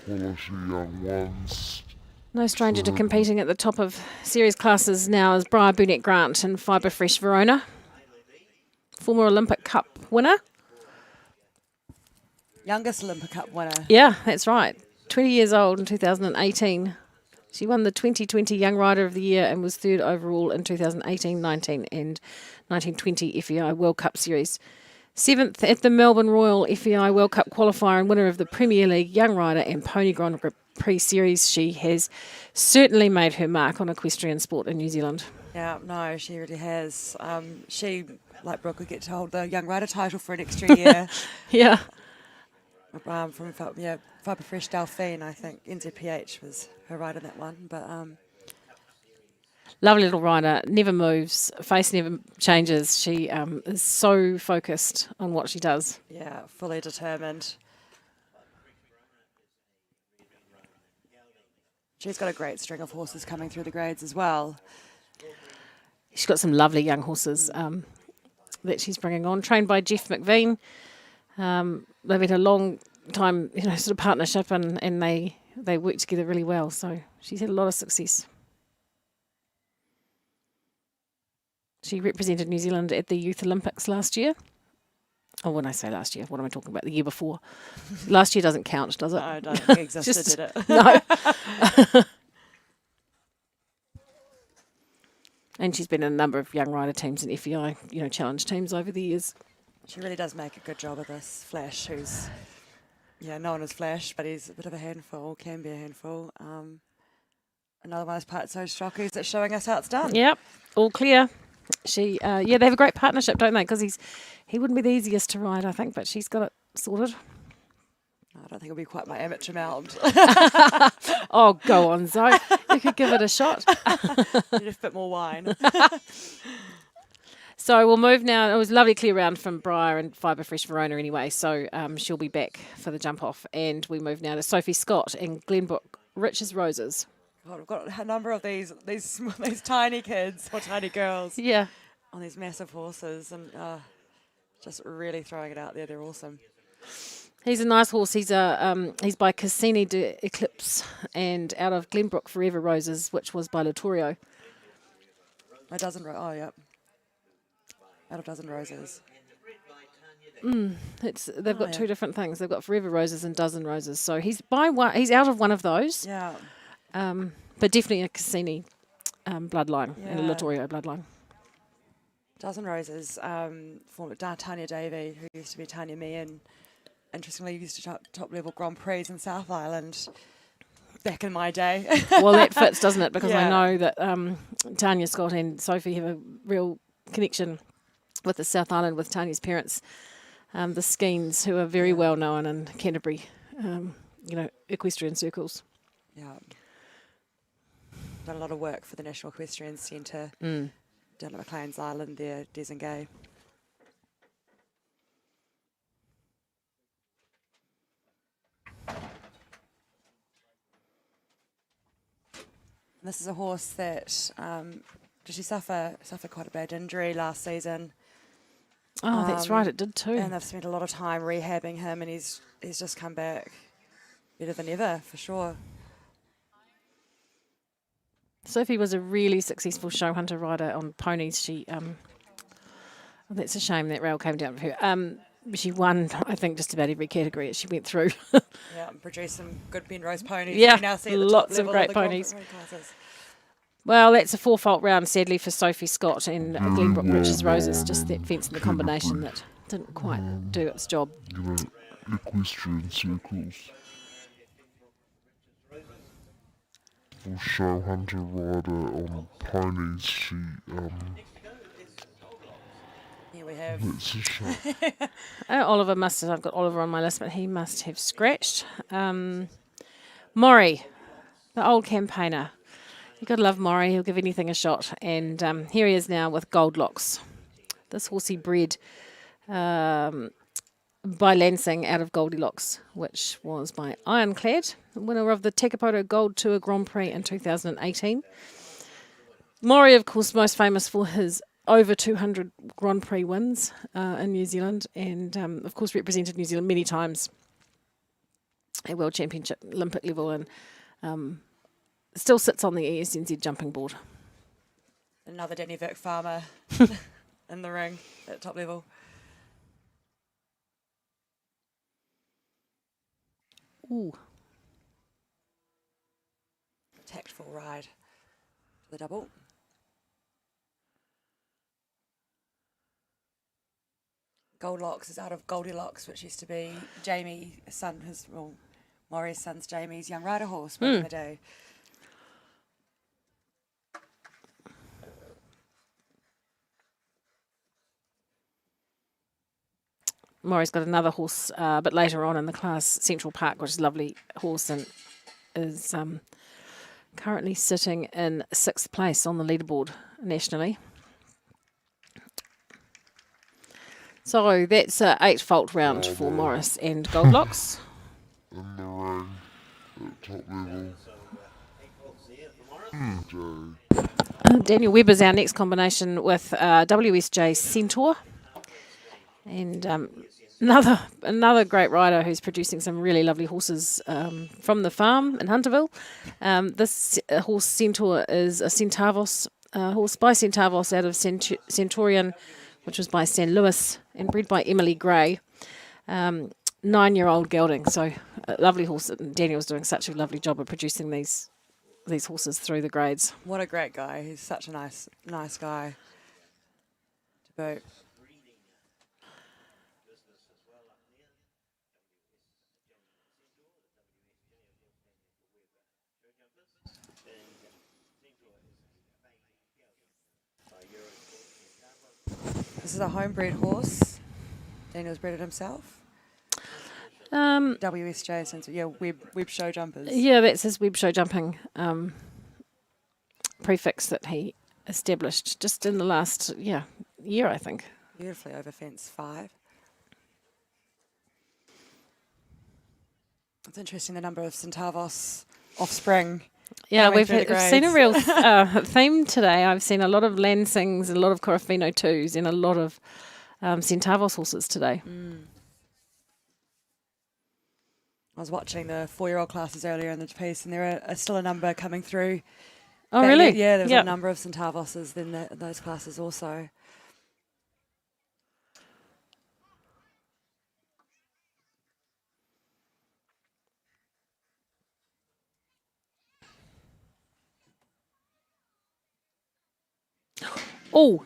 quality young ones. No stranger to competing at the top of series classes now is Briar Burnett Grant and Fibre Fresh Verona. Former Olympic Cup winner. Youngest Olympic Cup winner. Yeah, that's right. 20 years old in 2018. She won the 2020 Young Rider of the Year and was third overall in 2018, 19 and 1920 FEI World Cup Series. 7th at the Melbourne Royal FEI World Cup qualifier and winner of the Premier League Young Rider and Pony Grand Prix Series. She has certainly made her mark on equestrian sport in New Zealand. Yeah, no, she really has. She, like Brooke, would get to hold the Young Rider title for an extra year. Yeah. From Fibre Fresh Delphine, I think. NZPH was her rider in that one. But lovely little rider, never moves, face never changes. She is so focused on what she does. Yeah, fully determined. She's got a great string of horses coming through the grades as well. She's got some lovely young horses that she's bringing on, trained by Jeff McVean. They've had a long time, sort of partnership, and they work together really well. So she's had a lot of success. She represented New Zealand at the Youth Olympics last year. Oh, when I say last year, what am I talking about? The year before. Last year doesn't count, does it? No, it doesn't exist, did it? No. And she's been in a number of young rider teams and FEI, challenge teams over the years. She really does make a good job of this. Flash, who's, known as Flash, but he's a bit of a handful, can be a handful. Another one of those parts, those jockeys that's showing us how it's done. Yep, all clear. She, they have a great partnership, don't they? Because he wouldn't be the easiest to ride, I think, but she's got it sorted. I don't think it'll be quite my amateur mount. Oh, go on, Zoe. You could give it a shot. Need a bit more wine. So we'll move now. It was a lovely clear round from Briar and Fibre Fresh Verona anyway, so she'll be back for the jump off. And we move now to Sophie Scott and Glenbrook Rich's Roses. God, we've got a number of these tiny kids or tiny girls. Yeah. On these massive horses and just really throwing it out there. They're awesome. He's a nice horse. He's by Cassini de Eclipse and out of Glenbrook Forever Roses, which was by Latorio. A dozen. Oh, yep. Out of Dozen Roses. They've got two different things. They've got Forever Roses and Dozen Roses. So he's He's out of one of those. Yeah. But definitely a Cassini bloodline and a Latorio bloodline. Dozen Roses, former Tanya Davey, who used to be Tanya Me, and interestingly used to top level Grand Prix in South Island back in my day. Well, that fits, doesn't it? Because I Yeah. know that Tanya Scott and Sophie have a real connection with the South Island, with Tanya's parents, the Skeens, who are very well known in Canterbury, equestrian circles. Yeah. Done a lot of work for the National Equestrian Centre. Mm. Down at McLean's Island there, Desingay. This is a horse that did she suffer quite a bad injury last season. Oh, that's right, it did too. And they've spent a lot of time rehabbing him, and he's just come back better than ever, for sure. Sophie was a really successful show hunter rider on ponies. She, that's a shame that rail came down for her. She won, I think, just about every category that she went through. Yeah, and produced some good Penrose ponies. Yeah, We now see at the lots top of level great the Grand ponies. Prix classes. Well, that's a 4-fault round, sadly, for Sophie Scott and Glenbrook Riches Roses. Just that fence and the combination that didn't quite do its job. Equestrian circles. Or show hunter rider on ponies. She Here we have. That's a show. Oliver must have, I've got Oliver on my list, but he must have scratched. Maury, the old campaigner. You've got to love Maury, he'll give anything a shot. And here he is now with Gold Locks. This horse he bred by Lansing out of Goldilocks, which was by Ironclad, winner of the Tekapoto Gold Tour Grand Prix in 2018. Maury, of course, most famous for his over 200 Grand Prix wins in New Zealand, and of course represented New Zealand many times at World Championship, Olympic level, and still sits on the ESNZ jumping board. Another Danny Vick farmer in the ring at top level. Ooh. Tactful ride to the double. Goldilocks is out of Goldilocks, which used to be Jamie's son, Maury's son's Jamie's young rider horse back in the day. Maury's got another horse a bit later on in the class, Central Park, which is a lovely horse and is currently sitting in 6th place on the leaderboard nationally. So that's an 8-fault round for Morris and Goldlocks. In the ring at top level. Daniel Webber's our next combination with WSJ Centaur. And another great rider who's producing some really lovely horses from the farm in Hunterville. This horse Centaur is a Centavos horse by Centavos out of Centurion, which was by San Luis and bred by Emily Gray. 9-year-old gelding, so a lovely horse. Daniel's doing such a lovely job of producing these horses through the grades. What a great guy. He's such a nice guy to boot. This is a homebred horse. Daniel's bred it himself. WSJ since Web Show Jumpers. Yeah, that's his Web Show Jumping prefix that he established just in the last year, I think. Beautifully over fence 5. It's interesting the number of Centavos offspring. Yeah, we've seen a real theme today. I've seen a lot of Lansings, a lot of Corofino 2s, and a lot of Centavos horses today. I was watching the 4-year-old classes earlier in the piece, and there are still a number coming through. Oh, really? Yeah, there's a number of Centavoses in those classes also. Oh,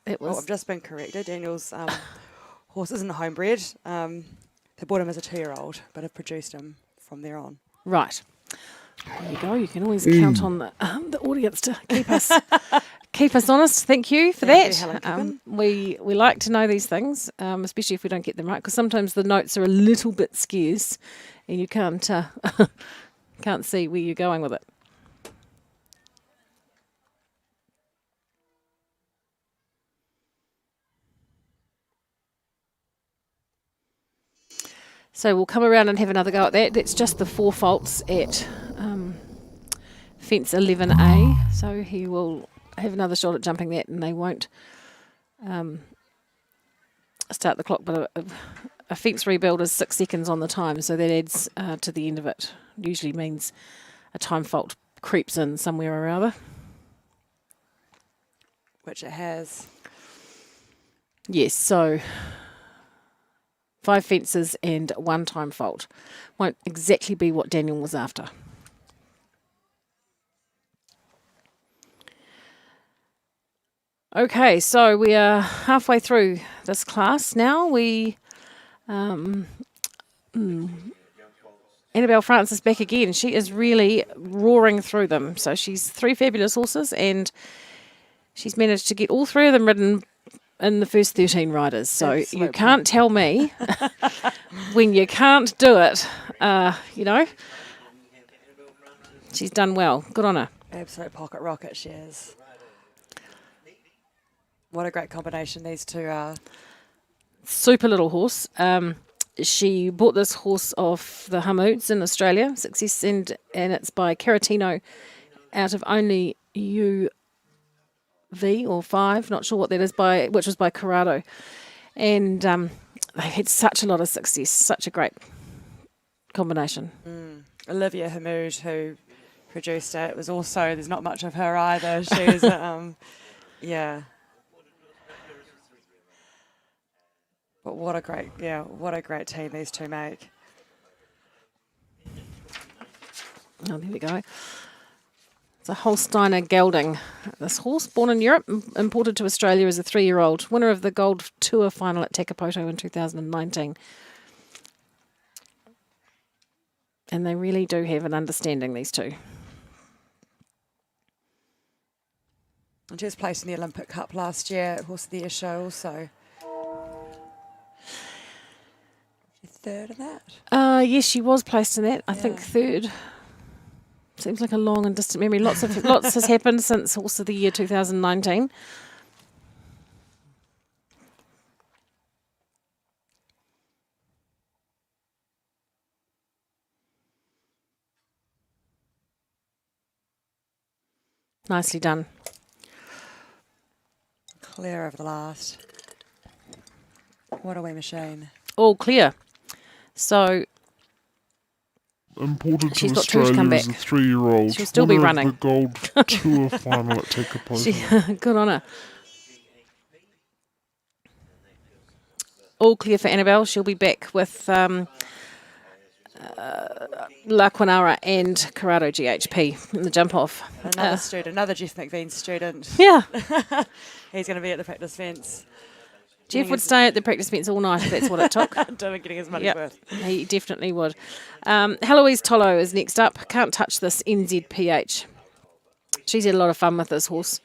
It was. I've just been corrected. Daniel's horse isn't homebred. They bought him as a 2-year-old, but have produced him from there on. Right. There you go. You can always count on the audience to keep us honest. Thank you for Thank you, that. Helen We like to know these things, especially if we don't get them right, because sometimes the notes are a little bit scarce, and you can't see where you're going with it. So we'll come around and have another go at that. That's just the 4 faults at fence 11A. So he will have another shot at jumping that, and they won't start the clock. But a fence rebuild is 6 seconds on the time, so that adds to the end of it. Usually means a time fault creeps in somewhere or other. Which it has. Yes, so 5 fences and 1 time fault. Won't exactly be what Daniel was after. Okay, so we are halfway through this class now. Annabelle France is back again. She is really roaring through them. So she's 3 fabulous horses, and she's managed to get all 3 of them ridden in the first 13 riders. So you can't tell me when you can't do it, She's done well. Good on her. Absolute pocket rocket she is. What a great combination these two are. Super little horse. She bought this horse off the Hamoods in Australia, Success, and it's by Caratino out of Only You V or 5, not sure what that is, which was by Corrado. And they've had such a lot of success, such a great combination. Olivia Hamoud, who produced it, was also, there's not much of her either. She's, yeah. But what a great team these two make. Oh, there we go. It's a Holsteiner gelding. This horse, born in Europe, imported to Australia as a 3-year-old, winner of the Gold Tour final at Takapoto in 2019. And they really do have an understanding, these two. And she was placed in the Olympic Cup last year at Horse of the Year show also. Third in that? Yes, she was placed in that. I think third. Seems like a long and distant memory. Lots has happened since Horse of the Year 2019. Nicely done. Clear over the last. What a wee machine. All clear. So imported to she's got 2 to come Australia back. as a 3-year-old. She'll still be running. The Gold Tour final at Takapoto. Good on her. All clear for Annabelle. She'll be back with La Quinara and Corrado GHP in the jump off. Another student, another Jeff McVean student. Yeah. He's going to be at the practice fence. Jeff would stay at the practice fence all night if that's what it took. Getting his money's worth. He definitely would. Heloise Tolo is next up. Can't touch this NZPH. She's had a lot of fun with this horse.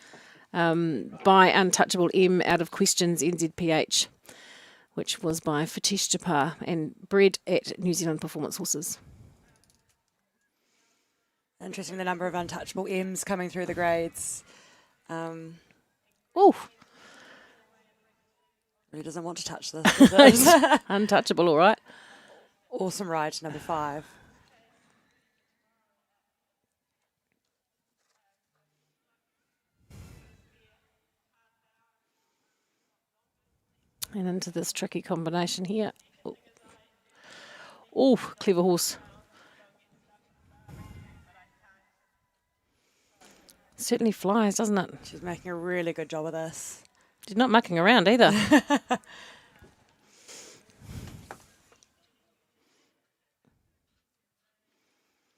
By Untouchable M out of Questions NZPH, which was by Fatish Japar and bred at New Zealand Performance Horses. Interesting the number of Untouchable M's coming through the grades. Oh. Really doesn't want to touch this, does it? Untouchable, all right. Awesome ride to number 5. And into this tricky combination here. Oh, clever horse. Certainly flies, doesn't it? She's making a really good job of this. She's not mucking around either.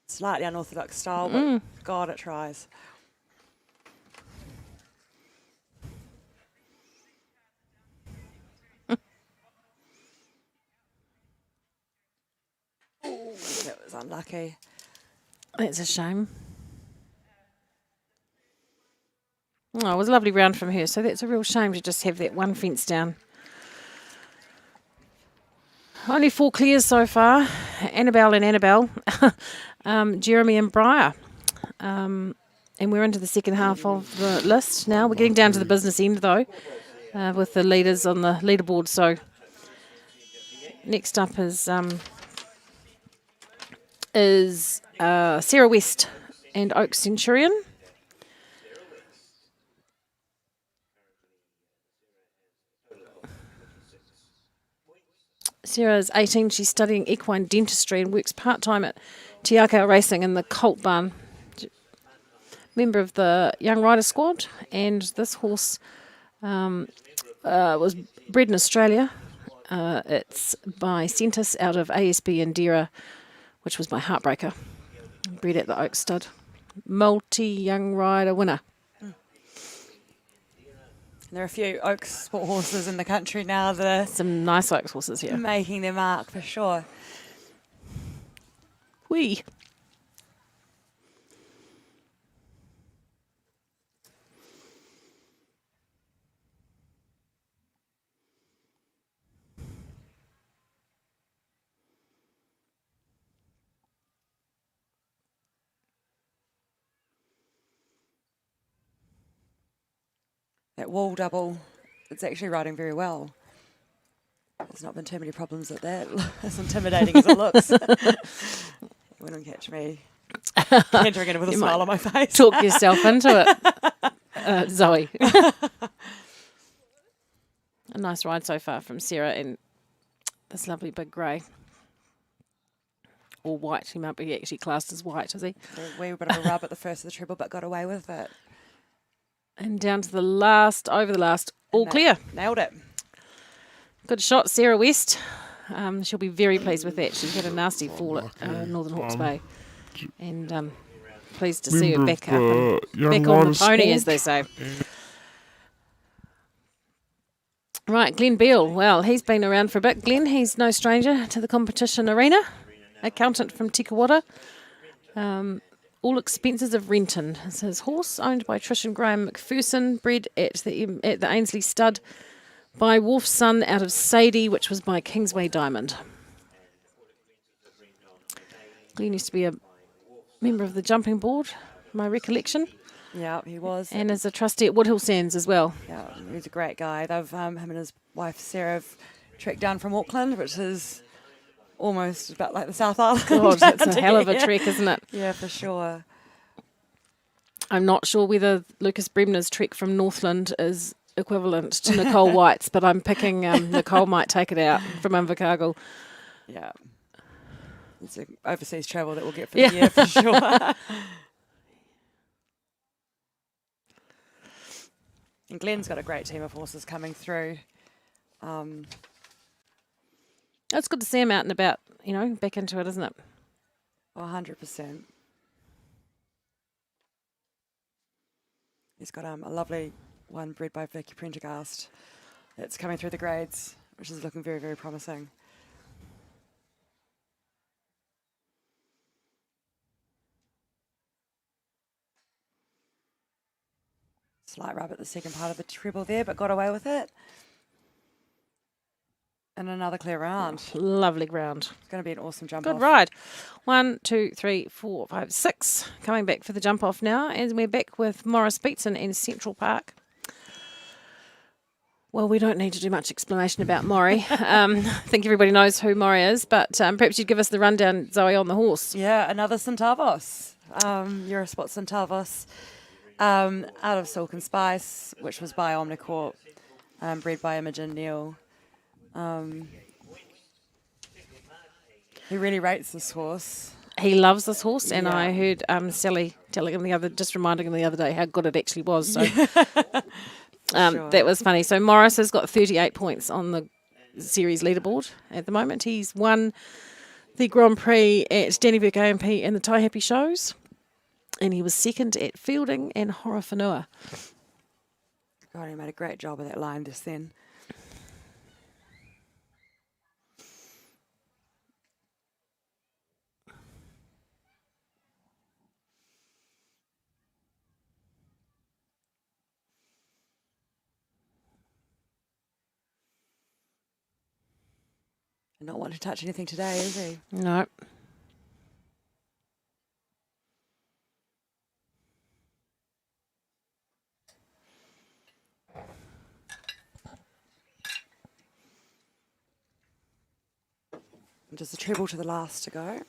Slightly unorthodox style, but God, it tries. That was unlucky. That's a shame. Oh, it was a lovely round from her, so that's a real shame to just have that one fence down. Only 4 clears so far. Annabelle, Jeremy and Briar. And we're into the second half of the list now. We're getting down to the business end, though, with the leaders on the leaderboard. So next up is Sarah West and Oak Centurion. Sarah's 18. She's studying equine dentistry and works part-time at Te Akau Racing in the Colt Barn. Member of the Young Rider Squad, and this horse was bred in Australia. It's by Centis out of ASB Indira, which was my Heartbreaker. Bred at the Oak Stud. Multi-young rider winner. There are a few Oaks sport horses in the country now that are some nice Oaks horses here, making their mark for sure. Whee! That wall double, it's actually riding very well. There's not been too many problems with that, as intimidating as it looks. You wouldn't catch me entering it with a smile on my face. Talk yourself into it, Zoe. A nice ride so far from Sarah and this lovely big grey. Or white, he might be actually classed as white, is he? A wee bit of a rub at the first of the treble, but got away with it. And down to the last, over the last, all clear. Nailed it. Good shot, Sarah West. She'll be very pleased with that. She had a nasty fall at Northern Hawke's Bay. And pleased to see her back up and back on the pony, as they say. Right, Glenn Beale. Well, he's been around for a bit. Glenn, he's no stranger to the competition arena. Accountant from Tikawata. All expenses of Renton. It's his horse, owned by Trish and Graham McPherson, bred at the Ainsley Stud by Wolf's Son out of Sadie, which was by Kingsway Diamond. Glenn used to be a member of the jumping board, my recollection. Yeah, he was. And as a trustee at Woodhill Sands as well. Yeah, he's a great guy. They've him and his wife Sarah have trekked down from Auckland, which is almost about like the South Island. God, that's a hell of a trek, isn't it? Yeah, for sure. I'm not sure whether Lucas Bremner's trek from Northland is equivalent to Nicole White's, but I'm picking Nicole might take it out from Invercargill. Yeah. It's an overseas travel that we'll get for the year for sure. And Glenn's got a great team of horses coming through. It's good to see him out and about, back into it, isn't it? 100%. He's got a lovely one bred by Vicky Prendergast that's coming through the grades, which is looking very, very promising. Slight rub at the second part of the treble there, but got away with it. And another clear round. Lovely round. It's going to be an awesome jump Good off. ride. 1, 2, 3, 4, 5, 6. Coming back for the jump off now. And we're back with Morris Beatson in Central Park. Well, we don't need to do much explanation about Maury. I think everybody knows who Maury is, but perhaps you'd give us the rundown, Zoe, on the horse. Yeah, another Centavos. Eurosport Centavos. Out of Silk and Spice, which was by Omnicorp, bred by Imogen Neal. He really rates this horse. He loves this horse, and I heard Sally telling him reminding him the other day how good it actually was. So that was funny. So Morris has got 38 points on the series leaderboard at the moment. He's won the Grand Prix at Dannyburg AMP and the Tai Happy shows. And he was second at Fielding and Horowhenua. God, he made a great job of that line just then. not wanting to touch anything today, is he? No. Just a treble to the last to go.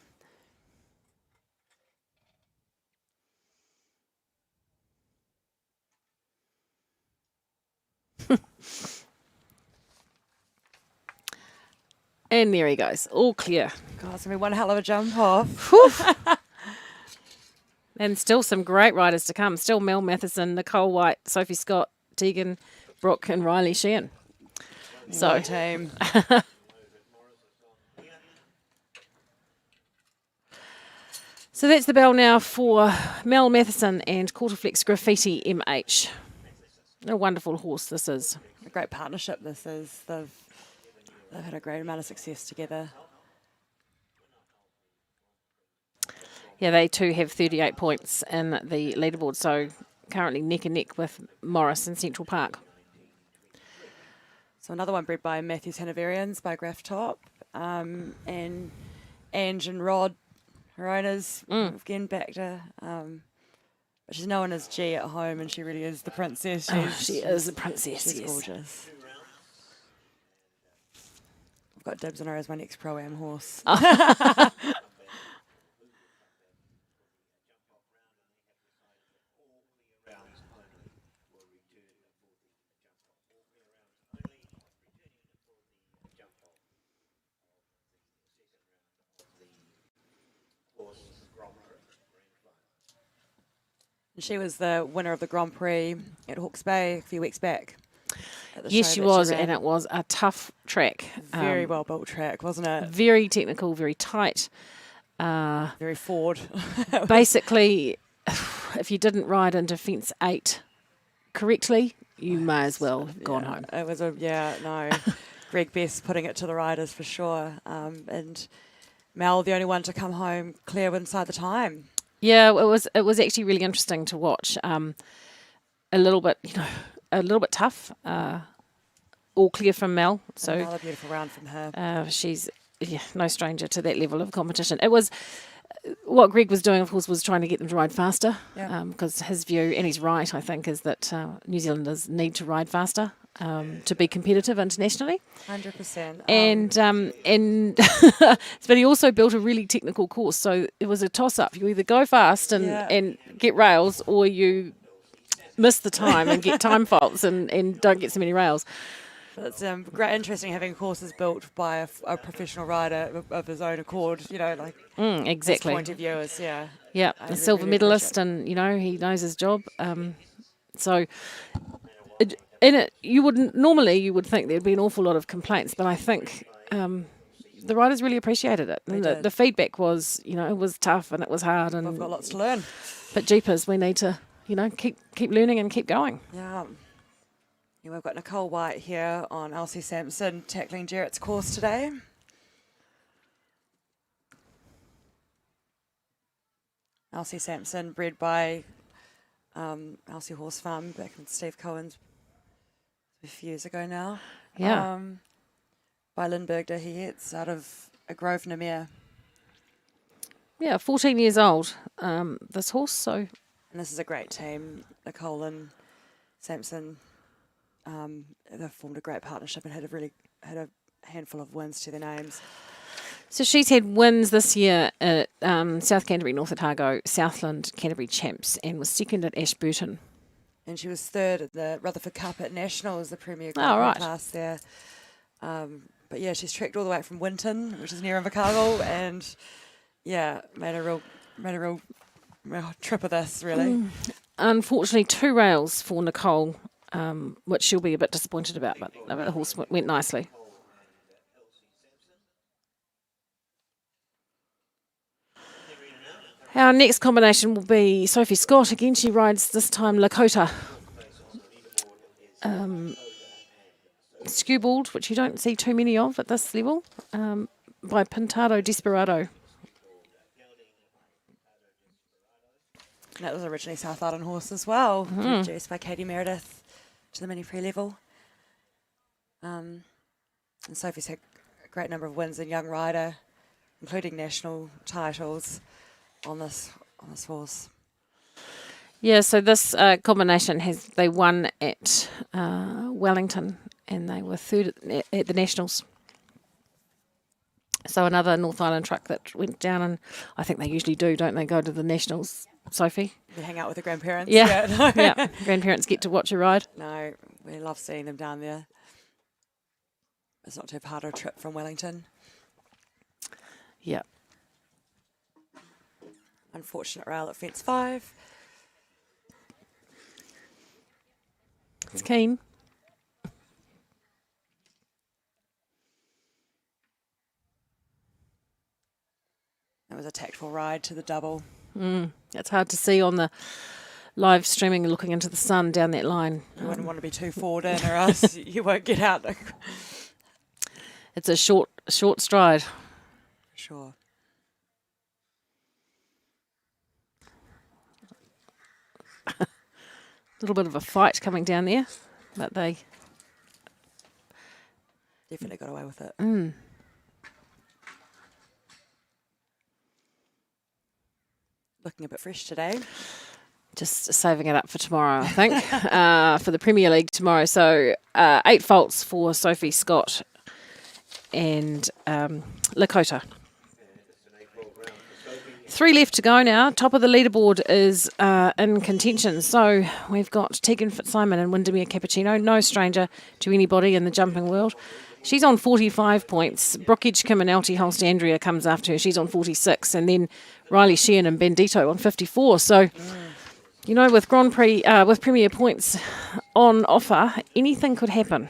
And there he goes, all clear. God, it's going to be one hell of a jump off. And still some great riders to come. Still Mel Matheson, Nicole White, Sophie Scott, Tegan, Brooke and Riley Sheehan. So What a team. So that's the bell now for Mel Matheson and Quarterflex Graffiti MH. A wonderful horse this is. A great partnership this is. They've had a great amount of success together. Yeah, they too have 38 points in the leaderboard, so currently neck and neck with Morris and Central Park. So another one bred by Matthews Hanoverians by Graph Top. And Ange and Rod, her owners, again back to... but she's known as G at home, and she really is the princess. She is the princess, She's yes. gorgeous. I've got dibs on her as my next Pro-Am horse. She was the winner of the Grand Prix at Hawke's Bay a few weeks back. Yes, she was, and it was a tough track. Very well built track, wasn't it? Very technical, very tight. Very forward. Basically, if you didn't ride into fence 8 correctly, you may as well have gone home. It was Greg Best putting it to the riders for sure. And Mel, the only one to come home clear inside the time. Yeah, it was actually really interesting to watch. A little bit tough. All clear from Mel. So another beautiful round from her. She's no stranger to that level of competition. It was what Greg was doing, of course, was trying to get them to ride faster. Because his view, and he's right, I think, is that New Zealanders need to ride faster to be competitive internationally. 100%. And but he also built a really technical course, so it was a toss-up. You either go fast and get rails, or you miss the time and get time faults and don't get so many rails. It's great, interesting having courses built by a professional rider of his own accord. Exactly. His point of view is a silver medalist, and he knows his job. You would think there'd be an awful lot of complaints, but I think the riders really appreciated it. And the feedback was, it was tough and it was hard, and we've got lots to learn. But jeepers, we need to, keep learning and keep going. Yeah. We've got Nicole White here on Elsie Sampson tackling Jarrett's course today. Elsie Sampson, bred by Elsie Horse Farm back in Steve Cohen's a few years ago now. Yeah. By Lindbergh de Heets out of a Grosvenor mare. Yeah, 14 years old, this horse. So. And this is a great team. Nicole and Sampson. They've formed a great partnership and had a handful of wins to their names. So she's had wins this year at South Canterbury, North Otago, Southland, Canterbury Champs, and was second at Ashburton. And she was third at the Rutherford Cup at Nationals, the Premier class there. But yeah, she's trekked all the way from Winton, which is near Invercargill, and made a real trip of this, really. Unfortunately, 2 rails for Nicole, which she'll be a bit disappointed about, but the horse went nicely. Our next combination will be Sophie Scott. Again, she rides this time Lakota. Skewbald, which you don't see too many of at this level, by Pintado Desperado. That was originally South Island horse as well, produced by Katie Meredith to the mini pre-level. And Sophie's had a great number of wins in young rider, including national titles on this horse. Yeah, so this combination they won at Wellington, and they were third at the Nationals. So another North Island truck that went down, and I think they usually do, don't they, go to the Nationals, Sophie? You hang out with the grandparents. Yeah, No. yeah. Grandparents get to watch a ride. No, we love seeing them down there. It's not too hard a trip from Wellington. Yeah. Unfortunate rail at fence 5. It's keen. It was a tactful ride to the double. It's hard to see on the live streaming looking into the sun down that line. You wouldn't want to be too forward in or else you won't get out. It's a short stride. Sure. A little bit of a fight coming down there, but they definitely got away with it. Looking a bit fresh today. Just saving it up for tomorrow, I think, for the Premier League tomorrow. So 8 faults for Sophie Scott and Lakota. 3 left to go now. Top of the leaderboard is in contention. So we've got Tegan Fitzsimon and Windermere Cappuccino, no stranger to anybody in the jumping world. She's on 45 points. Brooke Edgecombe and LT Holst-Andrea comes after her. She's on 46. And then Riley Sheehan and Bendito on 54. So, you know, with Grand Prix, with Premier points on offer, anything could happen.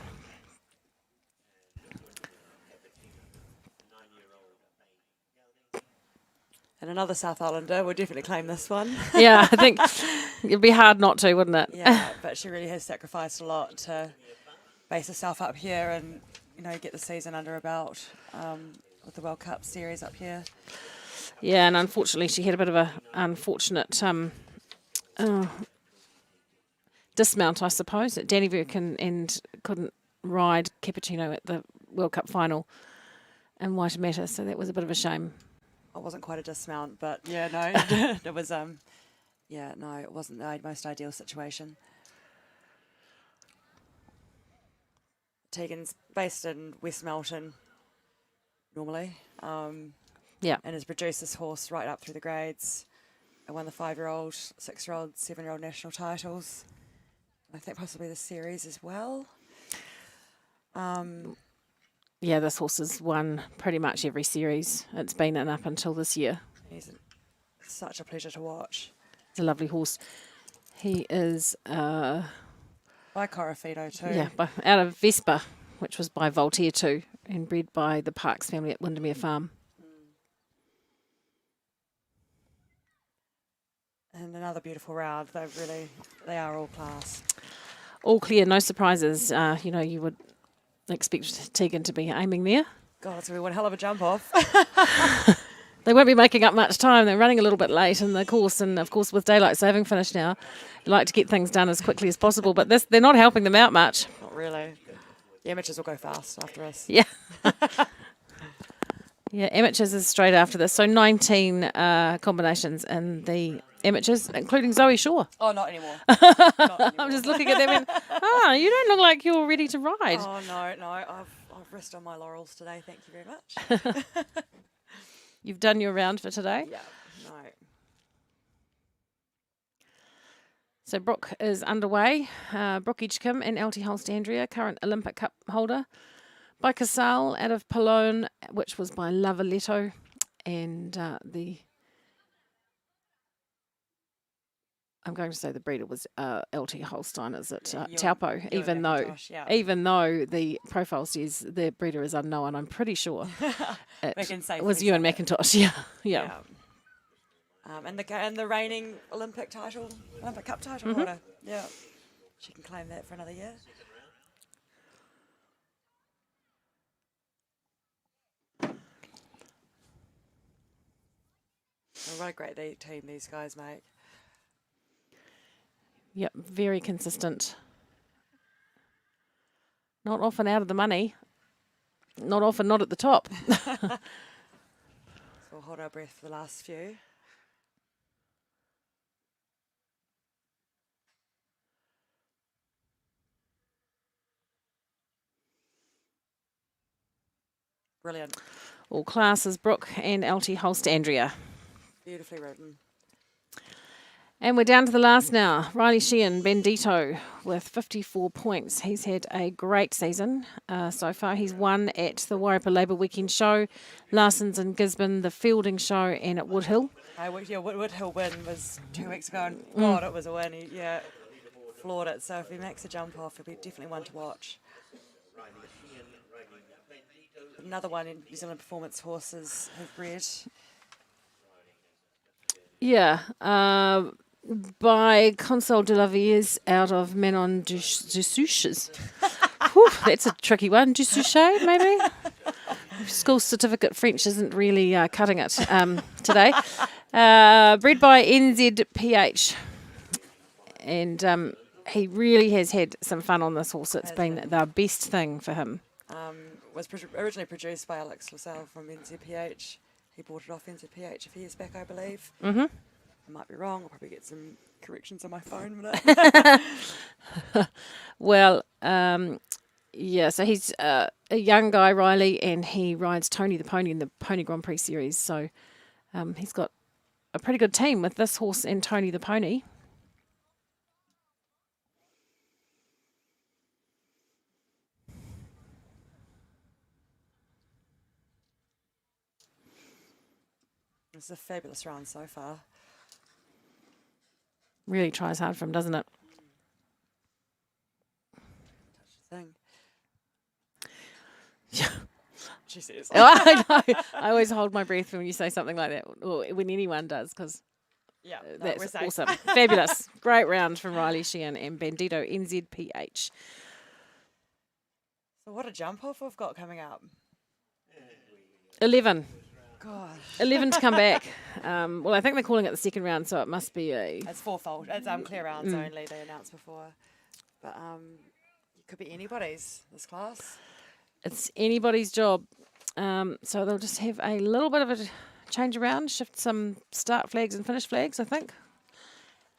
And another South Islander would definitely claim this one. Yeah, I think it'd be hard not to, wouldn't it? Yeah, but she really has sacrificed a lot to base herself up here and, you know, get the season under her belt with the World Cup series up here. Yeah, and unfortunately she had a bit of a unfortunate dismount, I suppose, at Dannyburg and couldn't ride Cappuccino at the World Cup final in Waitemata, so that was a bit of a shame. It wasn't quite a dismount, but yeah, no, it was, yeah, no, it wasn't the most ideal situation. Tegan's based in West Melton normally, yeah, and has produced this horse right up through the grades. I won the 5-year-old, 6-year-old, 7-year-old national titles. I think possibly the series as well. Yeah, this horse has won pretty much every series it's been in up until this year. He's such a pleasure to watch. He's a lovely horse. He is... by Corofino too. Yeah, out of Vespa, which was by Voltaire too, and bred by the Parks family at Windermere Farm. And another beautiful round. They are all class. All clear, no surprises. You know, you would expect Tegan to be aiming there. God, it's going to be one hell of a jump off. They won't be making up much time. They're running a little bit late in the course, and of course with daylight saving finished now, you like to get things done as quickly as possible, but they're not helping them out much. Not really. The amateurs will go fast after us. Yeah. Yeah, amateurs is straight after this. So 19 combinations in the amateurs, including Zoe Shaw. Oh, not anymore. Not anymore. I'm just looking at them and, you don't look like you're ready to ride. Oh, no, I've rested on my laurels today. Thank you very much. You've done your round for today? Yeah, no. So Brooke is underway. Brooke Edgecombe and LT Holst-Andrea, current Olympic Cup holder. By Casal out of Palone, which was by Lavaletto, and I'm going to say the breeder was LT Holstein, is it? Taupo, even though the profile says the breeder is unknown, I'm pretty sure it was Ewan McIntosh. Yeah. And the reigning Olympic Cup title holder. Yeah, she can claim that for another year. What a great team these guys make. Yep, very consistent. Not often out of the money. not often, not at the top. So we'll hold our breath for the last few. Brilliant. All classes, Brooke and LT Holst Andrea. Beautifully written. And we're down to the last now. Riley Sheehan, Bendito, with 54 points. He's had a great season so far. He's won at the Wairapa Labour Weekend Show, Larson's in Gisborne, the Fielding Show, and at Woodhill. Woodhill win was 2 weeks ago, and God, it was a win. He, floored it. So if he makes a jump off, he'll be definitely one to watch. Another one in New Zealand Performance Horses have bred. Yeah, by Console de la Vieuse out of Manon du Souches. That's a tricky one. Du Souchet, maybe? School certificate French isn't really cutting it today. Bred by NZPH. And he really has had some fun on this horse. It's been the best thing for him. Was originally produced by Alex Lassalle from NZPH. He bought it off NZPH a few years back, I believe. Mm-hmm. I might be wrong. I'll probably get some corrections on my phone in a minute. Well, yeah, so he's a young guy, Riley, and he rides Tony the Pony in the Pony Grand Prix series. So he's got a pretty good team with this horse and Tony the Pony. It's a fabulous round so far. Really tries hard for him, doesn't it? Thing. Yeah. She says. I know. I always hold my breath when you say something like that, or when anyone does, because that's awesome. Fabulous. Great round from Riley Sheehan and Bandito NZPH. So what a jump off we've got coming up. 11. Gosh. 11 to come back. Well, I think they're calling it the second round, so it must be a... It's fourfold. It's clear rounds only, they announced before. But it could be anybody's, this class. It's anybody's job. So they'll just have a little bit of a change around, shift some start flags and finish flags, I think.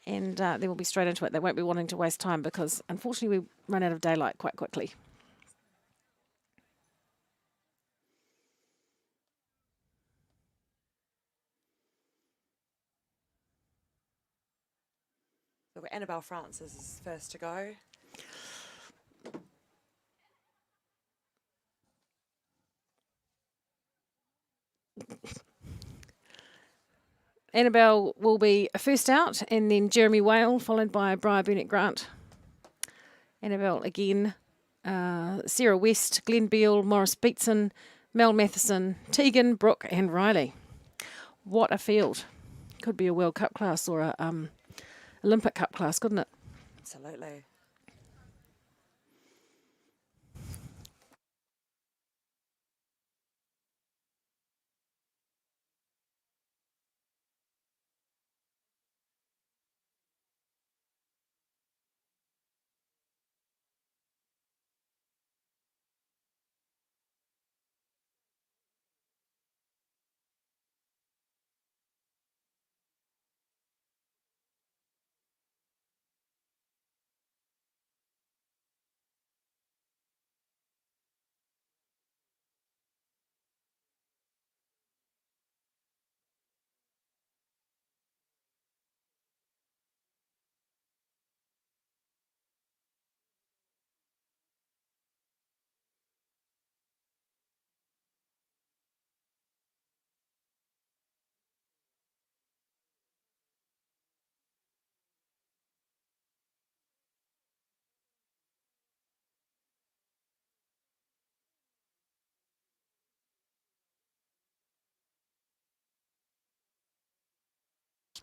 And then we'll be straight into it. They won't be wanting to waste time because, unfortunately, we run out of daylight quite quickly. So Annabelle Francis is first to go. Annabelle will be first out, and then Jeremy Whale, followed by Briar Burnett Grant. Annabelle again, Sarah West, Glenn Beale, Morris Beatson, Mel Matheson, Tegan, Brooke, and Riley. What a field. Could be a World Cup class or a Olympic Cup class, couldn't it? Absolutely.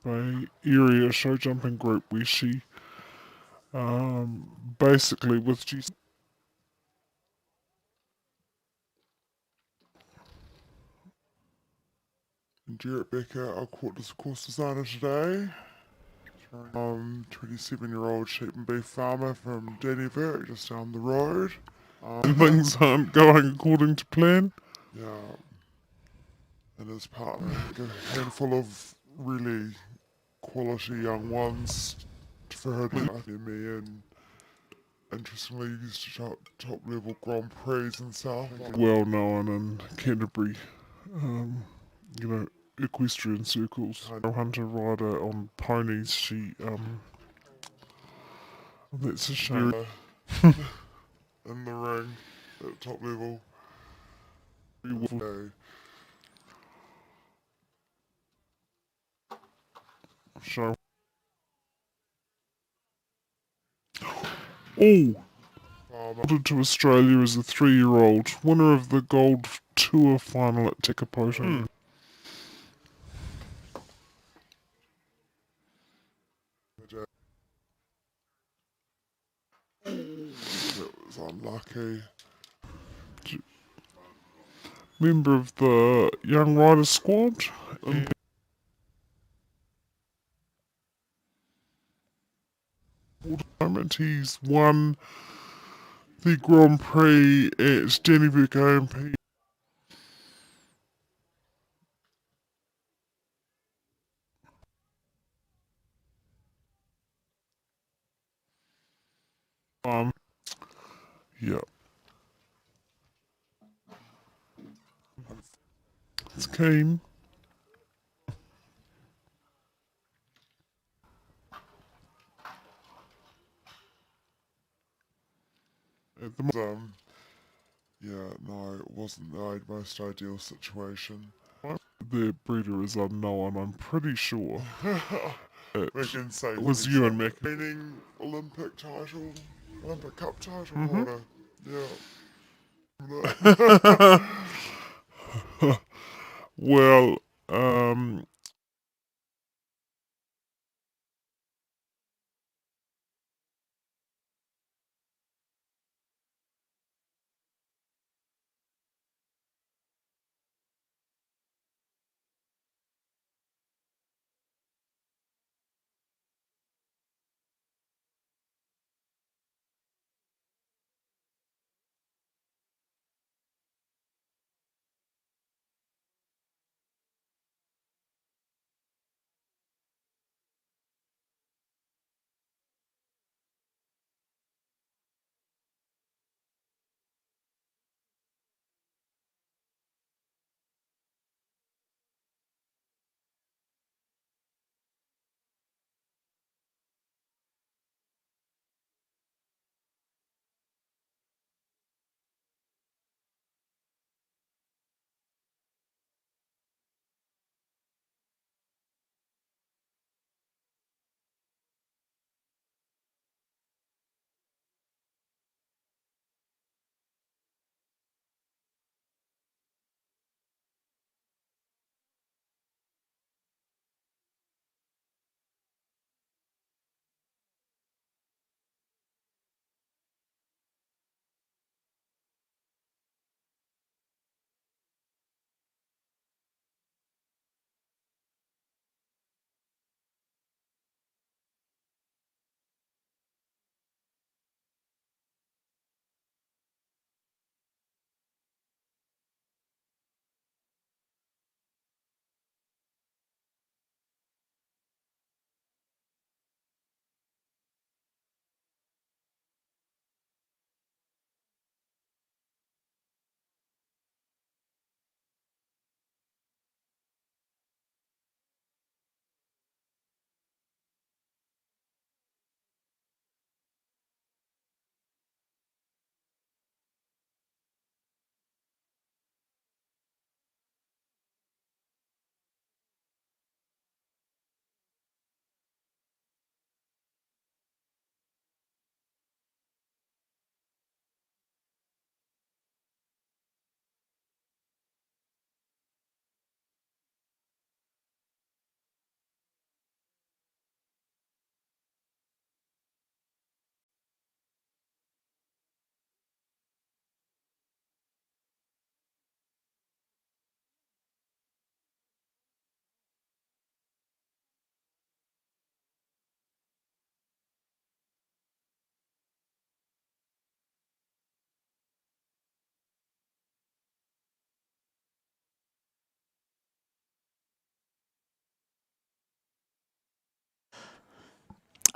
By area Showjumping group where she basically with G. And Jarrett Becker, our course designer today. 27-year-old sheep and beef farmer from Dannevirke, just down the road. Things aren't going according to plan. Yeah. And his partner, a handful of really quality young ones for her to me, and interestingly used to top level Grand Prix and stuff. Well known in Canterbury, equestrian circles. A hunter rider on ponies, that's a shame. In the ring at top level. Show. Oh! Wanted to Australia as a 3-year-old, winner of the Gold Tour final at Tekapoto. That was unlucky. Member of the Young Riders squad. Moment he's won the Grand Prix at Stennybeek AMP. Yeah. It's keen. At the yeah, no, it wasn't the most ideal situation. The breeder is unknown, I'm pretty sure. We can say It was Ewan Mac. Meaning Olympic title, Olympic Cup title Mhm. holder. Yeah. Well,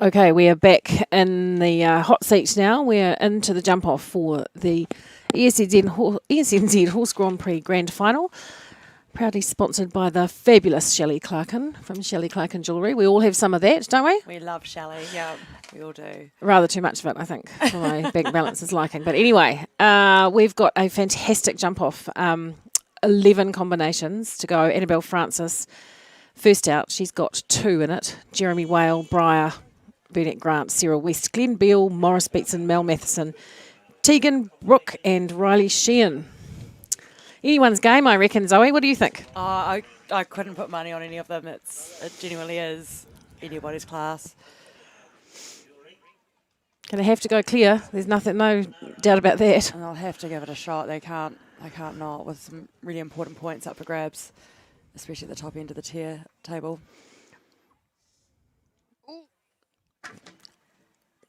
Okay, we are back in the hot seat now. We're into the jump off for the ESNZ Horse Grand Prix Grand Final. Proudly sponsored by the fabulous Shelley Clarkin from Shelley Clarkin Jewellery. We all have some of that, don't we? We love Shelley, yeah, we all do. Rather too much of it, I think, for my bank balance's liking. But anyway, we've got a fantastic jump off. 11 combinations to go. Annabelle Francis, first out. She's got 2 in it. Jeremy Whale, Briar, Burnett Grant, Sarah West, Glenn Beale, Morris Beatson, Mel Matheson, Tegan Brooke and Riley Sheehan. Anyone's game, I reckon, Zoe. What do you think? I couldn't put money on any of them. It genuinely is anybody's class. Gonna have to go clear. There's no doubt about that. And they'll have to give it a shot. They can't not, with some really important points up for grabs, especially at the top end of the tier table.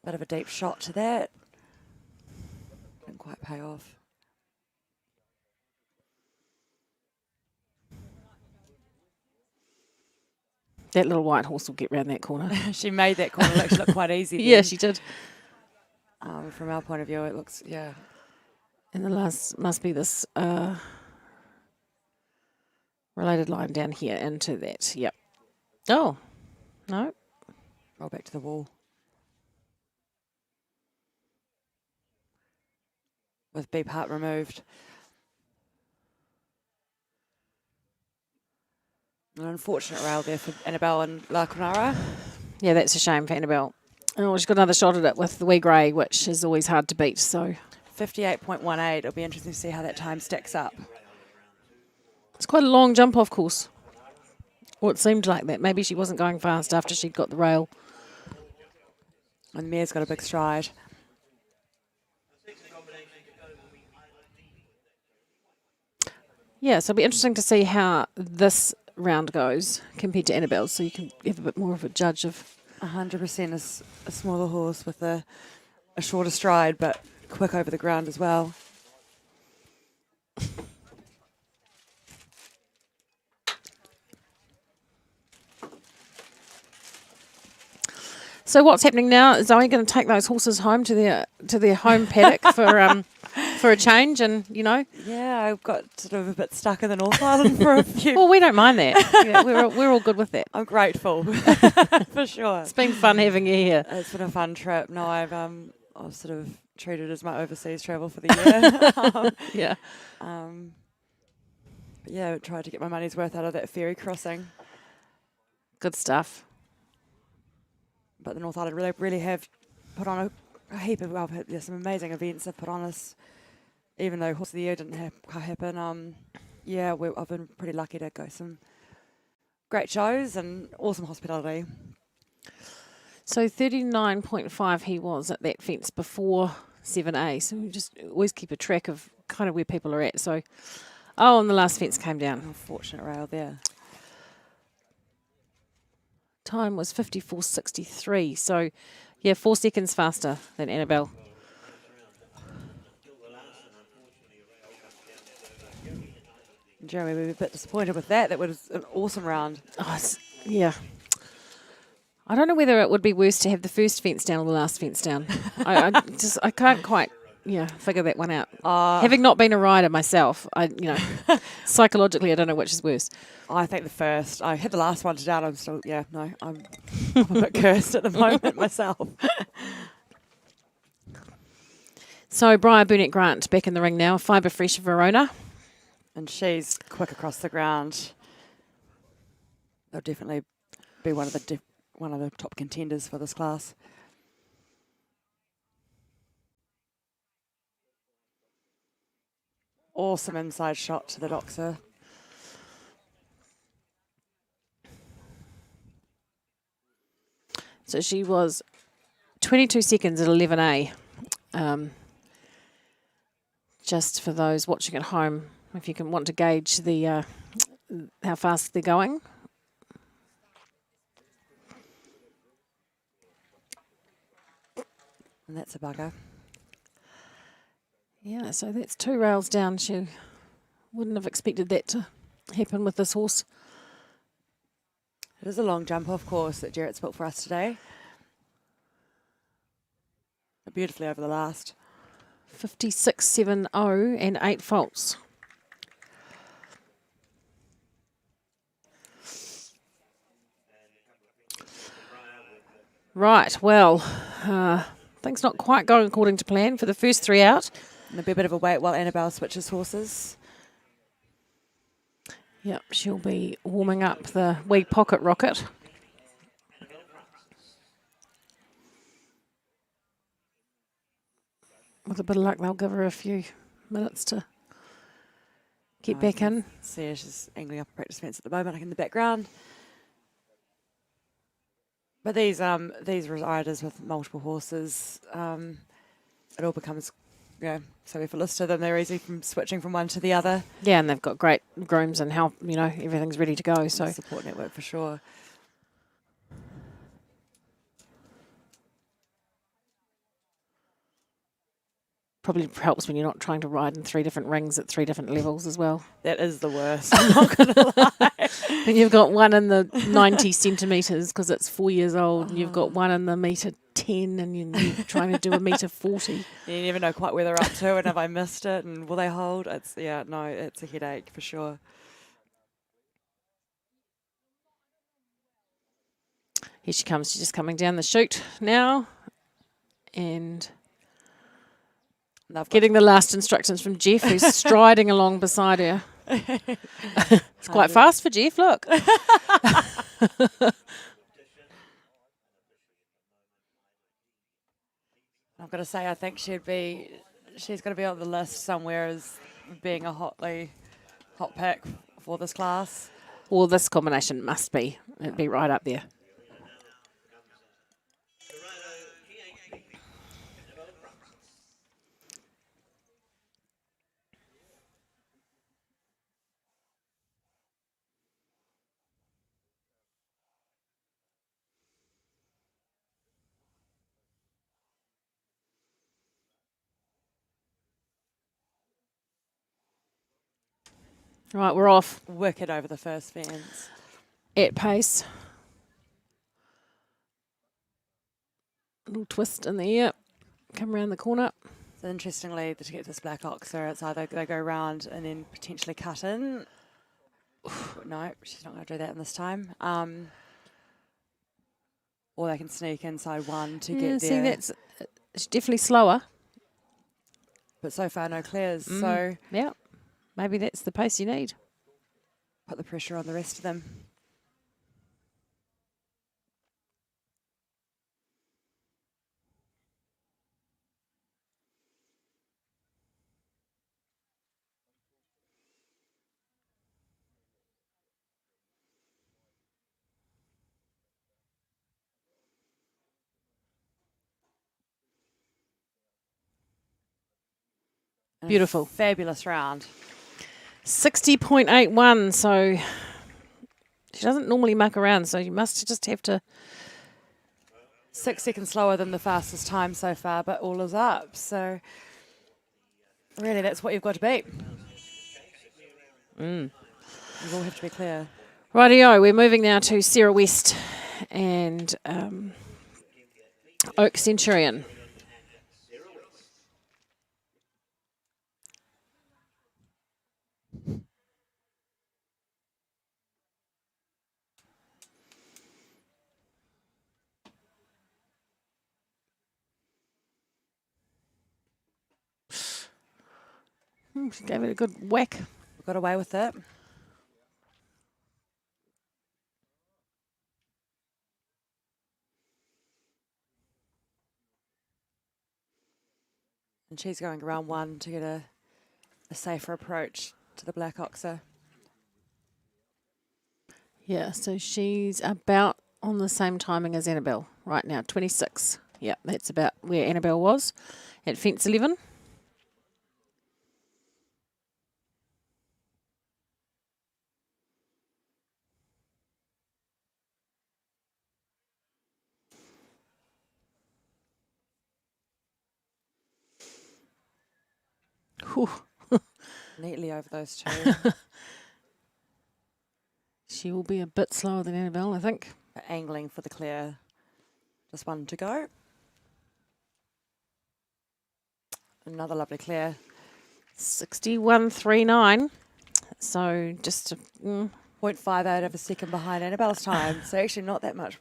Bit of a deep shot to that. Didn't quite pay off. That little white horse will get round that corner. She made that corner look quite easy. Yeah, then. she did. From our point of view, it looks, yeah. And the last must be this related line down here into that. Yep. Oh, no. Roll back to the wall. With B part removed. An unfortunate rail there for Annabelle and La Conara. Yeah, that's a shame for Annabelle. Oh, she's got another shot at it with the wee grey, which is always hard to beat. So 58.18. It'll be interesting to see how that time stacks up. It's quite a long jump off course. Or it seemed like that. Maybe she wasn't going fast after she'd got the rail. And the mare's got a big stride. Yeah, so it'll be interesting to see how this round goes compared to Annabelle's, so you can have a bit more of a judge of. 100% is a smaller horse with a shorter stride, but quick over the ground as well. So what's happening now? Is Zoe going to take those horses home to their home paddock for a change? And Yeah, I've got sort of a bit stuck in the North Island for a few. Well, we don't mind that. Yeah, we're all good with that. I'm grateful for sure. It's been fun having you here. It's been a fun trip. No, I've sort of treated it as my overseas travel for the year. Yeah. But yeah, I tried to get my money's worth out of that ferry crossing. Good stuff. But the North Island really have put on a heap of, there's some amazing events they've put on us, even though Horse of the Year didn't happen. Yeah, I've been pretty lucky to go some great shows and awesome hospitality. So 39.5 he was at that fence before 7A. So we just always keep a track of kind of where people are at. So, and the last fence came down. Unfortunate rail there. Time was 54.63. So, yeah, 4 seconds faster than Annabelle. Jeremy, we were a bit disappointed with that. That was an awesome round. Yeah. I don't know whether it would be worse to have the first fence down or the last fence down. I can't quite figure that one out. Having not been a rider myself, psychologically I don't know which is worse. I think the first. I had the last one down. I'm still, I'm a bit cursed at the moment myself. So Briar Burnett Grant back in the ring now. Fibre Fresh Verona. And she's quick across the ground. They'll definitely be one of the top contenders for this class. Awesome inside shot to the Doxer. So she was 22 seconds at 11A. Just for those watching at home, if you want to gauge the how fast they're going. And that's a bugger. Yeah, so that's 2 rails down. She wouldn't have expected that to happen with this horse. It is a long jump off course that Jarrett's built for us today. beautifully over the last. 56.70 and 8 faults. Right, well, things not quite going according to plan for the first 3 out. And there'll be a bit of a wait while Annabelle switches horses. Yep, she'll be warming up the wee pocket rocket. With a bit of luck, they'll give her a few minutes to get back in. See her, she's angling up a practice fence at the moment, like in the background. But these riders with multiple horses, it all becomes, so effortless to them. They're easy from switching from one to the other. Yeah, and they've got great grooms and help. Everything's ready to go. So support network for sure. probably helps when you're not trying to ride in 3 different rings at 3 different levels as well. That is the worst. I'm not gonna lie. And you've got one in the 90 centimetres because it's 4 years old, and you've got one in the metre 10, and you're trying to do a metre 40. You never know quite where they're up to, and have I missed it, and will they hold? It's a headache for sure. Here she comes. She's just coming down the chute now, and getting the last instructions from Jeff, who's striding along beside her. It's quite fast for Jeff, look. I've got to say, I think she's going to be on the list somewhere as being a hot pick for this class. Well, this combination must be. It'd be right up there. Right, we're off. Wicked over the first fence. At pace. A little twist in the air. Come around the corner. So interestingly, to get this black oxer, it's either they go round and then potentially cut in. No, she's not going to do that in this time. Or they can sneak inside one to get there. See, it's definitely slower. But so far, no clears. So yeah, maybe that's the pace you need. Put the pressure on the rest of them. Beautiful. Fabulous round. 60.81, so she doesn't normally muck around, so you must just have to... 6 seconds slower than the fastest time so far, but all is up. So really, that's what you've got to beat. You all have to be clear. Rightio, we're moving now to Sarah West and Oak Centurion. She gave it a good whack. Got away with it. And she's going around one to get a safer approach to the black oxer. Yeah, so she's about on the same timing as Annabelle right now, 26. Yeah, that's about where Annabelle was at fence 11. Neatly over those two. She will be a bit slower than Annabelle, I think. Angling for the clear. Just one to go. Another lovely clear. 61.39. So just 0.58 of a second behind Annabelle's time. So actually not that much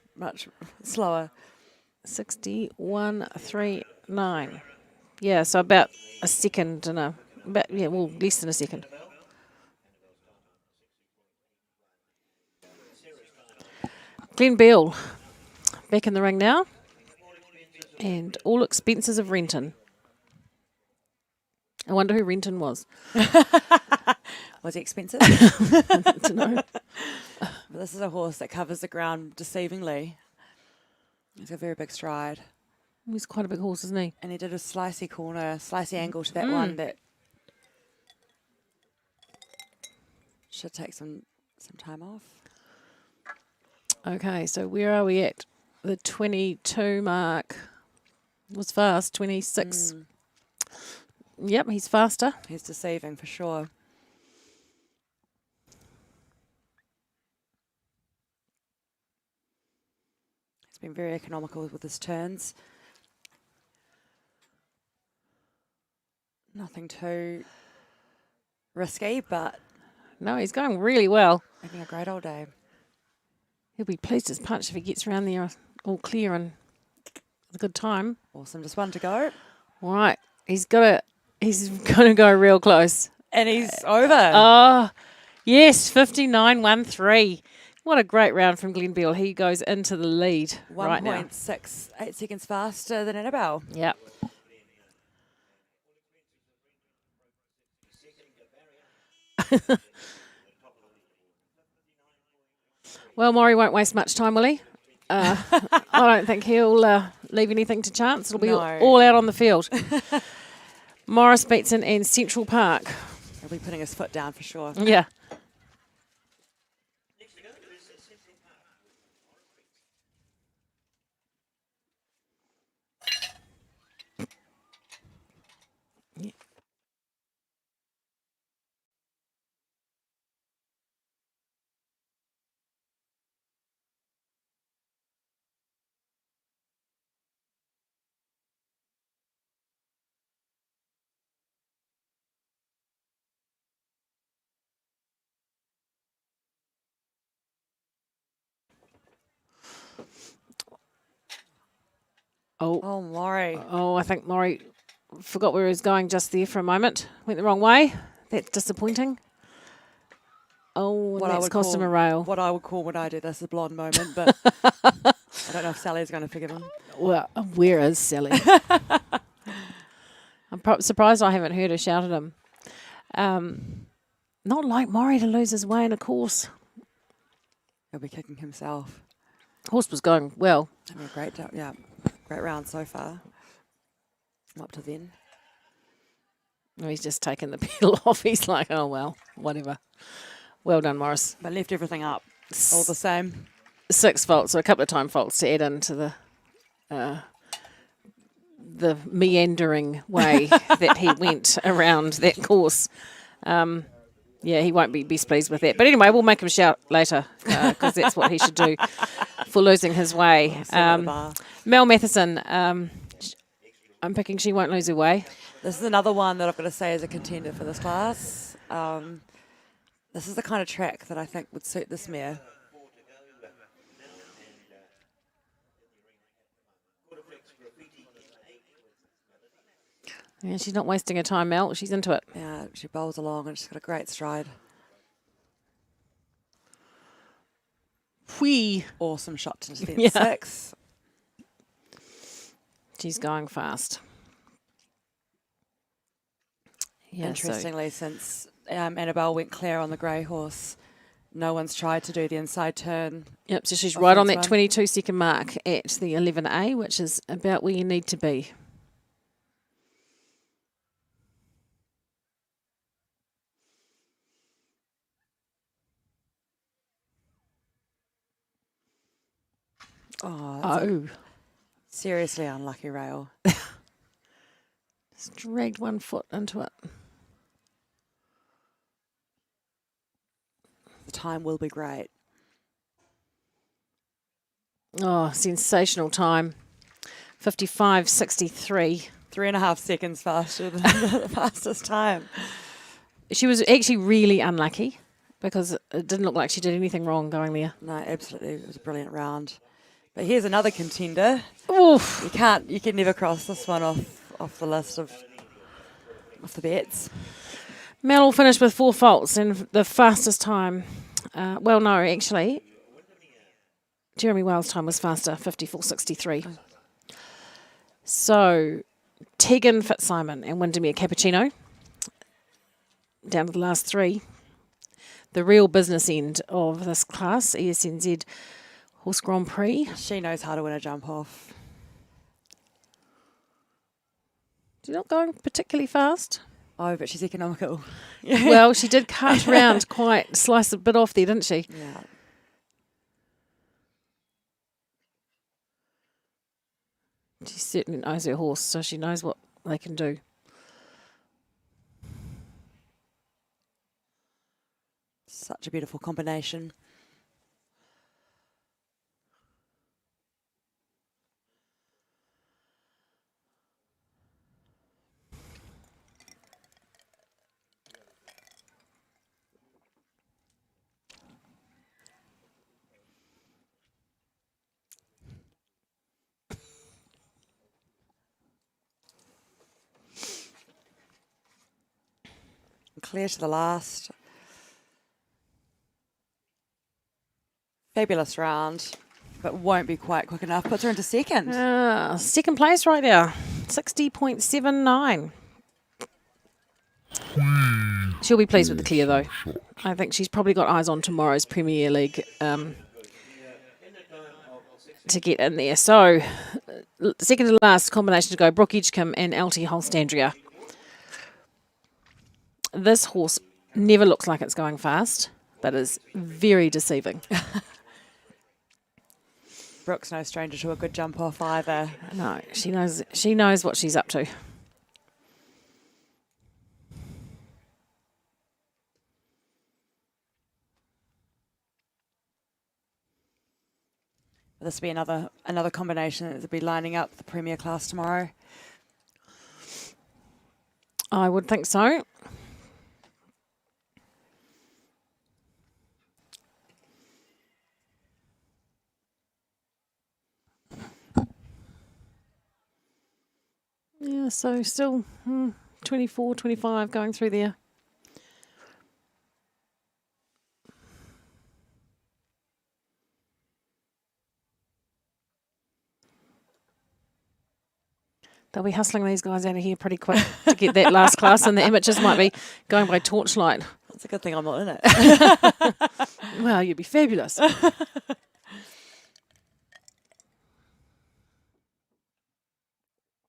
slower. 61.39. Yeah, so about a second and less than a second. Glenn Beale back in the ring now. And all expenses of Renton. I wonder who Renton was. Was he expensive? I don't know. But this is a horse that covers the ground deceivingly. He's got a very big stride. He's quite a big horse, isn't he? And he did a slicey angle to that one that should take some time off. Okay, so where are we at? The 22 mark was fast, 26. Yep, he's faster. He's deceiving for sure. He's been very economical with his turns. Nothing too risky, but... No, he's going really well. Having a great old day. He'll be pleased as punch if he gets around there all clear and with a good time. Awesome, just one to go. All right, he's going to go real close. And he's over. Oh, yes, 59.13. What a great round from Glenn Beale. He goes into the lead right now. 1.68 seconds faster than Annabelle. Yep. Well, Maury won't waste much time, will he? I don't think he'll leave anything to chance. It'll be all out on the field. Morris Beatson and Central Park. He'll be putting his foot down for sure. Yeah. Oh, Maury. Oh, I think Maury forgot where he was going just there for a moment. Went the wrong way. That's disappointing. Oh, and that's cost him a rail. What I would call when I do this a blonde moment, but I don't know if Sally's going to forgive him. Well, where is Sally? I'm surprised I haven't heard her shout at him. Not like Maury to lose his way in a course. He'll be kicking himself. Horse was going well. Having a great round so far. Up to then. No, he's just taken the pedal off. He's like, oh, well, whatever. Well done, Morris. But left everything up. All the same. 6 faults, so a couple of time faults to add into the meandering way that he went around that course. Yeah, he won't be best pleased with that. But anyway, we'll make him shout later because that's what he should do for losing his way. Mel Matheson, I'm picking she won't lose her way. This is another one that I've got to say is a contender for this class. This is the kind of track that I think would suit this mare. Yeah, she's not wasting her time, Mel. She's into it. Yeah, she bowls along and she's got a great stride. Whee! Awesome shot to defence 6. She's going fast. Yeah, interestingly, since Annabelle went clear on the grey horse, no one's tried to do the inside turn. Yep, so she's right on that 22-second mark at the 11A, which is about where you need to be. Oh. Seriously unlucky rail. Just dragged one foot into it. The time will be great. Oh, sensational time. 55.63. 3.5 seconds faster than the fastest time. She was actually really unlucky because it didn't look like she did anything wrong going there. No, absolutely. It was a brilliant round. But here's another contender. Oof. You can never cross this one off the list of the bets. Mel finished with 4 faults and the fastest time. Well, no, actually, Jeremy Wales' time was faster, 54.63. So, Tegan Fitzsimon and Windermere Cappuccino, down to the last 3. The real business end of this class, ESNZ Horse Grand Prix. She knows how to win a jump off. She's not going particularly fast. Oh, but she's economical. Well, she did cut around slice a bit off there, didn't she? Yeah. She certainly knows her horse, so she knows what they can do. Such a beautiful combination. Clear to the last. Fabulous round, but won't be quite quick enough. Puts her into second. Second place right now, 60.79. She'll be pleased with the clear, though. I think she's probably got eyes on tomorrow's Premier League to get in there. So, second to last combination to go, Brooke Edgecombe and LT Holstandria. This horse never looks like it's going fast, but is very deceiving. Brooke's no stranger to a good jump off either. No, she knows what she's up to. This will be another combination that will be lining up the Premier class tomorrow. I would think so. Yeah, so still 24, 25 going through there. They'll be hustling these guys out of here pretty quick to get that last class, and the amateurs might be going by torchlight. It's a good thing I'm not in it. Well, you'd be fabulous.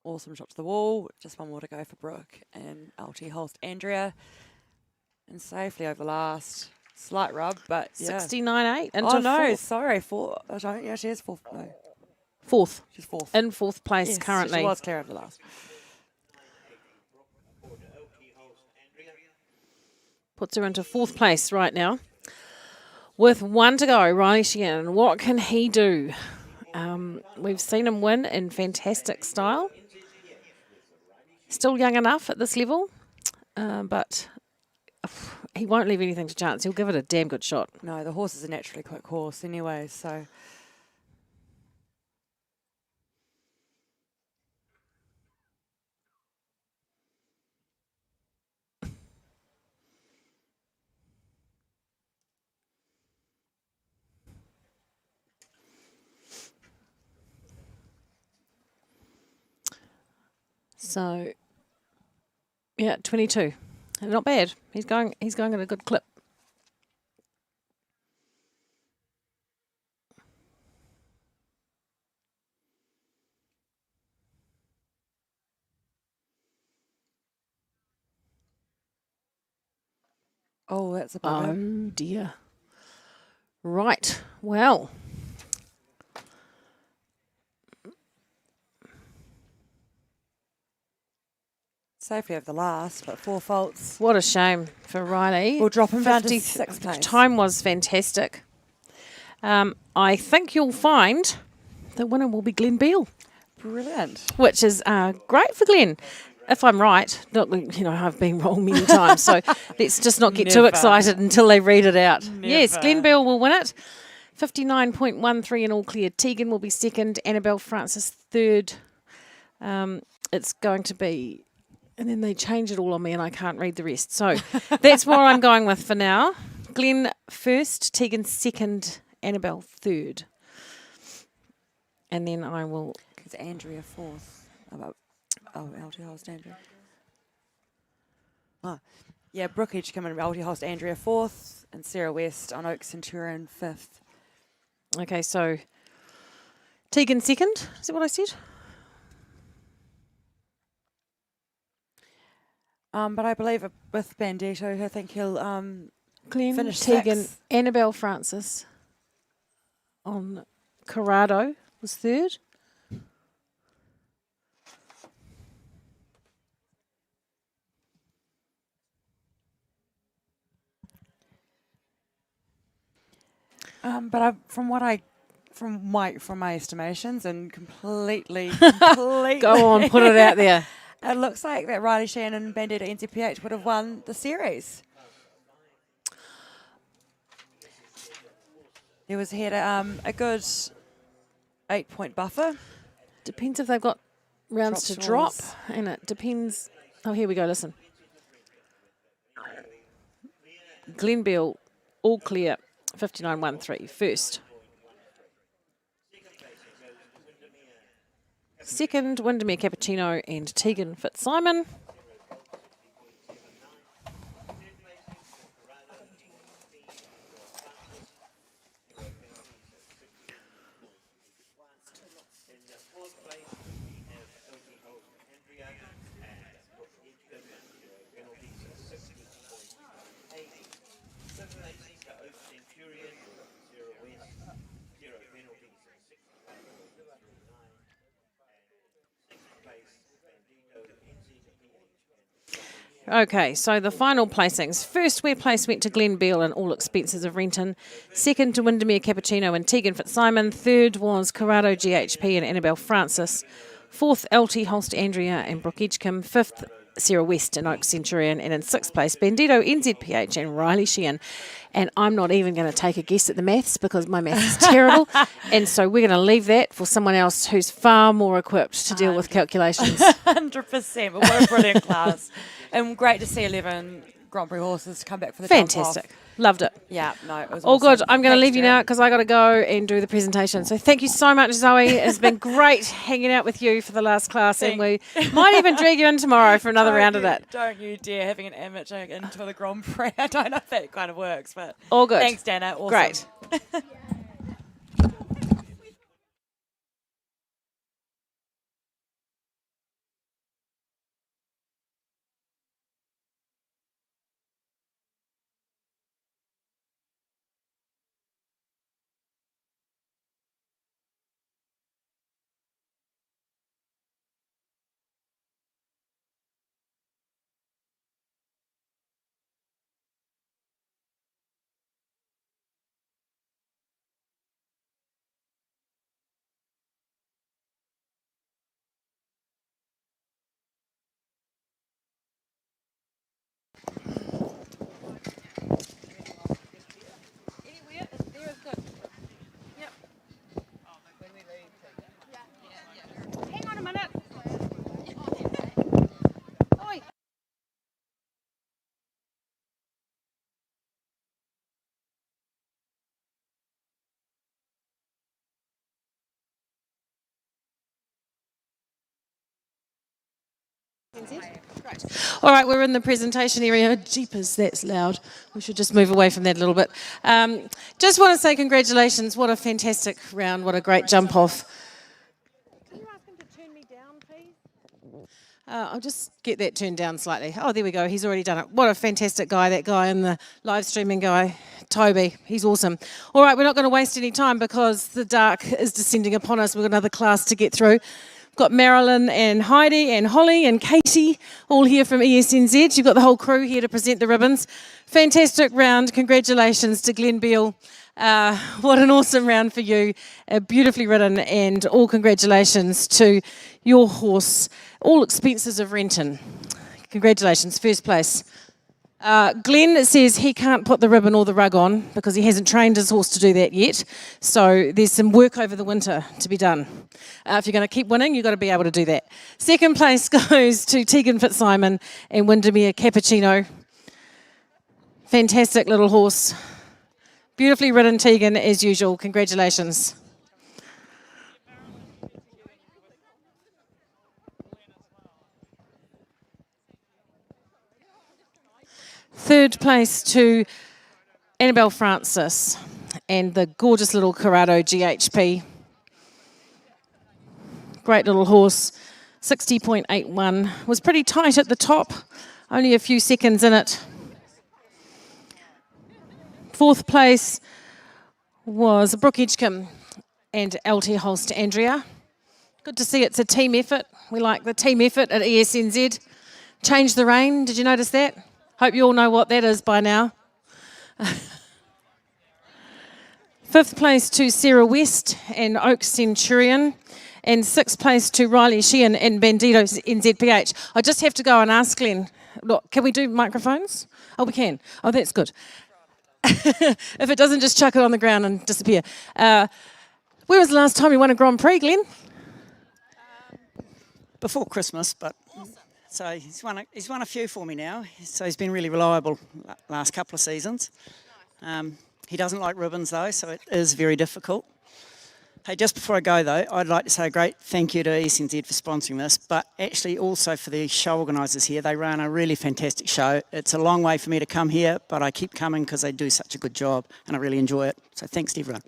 Awesome shot to the wall. Just one more to go for Brooke and LT Holstandria. And safely over the last. Slight rub, but yeah. 69.8 into oh, no, fourth. sorry. Fourth. I don't, yeah, she is fourth. No. Fourth. She's fourth. In fourth place yes, currently. She was clear over the last. Puts her into fourth place right now. With 1 to go, Riley Sheehan. What can he do? We've seen him win in fantastic style. Still young enough at this level, but he won't leave anything to chance. He'll give it a damn good shot. No, the horse is a naturally quick horse anyway, so... So, yeah, 22. Not bad. He's going at a good clip. Oh, that's a bummer. Oh, dear. Right. Well. Safely over the last, but 4 faults. What a shame for Riley. We'll drop him down to 6th place. Time was fantastic. I think you'll find the winner will be Glenn Beale. Brilliant. Which is great for Glenn. If I'm right, I've been wrong many times, so let's just not get too excited until they read it out. Yes, Glenn Beale will win it. 59.13 in all clear. Tegan will be second. Annabelle Francis third. It's going to be, and then they change it all on me and I can't read the rest. So that's what I'm going with for now. Glenn first, Tegan second, Annabelle third. And then I will... It's Andrea fourth. LT Holst Andrea. Yeah, Brookage coming LT Holst Andrea fourth, and Sarah West on Oak Centurion fifth. Okay, so Tegan second. Is that what I said? But I believe with Bandito, I think he'll Glenn, finish Tegan, sixth. Annabelle Francis on Corrado was third. But from my estimations and completely Go on, put it out there. It looks like that Riley Sheehan and Bandito NZPH would have won the series. There was had a good 8-point buffer. Depends if they've got rounds to drop, scores. and it depends. Oh, here we go. Listen, Glenn Beale, all clear, 59.13 first. Second, Windermere Cappuccino and Tegan Fitzsimon. Okay, so the final placings. First, where place went to Glenn Beale and all expenses of Renton. Second to Windermere Cappuccino and Tegan Fitzsimon. Third was Corrado GHP and Annabelle Francis. Fourth, LT Holst Andrea and Brooke Edgecombe. Fifth, Sarah West and Oak Centurion. And in sixth place, Bandito NZPH and Riley Sheehan. And I'm not even going to take a guess at the maths because my maths is terrible. And so we're going to leave that for someone else who's far more equipped to deal with calculations. 100%. But what a brilliant class. And great to see 11 Grand Prix horses come back for the Fantastic. jump off. Loved it. Yeah, no, it was all awesome. good. I'm going to Thanks, leave you Jared. now because I got to go and do the presentation. So thank you so much, Zoe. It's been great hanging out with you for the last class, and we might even drag you in tomorrow for another round of that. Don't you dare having an amateur into the Grand Prix. I don't know if that kind of works, but all good. Thanks, Dana. Awesome. Great. Hang on a minute. Oi. Great. All right, we're in the presentation area. Jeepers, that's loud. We should just move away from that a little bit. Just want to say congratulations. What a fantastic round. What a great jump off. Can you ask him to turn me down, please? I'll just get that turned down slightly. Oh, there we go. He's already done it. What a fantastic guy, that guy in the live streaming guy, Toby. He's awesome. All right, we're not going to waste any time because the dark is descending upon us. We've got another class to get through. We've got Marilyn and Heidi and Holly and Katie all here from ESNZ. You've got the whole crew here to present the ribbons. Fantastic round. Congratulations to Glenn Beale What an awesome round for you. Beautifully ridden, and all congratulations to your horse. All expenses of Renton. Congratulations, first place. Glenn says he can't put the ribbon or the rug on because he hasn't trained his horse to do that yet. So there's some work over the winter to be done. If you're going to keep winning, you've got to be able to do that. Second place goes to Tegan Fitzsimon and Windermere Cappuccino. Fantastic little horse. Beautifully ridden, Tegan, as usual. Congratulations. Third place to Annabelle Francis and the gorgeous little Corrado GHP. Great little horse, 60.81. Was pretty tight at the top, only a few seconds in it. Fourth place was Brooke Edgecombe and LT Holst Andrea. Good to see it's a team effort. We like the team effort at ESNZ. Change the rain, did you notice that? Hope you all know what that is by now. Fifth place to Sarah West and Oak Centurion. And sixth place to Riley Sheehan and Bandito NZPH. I just have to go and ask Glenn, look, can we do microphones? Oh, we can. Oh, that's good. If it doesn't just chuck it on the ground and disappear. When was the last time you won a Grand Prix, Glenn? Before Christmas, but so he's won a few for me now. So he's been really reliable last couple of seasons. He doesn't like ribbons though, so it is very difficult. Hey, just before I go though, I'd like to say a great thank you to ESNZ for sponsoring this, but actually also for the show organisers here. They run a really fantastic show. It's a long way for me to come here, but I keep coming because they do such a good job and I really enjoy it. So thanks to everyone.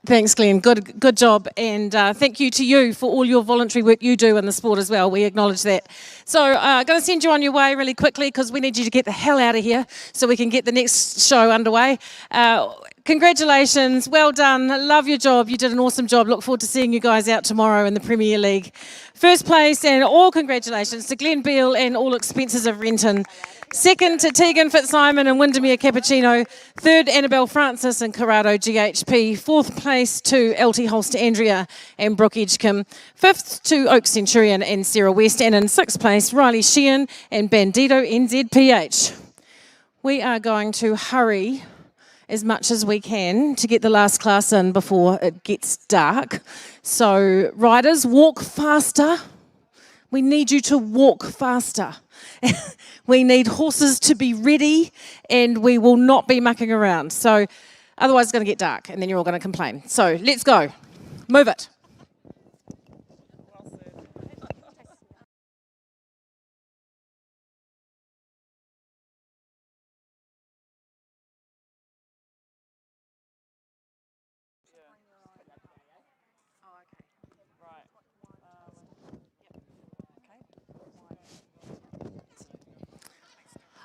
Thanks, Glenn. Good job. And thank you to you for all your voluntary work you do in the sport as well. We acknowledge that. So I'm going to send you on your way really quickly because we need you to get the hell out of here so we can get the next show underway. Congratulations. Well done. Love your job. You did an awesome job. Look forward to seeing you guys out tomorrow in the Premier League. First place and all congratulations to Glenn Beale and all expenses of Renton. Second to Tegan Fitzsimon and Windermere Cappuccino. Third, Annabelle Francis and Corrado GHP. Fourth place to LT Holst Andrea and Brooke Edgecombe. Fifth to Oak Centurion and Sarah West. And in sixth place, Riley Sheehan and Bandito NZPH. We are going to hurry as much as we can to get the last class in before it gets dark. So riders, walk faster. We need you to walk faster. We need horses to be ready and we will not be mucking around. So otherwise it's going to get dark and then you're all going to complain. So let's go. Move it.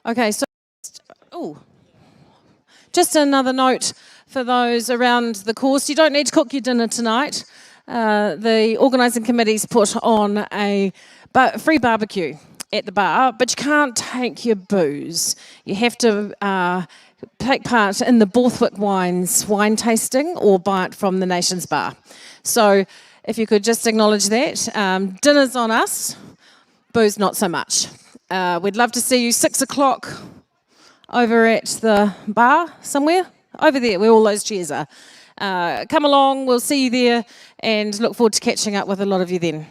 Okay, so just another note for those around the course. You don't need to cook your dinner tonight. The organising committee's put on a free barbecue at the bar, but you can't take your booze. You have to take part in the Borthwick Wines wine tasting or buy it from the Nations Bar. So if you could just acknowledge that. Dinner's on us, booze not so much. We'd love to see you 6 o'clock over at the bar somewhere. Over there, where all those chairs are. Come along, we'll see you there, and look forward to catching up with a lot of you then.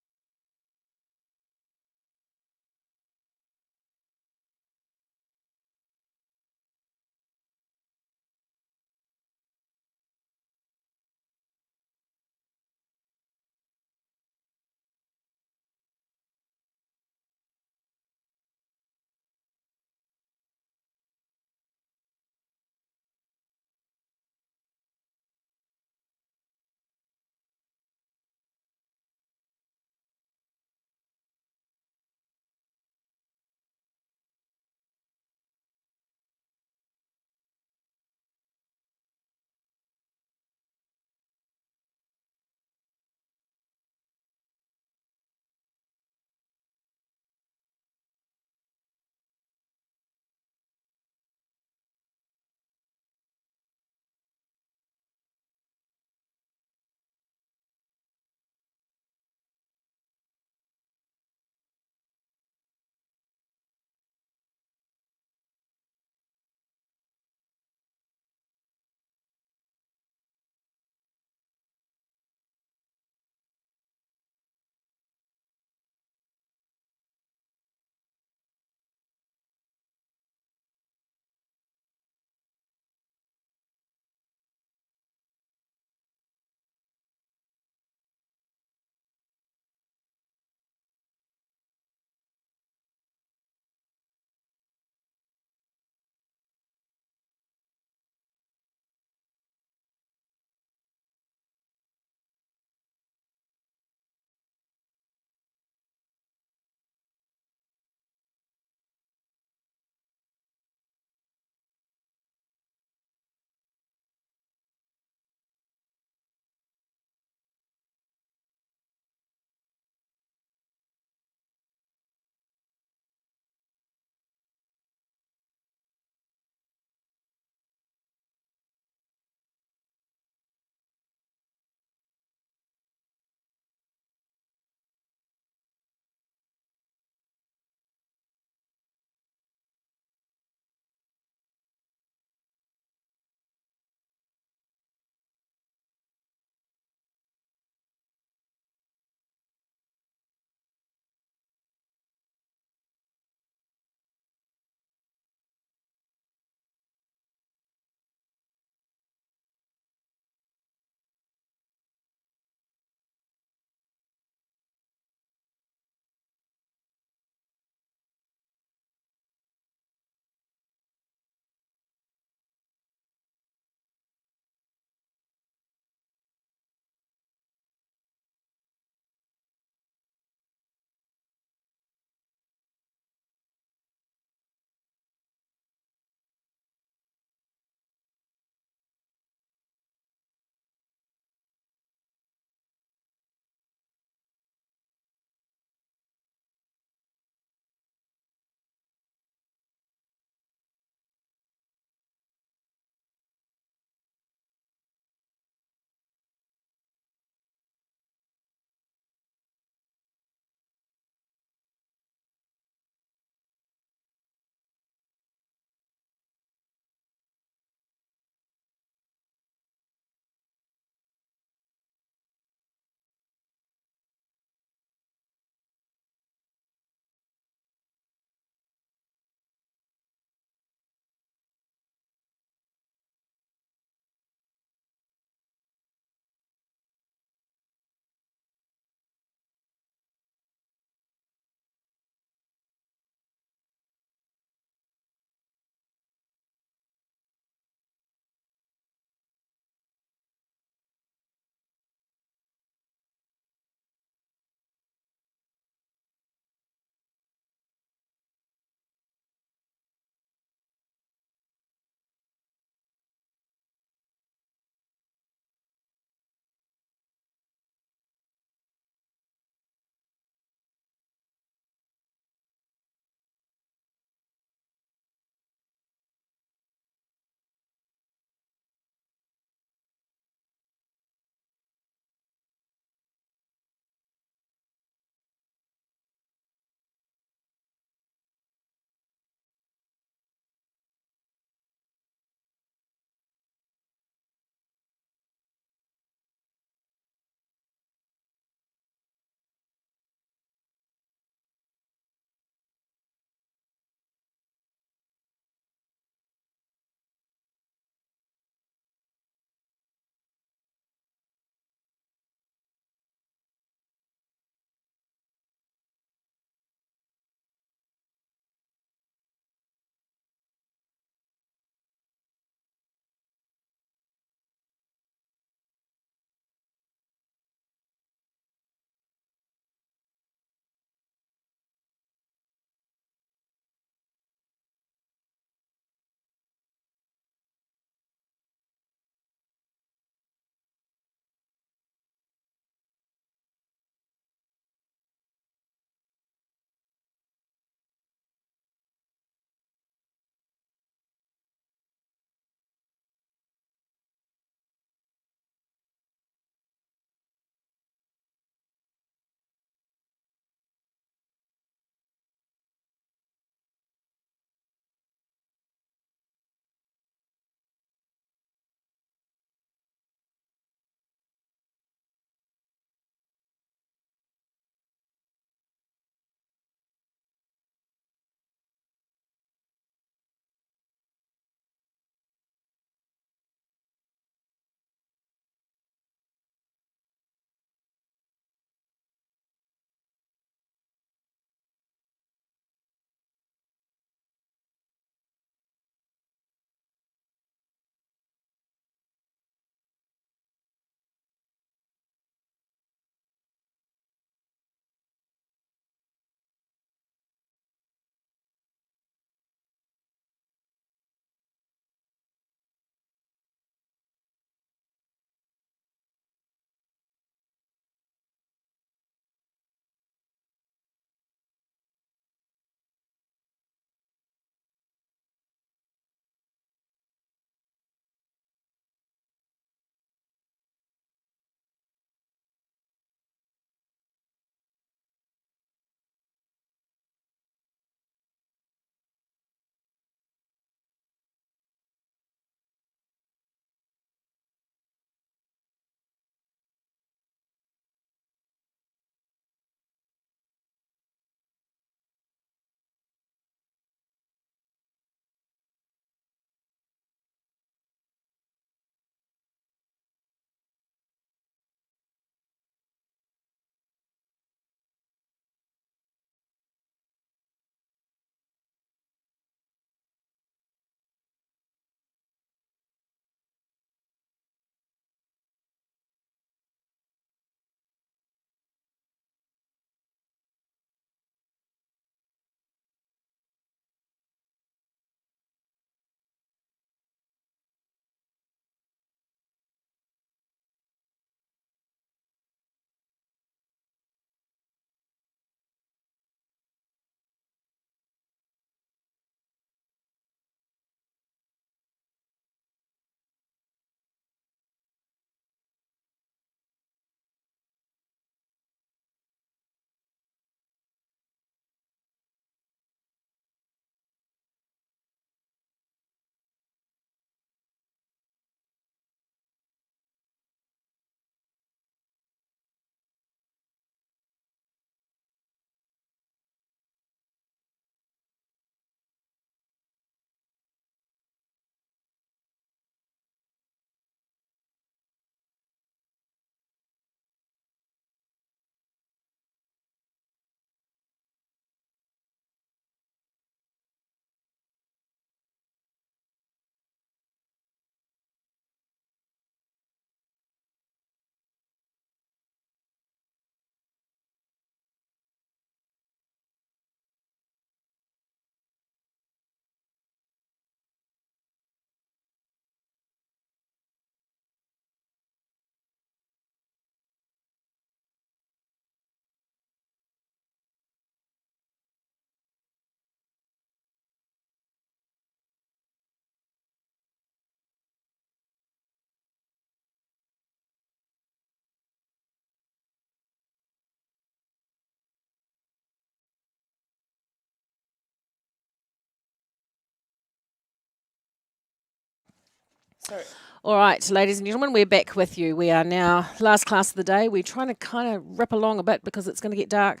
All right, ladies and gentlemen, we're back with you. We are now last class of the day. We're trying to kind of rip along a bit because it's going to get dark.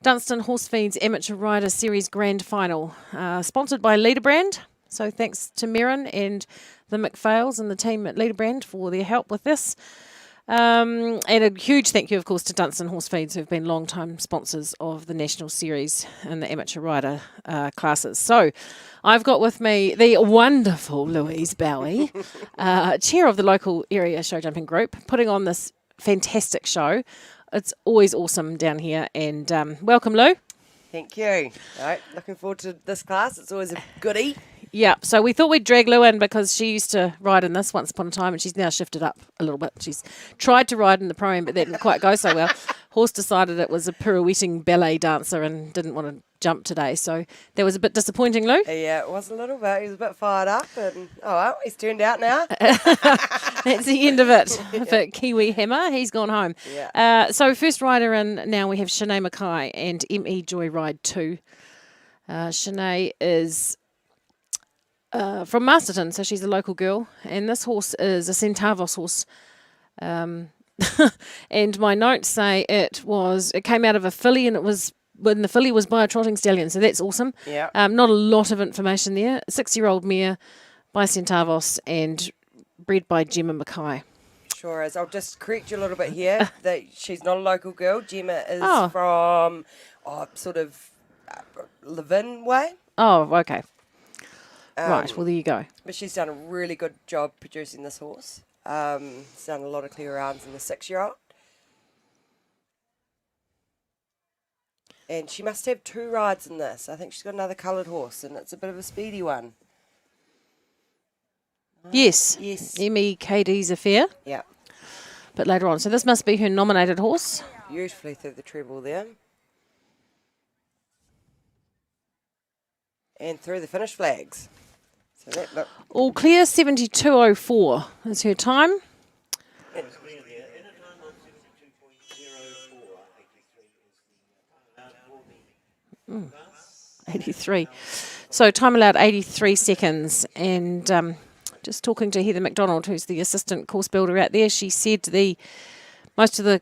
Dunstan Horse Feeds Amateur Rider Series Grand Final, sponsored by Leaderbrand. So thanks to Merrin and the McPhails and the team at Leaderbrand for their help with this. And a huge thank you, of course, to Dunstan Horse Feeds, who've been long-time sponsors of the National Series and the Amateur Rider classes. So I've got with me the wonderful Louise Bowie, chair of the local area showjumping group, putting on this fantastic show. It's always awesome down here. And welcome, Lou. Thank you. All right, looking forward to this class. It's always a goodie. Yeah, so we thought we'd drag Lou in because she used to ride in this once upon a time and she's now shifted up a little bit. She's tried to ride in the Pro-Am, but that didn't quite go so well. Horse decided it was a pirouetting ballet dancer and didn't want to jump today, so that was a bit disappointing, Lou. Yeah, it was a little bit. He was a bit fired up, and oh well, he's turned out now. That's the end of it for Kiwi Hammer. He's gone home. Yeah. So first rider in now we have Shanae Mackay and ME Joyride 2. Shanae is from Masterton, so she's a local girl, and this horse is a Centavos horse. And my notes say it came out of a filly, and it was when the filly was by a trotting stallion, so that's awesome. Yeah. Not a lot of information there. 6-year-old mare by Centavos and bred by Gemma Mackay. Sure is. I'll just correct you a little bit here that she's not a local girl. Gemma is from sort of Levin way. Oh, okay. Right, well, there you go. But she's done a really good job producing this horse. She's done a lot of clear rounds in the 6-year-old. And she must have 2 rides in this. I think she's got another coloured horse, and it's a bit of a speedy one. Yes. Yes. MEKD's Affair. Yeah. But later on. So this must be her nominated horse. Beautifully through the treble there. And through the finish flags. So that look. All clear, 72.04 is her time. 83. So time allowed 83 seconds. And just talking to Heather McDonald, who's the assistant course builder out there, she said most of the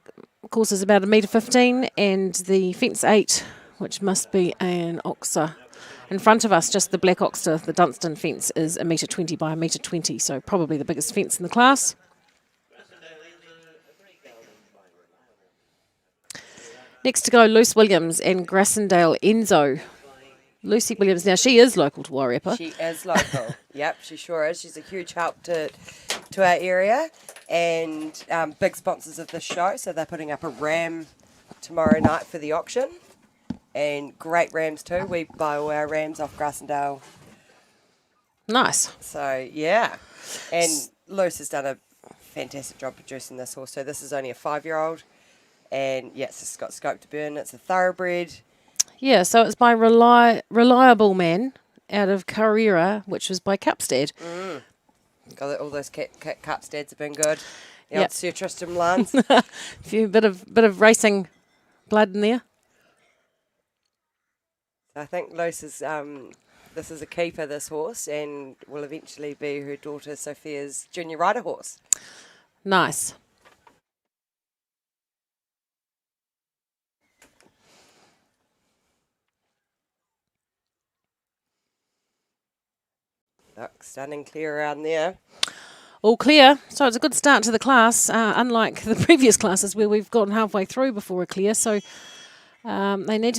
course is about 1.15 metre and the fence 8, which must be an oxer. In front of us, just the black oxter, the Dunstan fence, is 1.20 metre by 1.20 metre, so probably the biggest fence in the class. Next to go, Luce Williams and Grassendale Enzo. Lucy Williams, now she is local to Wairarapa. She is local. Yep, she sure is. She's a huge help to our area and big sponsors of this show. So they're putting up a ram tomorrow night for the auction. And great rams too. We buy all our rams off Grassendale. Nice. So, yeah. And Luce has done a fantastic job producing this horse. So this is only a 5-year-old. And, yes, it's got scope to burn. It's a thoroughbred. Yeah, so it's by Reliable Man out of Carrera, which was by Capstead. Got all those Capsteads have been good. The old Sir Tristram Lance. Few bit of racing blood in there. I think Luce is, this is a keeper, this horse, and will eventually be her daughter Sophia's junior rider horse. Nice. Look, stunning clear around there. All clear. So it's a good start to the class, unlike the previous classes where we've gotten halfway through before we're clear. So they need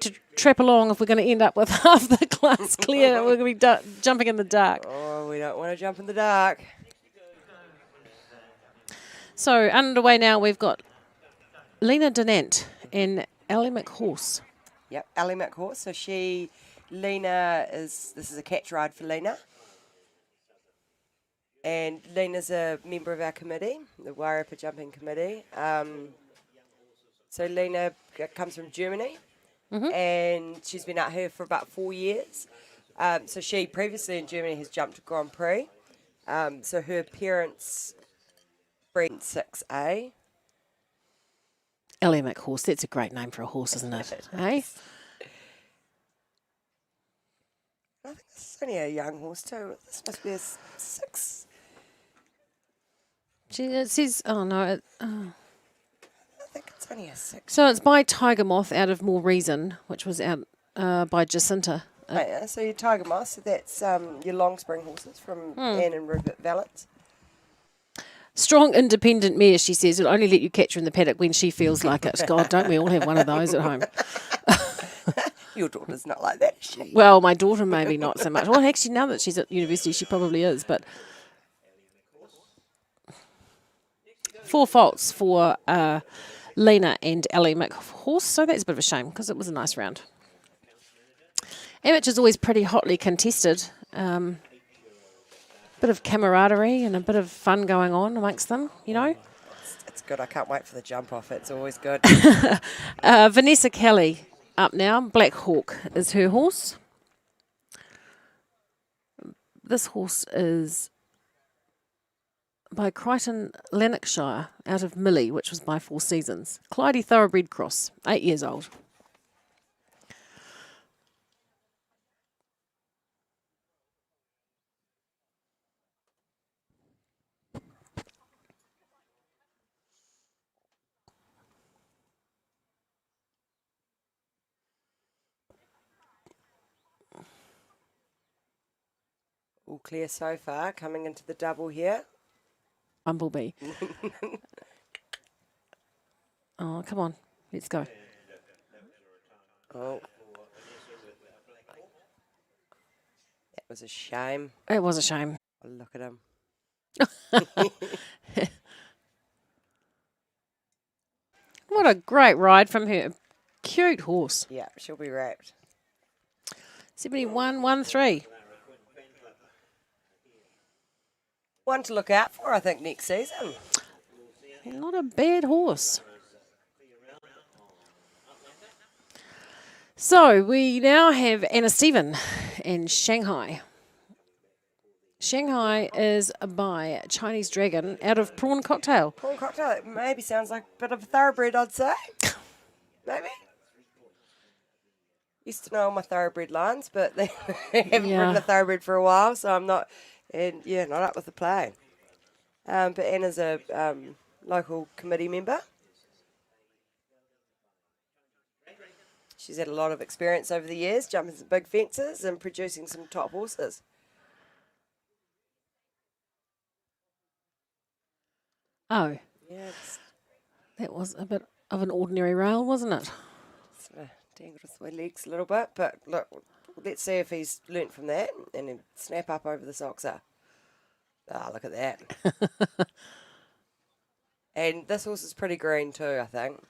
to trap along if we're going to end up with half the class clear. We're going to be jumping in the dark. Oh, we don't want to jump in the dark. So underway now, we've got Lena Dinant and Ellie McHorse. Yep, Ellie McHorse. So this is a catch ride for Lena. And Lena's a member of our committee, the Wairarapa Jumping Committee. So Lena comes from Germany, and she's been out here for about 4 years. So she previously in Germany has jumped Grand Prix. So her parents bred 6A. Ellie McHorse, that's a great name for a horse, isn't it? Hey? I think this is only a young horse too. This must be a 6. It says, oh no. I think it's only a 6. So it's by Tiger Moth out of More Reason, which was out by Jacinta. Oh, yeah, so your Tiger Moss, so that's your long spring horses from Anne and Rupert Valance. Strong, independent mare, she says, will only let you catch her in the paddock when she feels like it. God, don't we all have one of those at home? Your daughter's not like that, is she? Well, my daughter maybe not so much. Well, actually, now that she's at university, she probably is. But 4 faults for Lena and Ellie McHorse, so that's a bit of a shame because it was a nice round. Amateur's always pretty hotly contested. Bit of camaraderie and a bit of fun going on amongst them, you know. It's good. I can't wait for the jump off. It's always good. Vanessa Kelly up now. Black Hawk is her horse. This horse is by Crichton Lanarkshire out of Millie, which was by 4 Seasons. Clydie Thoroughbred Cross, 8 years old. All clear so far. Coming into the double here. Bumblebee. Oh, come on. Let's go. Oh. That was a shame. It was a shame. Oh, look at him. What a great ride from her. Cute horse. Yeah, she'll be wrapped. 71-1-3. One to look out for, I think, next season. Not a bad horse. So we now have Anna Stephen in Shanghai. Shanghai is by Chinese Dragon out of Prawn Cocktail. Prawn Cocktail, it maybe sounds like a bit of a thoroughbred, I'd say. Maybe. Used to know all my thoroughbred lines, but they haven't ridden a thoroughbred for a while, so I'm not, not up with the play. But Anna's a local committee member. She's had a lot of experience over the years, jumping some big fences and producing some top horses. Oh. Yeah. That was a bit of an ordinary rail, wasn't it? Sort of dangled with my legs a little bit, but look, let's see if he's learnt from that and then snap up over the Soxer. Ah, look at that. And this horse is pretty green too, I think.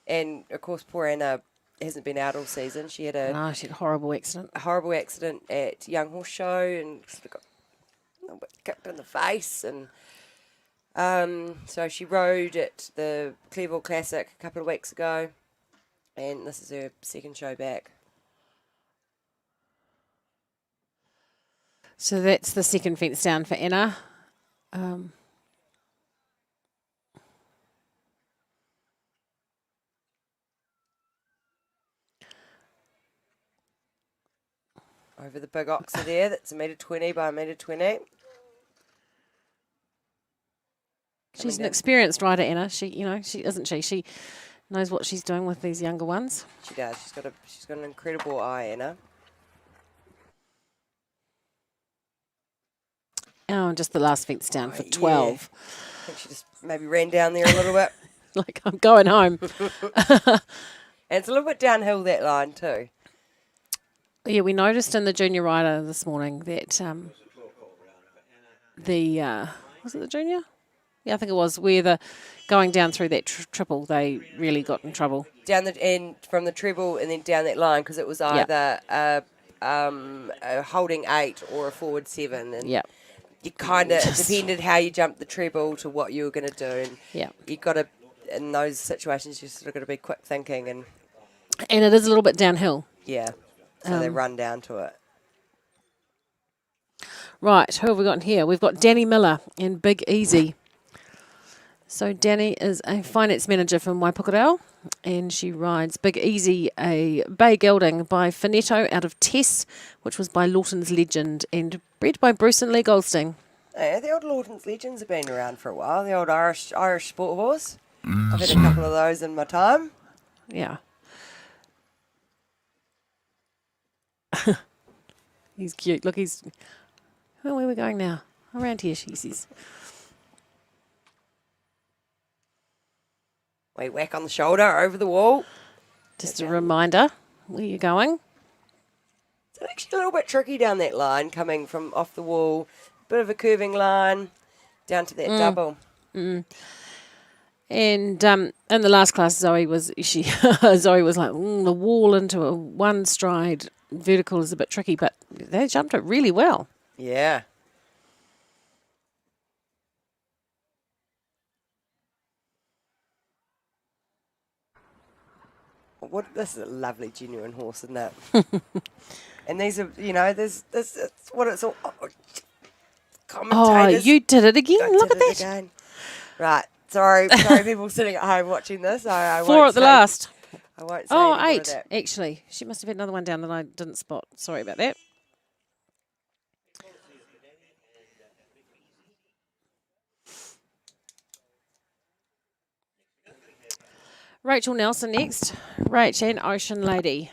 And, of course, poor Anna hasn't been out all season. She had a horrible accident. A horrible accident at Young Horse Show and sort of got a little bit kicked in the face. And so she rode at the Clearville Classic a couple of weeks ago. And this is her second show back. So that's the second fence down for Anna. Over the big oxer there, that's 1.20 metre by 1.20 metre. She's an experienced rider, Anna. She isn't she? She knows what she's doing with these younger ones. She does. She's got an incredible eye, Anna. Oh, and just the last fence down for 12. Yeah. I think she just maybe ran down there a little bit. Like, I'm going home. And it's a little bit downhill, that line too. Yeah, we noticed in the junior rider this morning that was it the junior? Yeah, I think it was, where going down through that triple, they really got in trouble. Down the end from the treble and then down that line, because it was either a holding 8 or a forward 7. And you kind of depended how you jumped the treble to what you were going to do. And you got to, in those situations, you sort of got to be quick thinking. And it is a little bit downhill. Yeah. So they run down to it. Right, who have we got in here? We've got Danny Miller in Big Easy. So Danny is a finance manager from Waipukurau, and she rides Big Easy, a bay gelding by Finetto out of Tess, which was by Lawton's Legend and bred by Bruce and Lee Goldstein. Yeah, the old Lawton's Legends have been around for a while. The old Irish sport horse. I've had a couple of those in my time. Yeah. He's cute. Look, he's... Where are we going now? Around here, she says. Wee whack on the shoulder, over the wall. Just a reminder where you're going. It's actually a little bit tricky down that line, coming from off the wall. Bit of a curving line down to that double. And in the last class, Zoe was like, the wall into a one stride vertical is a bit tricky, but they jumped it really well. Yeah. This is a lovely, genuine horse, isn't it? And these are, this is what it's all. Commentators. Oh, you did it again. Look at that. Again. Right. Sorry, people sitting at home watching this. I 4 at the last. I won't say any more of 8, that. actually. She must have had another one down that I didn't spot. Sorry about that. Rachel Nelson next. Rach and Ocean Lady.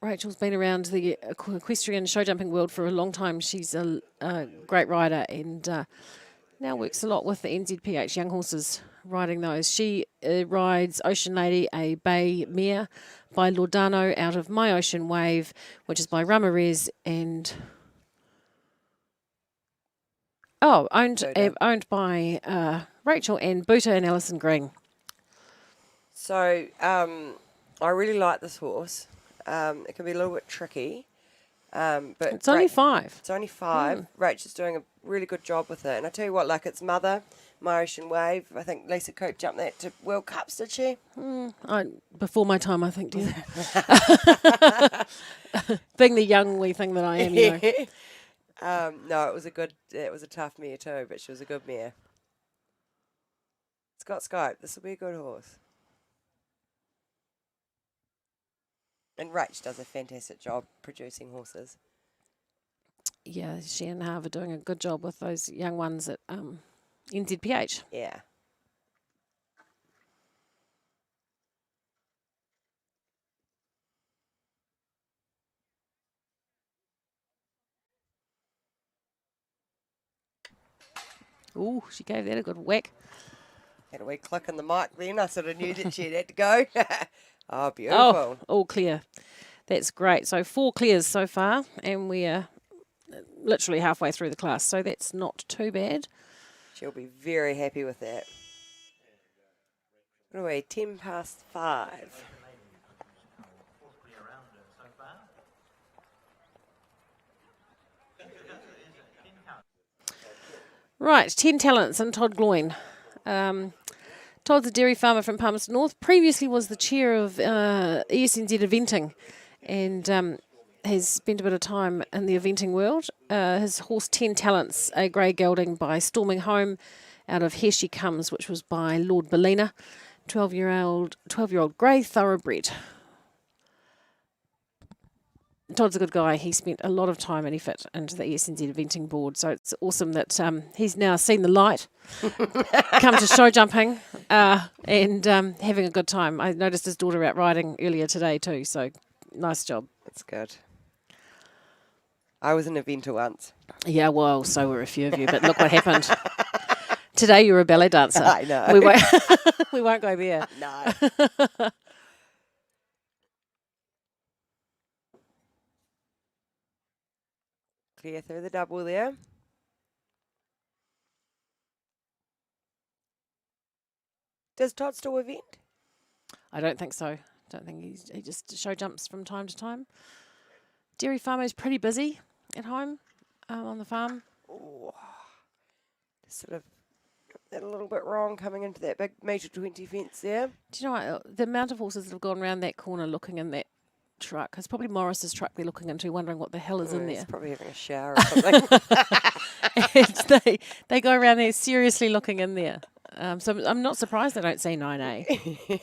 Rachel's been around the equestrian show jumping world for a long time. She's a great rider and now works a lot with the NZPH young horses, riding those. She rides Ocean Lady, a bay mare by Lordano out of My Ocean Wave, which is by Ramirez and owned by Rachel and Buta and Alison Green. So I really like this horse. It can be a little bit tricky. But it's only 5. It's only 5. Rachel's doing a really good job with it. And I tell you what, like its mother, My Ocean Wave, I think Lisa Cope jumped that to World Cups, did she? Before my time, I think, dear. Being the young wee thing that I am, you know. No, it was a tough mare too, but she was a good mare. It's got scope. This will be a good horse. And Rach does a fantastic job producing horses. Yeah, she and Harv are doing a good job with those young ones at NZPH. Yeah. Ooh, she gave that a good whack. Had a wee click in the mic then. I sort of knew that she had to go. Oh, beautiful. Oh, all clear. That's great. So 4 clears so far, and we're literally halfway through the class, so that's not too bad. She'll be very happy with that. What are we, 10 past 5. Right, 10 talents and Todd Gloin. Todd's a dairy farmer from Palmerston North. Previously was the chair of ESNZ eventing and has spent a bit of time in the eventing world. His horse 10 Talents, a grey gelding by Storming Home out of Here She Comes, which was by Lord Bellina, 12-year-old grey thoroughbred. Todd's a good guy. He spent a lot of time and effort into the ESNZ eventing board, so it's awesome that he's now seen the light, come to show jumping, and having a good time. I noticed his daughter out riding earlier today too, so nice job. That's good. I was an eventer once. Yeah, well, so were a few of you, but look what happened. Today you're a ballet dancer. I know. We won't go there. No. Clear through the double there. Does Todd still event? I don't think so. Don't think he just show jumps from time to time. Dairy farmer is pretty busy at home on the farm. Oh, sort of that a little bit wrong coming into that big metre 20 fence there. Do you know what? The amount of horses that have gone around that corner looking in that truck. It's probably Morris's truck they're looking into, wondering what the hell is in there. He's probably having a shower or something. they go around there seriously looking in there. So I'm not surprised they don't see 9A.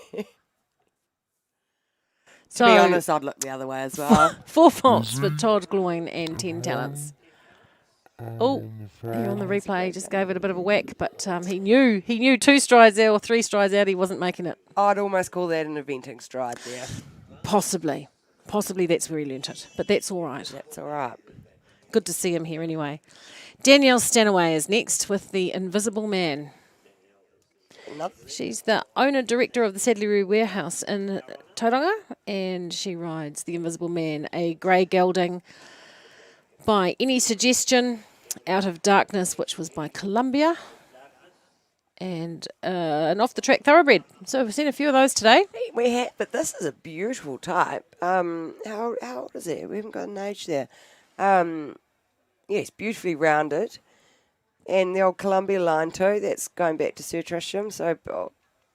To be honest, I'd look the other way as well. 4 faults for Todd Gloin and 10 Talents. Oh, here on the replay, just gave it a bit of a whack, but he knew 2 strides out or 3 strides out, he wasn't making it. I'd almost call that an eventing stride there. Possibly that's where he learnt it, but that's all right. That's all right. Good to see him here anyway. Danielle Stanaway is next with the Invisible Man. She's the owner-director of the Sadleroo Warehouse in Tauranga, and she rides the Invisible Man, a grey gelding by Any Suggestion, Out of Darkness, which was by Columbia, and an off-the-track thoroughbred. So we've seen a few of those today. We have, but this is a beautiful type. How old is it? We haven't got an age there. Yes, beautifully rounded. And the old Columbia line too, that's going back to Sir Tristram. So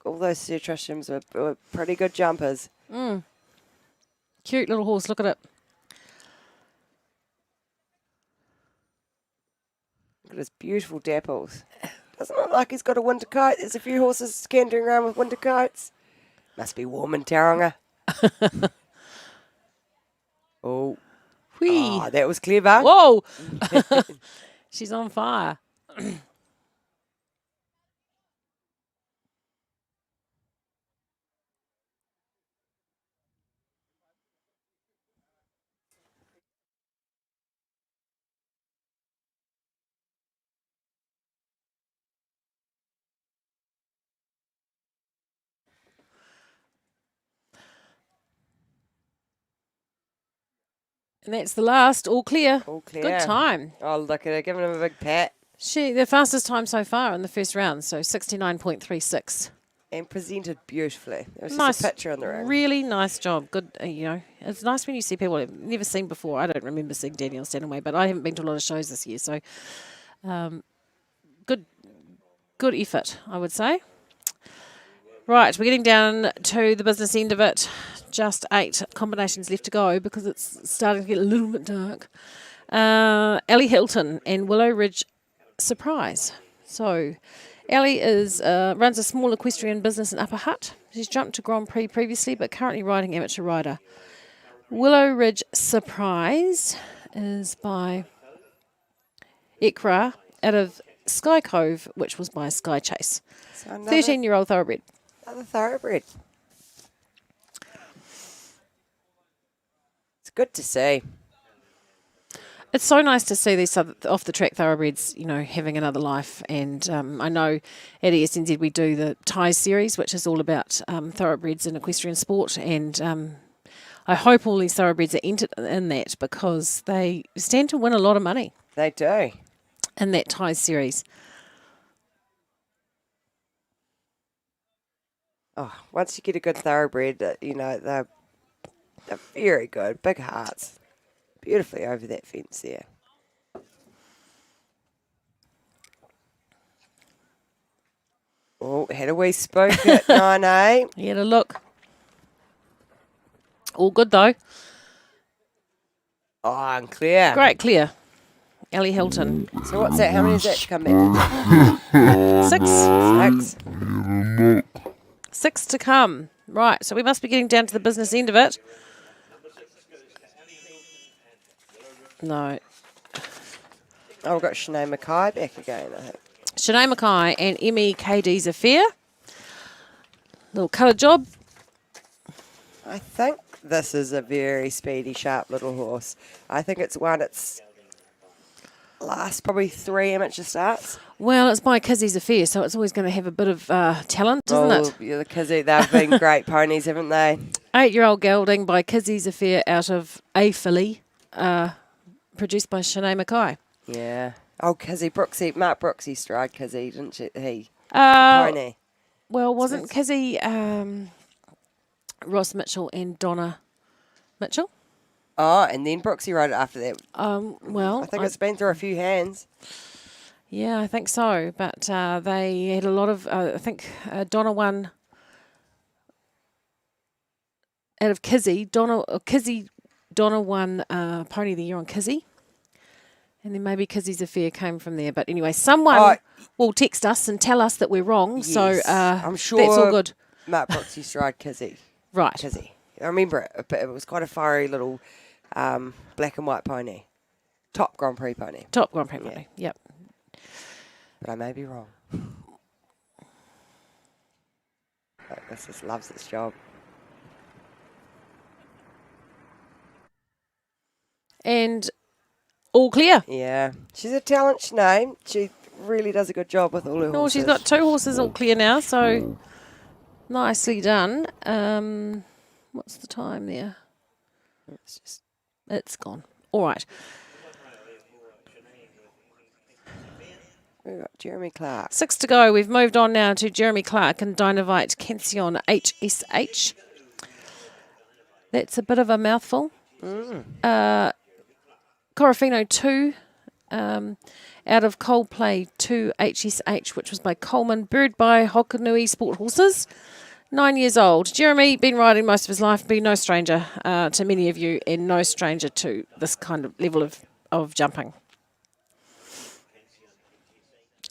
all those Sir Tristrams were pretty good jumpers. Cute little horse, look at it. Look at his beautiful dapples. Doesn't look like he's got a winter coat. There's a few horses scantering around with winter coats. Must be warm in Tauranga. Oh. Whee. Oh, that was clever. Whoa. She's on fire. And that's the last, all clear. All clear. Good time. Oh, look at her, giving him a big pat. The fastest time so far in the first round, so 69.36. And presented beautifully. There was Nice. just a picture on the ring. Really nice job. Good, it's nice when you see people I've never seen before. I don't remember seeing Danielle Stanaway, but I haven't been to a lot of shows this year, so good effort, I would say. Right, we're getting down to the business end of it. Just 8 combinations left to go because it's starting to get a little bit dark. Ellie Hilton and Willow Ridge Surprise. So, Ellie runs a small equestrian business in Upper Hutt. She's jumped to Grand Prix previously, but currently riding amateur rider. Willow Ridge Surprise is by Ikra out of Sky Cove, which was by Sky Chase. So 13-year-old thoroughbred. Another thoroughbred. It's good to see. It's so nice to see these off-the-track thoroughbreds, having another life. And I know at ESNZ we do the Ties series, which is all about thoroughbreds in equestrian sport. And I hope all these thoroughbreds are entered in that because they stand to win a lot of money. They do. In that Ties series. Oh, once you get a good thoroughbred, they're very good. Big hearts. Beautifully over that fence there. Oh, had a wee spook at 9A. He had a look. All good though. Oh, and clear. Great clear. Ellie Hilton. So what's that? How many is that to come back? 6. 6 to come. Right, so we must be getting down to the business end of it. No. Oh, we've got Sinead Mackay back again, I think. Sinead Mackay and Emmy KD's Affair. Little colour job. I think this is a very speedy, sharp little horse. I think it's one its last probably 3 amateur starts. Well, it's by Kizzy's Affair, so it's always going to have a bit of talent, isn't it? Yeah, the Kizzy, they've been great ponies, haven't they? 8-year-old gelding by Kizzy's Affair out of A filly, produced by Sinead Mackay. Yeah. Oh, Kizzy, Mark Brooksy stride Kizzy, didn't he? Pony. Well, wasn't Kizzy Ross Mitchell and Donna Mitchell? Oh, and then Brooksy rode it after that. Well, I think it's been through a few hands. Yeah, I think so. But they had a lot of, I think Donna won out of Kizzy. Donna won Pony of the Year on Kizzy. And then maybe Kizzy's Affair came from there. But anyway, someone will text us and tell us that we're wrong. Yes, so I'm sure that's all good. Mark Brooksy stride Kizzy. Right. Kizzy. I remember it, but it was quite a fiery little black and white pony. Top Grand Prix pony. Top Grand Prix pony, yep. But I may be wrong. But this just loves its job. And all clear. Yeah. She's a talent, Sinead. She really does a good job with all her horses. Oh, she's got 2 horses all clear now, so nicely done. What's the time there? It's gone. All right. We've got Jeremy Clark. 6 to go. We've moved on now to Jeremy Clark and Dynavite Kension HSH. That's a bit of a mouthful. Corofino 2, out of Coldplay 2 HSH, which was by Coleman, bred by Hokanui Sport Horses. 9 years old. Jeremy, been riding most of his life, been no stranger to many of you and no stranger to this kind of level of jumping.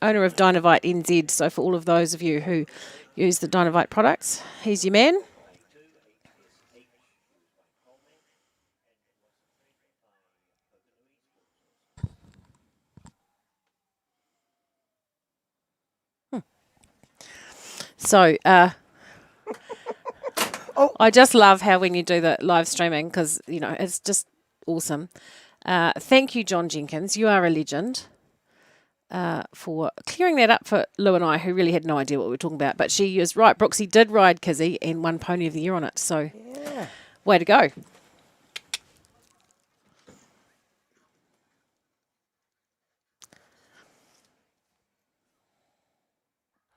Owner of Dynavite NZ, so for all of those of you who use the Dynavite products, he's your man. So, I just love how when you do the live streaming, because, you know, it's just awesome. Thank you, John Jenkins. You are a legend for clearing that up for Lou and I, who really had no idea what we were talking about. But she is right. Brooksy did ride Kizzy and won Pony of the Year on it. So, way to go.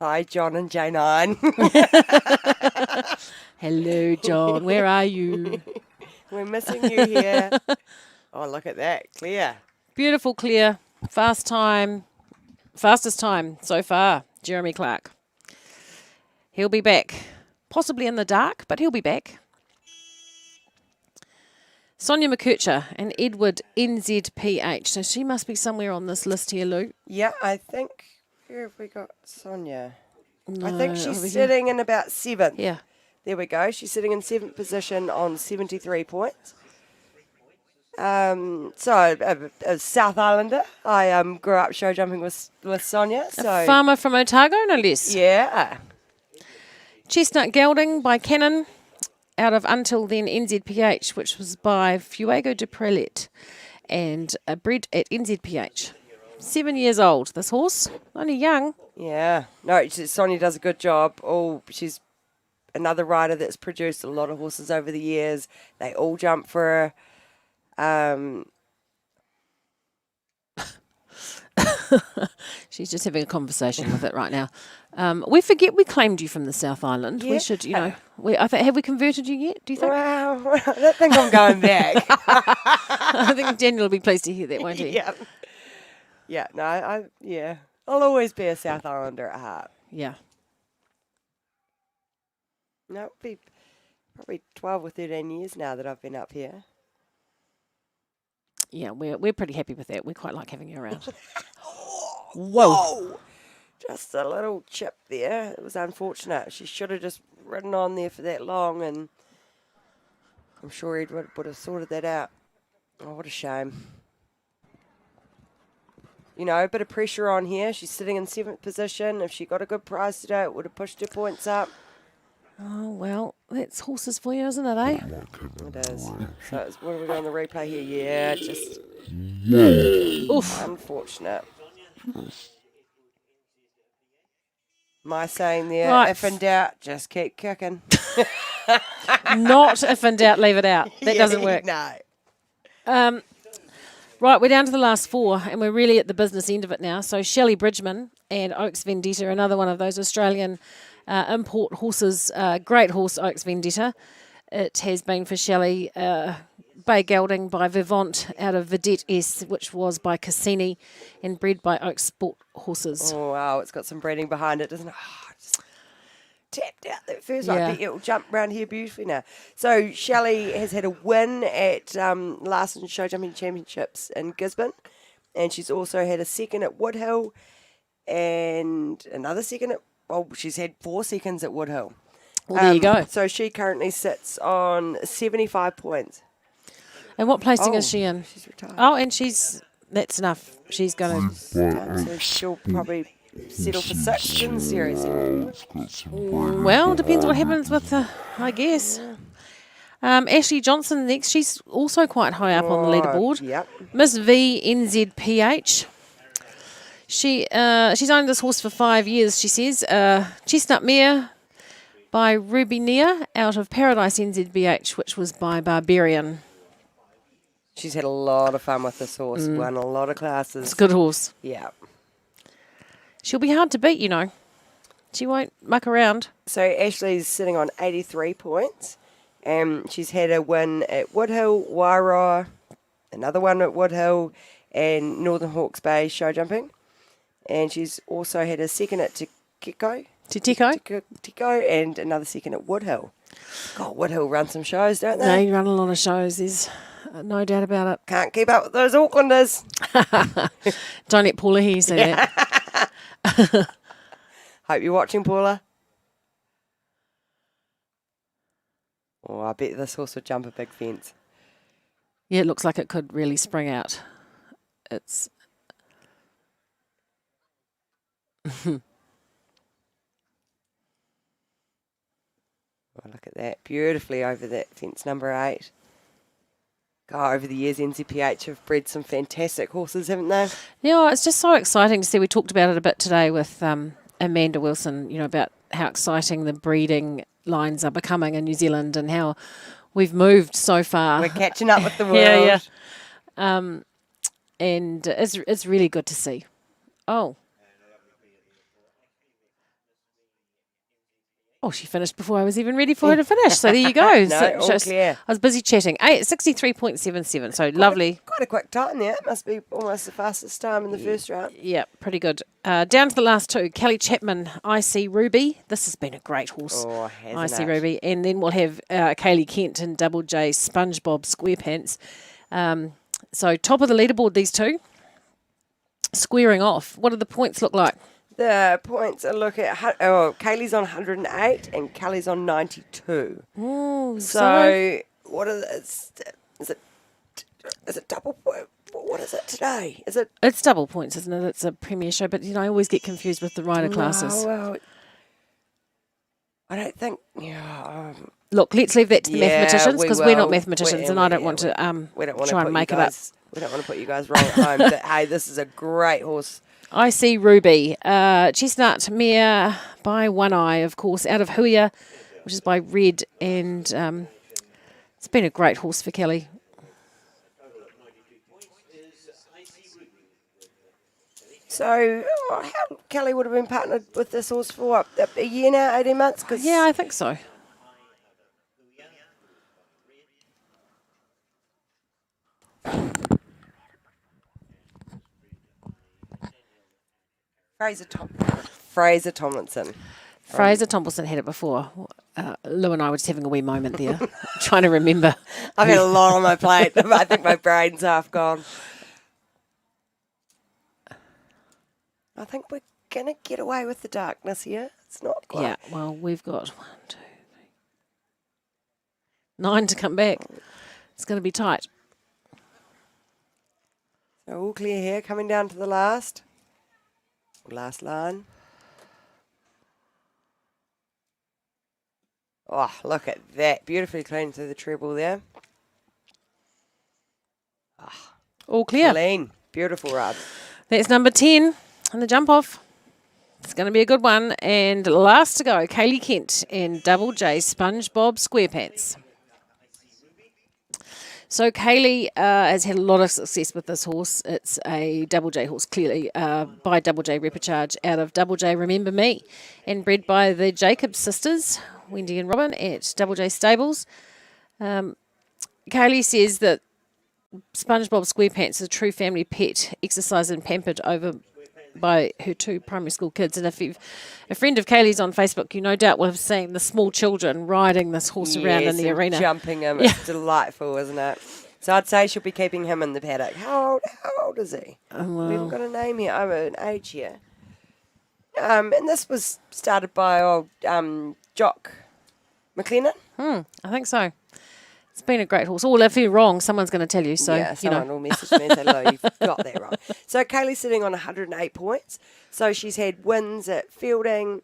Hi, John and J9. Hello, John. Where are you? We're missing you here. Oh, look at that. Clear. Beautiful, clear. Fastest time so far, Jeremy Clark. He'll be back. Possibly in the dark, but he'll be back. Sonia McKercher and Edward NZPH. So she must be somewhere on this list here, Lou. Yeah, I think... Where have we got Sonia? No, I think she's over here. sitting in about 7th. Yeah. There we go. She's sitting in 7th position on 73 points. So, a South Islander. I grew up show jumping with Sonia. So. A farmer from Otago, no less. Yeah. Chestnut Gelding by Cannon, out of Until Then NZPH, which was by Fuego de Prelet, and bred at NZPH. 7 years old, this horse. Only young. Yeah. No, Sonia does a good job. Oh, she's another rider that's produced a lot of horses over the years. They all jump for her. She's just having a conversation with it right now. We forget we claimed you from the South Island. Yeah. We should, you know. Have we converted you yet, do you think? Well, I don't think I'm going back. I think Daniel will be pleased to hear that, won't he? Yeah. Yeah, no, I'll always be a South Islander at heart. Yeah. No, it'll be probably 12 or 13 years now that I've been up here. Yeah, we're pretty happy with that. We quite like having you around. Whoa! Just a little chip there. It was unfortunate. She should have just ridden on there for that long, and I'm sure Edward would have sorted that out. Oh, what a shame. You know, a bit of pressure on here. She's sitting in 7th position. If she got a good price today, it would have pushed her points up. Oh, well, that's horses for you, isn't it, eh? It is. So what are we doing on the replay here? Yeah, just Oof. Unfortunate. My saying there, Right. if in doubt, just keep kicking. Not if in doubt, leave it out. That doesn't work. No. Right, we're down to the last 4, and we're really at the business end of it now. So Shelley Bridgman and Oaks Vendetta, another one of those Australian import horses. Great horse, Oaks Vendetta. It has been for Shelley. Bay Gelding by Vivant out of Vedette S, which was by Cassini and bred by Oaks Sport Horses. Oh, wow, it's got some breeding behind it, doesn't it? Oh, just tapped out that first one. Yeah. I bet it'll jump around here beautifully now. So Shelley has had a win at Larson Show Jumping Championships in Gisborne, and she's also had a second at Woodhill and another second at, well, she's had 4 seconds at Woodhill. Well, there you go. So she currently sits on 75 points. And what placing Oh, is she in? She's retired. Oh, and she's that's enough. She's going to... So she'll probably settle for 6th in the series. Well, depends what happens with the... I guess. Ashley Johnson next. She's also quite high up on the leaderboard. Yep. Miss V NZPH. She's owned this horse for 5 years, she says. Chestnut Mare by Ruby Nia out of Paradise NZBH, which was by Barbarian. She's had a lot of fun with this horse. Won a lot of classes. It's a good horse. Yeah. She'll be hard to beat, you know. She won't muck around. So Ashley's sitting on 83 points. She's had a win at Woodhill, Wairau, another one at Woodhill, and Northern Hawke's Bay Showjumping. And she's also had a second at Tico, and another second at Woodhill. God, Woodhill run some shows, don't they? They run a lot of shows. There's no doubt about it. Can't keep up with those Aucklanders. Don't let Paula hear you say that. Hope you're watching, Paula. Oh, I bet this horse would jump a big fence. Yeah, it looks like it could really spring out. It's... Oh, look at that. Beautifully over that fence, number 8. God, over the years, NZPH have bred some fantastic horses, haven't they? Yeah, it's just so exciting to see. We talked about it a bit today with Amanda Wilson, you know, about how exciting the breeding lines are becoming in New Zealand and how we've moved so far. We're catching up with the world. Yeah. And it's really good to see. Oh, she finished before I was even ready for her to finish. So there you go. All clear. I was busy chatting. 63.77. So lovely. Quite a quick time there. It must be almost the fastest time in the first round. Yeah, pretty good. Down to the last two. Kelly Chapman, IC Ruby. This has been a great horse. Oh, hasn't IC it? Ruby. And then we'll have Kaylee Kent and Double J SpongeBob SquarePants. So top of the leaderboard, these two. Squaring off. What do the points look like? The points are Kaylee's on 108 and Kelly's on 92. Oh, so what is it double point? What is it today? It's double points, isn't it? It's a premier show, but you know I always get confused with the rider classes. Well, I don't think. Yeah. Look, let's leave that to the mathematicians because we're not will. mathematicians, and I don't want to we don't want try to and make it up. We don't want to put you guys wrong at home. But hey, this is a great horse. IC Ruby, Chestnut Mare by One Eye, of course, out of Huia, which is by Red, and it's been a great horse for Kelly. So, how Kelly would have been partnered with this horse for what, a year now, 18 months? Yeah, I think so. Fraser Tomlinson. Fraser Tomlinson had it before. Lou and I were just having a wee moment there, trying to remember. I've had a lot on my plate. I think my brain's half gone. I think we're going to get away with the darkness here. It's not quite. Yeah, well, we've got 1, 2, 3, 9 to come back. It's going to be tight. So all clear here, coming down to the last line. Oh, look at that. Beautifully clean through the treble there. Oh, all clear. Clean. Beautiful rub. That's number 10 on the jump off. It's going to be a good one. And last to go, Kaylee Kent and Double J SpongeBob SquarePants. So Kaylee has had a lot of success with this horse. It's a Double J horse, clearly, by Double J Repercharge out of Double J Remember Me, and bred by the Jacobs sisters, Wendy and Robin, at Double J Stables. Kaylee says that SpongeBob SquarePants is a true family pet, exercised and pampered over by her 2 primary school kids. And if a friend of Kaylee's on Facebook, you no doubt will have seen the small children riding this horse around in the arena. Jumping him. It's delightful, isn't it? So I'd say she'll be keeping him in the paddock. How old is he? Well, we haven't got a name here. Oh, an age here. And this was started by old Jock McLennan. I think so. It's been a great horse. Oh, well, if you're wrong, someone's going to tell you. So, yeah, you know. someone will message me and say, "Lo, you've got that wrong." So Kaylee's sitting on 108 points. So she's had wins at Fielding,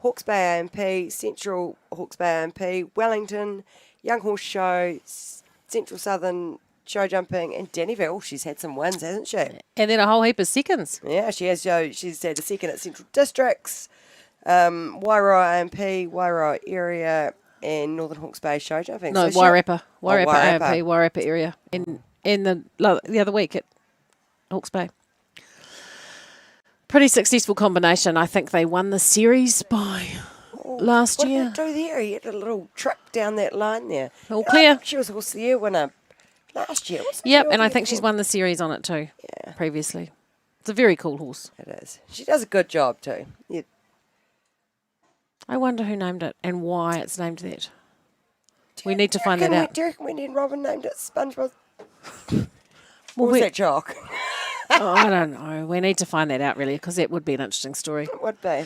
Hawke's Bay AMP, Central Hawke's Bay AMP, Wellington, Young Horse Show, Central Southern Showjumping, and Dannyville. She's had some wins, hasn't she? And then a whole heap of seconds. Yeah, she has. She's had a second at Central Districts, Wairoa AMP, Wairoa area, and Northern Hawke's Bay Showjumping. No, So Wairarapa. Wairarapa Wairarapa. AMP, Wairarapa area. In the other week at Hawke's Bay. Pretty successful combination. I think they won the series by last what year. What did he do there? He had a little trip down that line there. All clear. She was Horse of the Year winner last year, wasn't Yep, she? and I think she's won the series on it too. Yeah. Previously. It's a very cool horse. It is. She does a good job too. Yeah. I wonder who named it and why it's named that. We need to find that out. Do you reckon Wendy and Robin named it SpongeBob? Well, Or was that Jock? Oh, I don't know. We need to find that out, really, because that would be an interesting story. It would be.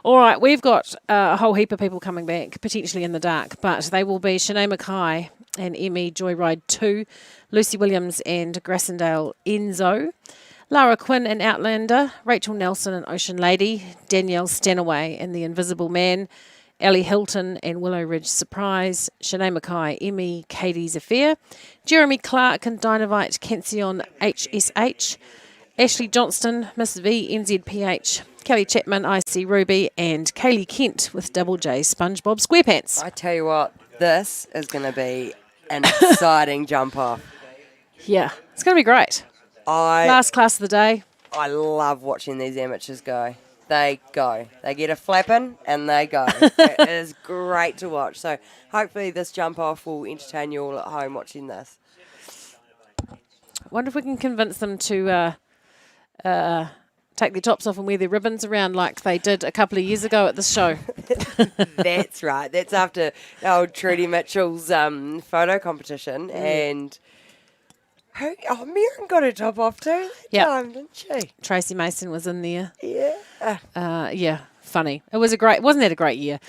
All right, we've got a whole heap of people coming back, potentially in the dark, but they will be Shanae Mackay and Emmy Joyride 2, Lucy Williams and Grassendale Enzo, Lara Quinn and Outlander, Rachel Nelson and Ocean Lady, Danielle Stanaway and The Invisible Man, Ellie Hilton and Willow Ridge Surprise, Shanae Mackay, Emmy, Katie's Affair, Jeremy Clark and Dynavite Cancion HSH, Ashley Johnston, Miss V, NZPH, Kelly Chapman, IC Ruby, and Kaylee Kent with Double J SpongeBob SquarePants. I tell you what, this is going to be an exciting jump off. Yeah, it's going to be great. Last class of the day. I love watching these amateurs go. They go. They get a flapping and they go. It is great to watch. So hopefully this jump off will entertain you all at home watching this. Wonder if we can convince them to take their tops off and wear their ribbons around like they did a couple of years ago at this show. That's right. That's after old Trudy Mitchell's photo competition. And Miriam got her top off too that time, didn't she? Tracy Mason was in there. Yeah. Yeah, funny. Wasn't that a great year?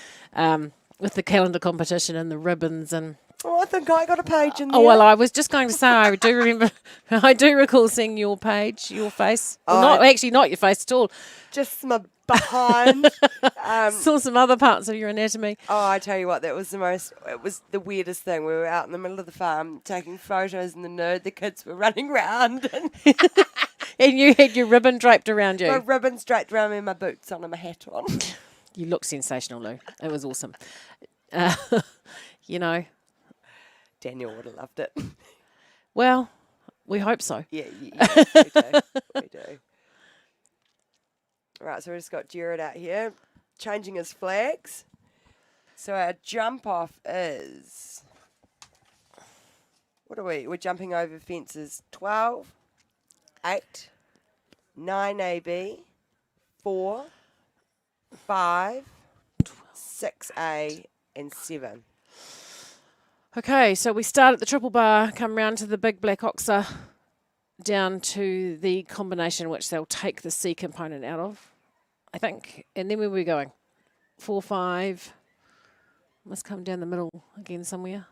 With the calendar competition and the ribbons and... Oh, I think I got a page in there. Oh, well, I was just going to say, I do remember, I do recall seeing your page, your face. Well, not your face at all. Just my behind. Saw some other parts of your anatomy. Oh, I tell you what, it was the weirdest thing. We were out in the middle of the farm taking photos and the kids were running around. And you had your ribbon draped around you. My ribbon's draped around me and my boots on and my hat on. You look sensational, Lou. It was awesome. You know. Daniel would have loved it. Well, we hope so. Yeah, we do. We do. All right, so we just got Jared out here changing his flags. So our jump off is, what are we? We're jumping over fences 12, 8, 9 AB, 4, 5, 6A, and 7. Okay, so we start at the triple bar, come round to the big black oxer, down to the combination which they'll take the C component out of, I think. And then where we're going? 4, 5. Must come down the middle again somewhere.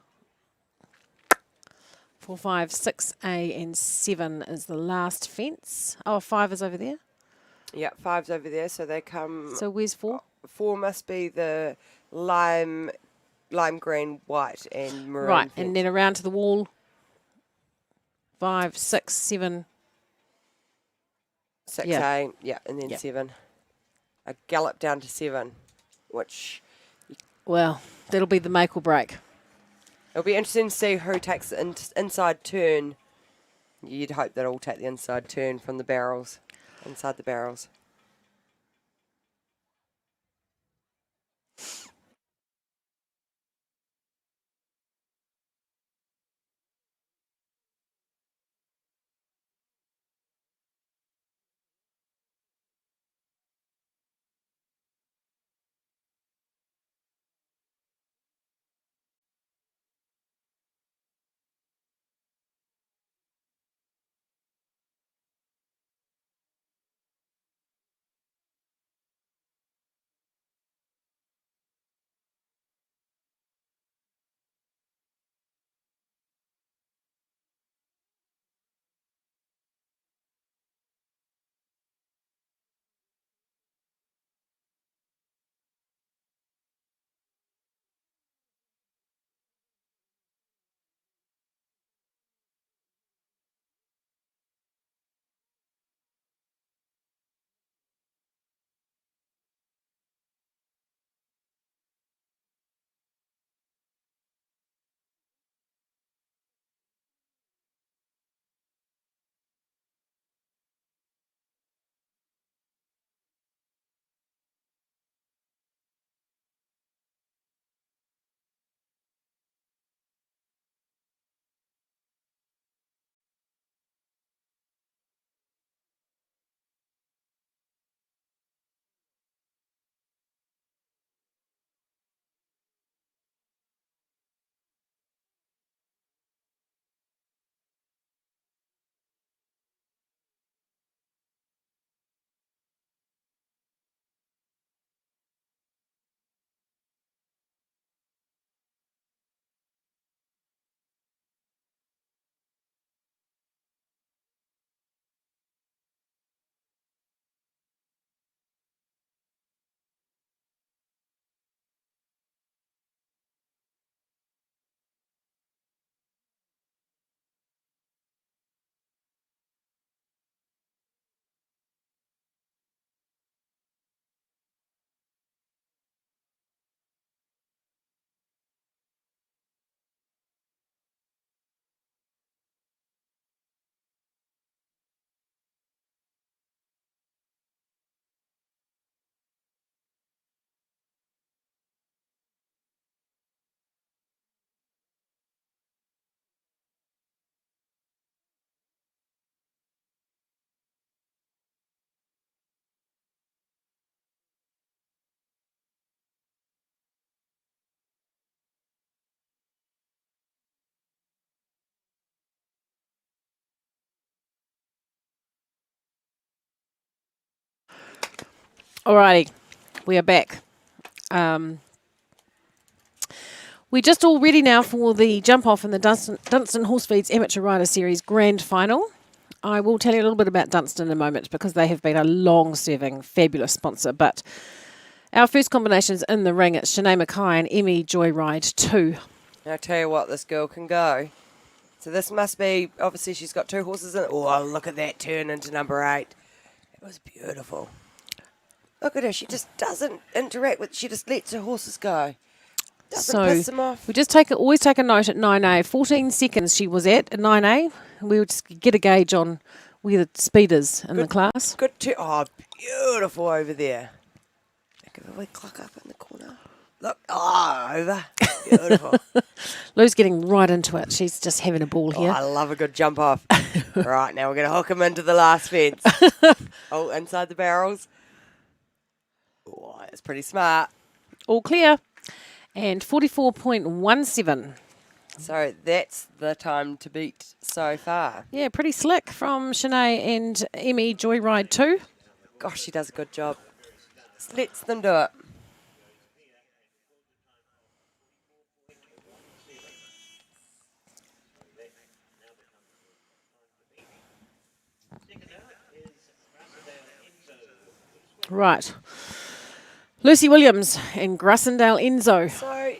4, 5, 6A and 7 is the last fence. Oh, 5 is over there. Yeah, 5's over there, so they come... So where's 4? 4 must be the lime green, white and maroon. Right, fence. and then around to the wall. 5, 6, 7. 6A, yeah, and then 7. A gallop down to 7, which... Well, that'll be the make or break. It'll be interesting to see who takes the inside turn. You'd hope that all take the inside turn from the barrels, inside the barrels. Alrighty, we are back. We're just all ready now for the jump off in the Dunstan Horse Feeds Amateur Rider Series Grand Final. I will tell you a little bit about Dunstan in a moment because they have been a long-serving, fabulous sponsor. But our first combinations in the ring, it's Shanae Mackay and Emmy Joyride 2. I'll tell you what, this girl can go. So this must be, obviously she's got 2 horses in it. Oh, look at that turn into number 8. It was beautiful. Look at her, she just doesn't interact with, she just lets her horses go. Doesn't piss them off. We just always take a note at 9A. 14 seconds she was at 9A. We'll just get a gauge on where the speed is in the class. Good turn. Oh, beautiful over there. Give a wee clock up in the corner. Look, over. Beautiful. Lou's getting right into it. She's just having a ball here. I love a good jump off. Right, now we're going to hook him into the last fence. Oh, inside the barrels. Oh, that's pretty smart. All clear. And 44.17. So that's the time to beat so far. Yeah, pretty slick from Shanae and Emmy Joyride 2. Gosh, she does a good job. Just lets them do it. Right. Lucy Williams and Grassendale Enzo. So,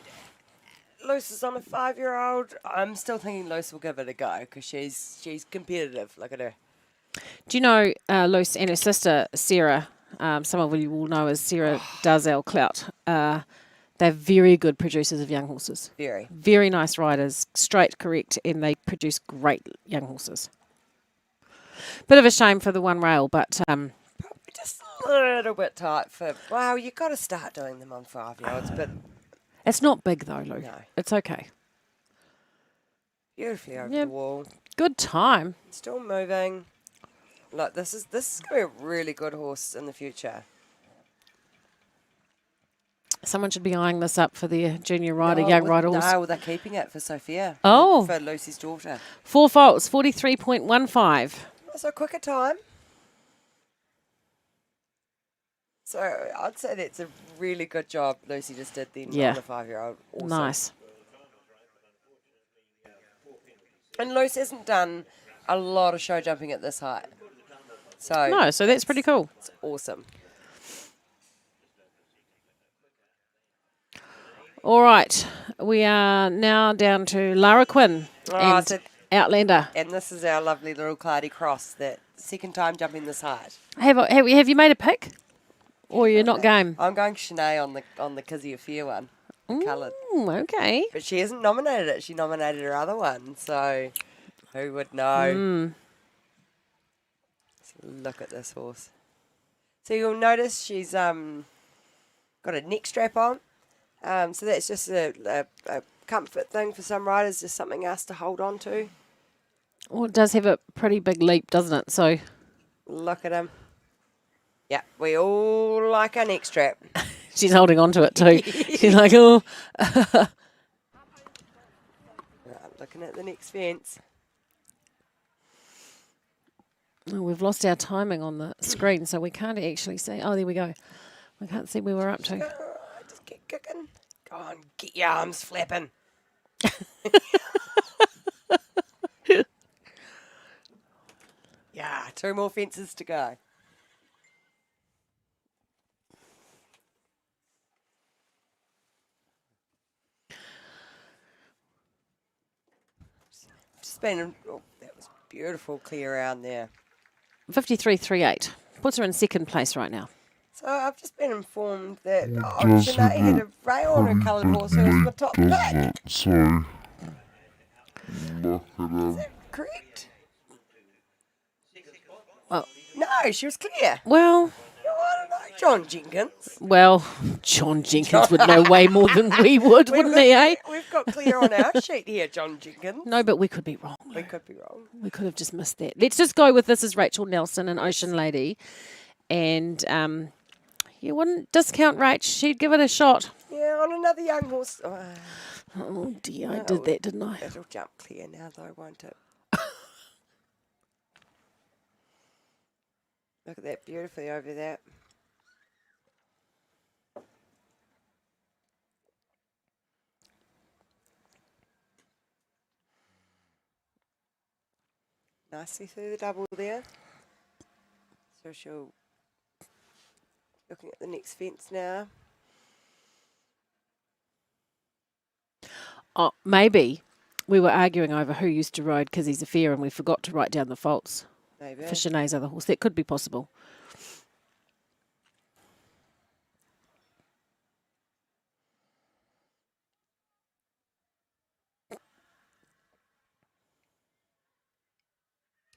Luce is on a 5-year-old. I'm still thinking Luce will give it a go because she's competitive. Look at her. Do you know Luce and her sister, Sarah? Some of you will know as Sarah Darzell Clout. They're very good producers of young horses. Very. Very nice riders, straight, correct, and they produce great young horses. Bit of a shame for the one rail, but... just a little bit tight for... Wow, you've got to start doing them on 5-year-olds, but... It's not big though, Lou. No. It's okay. Beautifully over the wall. Good time. Still moving. Look, this is going to be a really good horse in the future. Someone should be eyeing this up for their junior rider, young rider horse. No, they're keeping it for Sophia. Oh. For Lucy's daughter. 4 faults, 43.15. That's a quicker time. So I'd say that's a really good job Lucy just did then on the 5-year-old. Awesome. Nice. And Lucy hasn't done a lot of show jumping at this height. So No, so that's pretty cool. It's awesome. All right. We are now down to Lara Quinn and so Outlander. And this is our lovely little Clardy Cross, that second time jumping this height. Have you made a pick? Or you're not game? I'm going Shanae on the Kizzy Affair one. Coloured. Okay. But she hasn't nominated it. She nominated her other one. So who would know? So look at this horse. So you'll notice she's got a neck strap on. So that's just a comfort thing for some riders, just something else to hold on to. Well, it does have a pretty big leap, doesn't it? So look at him. Yeah, we all like our neck strap. She's holding on to it too. She's like, oh. Right, looking at the next fence. Oh, we've lost our timing on the screen, so we can't actually see. Oh, there we go. We can't see where we're up to. Just get kicking. Go on, get your arms flapping. Yeah, 2 more fences to go. Just been, that was beautiful clear around there. 53.38. Puts her in second place right now. So I've just been informed that Shanae had a rail on her coloured horse who was the top pick. So, look at him. Is that correct? Well, no, she was clear. Well, I don't know, John Jenkins. Well, John Jenkins would know way more than we would, wouldn't he, eh? We've got clear on our sheet here, John Jenkins. No, but we could be wrong. We could be wrong. We could have just missed that. Let's just go with this is Rachel Nelson, an Ocean Lady. And you wouldn't discount Rach. She'd give it a shot. Yeah, on another young horse. Oh, dear, I did that, didn't I? It'll jump clear now, though, won't it? Look at that, beautifully over that. nicely through the double there. So she'll looking at the next fence now. Oh, maybe we were arguing over who used to ride Kizzy's Affair and we forgot to write down the faults Maybe. for Shanae's other horse. That could be possible.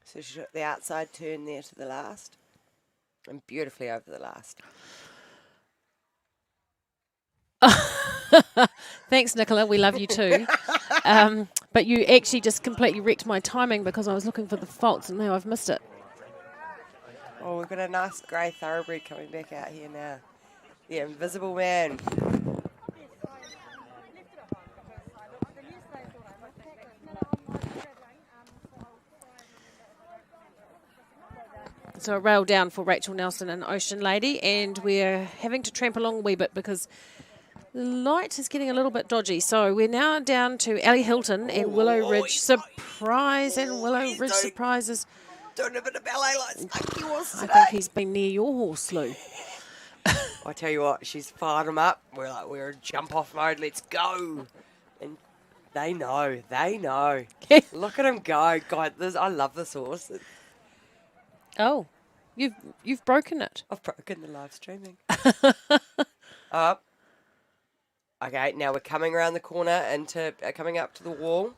So she took the outside turn there to the last. And beautifully over the last. Thanks, Nicola. We love you too. But you actually just completely wrecked my timing because I was looking for the faults and now I've missed it. Oh, we've got a nice grey thoroughbred coming back out here now. The Invisible Man. So a rail down for Rachel Nelson and Ocean Lady, and we're having to tramp along a wee bit because the light is getting a little bit dodgy. So we're now down to Ellie Hilton and Willow Ridge Surprise, and Willow Ridge Surprises. Doing a bit of ballet like he was I today. think he's been near your horse, Lou. I tell you what, she's fired him up. We're in jump off mode. Let's go. And they know. Look at him go. God, I love this horse. Oh, you've broken it. I've broken the live streaming. Okay, now we're coming around the corner and coming up to the wall.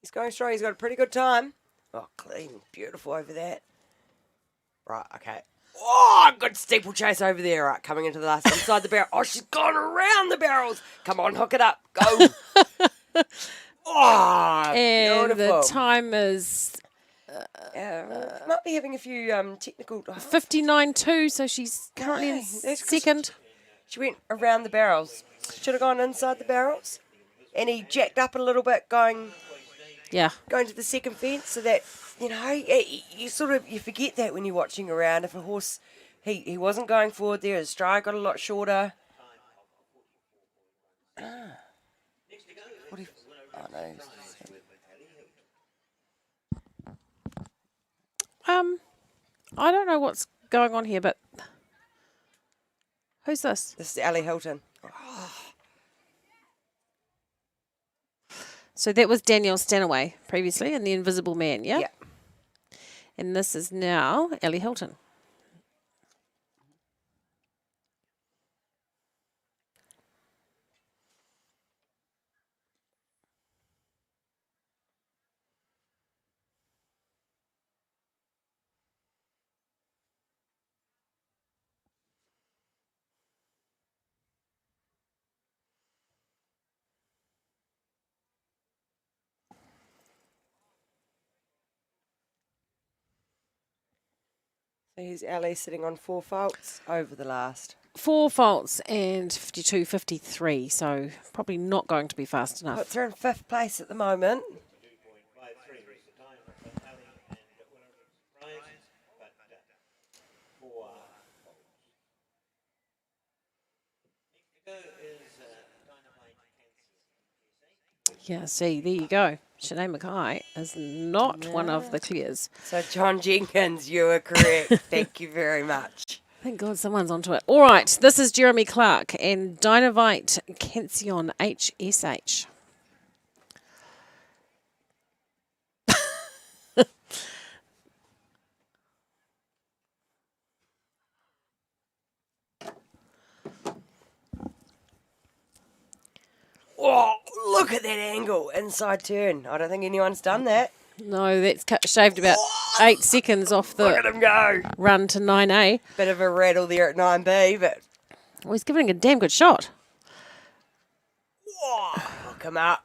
He's going strong. He's got a pretty good time. Oh, clean, beautiful over that. Right, okay. Oh, good steeplechase over there. Right, coming into the last inside the barrel. Oh, she's gone around the barrels. Come on, hook it up. Go. Oh, And beautiful. the time is Might be having a few technical... 59.2, so she's currently in second. She went around the barrels. Should have gone inside the barrels. And he jacked up a little bit going to the second fence, so that, you forget that when you're watching around. If a horse, he wasn't going forward there, his stride got a lot shorter. I don't know what's going on here, but who's this? This is Ellie Hilton. So that was Danielle Stanaway previously in The Invisible Man, yeah? Yeah. And this is now Ellie Hilton. So here's Ellie sitting on 4 faults over the last. 4 faults and 52.53, so probably not going to be fast enough. Puts her in 5th place at the moment. Yeah, see, there you go. Shanae Mackay is not one of the clears. So John Jenkins, you are correct. Thank you very much. Thank God someone's onto it. All right, this is Jeremy Clark and Dynavite Cancion HSH. Oh, look at that angle. Inside turn. I don't think anyone's done that. No, that's shaved about 8 seconds off the Look at him go. run to 9A. Bit of a rattle there at 9B, but... Well, he's giving a damn good shot. Whoa, look him up.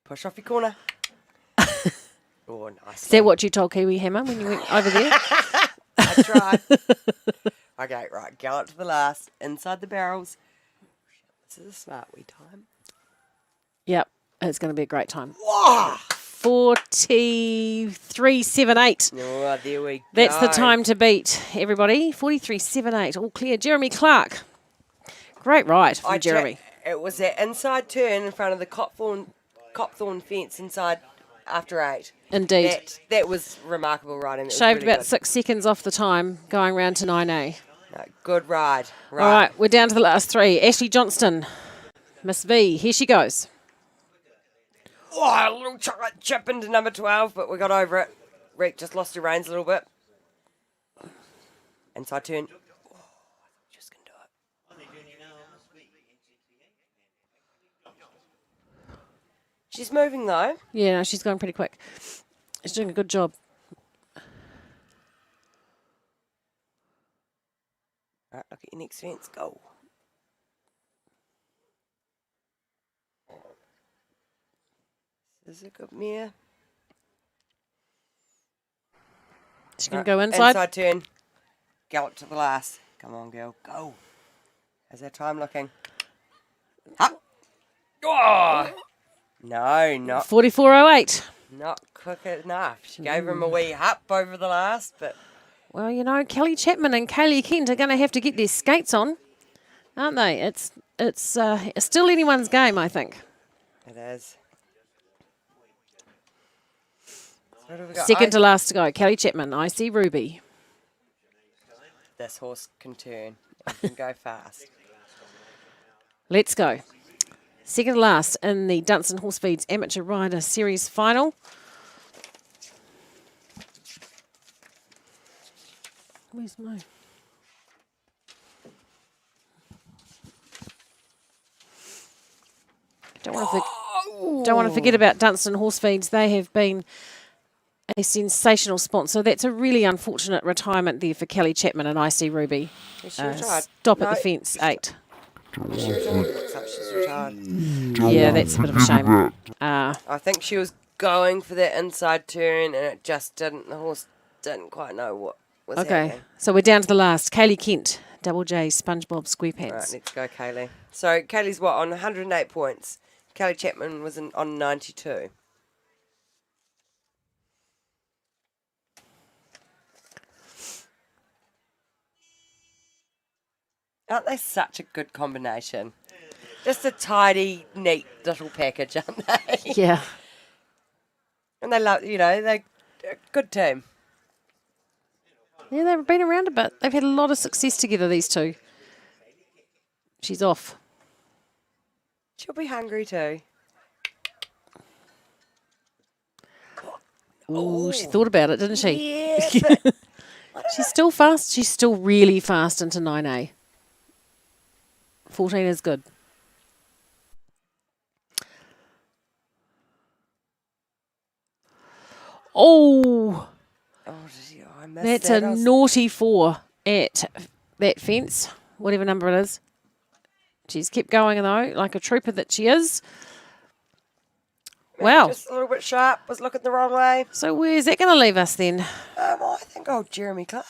Push off your corner. Oh, nice. Is that what you told Kiwi Hammer when you went over there? I tried. Okay, right. Go up to the last. Inside the barrels. This is a smart wee time. Yep, it's going to be a great time. Whoa! 43.78. Oh, there we go. That's the time to beat, everybody. 43.78, all clear. Jeremy Clark. Great ride from Jeremy. It was that inside turn in front of the Copthorne fence inside after 8. Indeed. That was remarkable riding. It was Shaved really about good. 6 seconds off the time going round to 9A. No, good ride. All right, we're down to the last 3. Ashley Johnston, Miss V, here she goes. Oh, a little chocolate chip into number 12, but we got over it. Rick just lost her reins a little bit. Inside turn. Oh, just going to do it. She's moving though. Yeah, no, she's going pretty quick. She's doing a good job. All right, look at your next fence. Go. This is a good mare. She's going to go inside. Inside turn. Gallop to the last. Come on, girl. Go. How's our time looking? Up. Oh! No, not 44.08. Not quick enough. She gave him a wee hop over the last, but Well, you know, Kelly Chapman and Kaylee Kent are going to have to get their skates on, aren't they? It's still anyone's game, I think. it is. What have we got? Second to last to go. Kelly Chapman, I see Ruby. This horse can turn. It can go fast. Let's go. Second to last in the Dunstan Horse Feeds Amateur Rider Series final. Where's my... Don't want to forget about Dunstan Horse Feeds. They have been a sensational sponsor. That's a really unfortunate retirement there for Kelly Chapman and IC Ruby. Is she retired? Stop No. at the fence, 8. Is she retired? Looks like she's retired. Yeah, that's a bit of a shame. I think she was going for that inside turn and it just didn't. The horse didn't quite know what was happening. So we're down to the last. Kaylee Kent, Double J, SpongeBob SquarePants. Right, let's go, Kaylee. So Kaylee's what, on 108 points. Kelly Chapman was on 92. Aren't they such a good combination? Just a tidy, neat little package, aren't they? Yeah. And they love, they're a good team. Yeah, they've been around a bit. They've had a lot of success together, these two. She's off. She'll be hungry too. Ooh, she thought about it, didn't she? Yeah, but She's still fast. She's still really fast into 9A. 14 is good. Oh, I missed that's that. a naughty 4 at that fence, whatever number it is. She's kept going, though, like a trooper that she is. Wow. Just a little bit sharp, was looking the wrong way. So where's that going to leave us then? I think Jeremy Clark.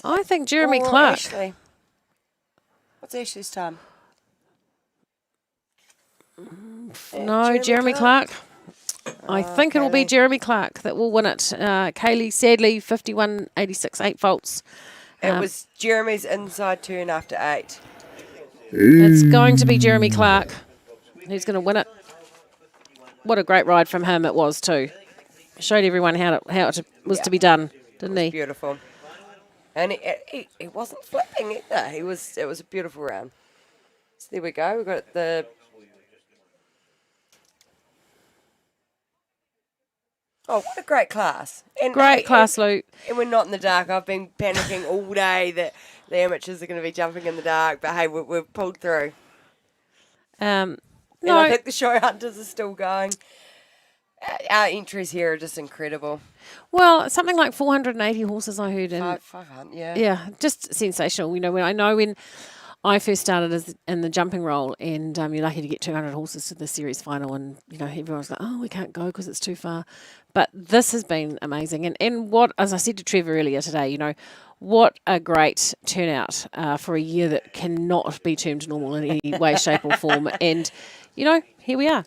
I think Jeremy Or Clark. Ashley. What's Ashley's time? No, Jeremy Clark. I think it'll be Jeremy Clark that will win it. Kaylee, sadly, 51.86, 8 faults. It was Jeremy's inside turn after 8. It's going to be Jeremy Clark who's going to win it. What a great ride from him it was too. Showed everyone how it was to be done, didn't he? Beautiful. And he wasn't flipping either. It was a beautiful round. So there we go. We've got the... Oh, what a great class. And Great class, Luke. And we're not in the dark. I've been panicking all day that the amateurs are going to be jumping in the dark. But hey, we've pulled through. And I think the show hunters are still going. Our entries here are just incredible. Well, something like 480 horses I heard. 500, yeah. Yeah, just sensational. When I first started in the jumping role, and you're lucky to get 200 horses to the series final, and everyone's like, oh, we can't go because it's too far. But this has been amazing, and what, as I said to Trevor earlier today, what a great turnout for a year that cannot be termed normal in any way, shape, or form. And here we are.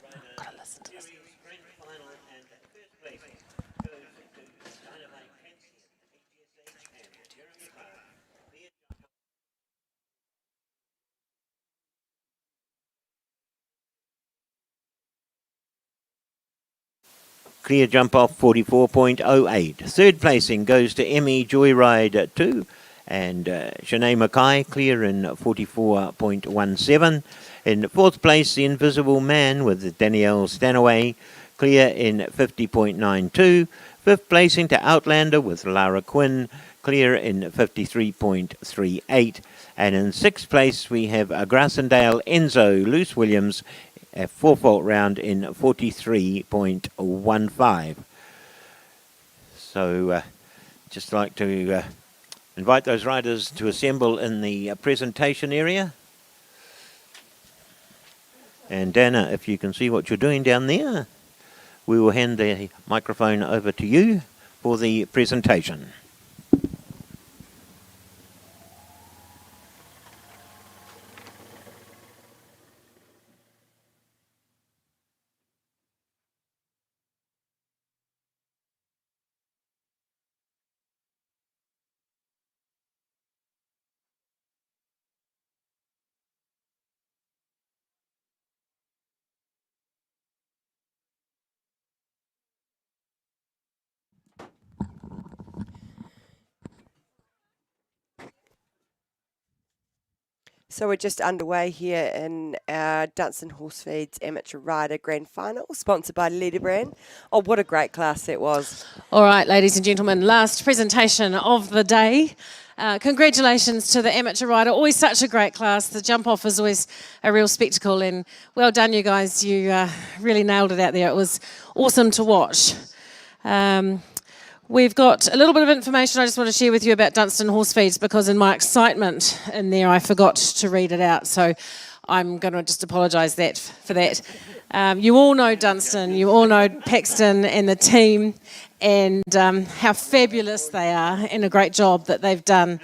Clear jump off 44.08. Third placing goes to ME Joyride 2 and Shanae Mackay clear in 44.17. In fourth place, The Invisible Man with Danielle Stanaway clear in 50.92. Fifth placing to Outlander with Lara Quinn clear in 53.38. And in sixth place, we have Grassendale Enzo Luce Williams, a four-fault round in 43.15. So, just like to invite those riders to assemble in the presentation area. And Dana, if you can see what you're doing down there, we will hand the microphone over to you for the presentation. So we're just underway here in our Dunstan Horse Feeds Amateur Rider Grand Final, sponsored by Leaderbrand. Oh, what a great class that was. All right, ladies and gentlemen, last presentation of the day. Congratulations to the amateur rider. Always such a great class. The jump off is always a real spectacle, and well done, you guys. You really nailed it out there. It was awesome to watch. We've got a little bit of information I just want to share with you about Dunstan Horse Feeds, because in my excitement in there I forgot to read it out, so I'm going to just apologise for that. You all know Dunstan, you all know Paxton and the team, and how fabulous they are, and a great job that they've done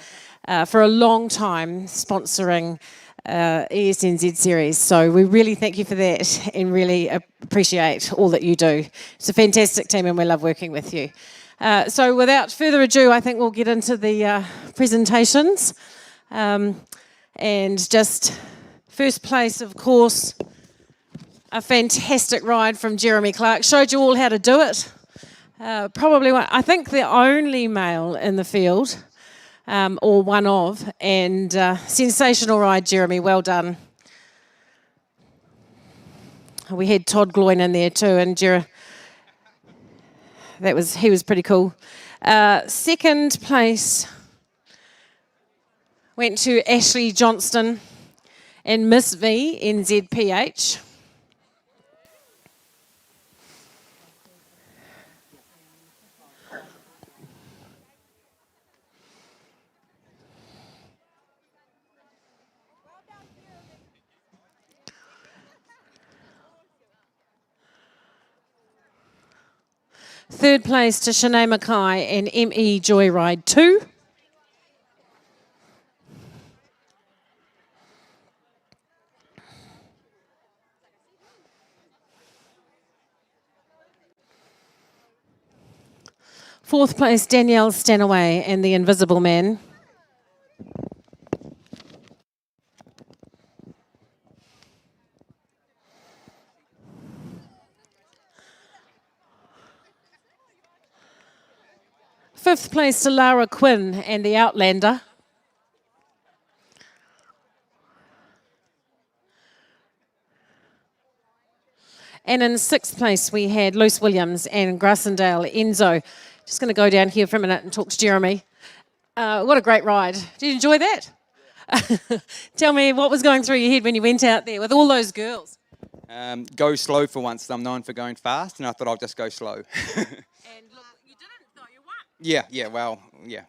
for a long time sponsoring ESNZ series. So we really thank you for that and really appreciate all that you do. It's a fantastic team and we love working with you. So without further ado, I think we'll get into the presentations. And just first place, of course, a fantastic ride from Jeremy Clark. Showed you all how to do it. Probably, I think the only male in the field, or one of, and sensational ride, Jeremy, well done. We had Todd Gloyn in there too, and he was pretty cool. Second place went to Ashley Johnston and Miss V, NZPH. Third place to Shanae Mackay and ME Joyride 2. Fourth place, Danielle Stanaway and The Invisible Man. Fifth place to Lara Quinn and The Outlander. And in sixth place, we had Luce Williams and Grassendale Enzo. Just going to go down here for a minute and talk to Jeremy. What a great ride. Did you enjoy that? Tell me what was going through your head when you went out there with all those girls. Go slow for once. I'm known for going fast, and I thought I'll just go slow. Yeah, well, yeah.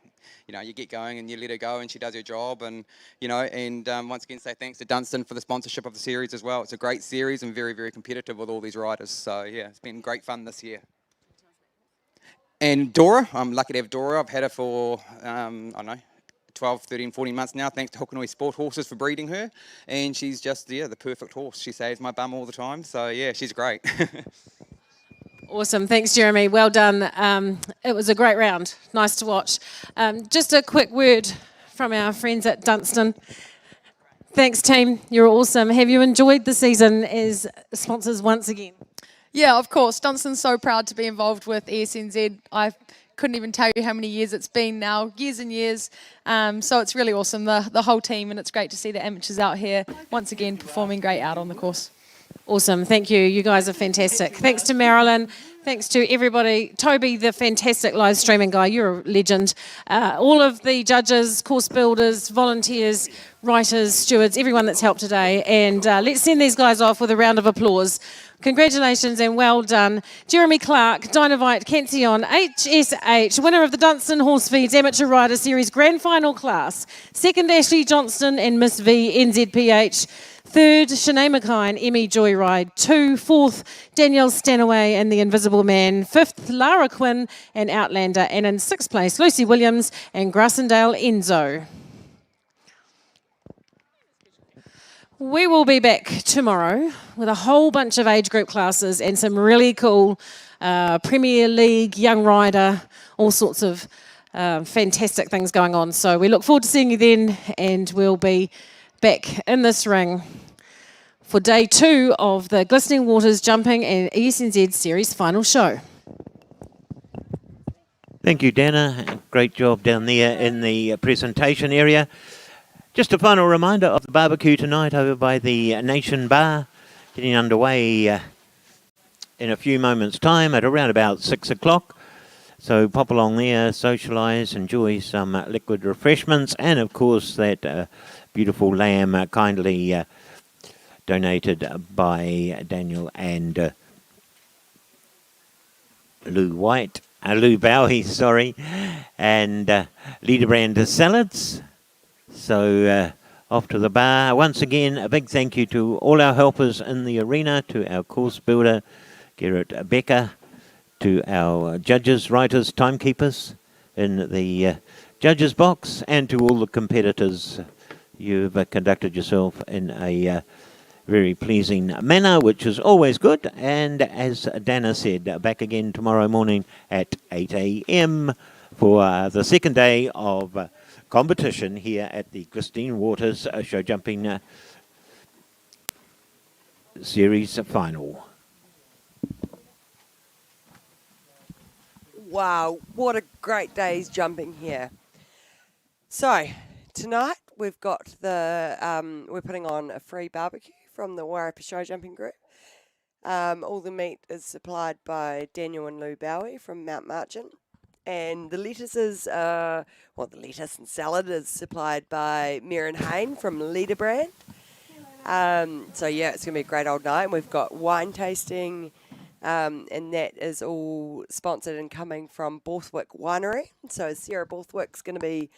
You know, you get going and you let her go and she does her job, and, you know, and once again say thanks to Dunstan for the sponsorship of the series as well. It's a great series and very, very competitive with all these riders. So, yeah, it's been great fun this year. And Dora, I'm lucky to have Dora. I've had her for, I don't know, 12, 13, 14 months now, thanks to Hokanui Sport Horses for breeding her. And she's just, the perfect horse. She saves my bum all the time. So, yeah, she's great. Awesome. Thanks, Jeremy. Well done. It was a great round. Nice to watch. Just a quick word from our friends at Dunstan. Thanks, team. You're awesome. Have you enjoyed the season as sponsors once again? Yeah, of course. Dunstan's so proud to be involved with ESNZ. I couldn't even tell you how many years it's been now, years and years. So it's really awesome, the whole team, and it's great to see the amateurs out here once again performing great out on the course. Awesome, thank you. You guys are fantastic. Thanks to Marilyn. Thanks to everybody. Toby, the fantastic live streaming guy, you're a legend. All of the judges, course builders, volunteers, writers, stewards, everyone that's helped today. And let's send these guys off with a round of applause. Congratulations and well done. Jeremy Clark, Dynavite, Cancion, HSH, winner of the Dunstan Horse Feeds Amateur Rider Series Grand Final class. Second, Ashley Johnston and Miss V, NZPH. Third, Shanae McKine, Emmy Joyride. 2, fourth, Danielle Stanaway and The Invisible Man. Fifth, Lara Quinn and Outlander. And in sixth place, Lucy Williams and Grassendale Enzo. We will be back tomorrow with a whole bunch of age group classes and some really cool Premier League, young rider, all sorts of fantastic things going on. So we look forward to seeing you then, and we'll be back in this ring for day 2 of the Glistening Waters Jumping and ESNZ Series final show. Thank you, Dana. Great job down there in the presentation area. Just a final reminder of the barbecue tonight over by the Nation Bar, getting underway in a few moments' time at around about 6 o'clock. So pop along there, socialise, enjoy some liquid refreshments, and of course that beautiful lamb kindly donated by Daniel and Lou Bowie, sorry, and Liederbrand salads. So off to the bar. Once again, a big thank you to all our helpers in the arena, to our course builder, Garrett Becker, to our judges, writers, timekeepers in the judges box, and to all the competitors. You've conducted yourself in a very pleasing manner, which is always good. And as Dana said, back again tomorrow morning at 8 a.m. for the second day of competition here at the Glistening Waters Show Jumping Series final. Wow, what a great day's jumping here. So, tonight we've got we're putting on a free barbecue from the Wairarapa Show Jumping Group. All the meat is supplied by Daniel and Lou Bowie from Mount Marchant. And the lettuces, the lettuce and salad is supplied by Merrin Hain from Liederbrand. So yeah, it's going to be a great old night. And we've got wine tasting, and that is all sponsored and coming from Borthwick Winery. So Sarah Borthwick's going to be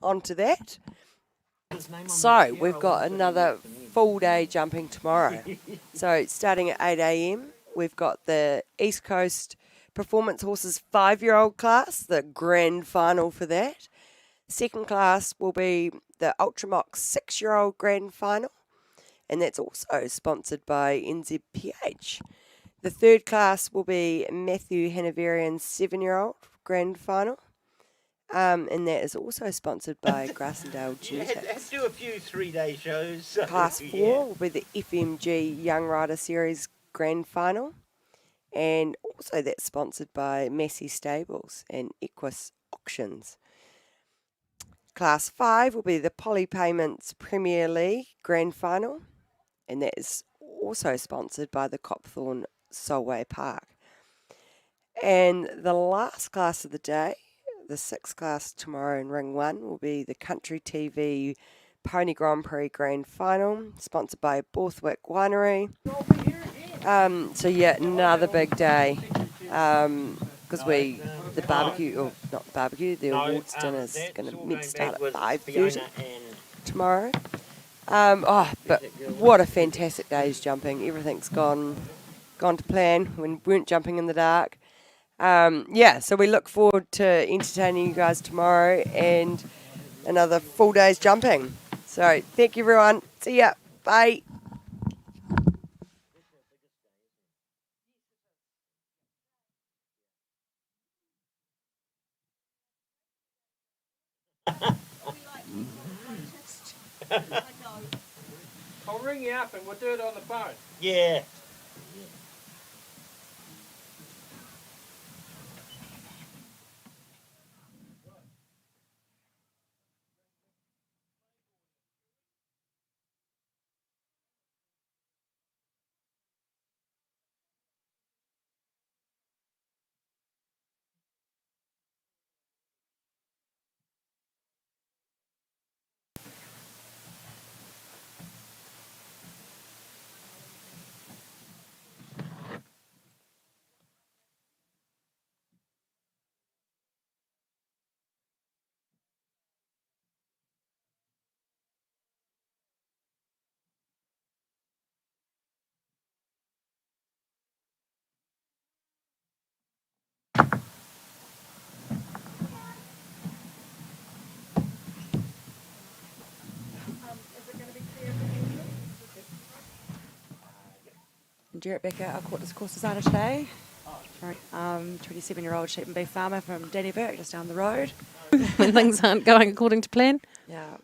onto that. So we've got another full day jumping tomorrow. So starting at 8 a.m, we've got the East Coast Performance Horses 5-year-old class, the grand final for that. Second class will be the Ultramox 6-year-old grand final, and that's also sponsored by NZPH. The third class will be Matthew Hanoverian's 7-year-old grand final, and that is also sponsored by Grassendale Genetics. Let's do a few 3-day shows. Class 4 will be the FMG Young Rider Series grand final, and also that's sponsored by Massey Stables and Equus Auctions. Class 5 will be the Poly Payments Premier League Grand Final, and that is also sponsored by the Copthorne Solway Park. And the last class of the day, the 6th class tomorrow in Ring 1, will be the Country TV Pony Grand Prix Grand Final, sponsored by Borthwick Winery. So yeah, another big day, because the barbecue, or not barbecue, the awards dinner is going to meant to start at 5:30 tomorrow. But what a fantastic day's jumping. Everything's gone to plan. We weren't jumping in the dark. So we look forward to entertaining you guys tomorrow and another full day's jumping. So thank you everyone. See ya. Bye. I'll ring you up and we'll do it on the phone. Yeah. Jarrett Becker, our quarters course designer today. 27-year-old sheep and beef farmer from Dannyburg, just down the road. When things aren't going according to plan. Yeah.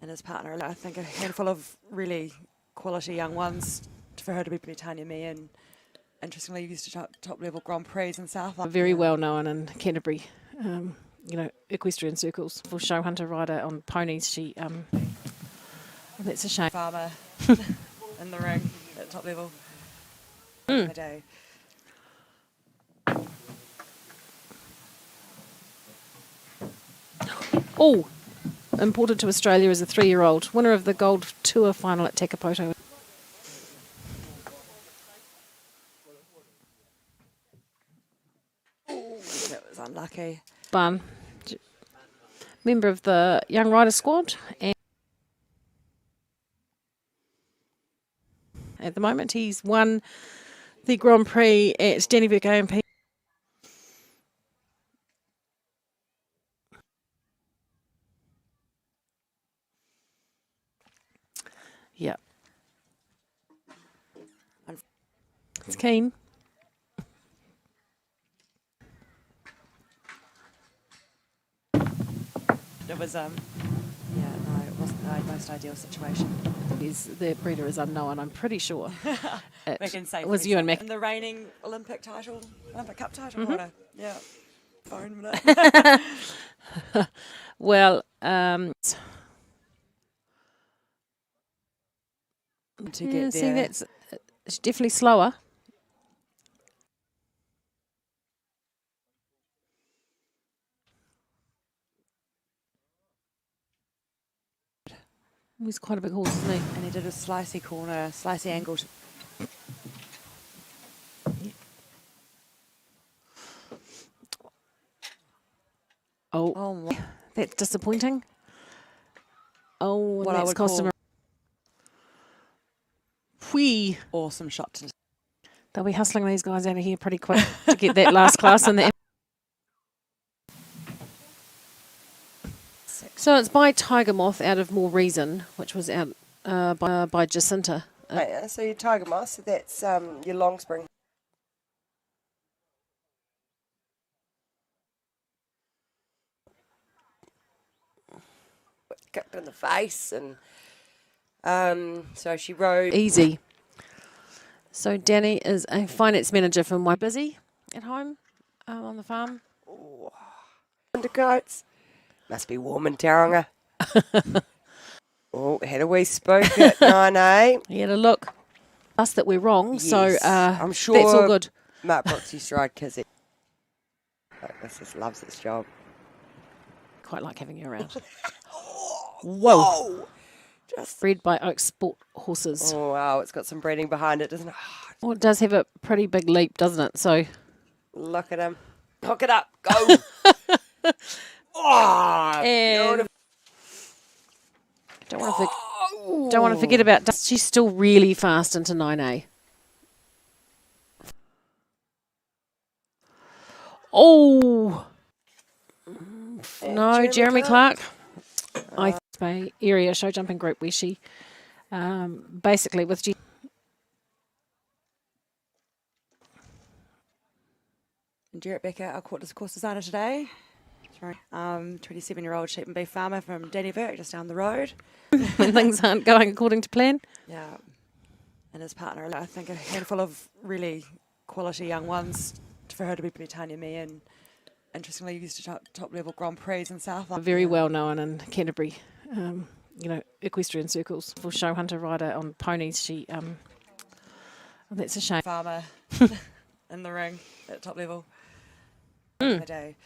And his partner, I think a handful of really quality young ones for her to be Britannia me, and interestingly used to top level Grand Prix in South. Very well known in Canterbury, equestrian circles. For show hunter rider on ponies, she, that's a shame. Farmer in the ring at top level. Mm. A day. Oh, imported to Australia as a 3-year-old, winner of the Gold Tour final at Takapoto. That was unlucky. Bun, member of the Young Rider Squad, and at the moment he's won the Grand Prix at Dannyburg AMP. Yeah. It's keen. It was it wasn't the most ideal situation. The breeder is unknown, I'm pretty sure. We can say It was you and Mac. And the reigning Olympic Cup title Mhm. holder. Yeah. Phone minute. Well, to yeah, get see, there. that's it's definitely slower. He's quite a big horse, isn't he? And he did a slicey corner, slicey angle. Oh, that's disappointing. Oh, What and I that's would cost him call whee. Awesome shot. They'll be hustling these guys out of here pretty quick to get that last class in there. So it's by Tiger Moth out of More Reason, which was out by Jacinta. Yeah, so your Tiger Moss, so that's your long spring. Kicked in the face, and so she rode. Easy. So Danny is a finance manager from My Busy at home on the farm. Undercoats. Must be warm in Tauranga. Oh, had a wee spook at 9A. He had a look. Us that we're wrong, Yes, so I'm sure that's all good. Mark Brooks used to ride Kizzy. This just loves its job. Quite like having you around. Whoa! Just bred by Oak Sport horses. Oh wow, it's got some breeding behind it, doesn't it? Well, it does have a pretty big leap, doesn't it? So Look at him. Hook it up. Go. Oh, and don't want to forget about. She's still really fast into 9A. Oh no, Jeremy Clark. I by area show jumping group where she basically with G. Jarrett Becker, our quarters course designer today. 27-year-old sheep and beef farmer from Dannyburg, just down the road. When things aren't going according to plan. Yeah. And his partner, I think a handful of really quality young ones for her to be Britannia me, and interestingly used to top level Grand Prix in South. Very well known in Canterbury, equestrian circles. For show hunter rider on ponies, she, that's a shame. Farmer in the ring at top level. Mm. A day.